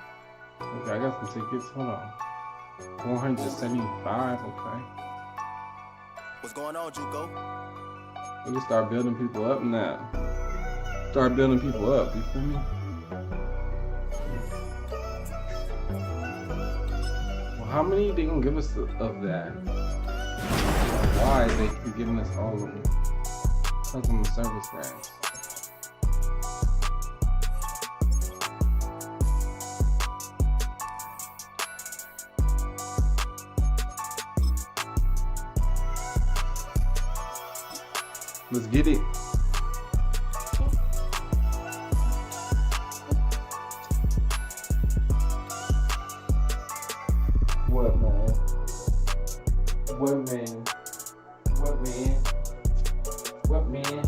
Speaker 13: Okay, I got some tickets. Hold on. 475, okay.
Speaker 16: What's going on, Juco?
Speaker 13: We can start building people up now. Start building people up, you feel me? Well, how many they gonna give us of that? Why they keep giving us all of them? Customer service grants. Let's get it. What man? What man? What man? What man?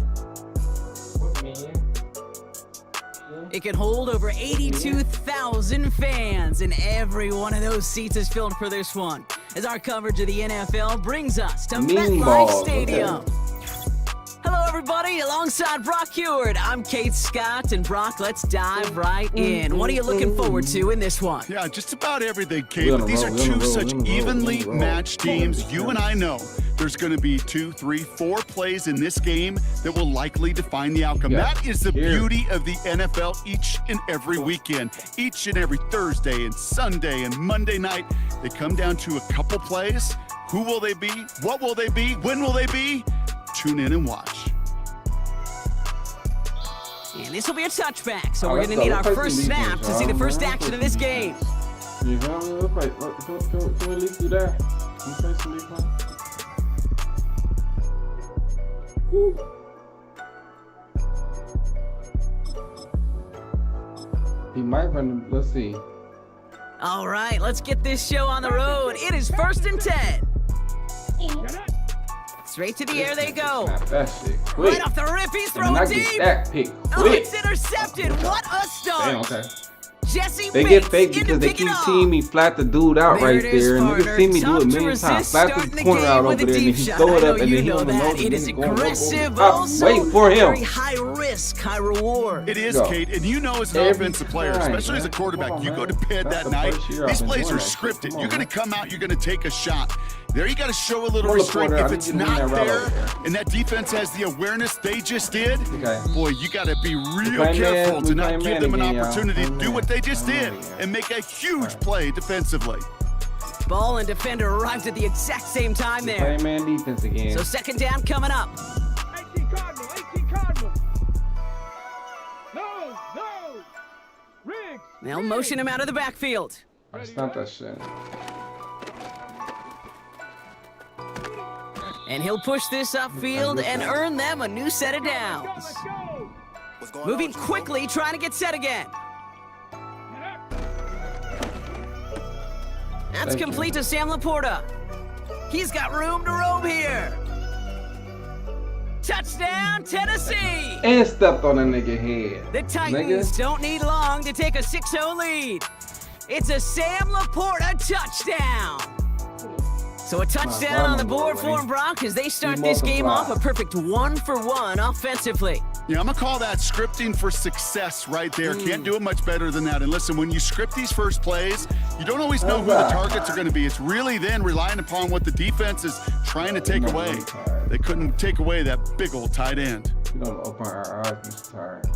Speaker 13: What man?
Speaker 14: It can hold over 82,000 fans, and every one of those seats is filled for this one, as our coverage of the NFL brings us to MetLife Stadium. Okay. Hello, everybody. Alongside Brock Heward, I'm Kate Scott. And Brock, let's dive right in. What are you looking forward to in this one?
Speaker 15: Yeah, just about everything, Kate. But these are two such evenly matched teams. You and I know there's going to be 2, 3, 4 plays in this game that will likely define the outcome. Yeah. That is the beauty of the NFL each and every weekend. Each and every Thursday and Sunday and Monday night, they come down to a couple plays. Who will they be? What will they be? When will they be? Tune in and watch.
Speaker 14: And this will be a touchback, so we're going to need our first snap to see the first action of this game.
Speaker 13: You know, can we at least do that? Can we play some defense? He might run, let's see.
Speaker 14: All right, let's get this show on the road. It is 1st and 10. Straight to the air they go.
Speaker 13: That shit quick.
Speaker 14: Right off the rip, he's throwing deep.
Speaker 13: That pick quick.
Speaker 14: Oh, it's intercepted. What a start.
Speaker 13: Damn, okay.
Speaker 14: Jesse
Speaker 13: they get fake because they keep seeing me flat the dude out right there, and you can see me do it many times. Flat the corner out over there, and then he throw it up, and then he don't know
Speaker 14: it is aggressive.
Speaker 13: Wait for him.
Speaker 14: Very high risk, high reward.
Speaker 15: It is, Kate, and you know as an offensive player, especially as a quarterback, you go to bed that night. These plays are scripted. You're going to come out, you're going to take a shot. There you got to show a little restraint. If it's not there, and that defense has the awareness they just did, boy, you got to be real careful to not give them an opportunity to do what they just did and make a huge play defensively.
Speaker 14: Ball and defender arrived at the exact same time there.
Speaker 13: Play man defense again.
Speaker 14: So 2nd down coming up.
Speaker 10: 18 Cardinal. No. Riggs.
Speaker 14: They'll motion him out of the backfield.
Speaker 13: That's not that shit.
Speaker 14: And he'll push this upfield and earn them a new set of downs. Moving quickly, trying to get set again. That's complete to Sam Laporta. He's got room to roam here. Touchdown, Tennessee!
Speaker 13: And stepped on a nigga head.
Speaker 14: The Titans don't need long to take a 6-0 lead. It's a Sam Laporta touchdown. So a touchdown on the board for them, Brock, as they start this game off a perfect 1-for-1 offensively.
Speaker 15: Yeah, I'm going to call that scripting for success right there. Can't do it much better than that. And listen, when you script these first plays, you don't always know who the targets are going to be. It's really then relying upon what the defense is trying to take away. They couldn't take away that big old tight end.
Speaker 13: You don't open our eyes, Mr. Tyrant.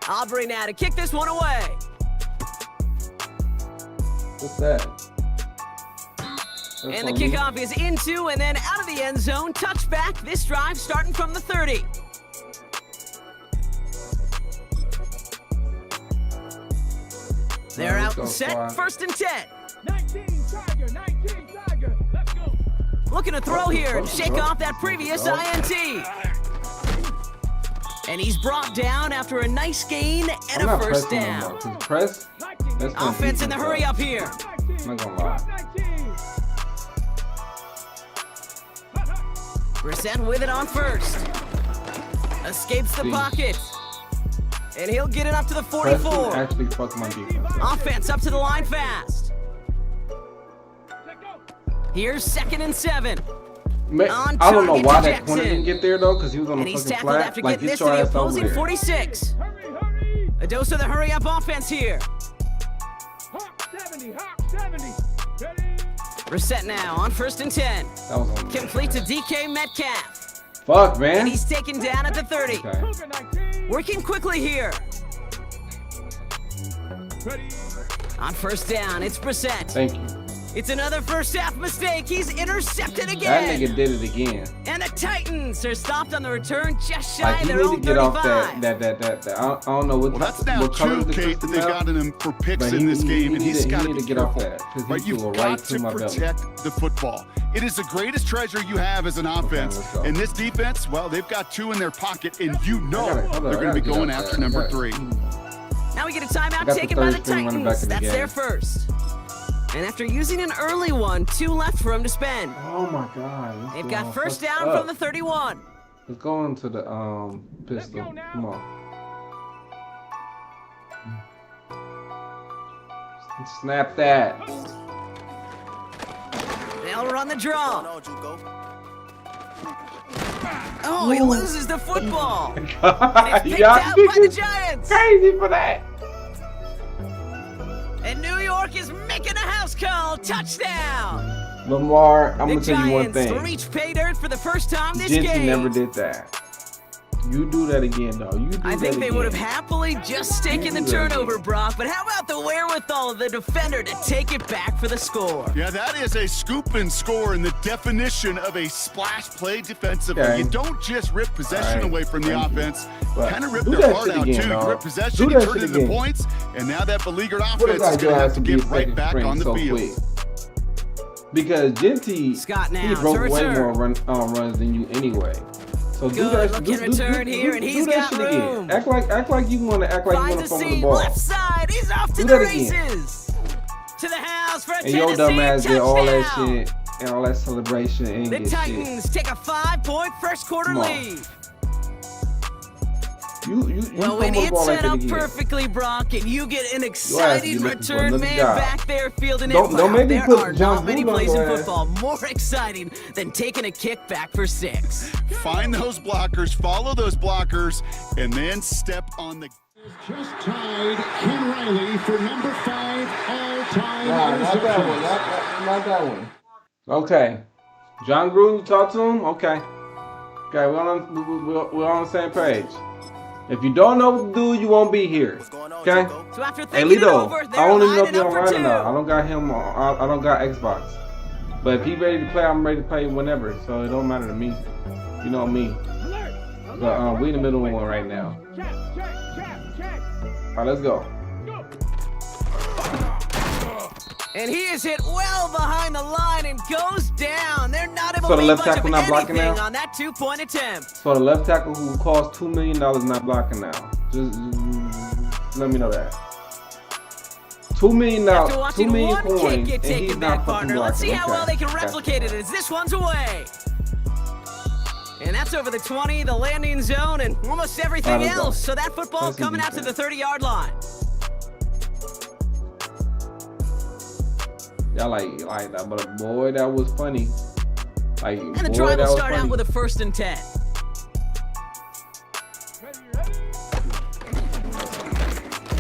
Speaker 14: Aubrey now to kick this one away.
Speaker 13: What's that?
Speaker 14: And the kickoff is into and then out of the end zone. Touchback. This drive starting from the 30. They're out and set. 1st and 10.
Speaker 10: 19 Tiger. Let's go.
Speaker 14: Looking to throw here and shake off that previous INT. And he's brought down after a nice gain and a 1st down. Offense in the hurry up here.
Speaker 13: I'm not gonna lie.
Speaker 14: Brissett with it on 1st. Escapes the pocket. And he'll get it up to the 44.
Speaker 13: Actually fucked my defense.
Speaker 14: Offense up to the line fast. Here's 2nd and 7.
Speaker 13: I don't know why that corner didn't get there though, because he was on the fucking flat.
Speaker 14: After getting this to the opposing 46. A dose of the hurry-up offense here.
Speaker 10: Hawk 70. Ready?
Speaker 14: Reset now on 1st and 10.
Speaker 13: That was on
Speaker 14: complete to DK Metcalf.
Speaker 13: Fuck, man.
Speaker 14: And he's taken down at the 30.
Speaker 13: Okay.
Speaker 14: Working quickly here.
Speaker 10: Ready?
Speaker 14: On 1st down, it's Brissett.
Speaker 13: Thank you.
Speaker 14: It's another first half mistake. He's intercepted again.
Speaker 13: That nigga did it again.
Speaker 14: And the Titans are stopped on the return just shy of their
Speaker 13: own 35.
Speaker 14: He need to get off
Speaker 13: that. I don't know what.
Speaker 15: Well, that's now two, Kate, that they've gotten him for picks in this game, and he's got to
Speaker 13: get off that.
Speaker 15: Right, you've got to protect the football. It is the greatest treasure you have as an offense. And this defense, well, they've got 2 in their pocket, and you know they're going to be going after number 3.
Speaker 14: Now we get a timeout taken by the Titans. That's their first. And after using an early one, 2 left for him to spend.
Speaker 13: Oh my God.
Speaker 14: They've got first down from the 31.
Speaker 13: Let's go into the pistol. Come on. Snap that.
Speaker 14: They'll run the draw. Oh, he loses the football. And it's picked out by the Giants.
Speaker 13: Crazy for that.
Speaker 14: And New York is making a house call. Touchdown.
Speaker 13: Lamar, I'm going to tell you one thing.
Speaker 14: The Giants reach pay dirt for the first time this game.
Speaker 13: Jinty never did that. You do that again, though. You do
Speaker 14: I think they would have happily just taken the turnover, Brock, but how about the wherewithal of the defender to take it back for the score?
Speaker 15: Yeah, that is a scoop and score in the definition of a splash play defensively.
Speaker 13: Okay.
Speaker 15: You don't just rip possession away from the offense. Kind of rip
Speaker 13: do
Speaker 15: their
Speaker 13: that
Speaker 15: heart
Speaker 13: shit
Speaker 15: out,
Speaker 13: again,
Speaker 15: too.
Speaker 13: dog.
Speaker 15: You rip possession,
Speaker 13: Do
Speaker 15: you
Speaker 13: that
Speaker 15: turn it
Speaker 13: shit
Speaker 15: into
Speaker 13: again.
Speaker 15: points, and now that beleaguered
Speaker 13: What
Speaker 15: offense
Speaker 13: does
Speaker 15: is going to have to
Speaker 13: be
Speaker 15: get right back on the field.
Speaker 13: Quick? Because Jinty,
Speaker 14: Scott now
Speaker 13: he broke
Speaker 14: to
Speaker 13: way
Speaker 14: return.
Speaker 13: more runs than you anyway. So do
Speaker 14: Good
Speaker 13: that.
Speaker 14: looking return here, and he's got
Speaker 13: shit
Speaker 14: room.
Speaker 13: again. Act like you want to act like you want to fumble the
Speaker 14: Seam,
Speaker 13: ball.
Speaker 14: left side, he's off to
Speaker 13: Do
Speaker 14: the
Speaker 13: that again.
Speaker 14: races. To the house for a
Speaker 13: And your
Speaker 14: Tennessee
Speaker 13: dumb ass did all that
Speaker 14: touchdown.
Speaker 13: shit and all that celebration and
Speaker 14: The
Speaker 13: get
Speaker 14: Titans take a 5-point first quarter
Speaker 13: Come on.
Speaker 14: lead.
Speaker 13: You
Speaker 14: Well, when
Speaker 13: fumble the
Speaker 14: it's
Speaker 13: ball like
Speaker 14: set
Speaker 13: that
Speaker 14: up
Speaker 13: again.
Speaker 14: perfectly, Brock, and you get an
Speaker 13: be
Speaker 14: exciting
Speaker 13: looking for
Speaker 14: return
Speaker 13: another
Speaker 14: man
Speaker 13: job.
Speaker 14: back there fielding
Speaker 13: Don't
Speaker 14: it.
Speaker 13: make me
Speaker 14: There
Speaker 13: put
Speaker 14: are
Speaker 13: John
Speaker 14: not many
Speaker 13: Boone on
Speaker 14: plays in
Speaker 13: your ass.
Speaker 14: football more exciting than taking a kick back for 6.
Speaker 15: Find those blockers, follow those blockers, and then step on the...
Speaker 10: Just tied Ken Riley for number 5 all-time
Speaker 13: Nah, not that one. Not that one. Okay. John Gruden, you talk to him? Okay. Okay, we're on the same page. If you don't know what to do, you won't be here. Okay?
Speaker 14: So after
Speaker 13: Hey,
Speaker 14: thinking it
Speaker 13: Lito,
Speaker 14: over,
Speaker 13: I
Speaker 14: they're
Speaker 13: don't even know if
Speaker 14: lining
Speaker 13: you're
Speaker 14: up for
Speaker 13: online or
Speaker 14: 2.
Speaker 13: not. I don't got him on. I don't got Xbox. But if he's ready to play, I'm ready to play whenever. So it don't matter to me. You know me. But we in the middle of one right now. All right, let's go.
Speaker 14: And he is hit well behind the line and goes down. They're not able
Speaker 13: So
Speaker 14: to
Speaker 13: the
Speaker 14: leave
Speaker 13: left
Speaker 14: much
Speaker 13: tackle
Speaker 14: of
Speaker 13: not blocking
Speaker 14: anything
Speaker 13: now?
Speaker 14: on that 2-point attempt.
Speaker 13: So the left tackle who cost $2 million not blocking now. Just let me know that. $2 million,
Speaker 14: After
Speaker 13: $2
Speaker 14: watching
Speaker 13: million
Speaker 14: one kick
Speaker 13: coins,
Speaker 14: get
Speaker 13: and he's
Speaker 14: taken
Speaker 13: not
Speaker 14: back,
Speaker 13: fucking
Speaker 14: partner,
Speaker 13: blocking.
Speaker 14: let's see how well they can
Speaker 13: Okay.
Speaker 14: replicate it as this one's away. And that's over the 20, the landing zone, and almost everything
Speaker 13: Let's go.
Speaker 14: else. So that football
Speaker 13: Let's see
Speaker 14: coming out to the
Speaker 13: defense.
Speaker 14: 30-yard line.
Speaker 13: Y'all like that, but boy, that was funny. Like,
Speaker 14: And the
Speaker 13: boy,
Speaker 14: drive
Speaker 13: that
Speaker 14: will
Speaker 13: was
Speaker 14: start out
Speaker 13: funny.
Speaker 14: with a 1st and 10.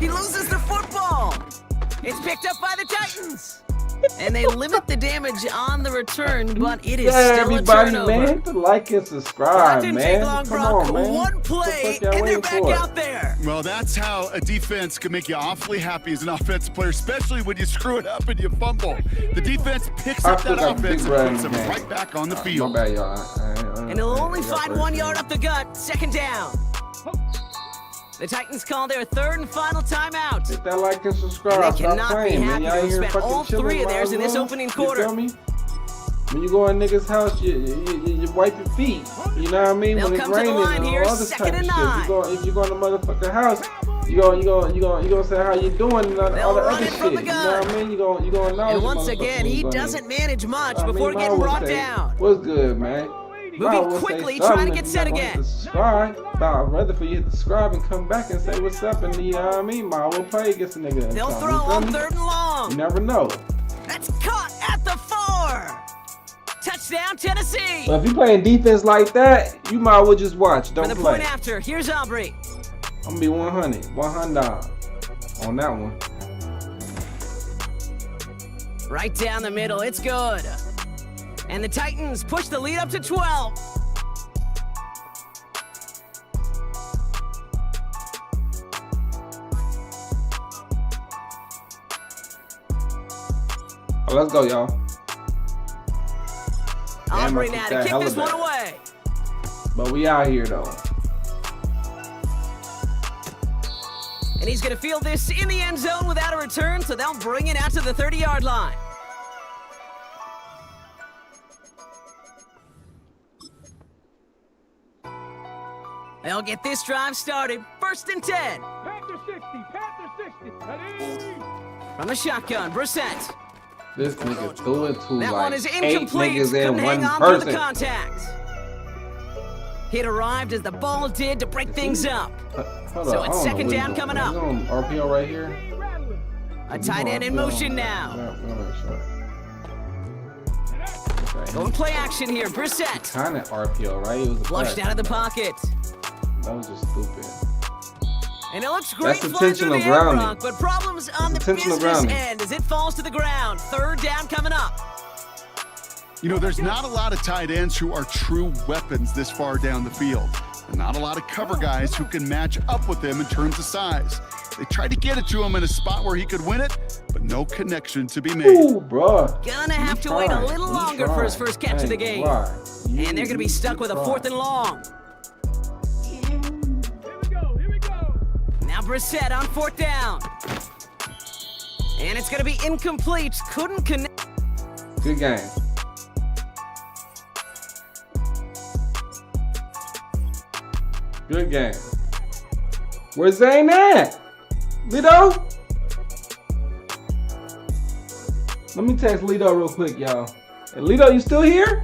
Speaker 14: He loses the football. It's picked up by the Titans. And they limit the damage on the return, but it is
Speaker 13: Yeah,
Speaker 14: still
Speaker 13: everybody,
Speaker 14: a turnover.
Speaker 13: man, hit the like and
Speaker 14: That
Speaker 13: subscribe,
Speaker 14: didn't
Speaker 13: man.
Speaker 14: take long,
Speaker 13: Come
Speaker 14: Brock.
Speaker 13: on, man.
Speaker 14: One play,
Speaker 13: What the fuck y'all
Speaker 14: and they're
Speaker 13: waiting
Speaker 14: back
Speaker 13: for?
Speaker 14: out there.
Speaker 15: Well, that's how a defense can make you awfully happy as an offensive player, especially when you screw it up and you fumble. The defense picks
Speaker 13: I
Speaker 15: up
Speaker 13: feel
Speaker 15: that
Speaker 13: like
Speaker 15: offense
Speaker 13: Big
Speaker 15: and
Speaker 13: Brad
Speaker 15: puts them
Speaker 13: man.
Speaker 15: right back on the
Speaker 13: My
Speaker 15: field.
Speaker 13: bad, y'all.
Speaker 14: And he'll only find 1 yard up the gut. 2nd down. The Titans call their 3rd and final timeout.
Speaker 13: Hit that like and subscribe.
Speaker 14: And they
Speaker 13: Stop
Speaker 14: cannot
Speaker 13: playing,
Speaker 14: be
Speaker 13: man.
Speaker 14: happy
Speaker 13: Y'all
Speaker 14: to have
Speaker 13: here
Speaker 14: spent
Speaker 13: fucking
Speaker 14: all
Speaker 13: chilling
Speaker 14: 3 of theirs in this
Speaker 13: while
Speaker 14: opening
Speaker 13: you
Speaker 14: quarter.
Speaker 13: feel me? When you go in niggas' house, you wipe your feet. You know what I mean?
Speaker 14: They'll
Speaker 13: when it's
Speaker 14: come to the
Speaker 13: raining
Speaker 14: line
Speaker 13: and
Speaker 14: here,
Speaker 13: all other
Speaker 14: 2nd
Speaker 13: type of
Speaker 14: and
Speaker 13: shit.
Speaker 14: 9.
Speaker 13: If you go in the motherfucking house, you gonna say how you doing and all the
Speaker 14: They'll
Speaker 13: other
Speaker 14: run it
Speaker 13: shit.
Speaker 14: from the
Speaker 13: You know
Speaker 14: gun.
Speaker 13: what I mean? You gonna acknowledge
Speaker 14: And
Speaker 13: the
Speaker 14: once
Speaker 13: motherfucker
Speaker 14: again,
Speaker 13: when
Speaker 14: he
Speaker 13: you go in
Speaker 14: doesn't manage much
Speaker 13: there.
Speaker 14: before
Speaker 13: I mean,
Speaker 14: getting
Speaker 13: I would
Speaker 14: brought
Speaker 13: say,
Speaker 14: down.
Speaker 13: What's good, man?
Speaker 14: Moving
Speaker 13: I would say
Speaker 14: quickly,
Speaker 13: something
Speaker 14: trying to
Speaker 13: if
Speaker 14: get
Speaker 13: you
Speaker 14: set
Speaker 13: not gonna
Speaker 14: again.
Speaker 13: Subscribe. I'd rather for you to subscribe and come back and say what's up and you know what I mean? I will play against a nigga.
Speaker 14: They'll
Speaker 13: You
Speaker 14: throw
Speaker 13: feel
Speaker 14: on
Speaker 13: me?
Speaker 14: 3rd and long.
Speaker 13: You never know.
Speaker 14: That's caught at the 4. Touchdown, Tennessee.
Speaker 13: But if you playing defense like that, you might as well just watch.
Speaker 14: For
Speaker 13: Don't
Speaker 14: the
Speaker 13: play.
Speaker 14: point after, here's Aubrey.
Speaker 13: I'm gonna be 100 on that one.
Speaker 14: Right down the middle, it's good. And the Titans push the lead up to 12.
Speaker 13: Oh, let's go, y'all.
Speaker 14: Aubrey
Speaker 13: I
Speaker 14: now
Speaker 13: kicked
Speaker 14: to
Speaker 13: that
Speaker 14: kick
Speaker 13: hella
Speaker 14: this one
Speaker 13: bad.
Speaker 14: away.
Speaker 13: But we out here though.
Speaker 14: And he's going to field this in the end zone without a return, so they'll bring it out to the 30-yard line. They'll get this drive started. 1st and 10.
Speaker 10: Panther 60, Panther 60. Ready?
Speaker 14: From the shotgun, Brissett.
Speaker 13: This nigga threw it to
Speaker 14: That
Speaker 13: like
Speaker 14: one is
Speaker 13: 8
Speaker 14: incomplete.
Speaker 13: niggas in
Speaker 14: Couldn't hang
Speaker 13: one
Speaker 14: on through the
Speaker 13: person.
Speaker 14: contact. It arrived as the ball did to break things up.
Speaker 13: Hold
Speaker 14: So
Speaker 13: up,
Speaker 14: it's
Speaker 13: I don't
Speaker 14: second
Speaker 13: know
Speaker 14: down
Speaker 13: what
Speaker 14: coming
Speaker 13: he's
Speaker 14: up.
Speaker 13: doing. He's on RPO right here.
Speaker 14: A tight end in motion now. Going play action here, Brissett.
Speaker 13: Kind of RPO, right? It was a
Speaker 14: Flushed
Speaker 13: pass.
Speaker 14: out of the pocket.
Speaker 13: That was just stupid.
Speaker 14: And it looks great
Speaker 13: That's
Speaker 14: flying through
Speaker 13: intentional
Speaker 14: the air,
Speaker 13: grounding.
Speaker 14: Gronk, but problems on the
Speaker 13: intentional
Speaker 14: business
Speaker 13: grounding.
Speaker 14: end as it falls to the ground. Third down coming up.
Speaker 15: You know, there's not a lot of tight ends who are true weapons this far down the field. And not a lot of cover guys who can match up with him in terms of size. They tried to get it to him in a spot where he could win it, but no connection to be made.
Speaker 13: Ooh, bro.
Speaker 14: Gonna have to wait a little longer for his first catch of the game. And they're gonna be stuck with a 4th and long. Now Brissett on 4th down. And it's gonna be incomplete. Couldn't connect.
Speaker 13: Good game. Good game. Where's Zane at? Lido? Let me text Lido real quick, y'all. Hey, Lido, you still here?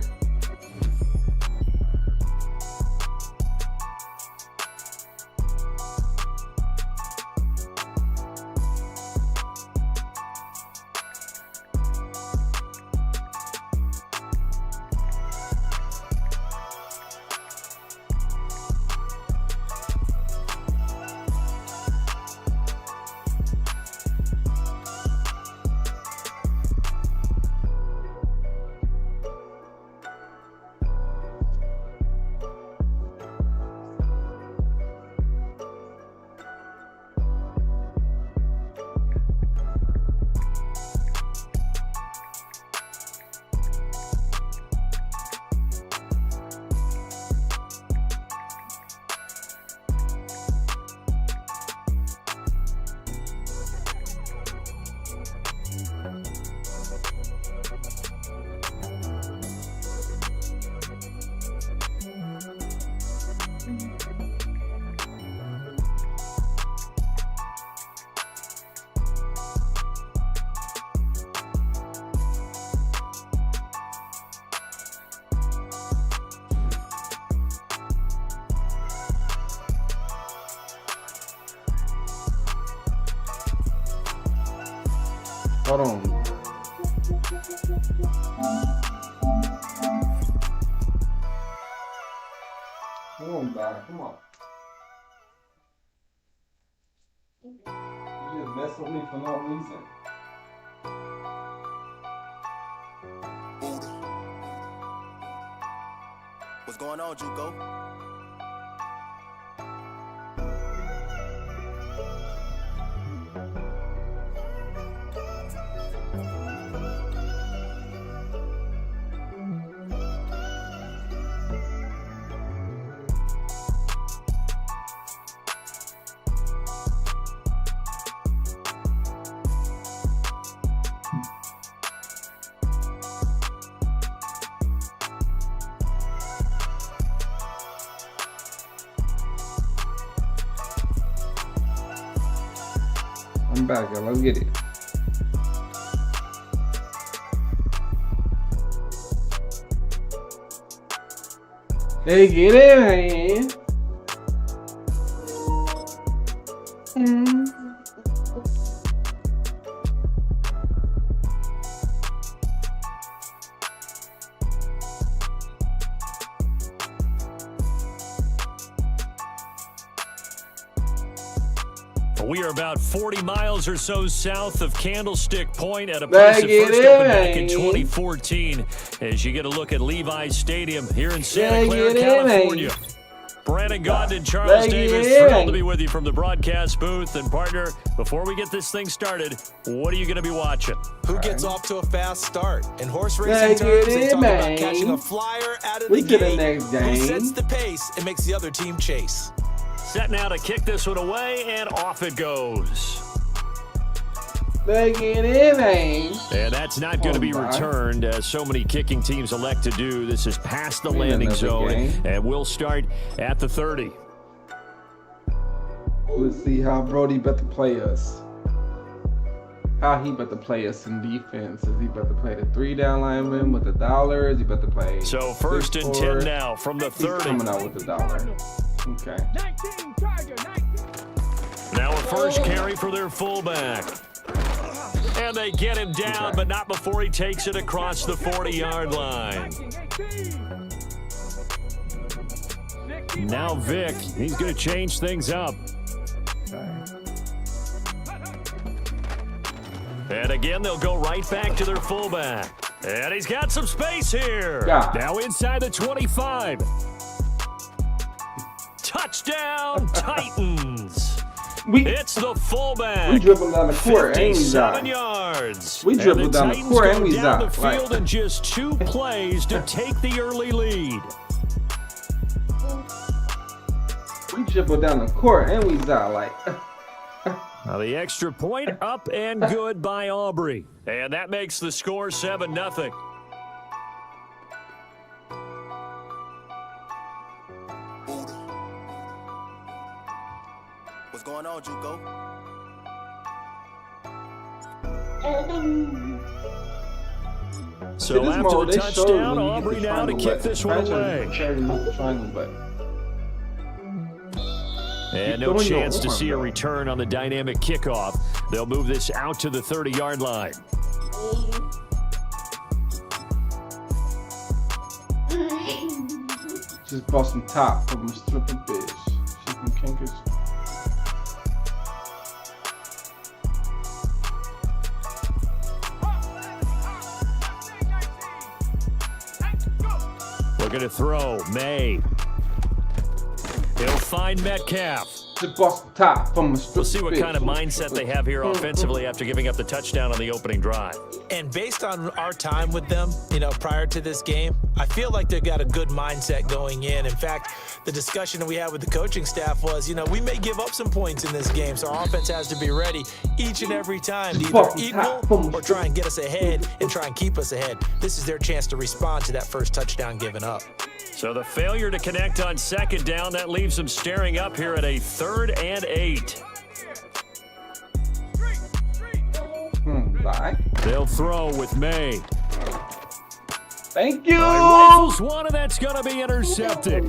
Speaker 13: Hold on. Come on, back. Come on. You just mess with me for no reason.
Speaker 16: What's going on, Juco?
Speaker 13: I'm back, y'all. Let's get it. Hey, get it, man.
Speaker 17: We are about 40 miles or so south of Candlestick Point at a place that first opened back in 2014 as you get a look at Levi's Stadium here in Santa Clara, California. Brandon Gaudin and Charles Davis, thrilled to be with you from the broadcast booth. And partner, before we get this thing started, what are you going to be watching?
Speaker 18: Who gets off to a fast start? In horse racing terms, they talk about catching a flyer out of the gate. Who sets the pace and makes the other team chase?
Speaker 17: Set now to kick this one away, and off it goes. And that's not going to be returned, as so many kicking teams elect to do. This is past the landing zone, and we'll start at the 30.
Speaker 13: Let's see how Brody bet to play us. how he about to play us in defense. Is he about to play the 3-down lineman with the dollar? Is he about to play?
Speaker 17: So first and 10 now from the 30.
Speaker 13: He's coming out with the dollar. Okay.
Speaker 17: Now a first carry for their fullback. And they get him down, but not before he takes it across the 40-yard line. Now Vic, he's going to change things up. And again, they'll go right back to their fullback. And he's got some space here. Now inside the 25. Touchdown, Titans. It's the fullback.
Speaker 13: We dribbled down the court and we
Speaker 17: 57 yards.
Speaker 13: We dribbled down the court and we
Speaker 17: down the field in just 2 plays to take the early lead.
Speaker 13: We dribbled down the court and we out like.
Speaker 17: Now the extra point up and good by Aubrey. And that makes the score 7-0.
Speaker 16: What's going on, Juco?
Speaker 17: So after the touchdown, Aubrey now to kick this one away. And no chance to see a return on the dynamic kickoff. They'll move this out to the 30-yard line.
Speaker 13: Just busting top from a stripping bitch. Chicken kinkers.
Speaker 17: Looking to throw. May. He'll find Metcalf.
Speaker 13: Just bust top from a stripping bitch.
Speaker 17: We'll see what kind of mindset they have here offensively after giving up the touchdown on the opening drive.
Speaker 8: And based on our time with them, prior to this game, I feel like they've got a good mindset going in. In fact, the discussion that we had with the coaching staff was, we may give up some points in this game, so our offense has to be ready each and every time to either equal or try and get us ahead and try and keep us ahead. This is their chance to respond to that first touchdown given up.
Speaker 17: So the failure to connect on second down, that leaves them staring up here at a 3rd and 8. They'll throw with May.
Speaker 13: Thank you.
Speaker 17: Rifles one, and that's going to be intercepted.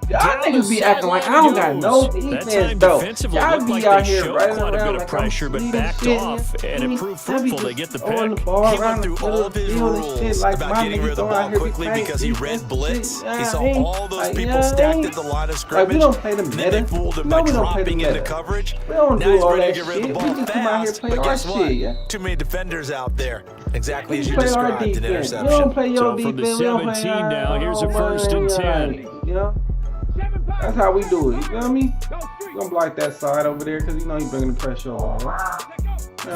Speaker 13: Y'all niggas be acting like I don't got no defense, though. Y'all be out here running around like
Speaker 17: pressure, but backed off and it proved fruitful. They get the pick.
Speaker 8: He went through all of his rules about getting rid of the ball quickly because he read blitz. He saw all those people stacked at the line of scrimmage.
Speaker 13: We don't play the meta.
Speaker 8: They fooled him by dropping into coverage.
Speaker 13: Now
Speaker 8: he's ready to
Speaker 13: get
Speaker 8: rid of the ball fast. But guess what? Too many defenders out there. Exactly as you described, an interception.
Speaker 13: You don't play your
Speaker 17: defense.
Speaker 13: defense.
Speaker 17: From the 17 now, here's a 1st and 10.
Speaker 13: That's how we do it. You feel me? We're gonna block that side over there because he's bringing the pressure on.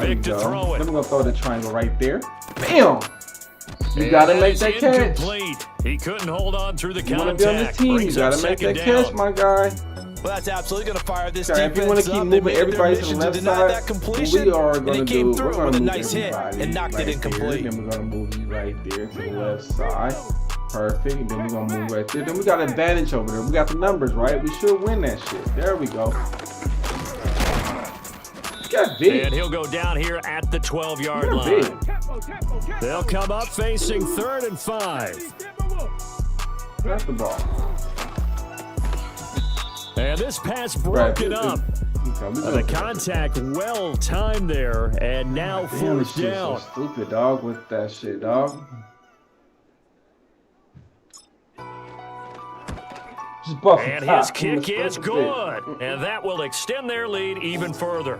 Speaker 17: Vic to throw it.
Speaker 13: Then we're gonna throw the triangle right there. Bam! You gotta make that catch.
Speaker 17: He couldn't hold on through the contact.
Speaker 13: You wanna be on this team, you gotta make that catch, my guy.
Speaker 8: Well, that's absolutely going to fire this
Speaker 13: defense. If you want to keep moving everybody to the left side, what we are going to do, we're going to move everybody and knocked it incomplete. Then we're going to move you right there to the left side. Perfect. And then we're going to move right there. Then we got advantage over there. We got the numbers, right? We should win that shit. There we go.
Speaker 17: And he'll go down here at the 12-yard line. They'll come up facing 3rd and 5.
Speaker 13: That's the ball.
Speaker 17: And this pass broken up. The contact well timed there, and now 4th down.
Speaker 13: So stupid, dog, with that shit, dog.
Speaker 17: And his kick is good, and that will extend their lead even further.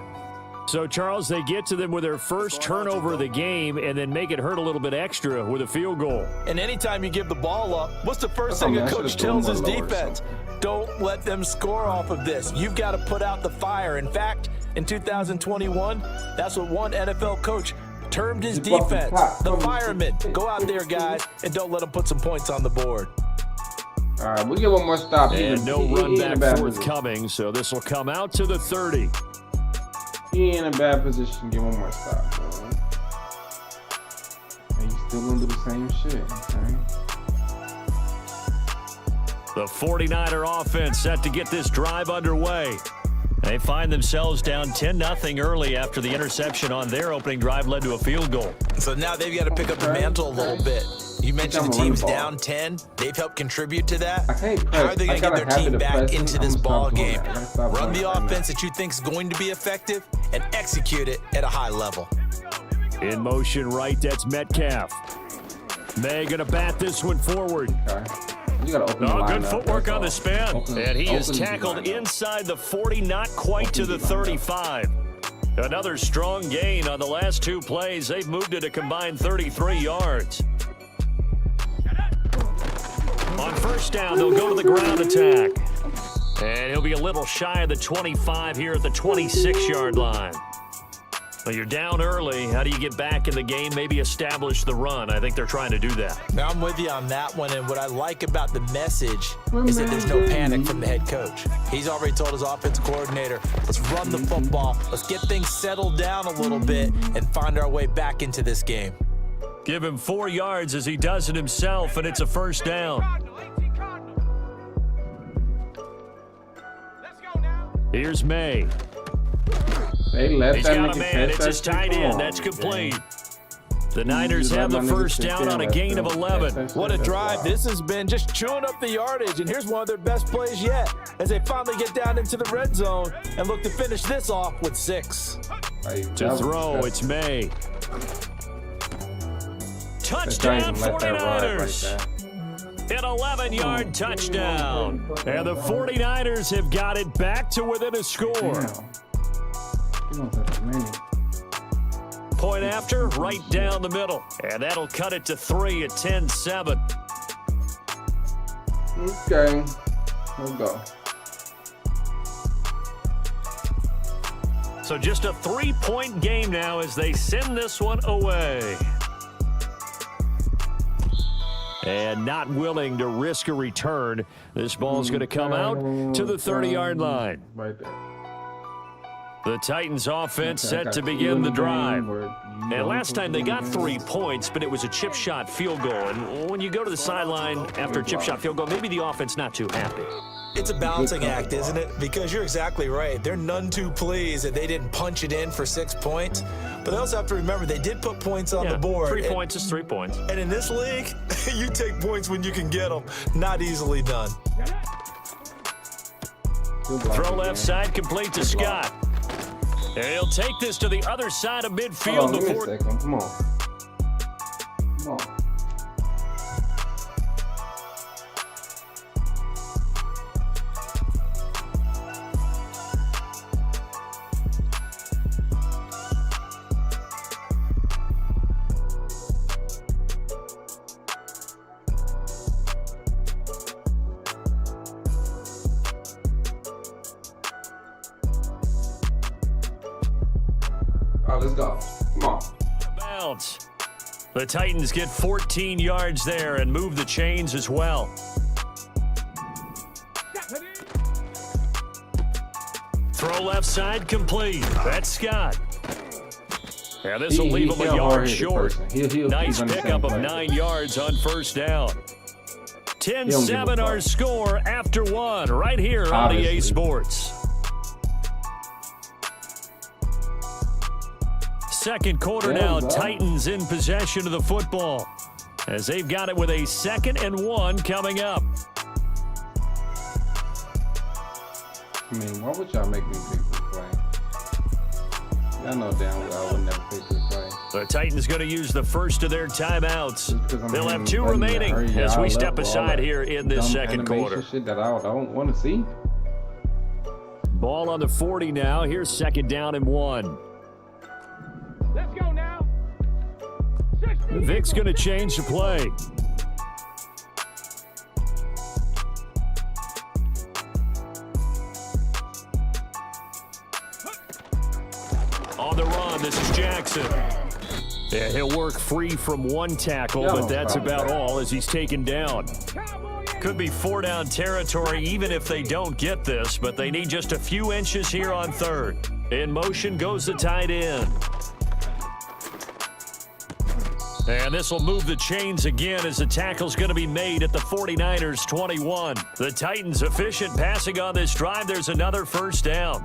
Speaker 17: So, Charles, they get to them with their first turnover of the game and then make it hurt a little bit extra with a field goal.
Speaker 8: And anytime you give the ball up, what's the first thing a coach tells his defense? Don't let them score off of this. You've got to put out the fire. In fact, in 2021, that's what one NFL coach termed his defense, the firemen. Go out there, guys, and don't let them put some points on the board.
Speaker 13: All right, we'll get one more stop.
Speaker 17: And no run back forthcoming, so this will come out to the 30.
Speaker 13: He in a bad position. Get one more stop, bro. And you still gonna do the same shit, okay?
Speaker 17: The 49er offense set to get this drive underway. They find themselves down 10-0 early after the interception on their opening drive led to a field goal.
Speaker 18: So now they've got to pick up the mantle a little bit. You mentioned the team's down 10. They've helped contribute to that. How are they going to get their team back into this ball game? Run the offense that you think is going to be effective and execute it at a high level.
Speaker 17: In motion right, that's Metcalf. May going to bat this one forward.
Speaker 13: You gotta open the
Speaker 17: good footwork on the spin. And he is tackled inside the 40, not quite to the 35. Another strong gain on the last 2 plays. They've moved it a combined 33 yards. On first down, they'll go to the ground attack. And he'll be a little shy of the 25 here at the 26-yard line. Well, you're down early. How do you get back in the game? Maybe establish the run. I think they're trying to do that.
Speaker 18: Now, I'm with you on that one, and what I like about the message is that there's no panic from the head coach. He's already told his offensive coordinator, let's run the football, let's get things settled down a little bit and find our way back into this game.
Speaker 17: Give him 4 yards as he does it himself, and it's a first down. Here's May.
Speaker 13: They let
Speaker 17: He's got a man. It's his tight end. That's complete. The Niners have the first down on a gain of 11.
Speaker 18: What a drive this has been, just chewing up the yardage. And here's one of their best plays yet as they finally get down into the red zone and look to finish this off with 6.
Speaker 17: To throw, it's May. Touchdown 49ers. An 11-yard touchdown. And the 49ers have got it back to within a score. Point after, right down the middle. And that'll cut it to 3 at 10-7.
Speaker 13: Okay. Let's go.
Speaker 17: So just a 3-point game now as they send this one away. And not willing to risk a return. This ball's going to come out to the 30-yard line.
Speaker 13: Right there.
Speaker 17: The Titans offense set to begin the drive. And last time they got 3 points, but it was a chip shot field goal. And when you go to the sideline after a chip shot field goal, maybe the offense not too happy.
Speaker 18: It's a balancing act, isn't it? Because you're exactly right. They're none too pleased that they didn't punch it in for 6 points. But they also have to remember they did put points on the board.
Speaker 17: 3 points is 3 points.
Speaker 18: And in this league, you take points when you can get them. Not easily done.
Speaker 17: Throw left side complete to Scott. And he'll take this to the other side of midfield before.
Speaker 13: Come on. Come on. Let's go. Come on.
Speaker 17: Bounce. The Titans get 14 yards there and move the chains as well. Throw left side complete. That's Scott. Yeah, this will leave him a yard short. Nice pickup of 9 yards on first down. 10-7 our score after 1 right here on EA Sports. Second quarter now, Titans in possession of the football as they've got it with a 2nd and 1 coming up.
Speaker 13: I mean, why would y'all make me pick this play? Y'all know damn well I would never pick this play.
Speaker 17: The Titans going to use the first of their timeouts. They'll have 2 remaining as we step aside here in this second quarter.
Speaker 13: Shit that I don't want to see.
Speaker 17: Ball on the 40 now. Here's 2nd down and 1.
Speaker 10: Let's go now.
Speaker 17: Vic's going to change the play. On the run, this is Jackson. Yeah, he'll work free from 1 tackle, but that's about all as he's taken down. Could be 4-down territory even if they don't get this, but they need just a few inches here on 3rd. In motion goes the tight end. And this will move the chains again as the tackle's going to be made at the 49ers 21. The Titans efficient passing on this drive. There's another first down.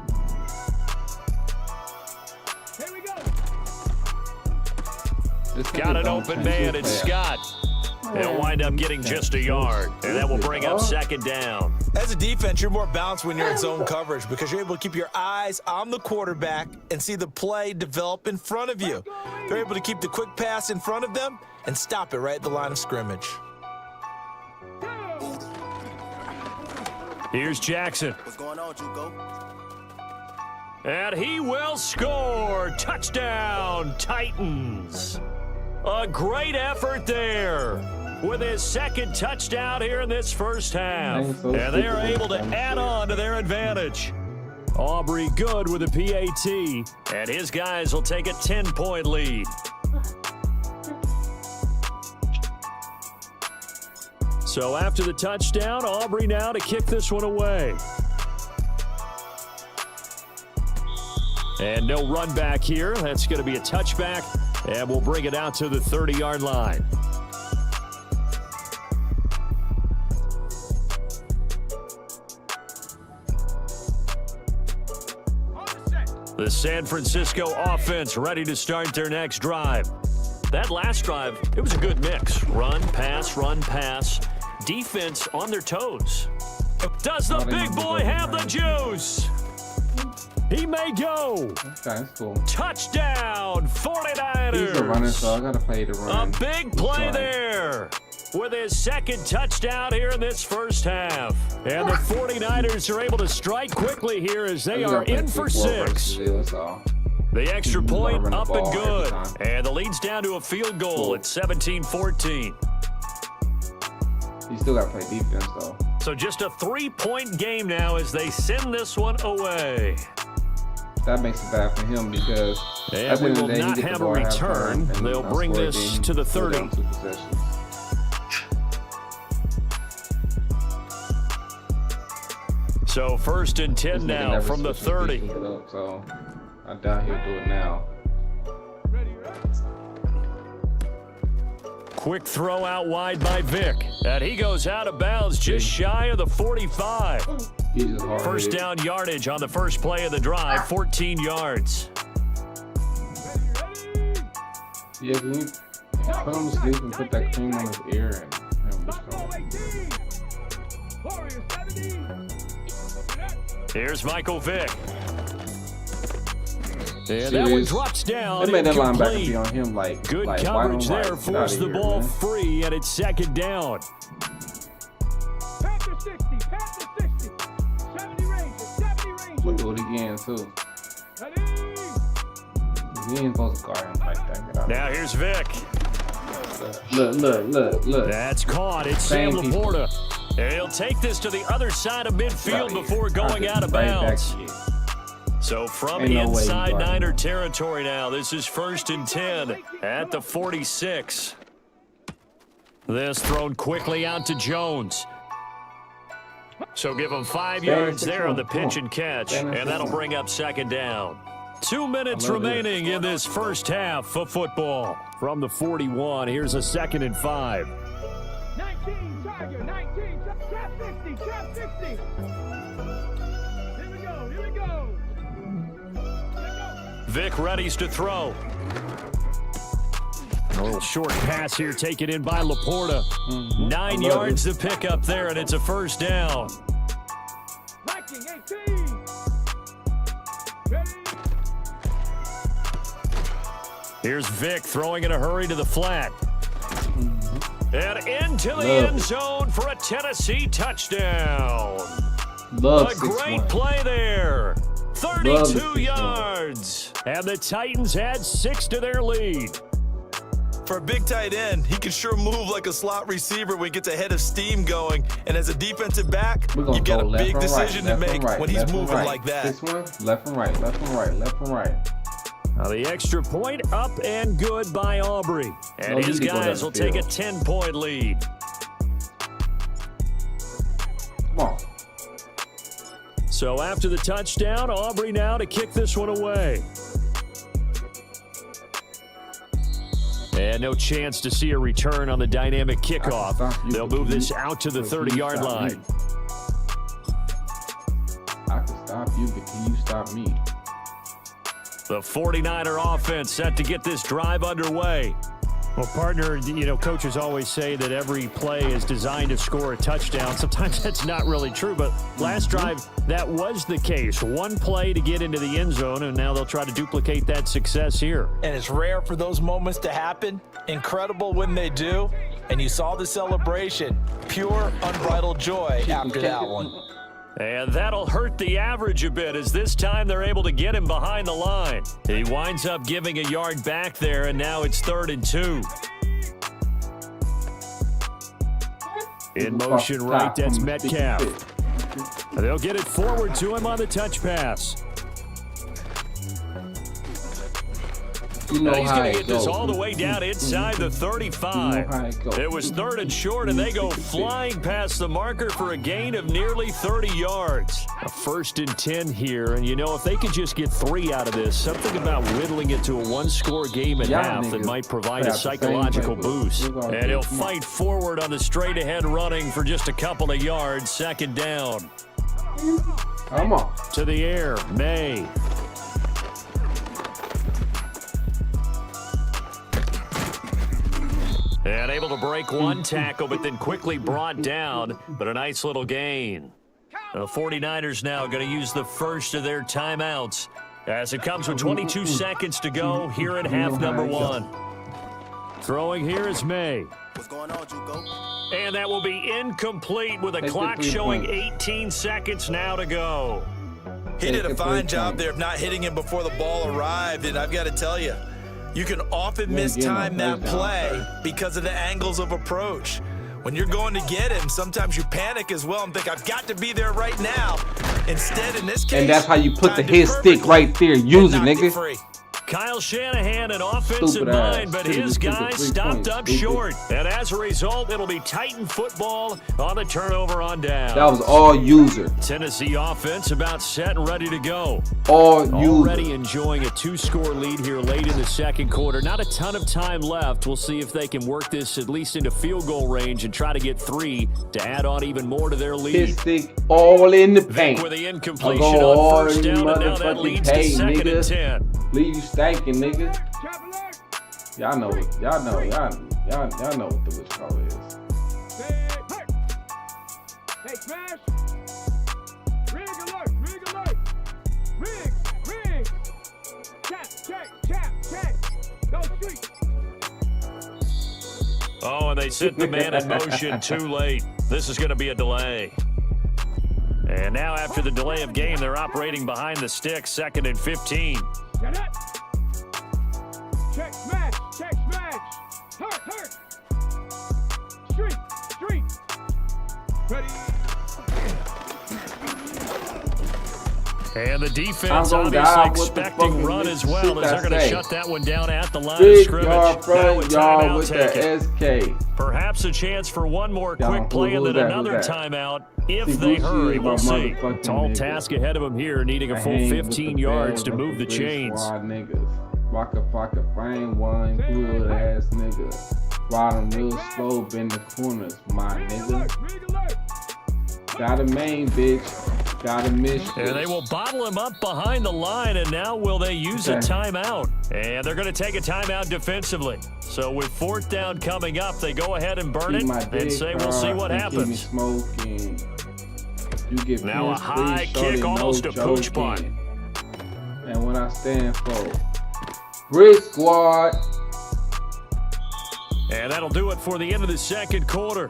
Speaker 17: Got an open man, it's Scott. They'll wind up getting just a yard, and that will bring up second down.
Speaker 8: As a defense, you're more balanced when you're in zone coverage because you're able to keep your eyes on the quarterback and see the play develop in front of you. They're able to keep the quick pass in front of them and stop it right at the line of scrimmage.
Speaker 17: Here's Jackson.
Speaker 16: What's going on, Juco?
Speaker 17: And he will score. Touchdown, Titans. A great effort there with his second touchdown here in this first half. And they are able to add on to their advantage. Aubrey good with a PAT. And his guys will take a 10-point lead. So after the touchdown, Aubrey now to kick this one away. And no run back here. That's going to be a touchback, and we'll bring it out to the 30-yard line. The San Francisco offense ready to start their next drive. That last drive, it was a good mix. Run, pass. Defense on their toes. Does the big boy have the juice? He may go.
Speaker 13: Okay, that's cool.
Speaker 17: Touchdown, 49ers.
Speaker 13: He's a runner, so I gotta play the run.
Speaker 17: A big play there with his second touchdown here in this first half. And the 49ers are able to strike quickly here as they are in for 6. The extra point up and good. And the lead's down to a field goal at 17-14.
Speaker 13: You still got to play defense, though.
Speaker 17: So just a 3-point game now as they send this one away.
Speaker 13: That makes it bad for him because
Speaker 17: and we will not have a return. They'll bring this to the 30. So first and 10 now from the 30.
Speaker 13: So I doubt he'll do it now.
Speaker 17: Quick throw out wide by Vic. And he goes out of bounds just shy of the 45. First down yardage on the first play of the drive, 14 yards.
Speaker 13: Yeah, can you put him to sleep and put that cream on his ear
Speaker 17: Here's Michael Vick. And that one drops down.
Speaker 13: They made that linebacker be on him like
Speaker 17: good coverage there, forced the ball free, and it's second down.
Speaker 10: Panther 60, Panther 60. 70 range.
Speaker 13: We'll do it again, too. He ain't supposed to guard him like that.
Speaker 17: Now here's Vic.
Speaker 13: Look.
Speaker 17: That's caught. It's Sam Laporta. And he'll take this to the other side of midfield before going out of bounds. So from inside Niner territory now, this is first and 10 at the 46. This thrown quickly out to Jones. So give him 5 yards there on the pitch and catch, and that'll bring up second down. 2 minutes remaining in this first half of football. From the 41, here's a 2nd and 5.
Speaker 10: 19, Tiger, 19, trap 60, trap 60. Here we go.
Speaker 17: Vic readies to throw. A little short pass here taken in by Laporta. 9 yards to pick up there, and it's a first down.
Speaker 10: Viking 18. Ready?
Speaker 17: Here's Vic throwing in a hurry to the flat. And into the end zone for a Tennessee touchdown. A great play there. 32 yards. And the Titans add 6 to their lead.
Speaker 8: For a big tight end, he can sure move like a slot receiver when he gets a head of steam going. And as a defensive back, you've got a big decision to make when he's moving like that.
Speaker 13: This one, left and right, left and right, left and right.
Speaker 17: Now the extra point up and good by Aubrey. And his guys will take a 10-point lead.
Speaker 13: Come on.
Speaker 17: So after the touchdown, Aubrey now to kick this one away. And no chance to see a return on the dynamic kickoff. They'll move this out to the 30-yard line.
Speaker 13: I can stop you, but can you stop me?
Speaker 17: The 49er offense set to get this drive underway. Well, partner, you know, coaches always say that every play is designed to score a touchdown. Sometimes that's not really true, but last drive, that was the case. One play to get into the end zone, and now they'll try to duplicate that success here.
Speaker 18: And it's rare for those moments to happen. Incredible when they do. And you saw the celebration. Pure, unbridled joy after that one.
Speaker 17: And that'll hurt the average a bit, as this time they're able to get him behind the line. He winds up giving a yard back there, and now it's 3rd and 2. In motion right, that's Metcalf. They'll get it forward to him on the touch pass.
Speaker 13: You know
Speaker 17: he's
Speaker 13: how
Speaker 17: going to
Speaker 13: it
Speaker 17: get this
Speaker 13: goes.
Speaker 17: all the way down inside the 35. It was 3rd and short, and they go flying past the marker for a gain of nearly 30 yards. A 1st and 10 here, and you know, if they could just get 3 out of this, something about whittling it to a one-score game at half that might provide a psychological boost. And he'll fight forward on the straight-ahead running for just a couple of yards. 2nd down.
Speaker 13: Come on.
Speaker 17: To the air, May. And able to break one tackle, but then quickly brought down. But a nice little gain. The 49ers now going to use the first of their timeouts as it comes with 22 seconds to go here at half number 1. Throwing here is May.
Speaker 16: What's going on, Juco?
Speaker 17: And that will be incomplete with a clock showing 18 seconds now to go.
Speaker 18: He did a fine job there of not hitting him before the ball arrived, and I've got to tell you, you can often mistime that play because of the angles of approach. When you're going to get him, sometimes you panic as well and think, I've got to be there right now. Instead, in this case,
Speaker 13: and that's how you put the hit stick right there. Use it, nigga.
Speaker 17: Kyle Shanahan, an offensive mind, but his guys stopped up short. And as a result, it'll be Titan football on the turnover on down.
Speaker 13: That was all user.
Speaker 17: Tennessee offense about set and ready to go.
Speaker 13: Already
Speaker 17: enjoying a 2-score lead here late in the 2nd quarter. Not a ton of time left. We'll see if they can work this at least into field goal range and try to get 3 to add on even more to their lead.
Speaker 13: Hit stick all in the paint.
Speaker 17: With the incompletion on 1st down, and now that leads to 2nd and 10.
Speaker 13: Leave you stanking, nigga. Y'all know it. Y'all know what the witch call is.
Speaker 10: Hey, smash! Rig alert! Rig alert! Rig! Check! Go street!
Speaker 17: Oh, and they set the man in motion too late. This is going to be a delay. And now after the delay of game, they're operating behind the stick, 2nd and 15.
Speaker 10: Check smash! Hurt! Street! Ready?
Speaker 17: And the defense obviously expecting run as well, as they're going to shut that one down at the line of scrimmage. Now a timeout taken. Perhaps a chance for one more quick play and then another timeout if they hurry. We'll see. Tall task ahead of them here, needing a full 15 yards to move the chains.
Speaker 13: Waka frame one good ass nigga. Riding real slow in the corners, my nigga. Got a main bitch. Got a mission.
Speaker 17: And they will bottle him up behind the line, and now will they use a timeout? And they're going to take a timeout defensively. So with 4th down coming up, they go ahead and burn it and say we'll see what happens.
Speaker 13: You get
Speaker 17: now a high kick, almost a pooch punt.
Speaker 13: And what I stand for, Brick Squad.
Speaker 17: And that'll do it for the end of the 2nd quarter.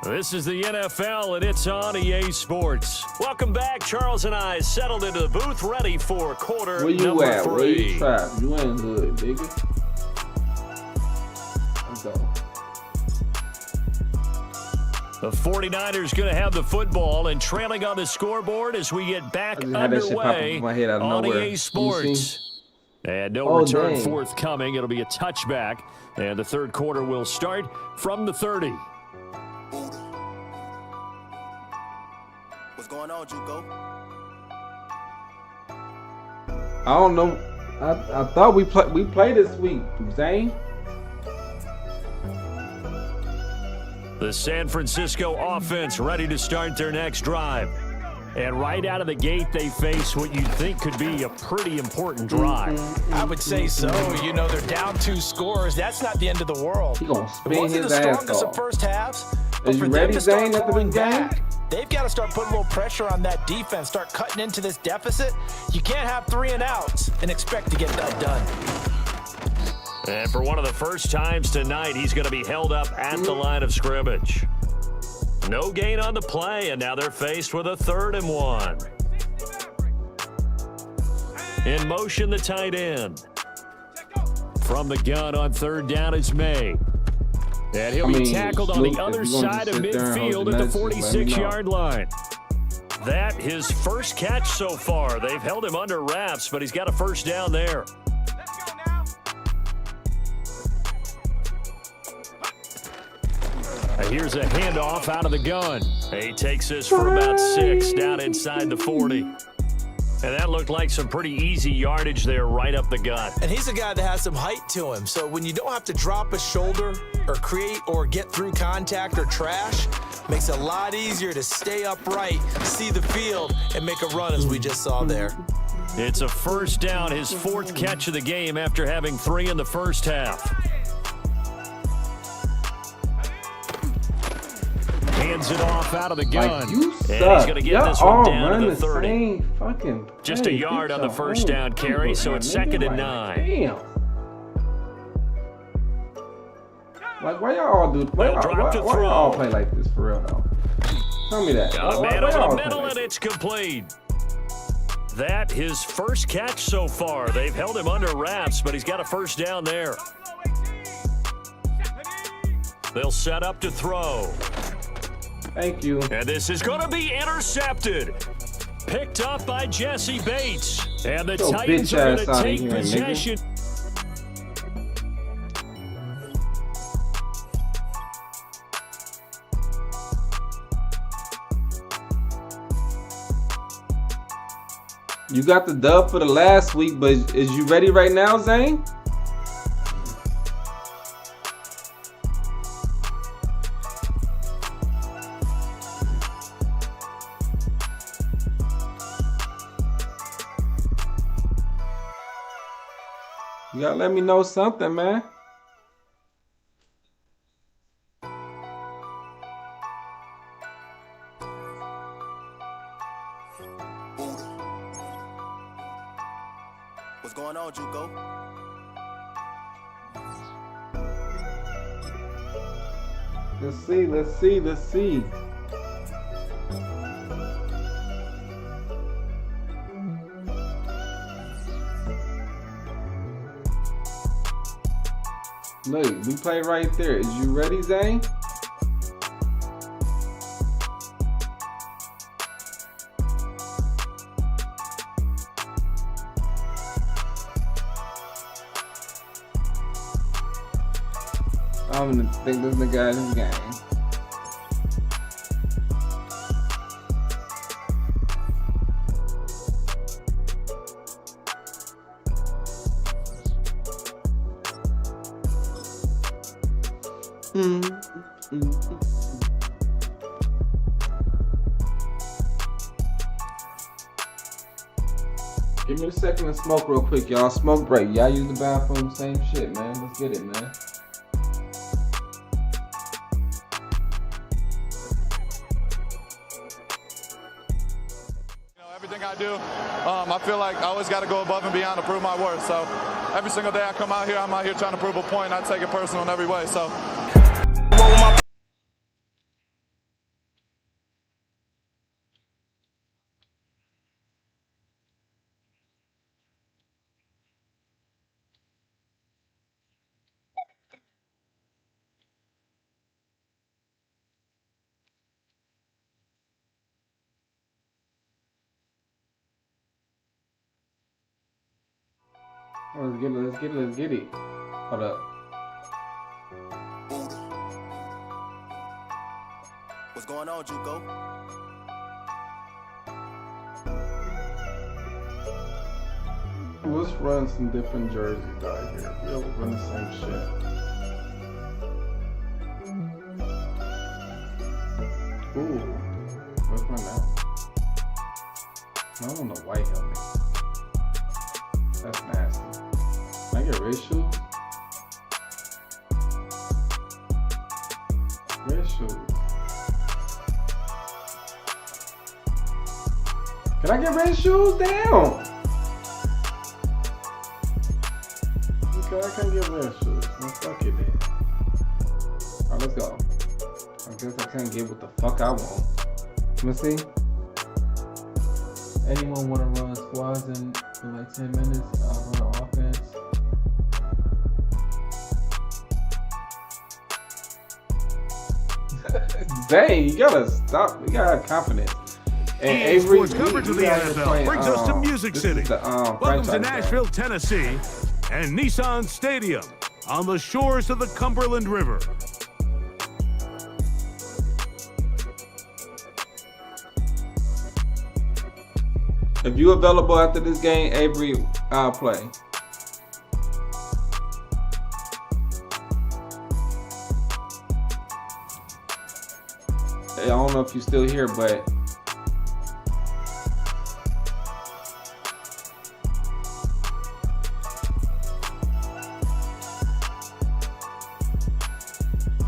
Speaker 17: This is the NFL, and it's on EA Sports. Welcome back. Charles and I settled into the booth, ready for quarter number 3.
Speaker 13: Where you trapped? You ain't hood, nigga. Let's go.
Speaker 17: The 49ers going to have the football and trailing on the scoreboard as we get back underway on EA Sports. And no return forthcoming. It'll be a touchback. And the 3rd quarter will start from the 30.
Speaker 16: What's going on, Juco?
Speaker 13: I don't know. I thought we play this week, Zane.
Speaker 17: The San Francisco offense ready to start their next drive. And right out of the gate, they face what you'd think could be a pretty important drive.
Speaker 18: I would say so. You know, they're down 2 scores. That's not the end of the world.
Speaker 13: He gonna
Speaker 18: It
Speaker 13: spin
Speaker 18: wasn't
Speaker 13: his
Speaker 18: the
Speaker 13: ass
Speaker 18: strongest of
Speaker 13: off.
Speaker 18: first halves, but
Speaker 13: Are
Speaker 18: for
Speaker 13: you
Speaker 18: them
Speaker 13: ready,
Speaker 18: to start
Speaker 13: Zane, after
Speaker 18: clawing
Speaker 13: this game?
Speaker 18: back, they've got to start putting a little pressure on that defense, start cutting into this deficit. You can't have 3 and outs and expect to get that done.
Speaker 17: And for one of the first times tonight, he's going to be held up at the line of scrimmage. No gain on the play, and now they're faced with a 3rd and 1. In motion, the tight end. From the gun on 3rd down is May. And he'll be tackled on the other side of midfield at the 46-yard line. That his first catch so far. They've held him under wraps, but he's got a 1st down there. Here's a handoff out of the gun. He takes this for about 6 down inside the 40. And that looked like some pretty easy yardage there right up the gut.
Speaker 18: And he's a guy that has some height to him. So when you don't have to drop a shoulder or create or get through contact or trash, makes it a lot easier to stay upright, see the field, and make a run as we just saw there.
Speaker 17: It's a 1st down, his 4th catch of the game after having 3 in the first half. Hands it off out of the gun.
Speaker 13: Like, you
Speaker 17: and he's going to get this one down to the 30.
Speaker 13: Same fucking play.
Speaker 17: Just a yard on the 1st down carry, so it's 2nd and 9.
Speaker 13: Damn. Like, why y'all all do? Why y'all play like this for real though? Tell me that.
Speaker 17: Got a man over the middle, and it's complete. That his 1st catch so far. They've held him under wraps, but he's got a 1st down there. They'll set up to throw.
Speaker 13: Thank you.
Speaker 17: And this is going to be intercepted. Picked up by Jesse Bates. And the Titans are going to take possession.
Speaker 13: You got the dub for the last week, but is you ready right now, Zane? You gotta let me know something, man.
Speaker 16: What's going on, Juco?
Speaker 13: Let's see. Look, we play right there. Is you ready, Zane? I'm gonna think this nigga in his game. Give me a second to smoke real quick, y'all. Smoke break. Y'all use the bathroom, same shit, man. Let's get it, man.
Speaker 7: Everything I do, I feel like I always got to go above and beyond to prove my worth. So every single day I come out here, I'm out here trying to prove a point. I take it personal in every way. So.
Speaker 13: Let's get it. Hold up.
Speaker 16: What's going on, Juco?
Speaker 13: Let's run some different jerseys out here. We'll run the same shit. Ooh. Let's run that. I want a white helmet. That's nasty. Can I get red shoes? Red shoes. Can I get red shoes? Damn! Okay, I can't get red shoes. Well, fuck it then. Alright, let's go. I guess I can't get what the fuck I want. Let me see.
Speaker 20: Anyone want to run squads in like 10 minutes? I'll run offense.
Speaker 13: Dang, you gotta stop. You gotta have confidence. And Avery,
Speaker 12: Sports coverage of the NFL brings us to Music City. Welcome to Nashville, Tennessee, and Nissan Stadium on the shores of the Cumberland River.
Speaker 13: If you available after this game, Avery, I'll play. I don't know if you're still here, but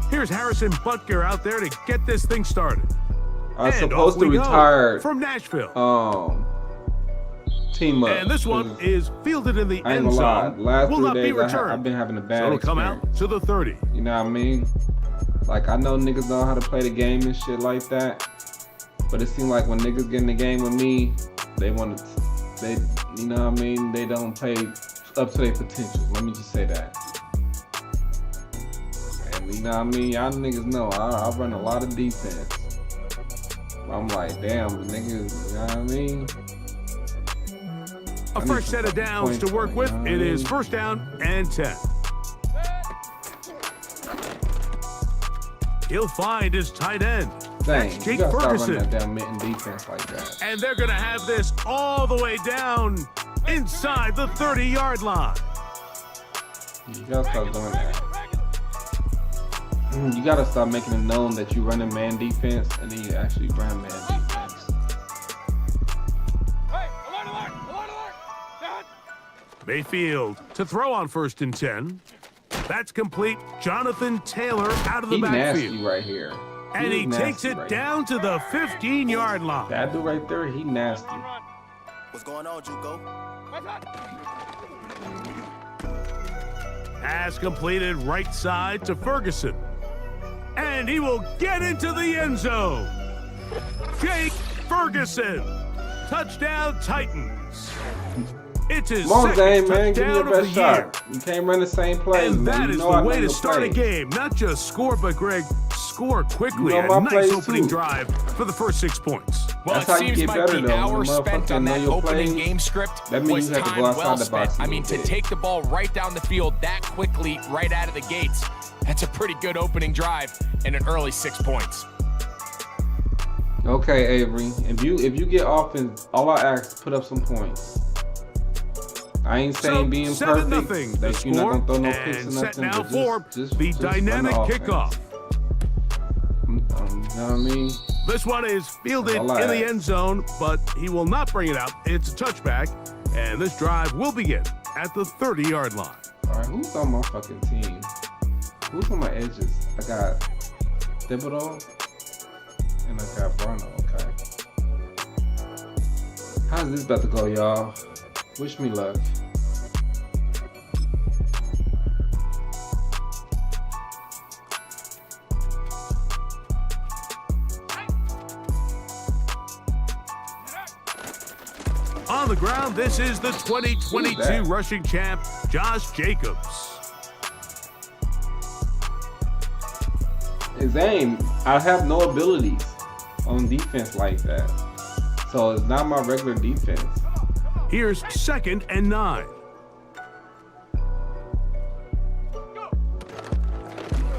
Speaker 12: here's Harrison Butker out there to get this thing started.
Speaker 13: I was supposed to retire
Speaker 12: from Nashville.
Speaker 13: Team up.
Speaker 12: And this one is fielded in the
Speaker 13: I ain't
Speaker 12: end
Speaker 13: gonna lie.
Speaker 12: zone.
Speaker 13: Last
Speaker 12: Will
Speaker 13: 3
Speaker 12: not be
Speaker 13: days
Speaker 12: returned.
Speaker 13: I've been having a bad
Speaker 12: So it'll come
Speaker 13: experience.
Speaker 12: out to the 30.
Speaker 13: You know what I mean? Like, I know niggas know how to play the game and shit like that, but it seems like when niggas get in the game with me, they want to, you know what I mean? They don't play up to their potential. Let me just say that. And you know what I mean? Y'all niggas know I run a lot of defense. I'm like, damn, the niggas, you know what I mean?
Speaker 12: A fresh set of downs to work with. It is first down and 10. He'll find his tight end.
Speaker 13: Dang,
Speaker 12: That's
Speaker 13: you
Speaker 12: Jake
Speaker 13: gotta start
Speaker 12: Ferguson.
Speaker 13: running that damn mitten defense like that.
Speaker 12: And they're going to have this all the way down inside the 30-yard line.
Speaker 13: You gotta start doing that. You gotta start making it known that you running man defense and then you actually run man defense.
Speaker 12: Mayfield to throw on first and 10. That's complete. Jonathan Taylor out of the
Speaker 13: He
Speaker 12: backfield.
Speaker 13: nasty right here.
Speaker 12: And he takes it down to the 15-yard line.
Speaker 13: That dude right there, he nasty.
Speaker 16: What's going on, Juco?
Speaker 12: Pass completed right side to Ferguson. And he will get into the end zone. Jake Ferguson. Touchdown Titans. It's his
Speaker 13: Come on,
Speaker 12: second
Speaker 13: Zane, man. Give me your
Speaker 12: touchdown of
Speaker 13: best
Speaker 12: the year.
Speaker 13: shot. You can't run the same play,
Speaker 12: And
Speaker 13: man.
Speaker 12: that
Speaker 13: You
Speaker 12: is
Speaker 13: know
Speaker 12: the
Speaker 13: I
Speaker 12: way
Speaker 13: know
Speaker 12: to
Speaker 13: your
Speaker 12: start a
Speaker 13: plays.
Speaker 12: game. Not just score, but Greg, score quickly.
Speaker 13: You know my
Speaker 12: A nice
Speaker 13: plays,
Speaker 12: opening
Speaker 13: too.
Speaker 12: drive for the first 6 points.
Speaker 19: Well,
Speaker 13: That's
Speaker 19: it
Speaker 13: how you
Speaker 19: seems
Speaker 13: get
Speaker 19: like
Speaker 13: better,
Speaker 19: the
Speaker 13: though.
Speaker 19: hour
Speaker 13: When
Speaker 19: spent
Speaker 13: motherfucker
Speaker 19: on
Speaker 13: know
Speaker 19: that
Speaker 13: your
Speaker 19: opening
Speaker 13: plays,
Speaker 19: game script
Speaker 13: that means
Speaker 19: was
Speaker 13: you have to
Speaker 19: time
Speaker 13: go outside
Speaker 19: well
Speaker 13: the box
Speaker 19: spent.
Speaker 13: a
Speaker 19: I mean,
Speaker 13: little
Speaker 19: to
Speaker 13: bit.
Speaker 19: take the ball right down the field that quickly, right out of the gates, that's a pretty good opening drive and an early 6 points.
Speaker 13: Okay, Avery. If you get offense, all I ask is put up some points. I ain't saying being
Speaker 12: 7-0
Speaker 13: perfect. That
Speaker 12: the
Speaker 13: you're not
Speaker 12: score,
Speaker 13: gonna throw no picks or
Speaker 12: and set
Speaker 13: nothing.
Speaker 12: now
Speaker 13: but
Speaker 12: for
Speaker 13: just
Speaker 12: the
Speaker 13: run the
Speaker 12: dynamic
Speaker 13: offense.
Speaker 12: kickoff.
Speaker 13: You know what I mean?
Speaker 12: This one is fielded in
Speaker 13: All I
Speaker 12: the
Speaker 13: ask.
Speaker 12: end zone, but he will not bring it out. It's a touchback, and this drive will begin at the 30-yard line.
Speaker 13: All right, who's on my fucking team? Who's on my edges? I got Thibodeau and I got Bruno. Okay. How's this about to go, y'all? Wish me luck.
Speaker 12: On the ground, this is the 2022 rushing champ, Josh Jacobs.
Speaker 13: Zane, I have no abilities on defense like that. So it's not my regular defense.
Speaker 12: Here's 2nd and 9.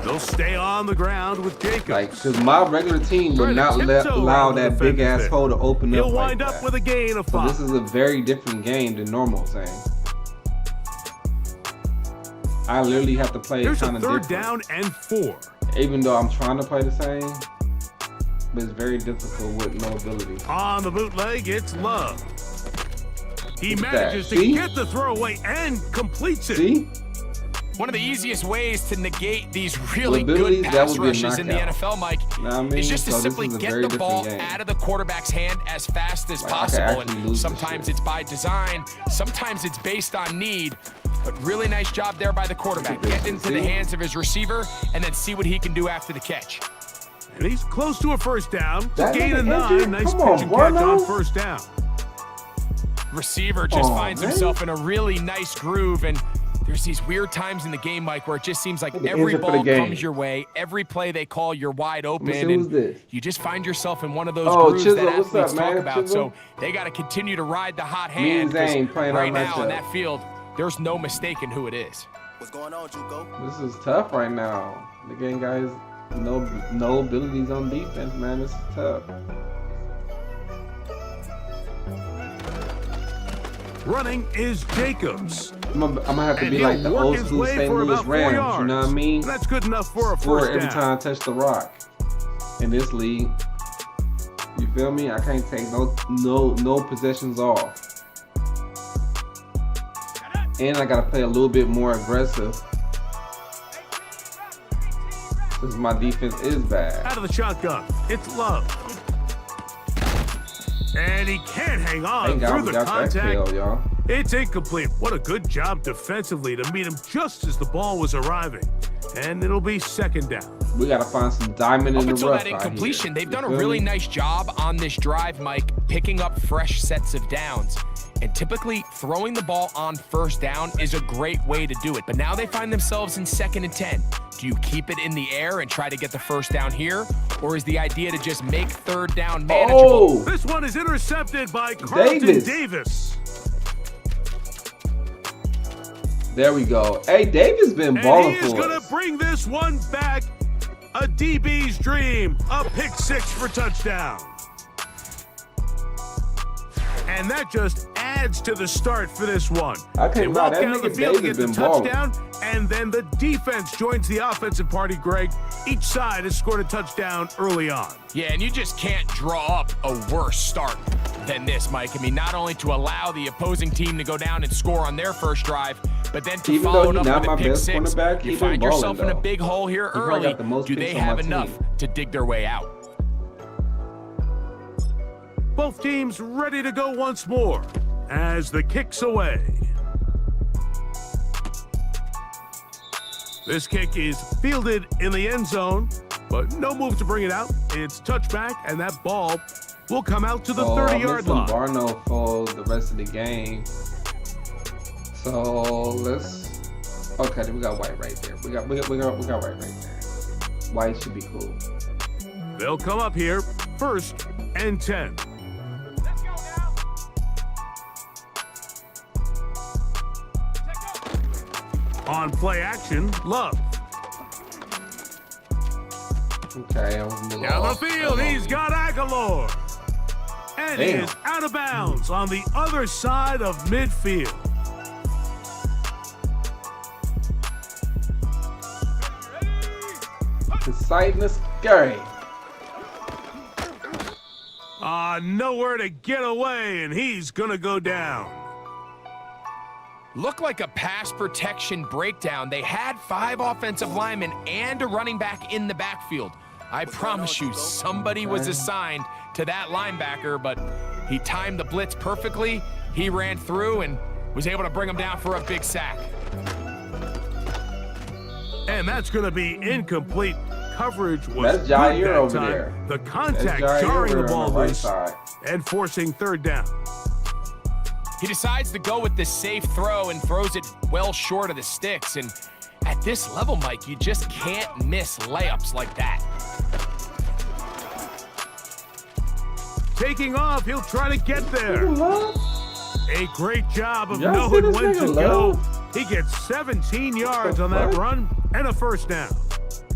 Speaker 12: They'll stay on the ground with Jacobs.
Speaker 13: Like, because my regular team would not allow that big ass hole to open up.
Speaker 12: He'll wind
Speaker 13: like
Speaker 12: up
Speaker 13: that.
Speaker 12: with a gain of 5.
Speaker 13: So this is a very different game than normal, Zane. I literally have to play
Speaker 12: Here's a
Speaker 13: kind of
Speaker 12: 3rd
Speaker 13: different.
Speaker 12: down and 4.
Speaker 13: Even though I'm trying to play the same, but it's very difficult with no ability.
Speaker 12: On the bootleg, it's Love. He
Speaker 13: Look at
Speaker 12: manages
Speaker 13: that.
Speaker 12: to
Speaker 13: See?
Speaker 12: get the throwaway and completes it.
Speaker 13: See?
Speaker 19: One of the easiest ways to negate these really
Speaker 13: Abilities,
Speaker 19: good
Speaker 13: that
Speaker 19: pass
Speaker 13: would be a
Speaker 19: rushes in the
Speaker 13: knockout.
Speaker 19: NFL, Mike,
Speaker 13: Know what I mean?
Speaker 19: is just to
Speaker 13: So this
Speaker 19: simply
Speaker 13: is a
Speaker 19: get
Speaker 13: very
Speaker 19: the
Speaker 13: different
Speaker 19: ball
Speaker 13: game.
Speaker 19: out of the quarterback's hand as fast as
Speaker 13: Like, I could
Speaker 19: possible.
Speaker 13: actually
Speaker 19: And
Speaker 13: lose this
Speaker 19: sometimes
Speaker 13: shit.
Speaker 19: it's by design, sometimes it's based on need. But really nice job there by the quarterback. Get into the hands of his receiver and then see what he can do after the catch.
Speaker 12: And he's close to a first down.
Speaker 13: That
Speaker 12: Gain of
Speaker 13: nigga
Speaker 12: 9.
Speaker 13: injured?
Speaker 12: Nice
Speaker 13: Come
Speaker 12: pitch
Speaker 13: on,
Speaker 12: and
Speaker 13: boy,
Speaker 12: catch
Speaker 13: now.
Speaker 12: on first down.
Speaker 19: Receiver just
Speaker 13: Oh,
Speaker 19: finds
Speaker 13: man.
Speaker 19: himself in a really nice groove, and there's these weird times in the game, Mike, where it just seems like
Speaker 13: Nigga
Speaker 19: every
Speaker 13: injured for the
Speaker 19: ball
Speaker 13: game.
Speaker 19: comes your way, every play they call, you're wide open,
Speaker 13: Let me see, who's
Speaker 19: and
Speaker 13: this?
Speaker 19: you just find yourself in one of those
Speaker 13: Oh,
Speaker 19: grooves
Speaker 13: Chisel,
Speaker 19: that
Speaker 13: what's
Speaker 19: athletes
Speaker 13: up,
Speaker 19: talk
Speaker 13: man?
Speaker 19: about.
Speaker 13: Chisel?
Speaker 19: So they got to continue to ride the hot
Speaker 13: Me and
Speaker 19: hand. 'cause
Speaker 13: Zane playing
Speaker 19: right
Speaker 13: our
Speaker 19: now on
Speaker 13: matchup.
Speaker 19: that field, there's no mistaking who it is.
Speaker 16: What's going on, Juco?
Speaker 13: This is tough right now. The game guys, no abilities on defense, man. This is tough.
Speaker 12: Running is Jacobs.
Speaker 13: I'm gonna have to
Speaker 12: And
Speaker 13: be like the
Speaker 12: he'll work
Speaker 13: old
Speaker 12: his
Speaker 13: school
Speaker 12: way
Speaker 13: St.
Speaker 12: for
Speaker 13: Louis
Speaker 12: about 4
Speaker 13: Rams.
Speaker 12: yards.
Speaker 13: You know what I mean?
Speaker 12: And that's good enough for a
Speaker 13: Score
Speaker 12: first
Speaker 13: every
Speaker 12: down.
Speaker 13: time I touch the rock. In this league, you feel me? I can't take no possessions off. And I gotta play a little bit more aggressive. Since my defense is bad.
Speaker 12: Out of the shotgun, it's Love. And he can't hang on
Speaker 13: Thank God
Speaker 12: through
Speaker 13: we
Speaker 12: the
Speaker 13: got that
Speaker 12: contact.
Speaker 13: kill, y'all.
Speaker 12: It's incomplete. What a good job defensively to meet him just as the ball was arriving. And it'll be second down.
Speaker 13: We gotta find some diamond
Speaker 19: Up
Speaker 13: in the
Speaker 19: until
Speaker 13: rough
Speaker 19: that
Speaker 13: out
Speaker 19: incompletion,
Speaker 13: here.
Speaker 19: they've done a
Speaker 13: You feel
Speaker 19: really
Speaker 13: me?
Speaker 19: nice job on this drive, Mike, picking up fresh sets of downs. And typically, throwing the ball on first down is a great way to do it. But now they find themselves in 2nd and 10. Do you keep it in the air and try to get the first down here? Or is the idea to just make 3rd down manageable?
Speaker 13: Oh!
Speaker 12: This one is intercepted by Carlton Davis.
Speaker 13: There we go. Hey, Davis been
Speaker 12: And
Speaker 13: balling
Speaker 12: he is
Speaker 13: for
Speaker 12: going
Speaker 13: us.
Speaker 12: to bring this one back. A DB's dream. A pick 6 for touchdown. And that just adds to the start for this one.
Speaker 13: I can't
Speaker 12: They
Speaker 13: lie,
Speaker 12: walk
Speaker 13: that
Speaker 12: down the
Speaker 13: nigga
Speaker 12: field to
Speaker 13: Davis
Speaker 12: get the
Speaker 13: been balling.
Speaker 12: touchdown, and then the defense joins the offensive party, Greg. Each side has scored a touchdown early on.
Speaker 19: Yeah, and you just can't draw up a worse start than this, Mike. I mean, not only to allow the opposing team to go down and score on their first drive, but then to
Speaker 13: Even
Speaker 19: follow
Speaker 13: though
Speaker 19: it
Speaker 13: he
Speaker 19: up
Speaker 13: not
Speaker 19: with a
Speaker 13: my
Speaker 19: pick
Speaker 13: best
Speaker 19: 6.
Speaker 13: cornerback, he
Speaker 19: You
Speaker 13: been
Speaker 19: find
Speaker 13: balling,
Speaker 19: yourself in a
Speaker 13: though.
Speaker 19: big hole here
Speaker 13: He probably
Speaker 19: early.
Speaker 13: got the most
Speaker 19: Do
Speaker 13: picks
Speaker 19: they
Speaker 13: on my
Speaker 19: have
Speaker 13: team.
Speaker 19: enough to dig their way out?
Speaker 12: Both teams ready to go once more as the kick's away. This kick is fielded in the end zone, but no move to bring it out. It's touchback, and that ball will come out to the 30-yard line.
Speaker 13: Barno for the rest of the game. So let's. Okay, we got White right there. We got White right there. White should be cool.
Speaker 12: They'll come up here, 1st and 10. On play action, Love.
Speaker 13: Okay, I was a little
Speaker 12: Down the
Speaker 13: off.
Speaker 12: field, he's got Aguilar. And he
Speaker 13: Damn.
Speaker 12: is out of bounds on the other side of midfield.
Speaker 13: Exciting and scary.
Speaker 12: Nowhere to get away, and he's gonna go down.
Speaker 19: Looked like a pass protection breakdown. They had 5 offensive linemen and a running back in the backfield. I promise you, somebody was assigned to that linebacker, but he timed the blitz perfectly. He ran through and was able to bring him down for a big sack.
Speaker 12: And that's going to be incomplete. Coverage was
Speaker 13: That's Jair
Speaker 12: good that
Speaker 13: over
Speaker 12: time.
Speaker 13: there.
Speaker 12: The
Speaker 13: That's
Speaker 12: contact
Speaker 13: Jair
Speaker 12: jarring the
Speaker 13: over
Speaker 12: ball
Speaker 13: on the right
Speaker 12: loose
Speaker 13: side.
Speaker 12: and forcing 3rd down.
Speaker 19: He decides to go with the safe throw and throws it well short of the sticks. And at this level, Mike, you just can't miss layups like that.
Speaker 12: Taking off, he'll try to get there. A great job of
Speaker 13: Y'all see
Speaker 12: knowing
Speaker 13: this
Speaker 12: when
Speaker 13: nigga
Speaker 12: to go.
Speaker 13: Love?
Speaker 12: He gets 17 yards on that
Speaker 13: fuck?
Speaker 12: run and a 1st down.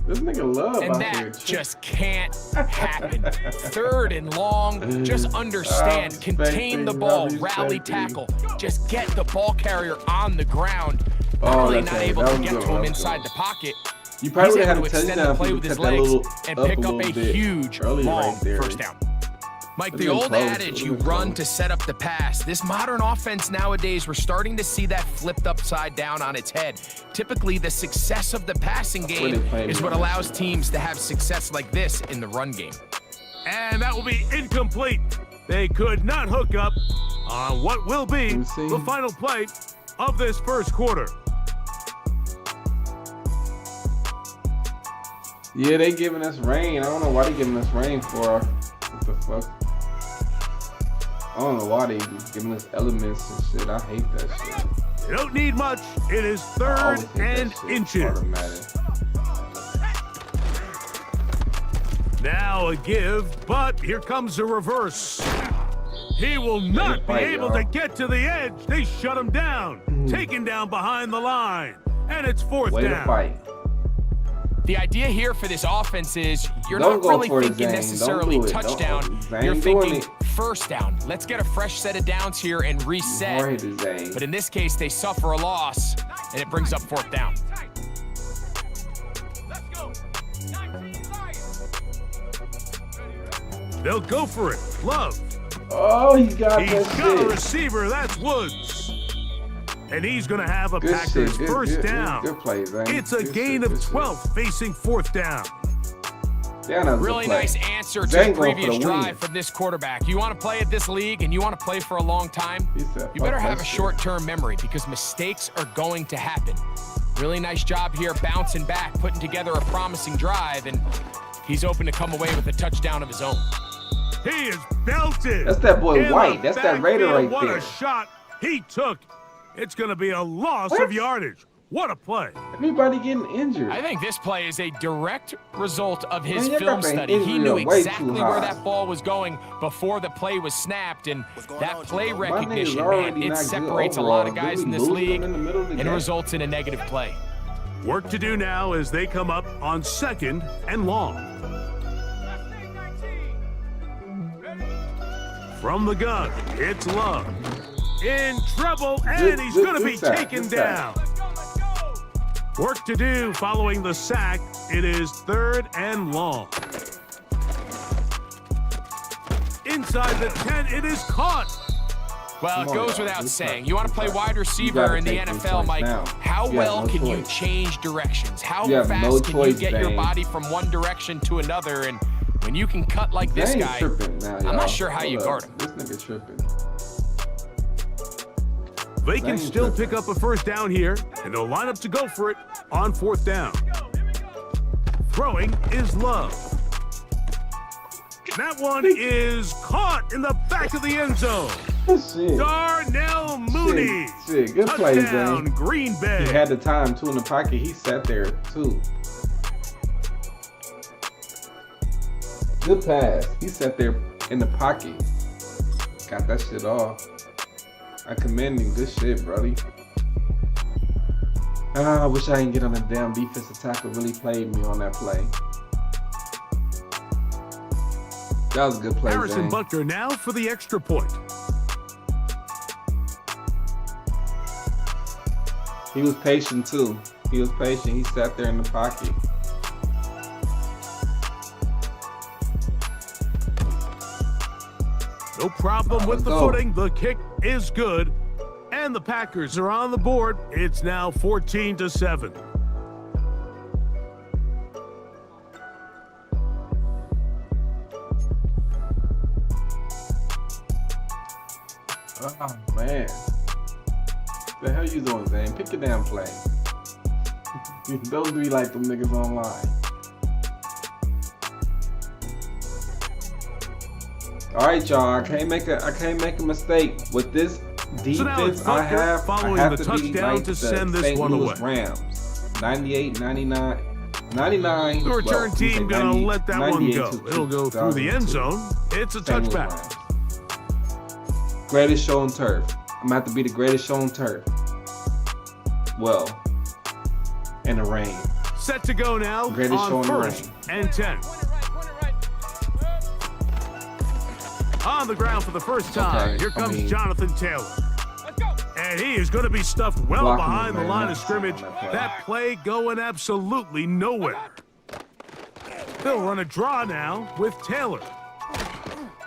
Speaker 13: This nigga Love
Speaker 19: And
Speaker 13: out here.
Speaker 19: that just can't happen. 3rd and long, just understand, contain the ball, rally tackle, just get the ball carrier on the ground. Not
Speaker 13: Oh,
Speaker 19: only
Speaker 13: that's
Speaker 19: not
Speaker 13: it.
Speaker 19: able
Speaker 13: That
Speaker 19: to
Speaker 13: was
Speaker 19: get
Speaker 13: good.
Speaker 19: to him
Speaker 13: That was
Speaker 19: inside
Speaker 13: good.
Speaker 19: the pocket,
Speaker 13: You probably
Speaker 19: He's
Speaker 13: would have
Speaker 19: able
Speaker 13: had
Speaker 19: to
Speaker 13: a
Speaker 19: extend the
Speaker 13: touchdown
Speaker 19: play
Speaker 13: if
Speaker 19: with
Speaker 13: you
Speaker 19: his
Speaker 13: cut that
Speaker 19: legs
Speaker 13: little
Speaker 19: and
Speaker 13: up
Speaker 19: pick
Speaker 13: a
Speaker 19: up a
Speaker 13: little bit
Speaker 19: huge
Speaker 13: early
Speaker 19: long
Speaker 13: right there.
Speaker 19: first down. Mike,
Speaker 13: Would've
Speaker 19: the
Speaker 13: been
Speaker 19: old
Speaker 13: close.
Speaker 19: adage, you
Speaker 13: Would've been
Speaker 19: run
Speaker 13: close.
Speaker 19: to set up the pass. This modern offense nowadays, we're starting to see that flipped upside down on its head. Typically, the success of the passing game is what allows teams to have success like this in the run game.
Speaker 12: And that will be incomplete. They could not hook up on what will be the final play of this first quarter.
Speaker 13: Yeah, they giving us rain. I don't know why they giving us rain for. What the fuck? I don't know why they giving us elements and shit. I hate that shit.
Speaker 12: You don't need much. It is third and inches. Now a give, but here comes a reverse. He will not be able to get to the edge. They shut him down. Taken down behind the line. And it's fourth down.
Speaker 19: The idea here for this offense is you're not really thinking necessarily touchdown. You're thinking first down. Let's get a fresh set of downs here and reset. But in this case, they suffer a loss, and it brings up fourth down.
Speaker 12: They'll go for it. Love.
Speaker 13: Oh, he's got
Speaker 12: a receiver. That's Woods. And he's going to have a Packers first down.
Speaker 13: Good play, Zane.
Speaker 12: It's a gain of 12 facing fourth down.
Speaker 19: Really nice answer to the previous drive from this quarterback. You want to play at this league and you want to play for a long time, you better have a short-term memory because mistakes are going to happen. Really nice job here bouncing back, putting together a promising drive, and he's open to come away with a touchdown of his own.
Speaker 12: He is belted.
Speaker 13: That's that boy White. That's that Raider right
Speaker 12: what
Speaker 13: there.
Speaker 12: What a shot he took. It's going to be a loss of yardage. What a play.
Speaker 13: Everybody getting injured.
Speaker 19: I think this play is a direct result of his film study. He knew exactly where that ball was going before the play was snapped, and that play recognition, man, it separates a lot of guys in this league and results in a negative play.
Speaker 12: Work to do now as they come up on second and long. From the gun, it's Love. In trouble, and he's going to be taken down. Work to do following the sack. It is third and long. Inside the 10, it is caught.
Speaker 19: Well, it goes without saying. You want to play wide receiver in the NFL, Mike. How well can you change directions? How fast can you get your body from one direction to another? And when you can cut like this guy, I'm not sure how you guard him.
Speaker 13: This nigga tripping.
Speaker 12: They can still pick up a first down here, and they'll line up to go for it on fourth down. Throwing is Love. That one is caught in the back of the end zone. Darnell Mooney.
Speaker 13: Shit. Good play,
Speaker 12: Touchdown,
Speaker 13: Zane.
Speaker 12: Green Bay.
Speaker 13: He had the time, too, in the pocket. He sat there, too. Good pass. He sat there in the pocket. Got that shit off. I commend him. Good shit, brody. I wish I didn't get on the damn defensive tackle. Really played me on that play. That was a good play,
Speaker 12: Harrison Butker now for the extra point.
Speaker 13: He was patient, too. He was patient. He sat there in the pocket.
Speaker 12: No problem with the footing. The kick is good. And the Packers are on the board. It's now 14-7.
Speaker 13: Oh, man. What the hell you doing, Zane? Pick your damn play. Don't be like them niggas online. All right, y'all. I can't make a mistake with this defense.
Speaker 12: So
Speaker 13: I have
Speaker 12: the
Speaker 13: to be like
Speaker 12: to
Speaker 13: the
Speaker 12: send this
Speaker 13: St.
Speaker 12: one
Speaker 13: Louis
Speaker 12: away.
Speaker 13: Rams. 98, 99, 99.
Speaker 12: The return team gonna let that one go.
Speaker 13: to
Speaker 12: It'll go through the end zone. It's a
Speaker 13: St. Louis
Speaker 12: touchback.
Speaker 13: Rams. Greatest show on turf. I'm gonna have to be the greatest show on turf. Well, in the rain.
Speaker 12: Set to go now
Speaker 13: Greatest show
Speaker 12: on
Speaker 13: in the
Speaker 12: first
Speaker 13: rain.
Speaker 12: and 10. On the ground for the first time. Here comes Jonathan Taylor. And he is going to be stuffed well behind the line of scrimmage. That play going absolutely nowhere. They'll run a draw now with Taylor.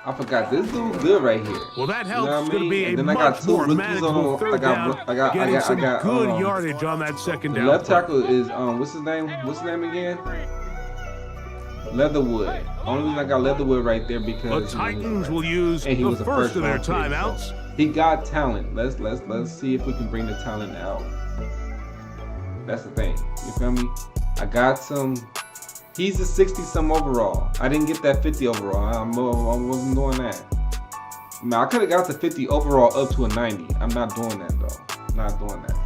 Speaker 13: I forgot this dude good right here.
Speaker 12: Well, that helps.
Speaker 13: You know
Speaker 12: It's going to be a much more manageable third down. Getting some good yardage on that second down.
Speaker 13: Left tackle is what's his name? What's his name again? Leatherwood. Only reason I got Leatherwood right there because
Speaker 12: the Titans will use the first of their timeouts.
Speaker 13: He got talent. Let's see if we can bring the talent out. That's the thing. You feel me? I got some. He's a 60-some overall. I didn't get that 50 overall. I wasn't doing that. I mean, I could have got the 50 overall up to a 90. I'm not doing that though. I'm not doing that.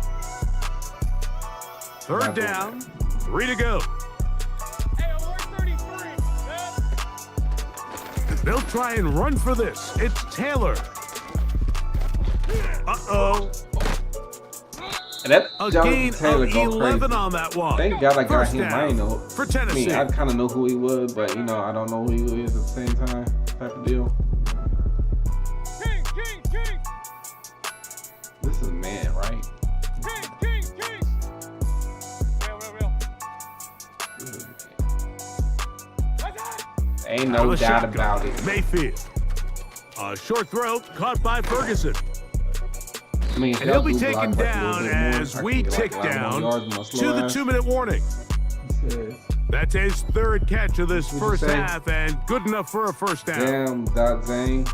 Speaker 12: Third down, 3 to go. They'll try and run for this. It's Taylor. Uh-oh.
Speaker 13: And that
Speaker 12: a gain
Speaker 13: Taylor
Speaker 12: of 11 on that one.
Speaker 13: Thank God I got
Speaker 12: First
Speaker 13: him.
Speaker 12: down
Speaker 13: I ain't know.
Speaker 12: for Tennessee.
Speaker 13: I mean, I kind of know who he was, but you know, I don't know who he is at the same time. Type of deal.
Speaker 10: King.
Speaker 13: This is a man, right?
Speaker 10: King.
Speaker 13: Ain't no doubt about it.
Speaker 12: Mayfield. A short throw caught by Ferguson.
Speaker 13: I mean,
Speaker 12: and he'll be taken down as we tick down to the 2-minute warning. That's his third catch of this first half and good enough for a first down.
Speaker 13: Damn, Zane.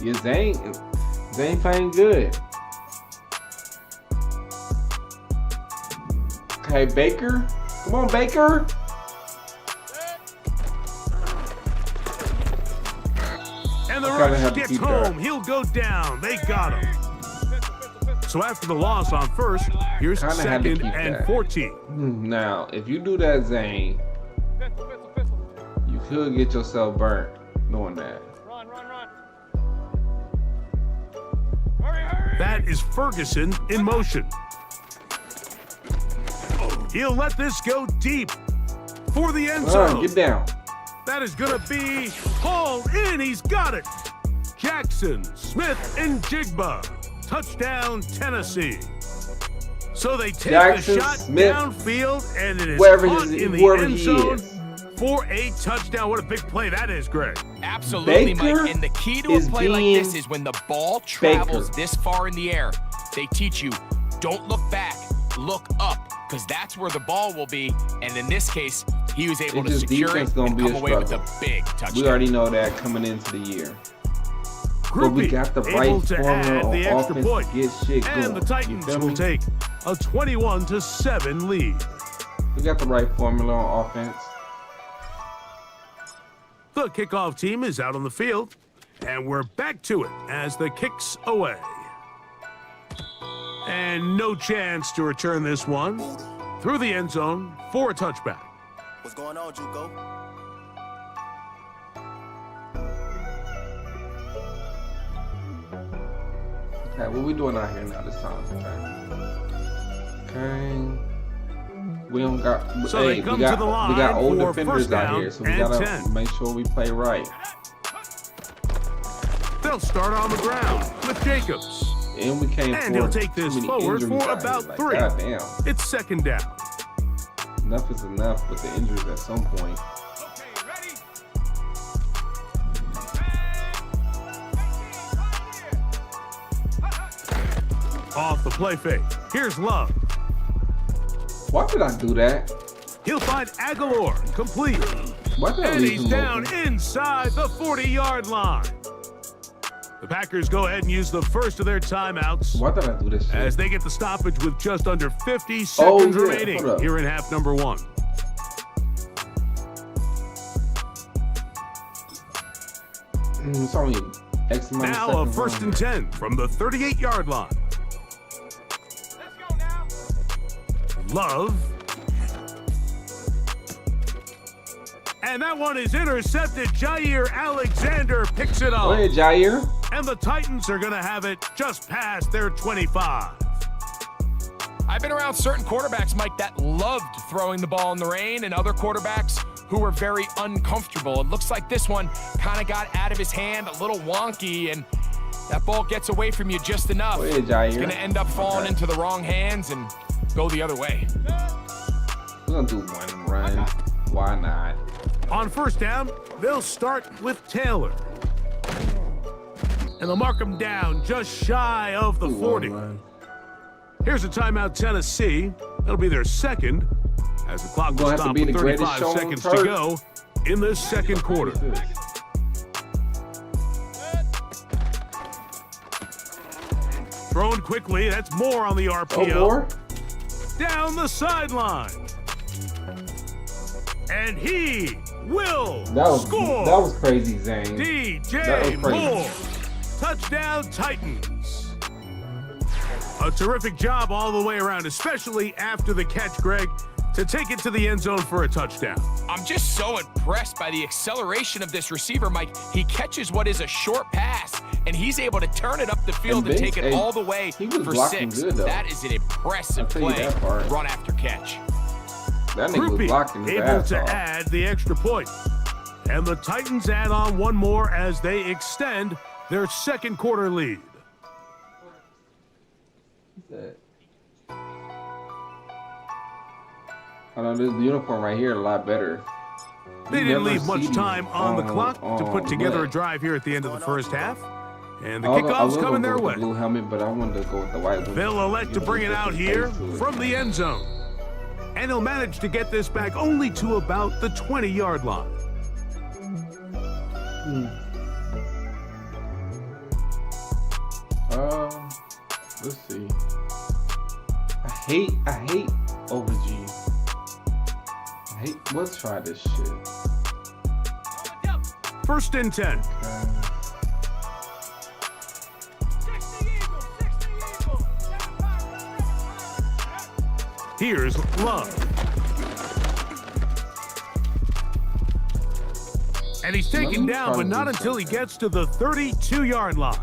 Speaker 13: Yeah, Zane playing good. Okay, Baker. Come on, Baker.
Speaker 12: And the rush gets home. He'll go down. They got him. So after the loss on first, here's second and 14.
Speaker 13: Now, if you do that, Zane, you could get yourself burnt doing that.
Speaker 10: Run.
Speaker 12: That is Ferguson in motion. He'll let this go deep for the end zone.
Speaker 13: Get down.
Speaker 12: That is going to be hauled in. He's got it. Jackson, Smith, and Jigba. Touchdown, Tennessee. So they take
Speaker 13: Jackson,
Speaker 12: the shot
Speaker 13: Smith,
Speaker 12: downfield, and it is caught in the end zone for a touchdown. What a big play that is, Greg.
Speaker 19: Absolutely,
Speaker 13: Baker
Speaker 19: Mike. And the key to a play like this is when the ball travels this far in the air, they teach you, don't look back, look up, because that's where the ball will be. And in this case, he was able to secure it and come away with a big touchdown.
Speaker 13: We already know that coming into the year.
Speaker 12: Groupie,
Speaker 13: but we got the right formula
Speaker 12: the
Speaker 13: on
Speaker 12: extra
Speaker 13: offense
Speaker 12: point.
Speaker 13: to get shit going.
Speaker 12: And the Titans will take a 21-7 lead.
Speaker 13: We got the right formula on offense.
Speaker 12: The kickoff team is out on the field, and we're back to it as the kick's away. And no chance to return this one through the end zone for a touchback.
Speaker 16: What's going on, Juco?
Speaker 13: Okay, what we doing out here now this time? Okay. We don't got.
Speaker 12: So
Speaker 13: hey, we got old defenders out here, so we gotta
Speaker 12: 10.
Speaker 13: make sure we play right.
Speaker 12: They'll start on the ground with Jacobs.
Speaker 13: And we came
Speaker 12: and he'll take this forward for about 3.
Speaker 13: Goddamn.
Speaker 12: It's second down.
Speaker 13: Enough is enough with the injuries at some point.
Speaker 12: Off the play fake. Here's Love.
Speaker 13: Why did I do that?
Speaker 12: He'll find Aguilar complete. And he's down inside the 40-yard line. The Packers go ahead and use the first of their timeouts.
Speaker 13: Why did I do this shit?
Speaker 12: As they get the stoppage with just under 50 seconds remaining here in half number 1.
Speaker 13: It's only X amount
Speaker 12: now
Speaker 13: of
Speaker 12: a first and 10 from the 38-yard line. Love. And that one is intercepted. Jair Alexander picks it up.
Speaker 13: Go ahead, Jair.
Speaker 12: And the Titans are going to have it just past their 25.
Speaker 19: I've been around certain quarterbacks, Mike, that loved throwing the ball in the rain, and other quarterbacks who were very uncomfortable. It looks like this one kind of got out of his hand, a little wonky, and That ball gets away from you just enough. It's going to end up falling into the wrong hands and go the other way.
Speaker 13: We're going to do one run. Why not?
Speaker 12: On first down, they'll start with Taylor. And they'll mark him down just shy of the 40. Here's a timeout, Tennessee. That'll be their second, as the clock will stop with 35 seconds to go in this second quarter. Thrown quickly, that's more on the RPO. Down the sideline. And he will score.
Speaker 13: That was crazy, Zane.
Speaker 12: DJ Moore. Touchdown, Titans. A terrific job all the way around, especially after the catch, Greg, to take it to the end zone for a touchdown.
Speaker 19: I'm just so impressed by the acceleration of this receiver, Mike. He catches what is a short pass, and he's able to turn it up the field and take it all the way for 6. That is an impressive play, run after catch.
Speaker 13: That nigga was blocking his
Speaker 12: able
Speaker 13: ass
Speaker 12: to
Speaker 13: off.
Speaker 12: add the extra point. And the Titans add on one more as they extend their second quarter lead.
Speaker 13: I know this uniform right here a lot better.
Speaker 12: They didn't leave much time on the clock to put together a drive here at the end of the first half. And the kickoff's coming their way.
Speaker 13: Blue helmet, but I wanted to go with the white one.
Speaker 12: They'll elect to bring it out here from the end zone. And he'll manage to get this back only to about the 20-yard line.
Speaker 13: Let's see. I hate OVG. Let's try this shit.
Speaker 12: First and 10. Here's Love. And he's taken down, but not until he gets to the 32-yard line.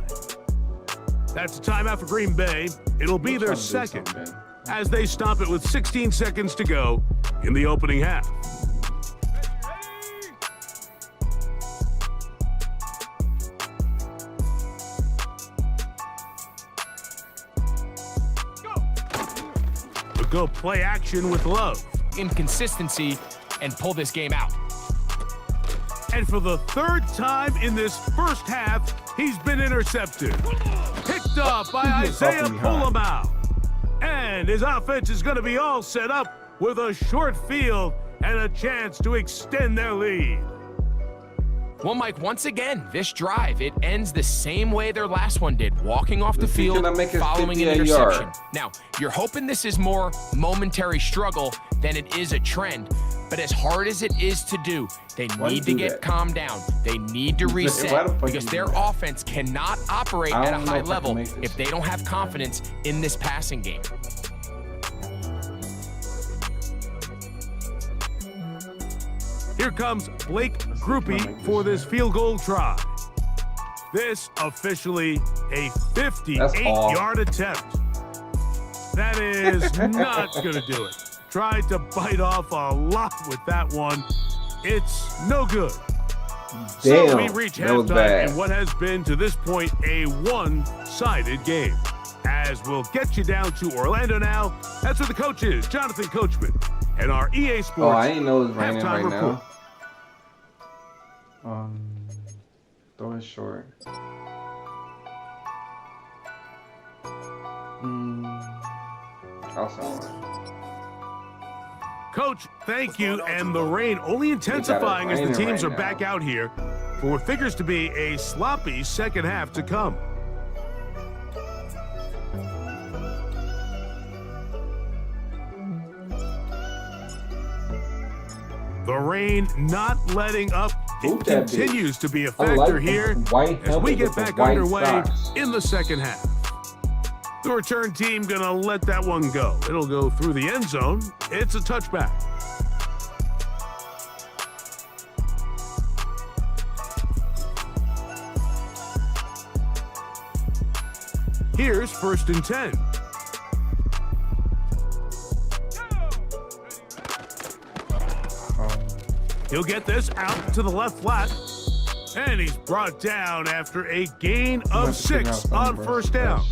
Speaker 12: That's a timeout for Green Bay. It'll be their second as they stop it with 16 seconds to go in the opening half. Go play action with Love.
Speaker 19: Inconsistency and pull this game out.
Speaker 12: And for the third time in this first half, he's been intercepted. Picked off by Isaiah Pulamau. And his offense is going to be all set up with a short field and a chance to extend their lead.
Speaker 19: Well, Mike, once again, this drive, it ends the same way their last one did, walking off the field, following an interception. Now, you're hoping this is more momentary struggle than it is a trend, but as hard as it is to do, they need to get calmed down. They need to reset because their offense cannot operate at a high level if they don't have confidence in this passing game.
Speaker 12: Here comes Blake Groupie for this field goal try. This officially a 58-yard attempt. That is not going to do it. Tried to bite off a lot with that one. It's no good.
Speaker 13: Damn,
Speaker 12: so we reach halftime in what has been to this point a one-sided game. As we'll get you down to Orlando now. That's where the coach is, Jonathan Coachman, and our EA Sports.
Speaker 13: Oh, I didn't know it was raining right
Speaker 12: report.
Speaker 13: now. Throw it short. Outside.
Speaker 12: Coach, thank you. And the rain only intensifying as the teams are back out here for what figures to be a sloppy second half to come. The rain not letting up. It continues to be a factor here as we get back underway in the second half. The return team gonna let that one go. It'll go through the end zone. It's a touchback. Here's first and 10. He'll get this out to the left flat. And he's brought down after a gain of 6 on first down.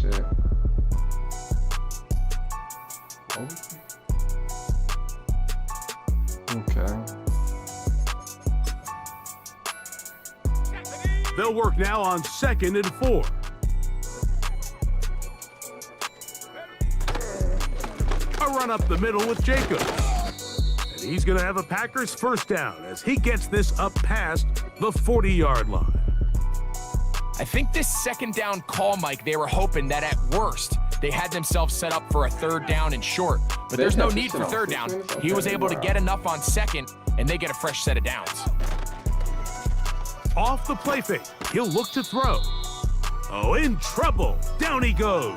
Speaker 13: Okay.
Speaker 12: They'll work now on 2nd and 4. A run up the middle with Jacobs. And he's going to have a Packers first down as he gets this up past the 40-yard line.
Speaker 19: I think this 2nd down call, Mike, they were hoping that at worst they had themselves set up for a 3rd down and short. But there's no need for 3rd down. He was able to get enough on 2nd, and they get a fresh set of downs.
Speaker 12: Off the play fake, he'll look to throw. Oh, in trouble. Down he goes.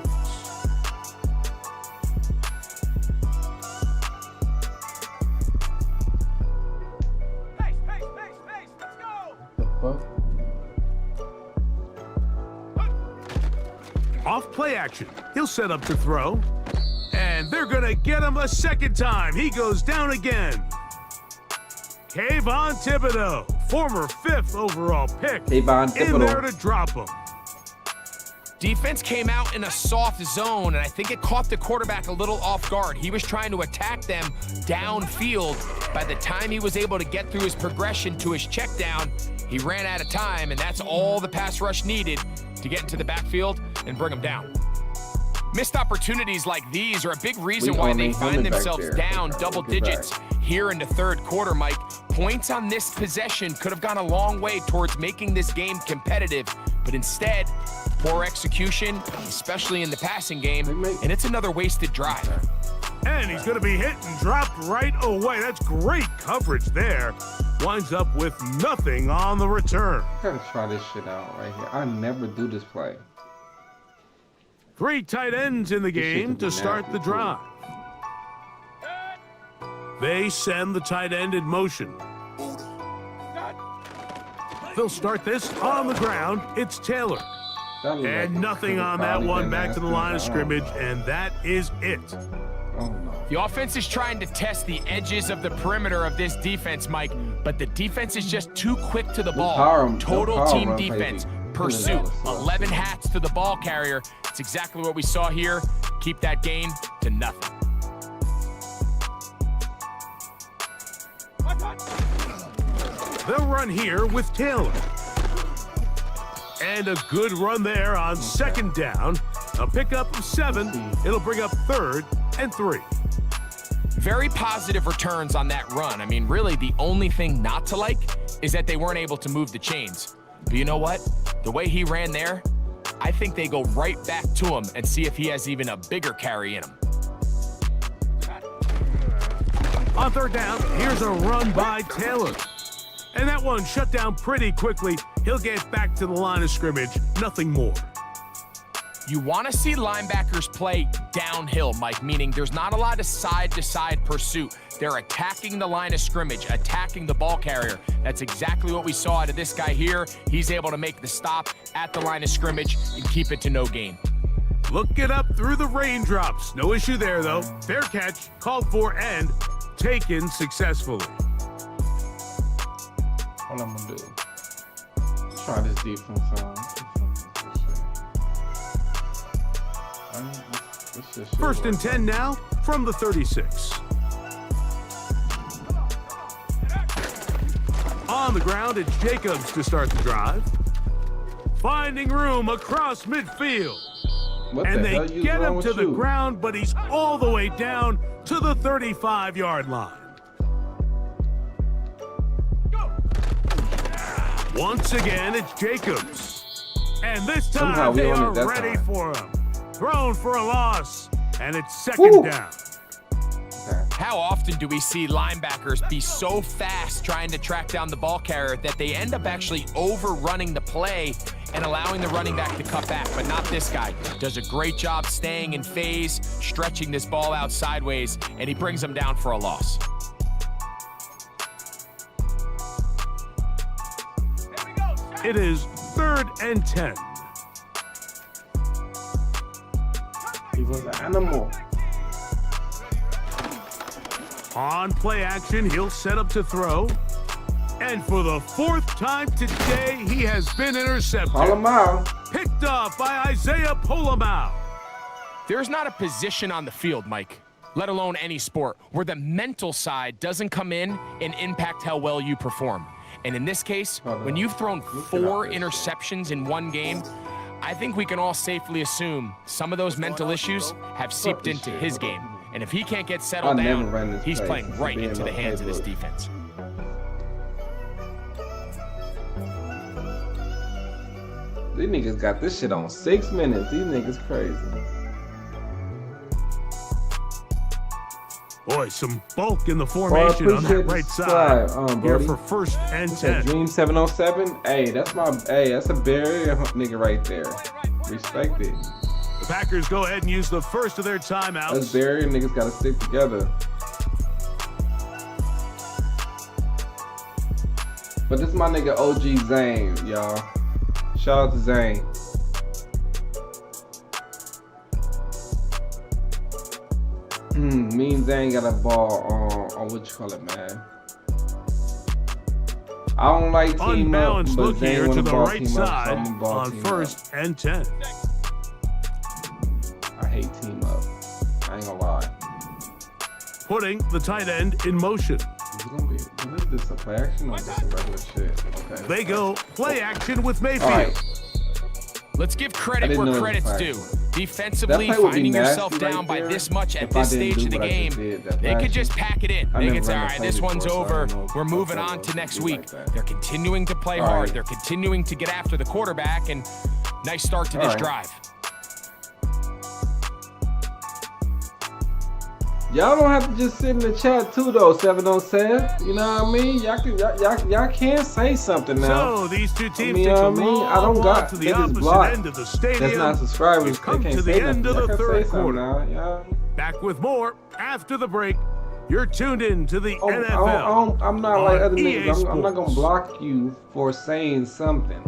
Speaker 12: Off play action, he'll set up to throw. And they're gonna get him a 2nd time. He goes down again. Kayvon Thibodeau, former 5th overall pick, in there to drop him.
Speaker 19: Defense came out in a soft zone, and I think it caught the quarterback a little off guard. He was trying to attack them downfield. By the time he was able to get through his progression to his check down, he ran out of time, and that's all the pass rush needed to get into the backfield and bring him down. Missed opportunities like these are a big reason why they find themselves down double digits here in the 3rd quarter, Mike. Points on this possession could have gone a long way towards making this game competitive, but instead, poor execution, especially in the passing game, and it's another wasted drive.
Speaker 12: And he's going to be hit and dropped right away. That's great coverage there. Winds up with nothing on the return.
Speaker 13: I gotta try this shit out right here. I never do this play.
Speaker 12: 3 tight ends in the game to start the drive. They send the tight end in motion. They'll start this on the ground. It's Taylor. And nothing on that one. Back to the line of scrimmage, and that is it.
Speaker 19: The offense is trying to test the edges of the perimeter of this defense, Mike, but the defense is just too quick to the ball. Total team defense, pursuit, 11 hats to the ball carrier. It's exactly what we saw here. Keep that gain to nothing.
Speaker 12: They'll run here with Taylor. And a good run there on 2nd down. A pickup of 7. It'll bring up 3rd and 3.
Speaker 19: Very positive returns on that run. I mean, really, the only thing not to like is that they weren't able to move the chains. But you know what? The way he ran there, I think they go right back to him and see if he has even a bigger carry in him.
Speaker 12: On 3rd down, here's a run by Taylor. And that one shut down pretty quickly. He'll get back to the line of scrimmage. Nothing more.
Speaker 19: You want to see linebackers play downhill, Mike, meaning there's not a lot of side-to-side pursuit. They're attacking the line of scrimmage, attacking the ball carrier. That's exactly what we saw out of this guy here. He's able to make the stop at the line of scrimmage and keep it to no gain.
Speaker 12: Look it up through the raindrops. No issue there, though. Fair catch, called for, and taken successfully.
Speaker 13: What I'm gonna do? Try this defense on.
Speaker 12: First and 10 now from the 36. On the ground, it's Jacobs to start the drive. Finding room across midfield. And they get him to the ground, but he's all the way down to the 35-yard line. Once again, it's Jacobs. And this time they are ready for him. Thrown for a loss, and it's 2nd down.
Speaker 19: How often do we see linebackers be so fast trying to track down the ball carrier that they end up actually overrunning the play and allowing the running back to cut back? But not this guy. Does a great job staying in phase, stretching this ball out sideways, and he brings them down for a loss.
Speaker 12: It is 3rd and 10.
Speaker 13: He was an animal.
Speaker 12: On play action, he'll set up to throw. And for the 4th time today, he has been intercepted.
Speaker 13: Call him out.
Speaker 12: Picked off by Isaiah Polamau.
Speaker 19: There's not a position on the field, Mike, let alone any sport, where the mental side doesn't come in and impact how well you perform. And in this case, when you've thrown 4 interceptions in one game, I think we can all safely assume some of those mental issues have seeped into his game. And if he can't get settled down, he's playing right into the hands of this defense.
Speaker 13: These niggas got this shit on 6 minutes. These niggas crazy.
Speaker 12: Boy, some bulk in the formation on that right side. Here for 1st and 10.
Speaker 13: Dream 707. Hey, that's a barrier nigga right there. Respect it.
Speaker 12: The Packers go ahead and use the first of their timeouts.
Speaker 13: That's barrier niggas gotta stick together. But this is my nigga OG Zane, y'all. Shout out to Zane. Me and Zane got a ball on what you call it, man. I don't like team
Speaker 12: unbalanced
Speaker 13: up, but
Speaker 12: look
Speaker 13: Zane
Speaker 12: here to the
Speaker 13: ball
Speaker 12: right
Speaker 13: team up,
Speaker 12: side
Speaker 13: so I'm ball
Speaker 12: on
Speaker 13: team
Speaker 12: 1st and 10.
Speaker 13: I hate team up. I ain't gonna lie.
Speaker 12: Putting the tight end in motion.
Speaker 13: Is this a play action or just a regular shit? Okay.
Speaker 12: They go play action with Mayfield.
Speaker 13: Right.
Speaker 19: Let's give credit where credit's due. Defensively, finding yourself down by this much at this stage of the game, they could just pack it in. They could say, all right, this one's over. We're moving on to next week. They're continuing to play hard. They're continuing to get after the quarterback, and nice start to this drive.
Speaker 13: Y'all don't have to just sit in the chat too, though. 707. You know what I mean? Y'all can say something now.
Speaker 12: So these two teams
Speaker 13: take a long
Speaker 12: I don't
Speaker 13: walk
Speaker 12: to the opposite end of the stadium.
Speaker 13: That's not subscribers.
Speaker 12: Come
Speaker 13: they can't
Speaker 12: to the
Speaker 13: say
Speaker 12: end
Speaker 13: nothing.
Speaker 12: of the third quarter.
Speaker 13: Now,
Speaker 12: back with more after the break. You're tuned in to the NFL.
Speaker 13: I'm not like other niggas. I'm not gonna block you for saying something.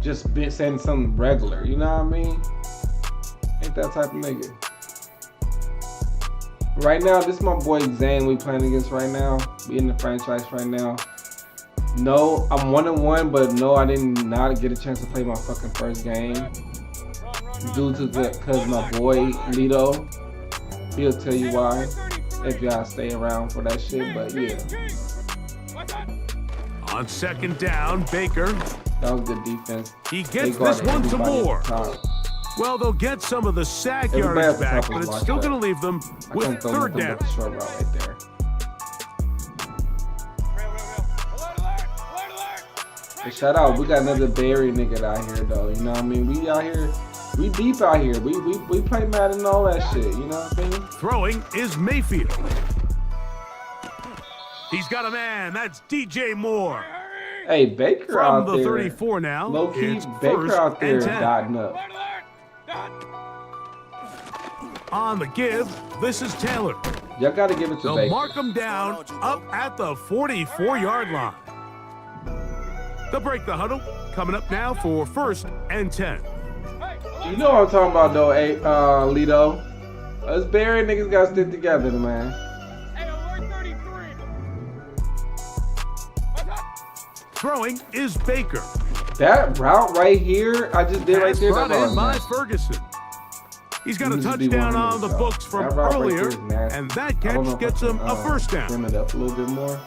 Speaker 13: Just saying something regular. You know what I mean? Ain't that type of nigga. Right now, this is my boy Zane we playing against right now. We in the franchise right now. No, I'm 1-1, but no, I did not get a chance to play my fucking first game. Due to because my boy Lito, he'll tell you why if y'all stay around for that shit, but yeah.
Speaker 12: On 2nd down, Baker.
Speaker 13: That was good defense.
Speaker 12: He gets this one some more. Well, they'll get some of the sack yardage back, but it's still going to leave them with 3rd down.
Speaker 13: Short route right there. But shout out, we got another Barry nigga out here though. You know what I mean? We out here, we deep out here. We play Madden and all that shit. You know what I mean?
Speaker 12: Throwing is Mayfield. He's got a man. That's DJ Moore.
Speaker 13: Hey, Baker
Speaker 12: from
Speaker 13: out
Speaker 12: the
Speaker 13: there.
Speaker 12: 34 now.
Speaker 13: Low key, Baker out there dotting up.
Speaker 12: On the give, this is Taylor.
Speaker 13: Y'all got to give it to
Speaker 12: They'll
Speaker 13: Baker.
Speaker 12: mark him down up at the 44-yard line. They'll break the huddle. Coming up now for 1st and 10.
Speaker 13: You know what I'm talking about though, Lito. Us Barry niggas got to stick together, man.
Speaker 12: Throwing is Baker.
Speaker 13: That route right here, I just did right there.
Speaker 12: Brought in by Ferguson. He's got a touchdown on the books from earlier, and that catch gets him a 1st down.
Speaker 13: Trim it up a little bit more.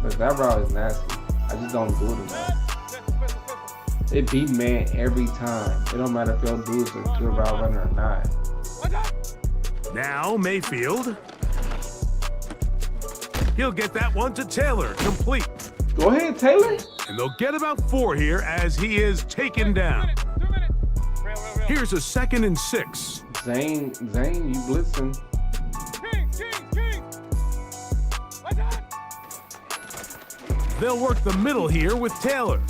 Speaker 13: But that route is nasty. I just don't do it enough. It beat man every time. It don't matter if your dude's a good route runner or not.
Speaker 12: Now Mayfield. He'll get that one to Taylor, complete.
Speaker 13: Go ahead, Taylor.
Speaker 12: And they'll get about 4 here as he is taken down. Here's a 2nd and 6.
Speaker 13: Zane, you blitzing.
Speaker 12: They'll work the middle here with Taylor.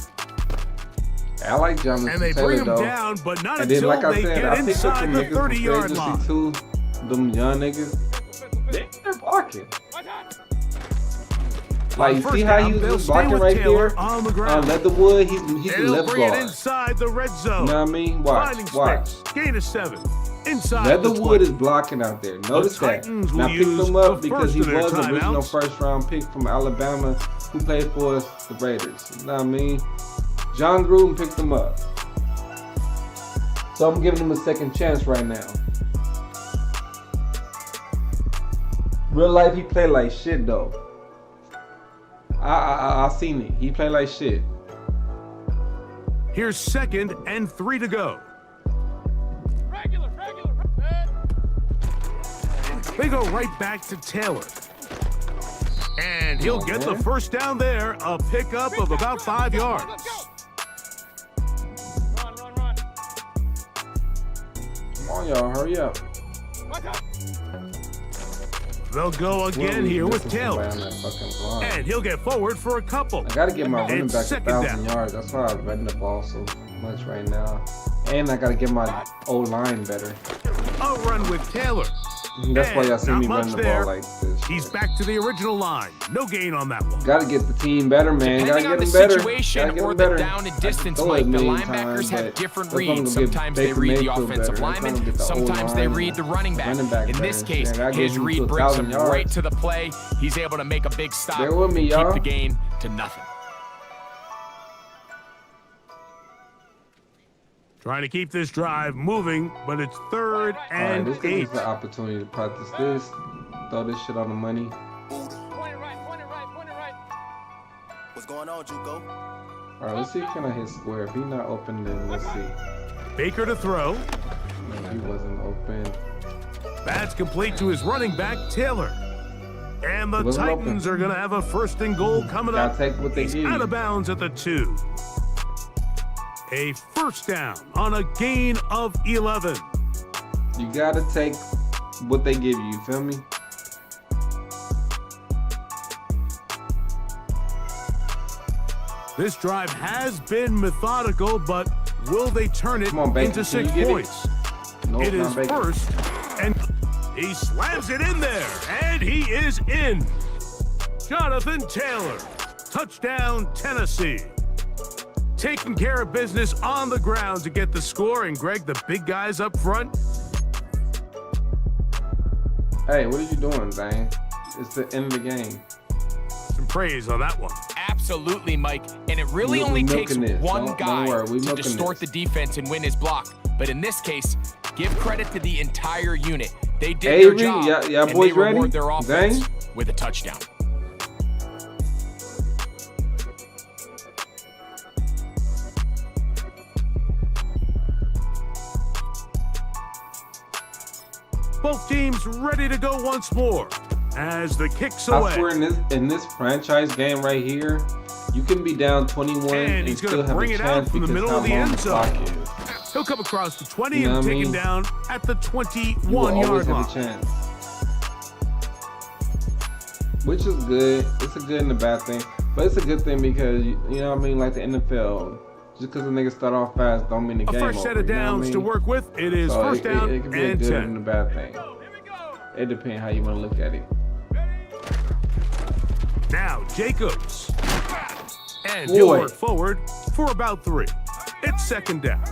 Speaker 13: I like Jonathan
Speaker 12: And they
Speaker 13: Taylor,
Speaker 12: bring him
Speaker 13: though.
Speaker 12: down, but not
Speaker 13: and then,
Speaker 12: until
Speaker 13: like I
Speaker 12: they
Speaker 13: said,
Speaker 12: get inside the 30-yard line.
Speaker 13: Too, them young niggas, they're blocking. Like, see how he was just blocking right there?
Speaker 12: On the ground.
Speaker 13: Leatherwood, he's the left
Speaker 12: bring it
Speaker 13: guard.
Speaker 12: inside the red zone.
Speaker 13: You know what I mean? Watch.
Speaker 12: Gain of 7. Inside
Speaker 13: Leatherwood is blocking out there. Notice that. Now pick him up because he was an original first-round pick from Alabama who played for us, the Raiders. You know what I mean? John Gruden picked him up. So I'm giving him a second chance right now. Real life, he played like shit though. I seen it. He played like shit.
Speaker 12: Here's 2nd and 3 to go. They go right back to Taylor. And he'll get the first down there, a pickup of about 5 yards.
Speaker 13: Come on, y'all, hurry up.
Speaker 12: They'll go again here with Taylor. And he'll get forward for a couple.
Speaker 13: I gotta get my running back 1,000 yards. That's why I'm running the ball so much right now. And I gotta get my O-line better.
Speaker 12: A run with Taylor.
Speaker 13: That's why y'all see me running the ball like this.
Speaker 12: He's back to the original line. No gain on that one.
Speaker 13: Gotta get the team better, man.
Speaker 19: Depending
Speaker 13: Gotta get
Speaker 19: on the
Speaker 13: them better.
Speaker 19: situation or the down and distance, Mike, the linebackers have different reads. Sometimes they read the offensive lineman. Sometimes they read the running back. In this case, his read brings him right to the play. He's able to make a big stop.
Speaker 13: Bear with me, y'all.
Speaker 19: Keep the gain to nothing.
Speaker 12: Trying to keep this drive moving, but it's 3rd and 8.
Speaker 13: This is the opportunity to practice this. Throw this shit on the money.
Speaker 16: Point it right. What's going on, Juco?
Speaker 13: All right, let's see if can I hit square. If he's not open, then let's see.
Speaker 12: Baker to throw.
Speaker 13: No, he wasn't open.
Speaker 12: That's complete to his running back, Taylor. And the Titans are going to have a 1st and goal coming up.
Speaker 13: Take what they
Speaker 12: He's
Speaker 13: give
Speaker 12: out
Speaker 13: you.
Speaker 12: of bounds at the 2. A 1st down on a gain of 11.
Speaker 13: You gotta take what they give you feel me?
Speaker 12: This drive has been methodical, but will they turn it into 6 points?
Speaker 13: Nope,
Speaker 12: it is 1st, and he slams it in there, and he is in. Jonathan Taylor, touchdown Tennessee. Taking care of business on the ground to get the score, and Greg, the big guys up front.
Speaker 13: Hey, what are you doing, Zane? It's the end of the game.
Speaker 12: Some praise on that one.
Speaker 19: Absolutely, Mike. And it really only takes one guy to distort the defense and win his block. But in this case, give credit to the entire unit. They did their job, and they reward their offense with a touchdown.
Speaker 12: Both teams ready to go once more as the kicks away.
Speaker 13: I swear in this franchise game right here, you can be down 21 and
Speaker 12: he's
Speaker 13: still
Speaker 12: going to
Speaker 13: have
Speaker 12: bring
Speaker 13: a
Speaker 12: it
Speaker 13: chance
Speaker 12: out from the middle of the end zone. He'll come across the 20 and taken down at the 21-yard line.
Speaker 13: Have a chance. Which is good. It's a good and a bad thing. But it's a good thing because, you know what I mean, like the NFL. Just because the niggas start off fast don't mean the game over.
Speaker 12: A fresh set of downs to work with. It is
Speaker 13: so
Speaker 12: 1st down
Speaker 13: it can be a
Speaker 12: and
Speaker 13: good
Speaker 12: 10.
Speaker 13: and a bad thing. It depends how you want to look at it.
Speaker 12: Now Jacobs. And he'll work forward for about 3. It's 2nd down.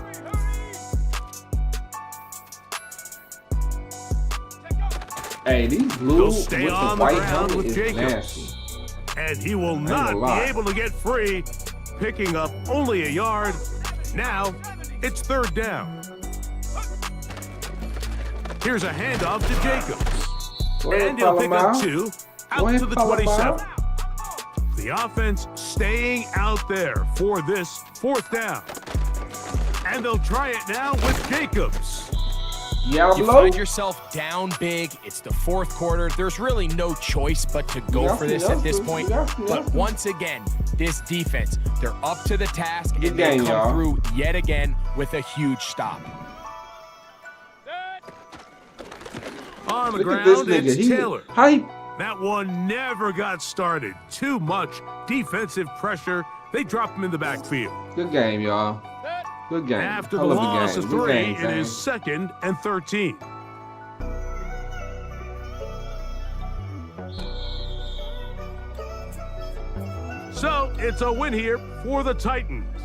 Speaker 13: Hey, these blue with
Speaker 12: stay
Speaker 13: the
Speaker 12: on
Speaker 13: white
Speaker 12: the ground
Speaker 13: helmet
Speaker 12: with
Speaker 13: is
Speaker 12: Jacobs.
Speaker 13: nasty.
Speaker 12: And he will not be able to get free, picking up only a yard. Now it's 3rd down. Here's a handoff to Jacobs. And he'll pick up 2 out to the 27. The offense staying out there for this 4th down. And they'll try it now with Jacobs.
Speaker 19: You find yourself down big. It's the 4th quarter. There's really no choice but to go for this at this point. But once again, this defense, they're up to the task, and they come through yet again with a huge stop.
Speaker 12: On the ground, it's Taylor. That one never got started. Too much defensive pressure. They drop him in the backfield.
Speaker 13: Good game, y'all. Good game.
Speaker 12: After the loss of 3, it is 2nd and 13. it's a win here for the Titans.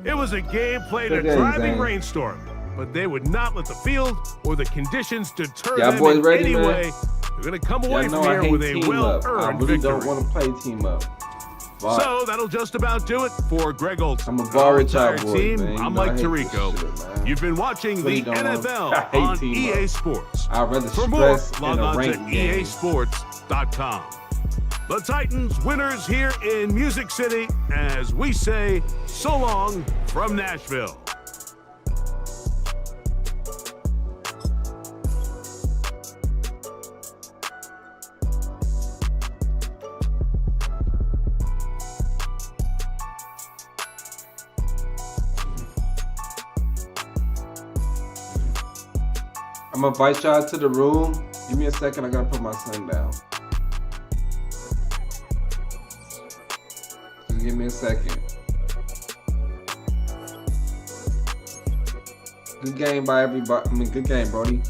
Speaker 12: It was a game played in a driving rainstorm, but they would not let the field or the conditions deter them in any way. They're going to come away from here with a well-earned victory.
Speaker 13: Don't want to play team up. But
Speaker 12: so that'll just about do it for Greg Olson.
Speaker 13: I'm a bar
Speaker 12: entire team.
Speaker 13: man.
Speaker 12: I'm Mike Tirico. You've been watching the NFL on EA Sports.
Speaker 13: I'd rather
Speaker 12: for more,
Speaker 13: stress
Speaker 12: log
Speaker 13: in a
Speaker 12: on to
Speaker 13: ranked game.
Speaker 12: easports.com. The Titans winners here in Music City as we say so long from Nashville.
Speaker 13: I'm gonna invite y'all to the room. Give me a second, I gotta put my son down. Just give me a second. Good game by everybody. I mean, good game, Brody.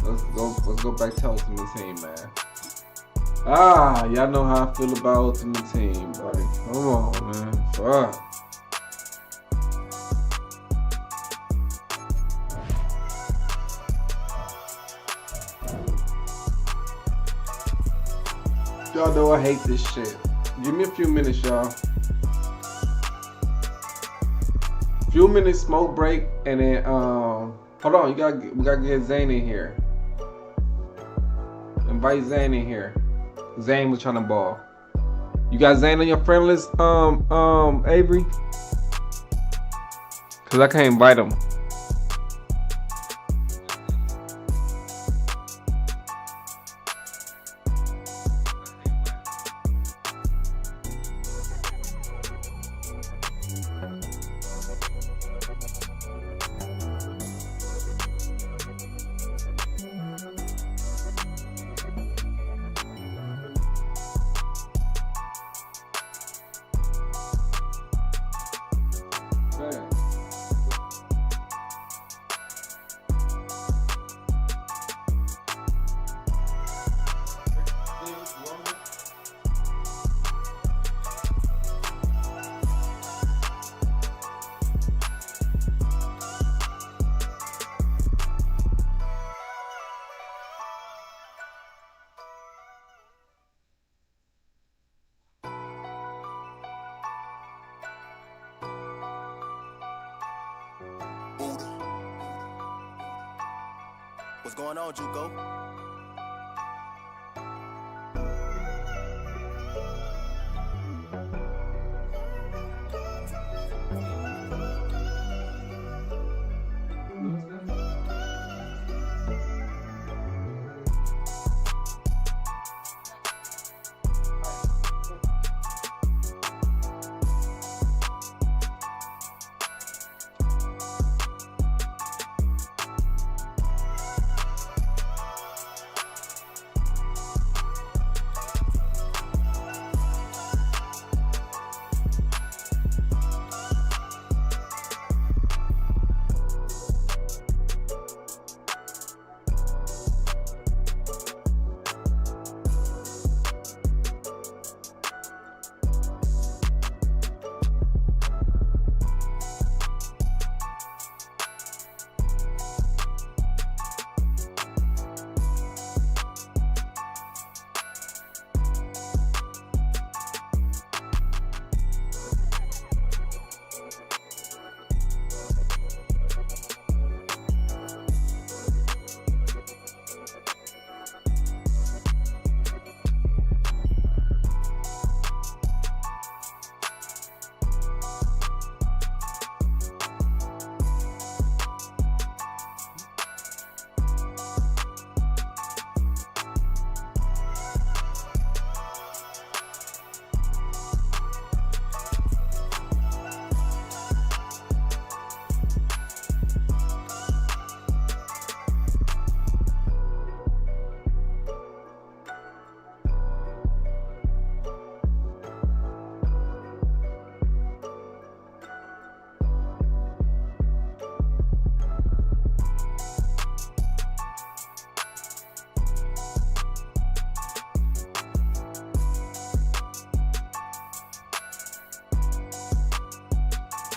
Speaker 13: Let's go back to Ultimate Team, man. Y'all know how I feel about Ultimate Team, buddy. Come on, man. Fuck. Y'all know I hate this shit. Give me a few minutes, y'all. Few minutes smoke break, and then hold on. We gotta get Zane in here. Invite Zane in here. Zane was trying to ball. You got Zane on your friend list, Avery? Cause I can't invite him.
Speaker 16: What's going on, Juco?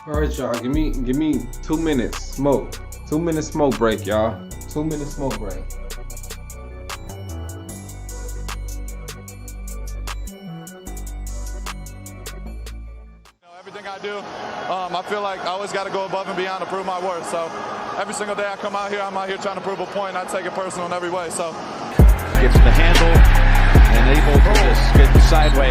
Speaker 13: All right, y'all. Give me 2 minutes smoke. 2 minute smoke break, y'all. 2 minute smoke break.
Speaker 7: Everything I do, I feel like I always got to go above and beyond to prove my worth. So every single day I come out here, I'm out here trying to prove a point. I take it personal in every way. So
Speaker 6: Gets the handle and able to just get sideways.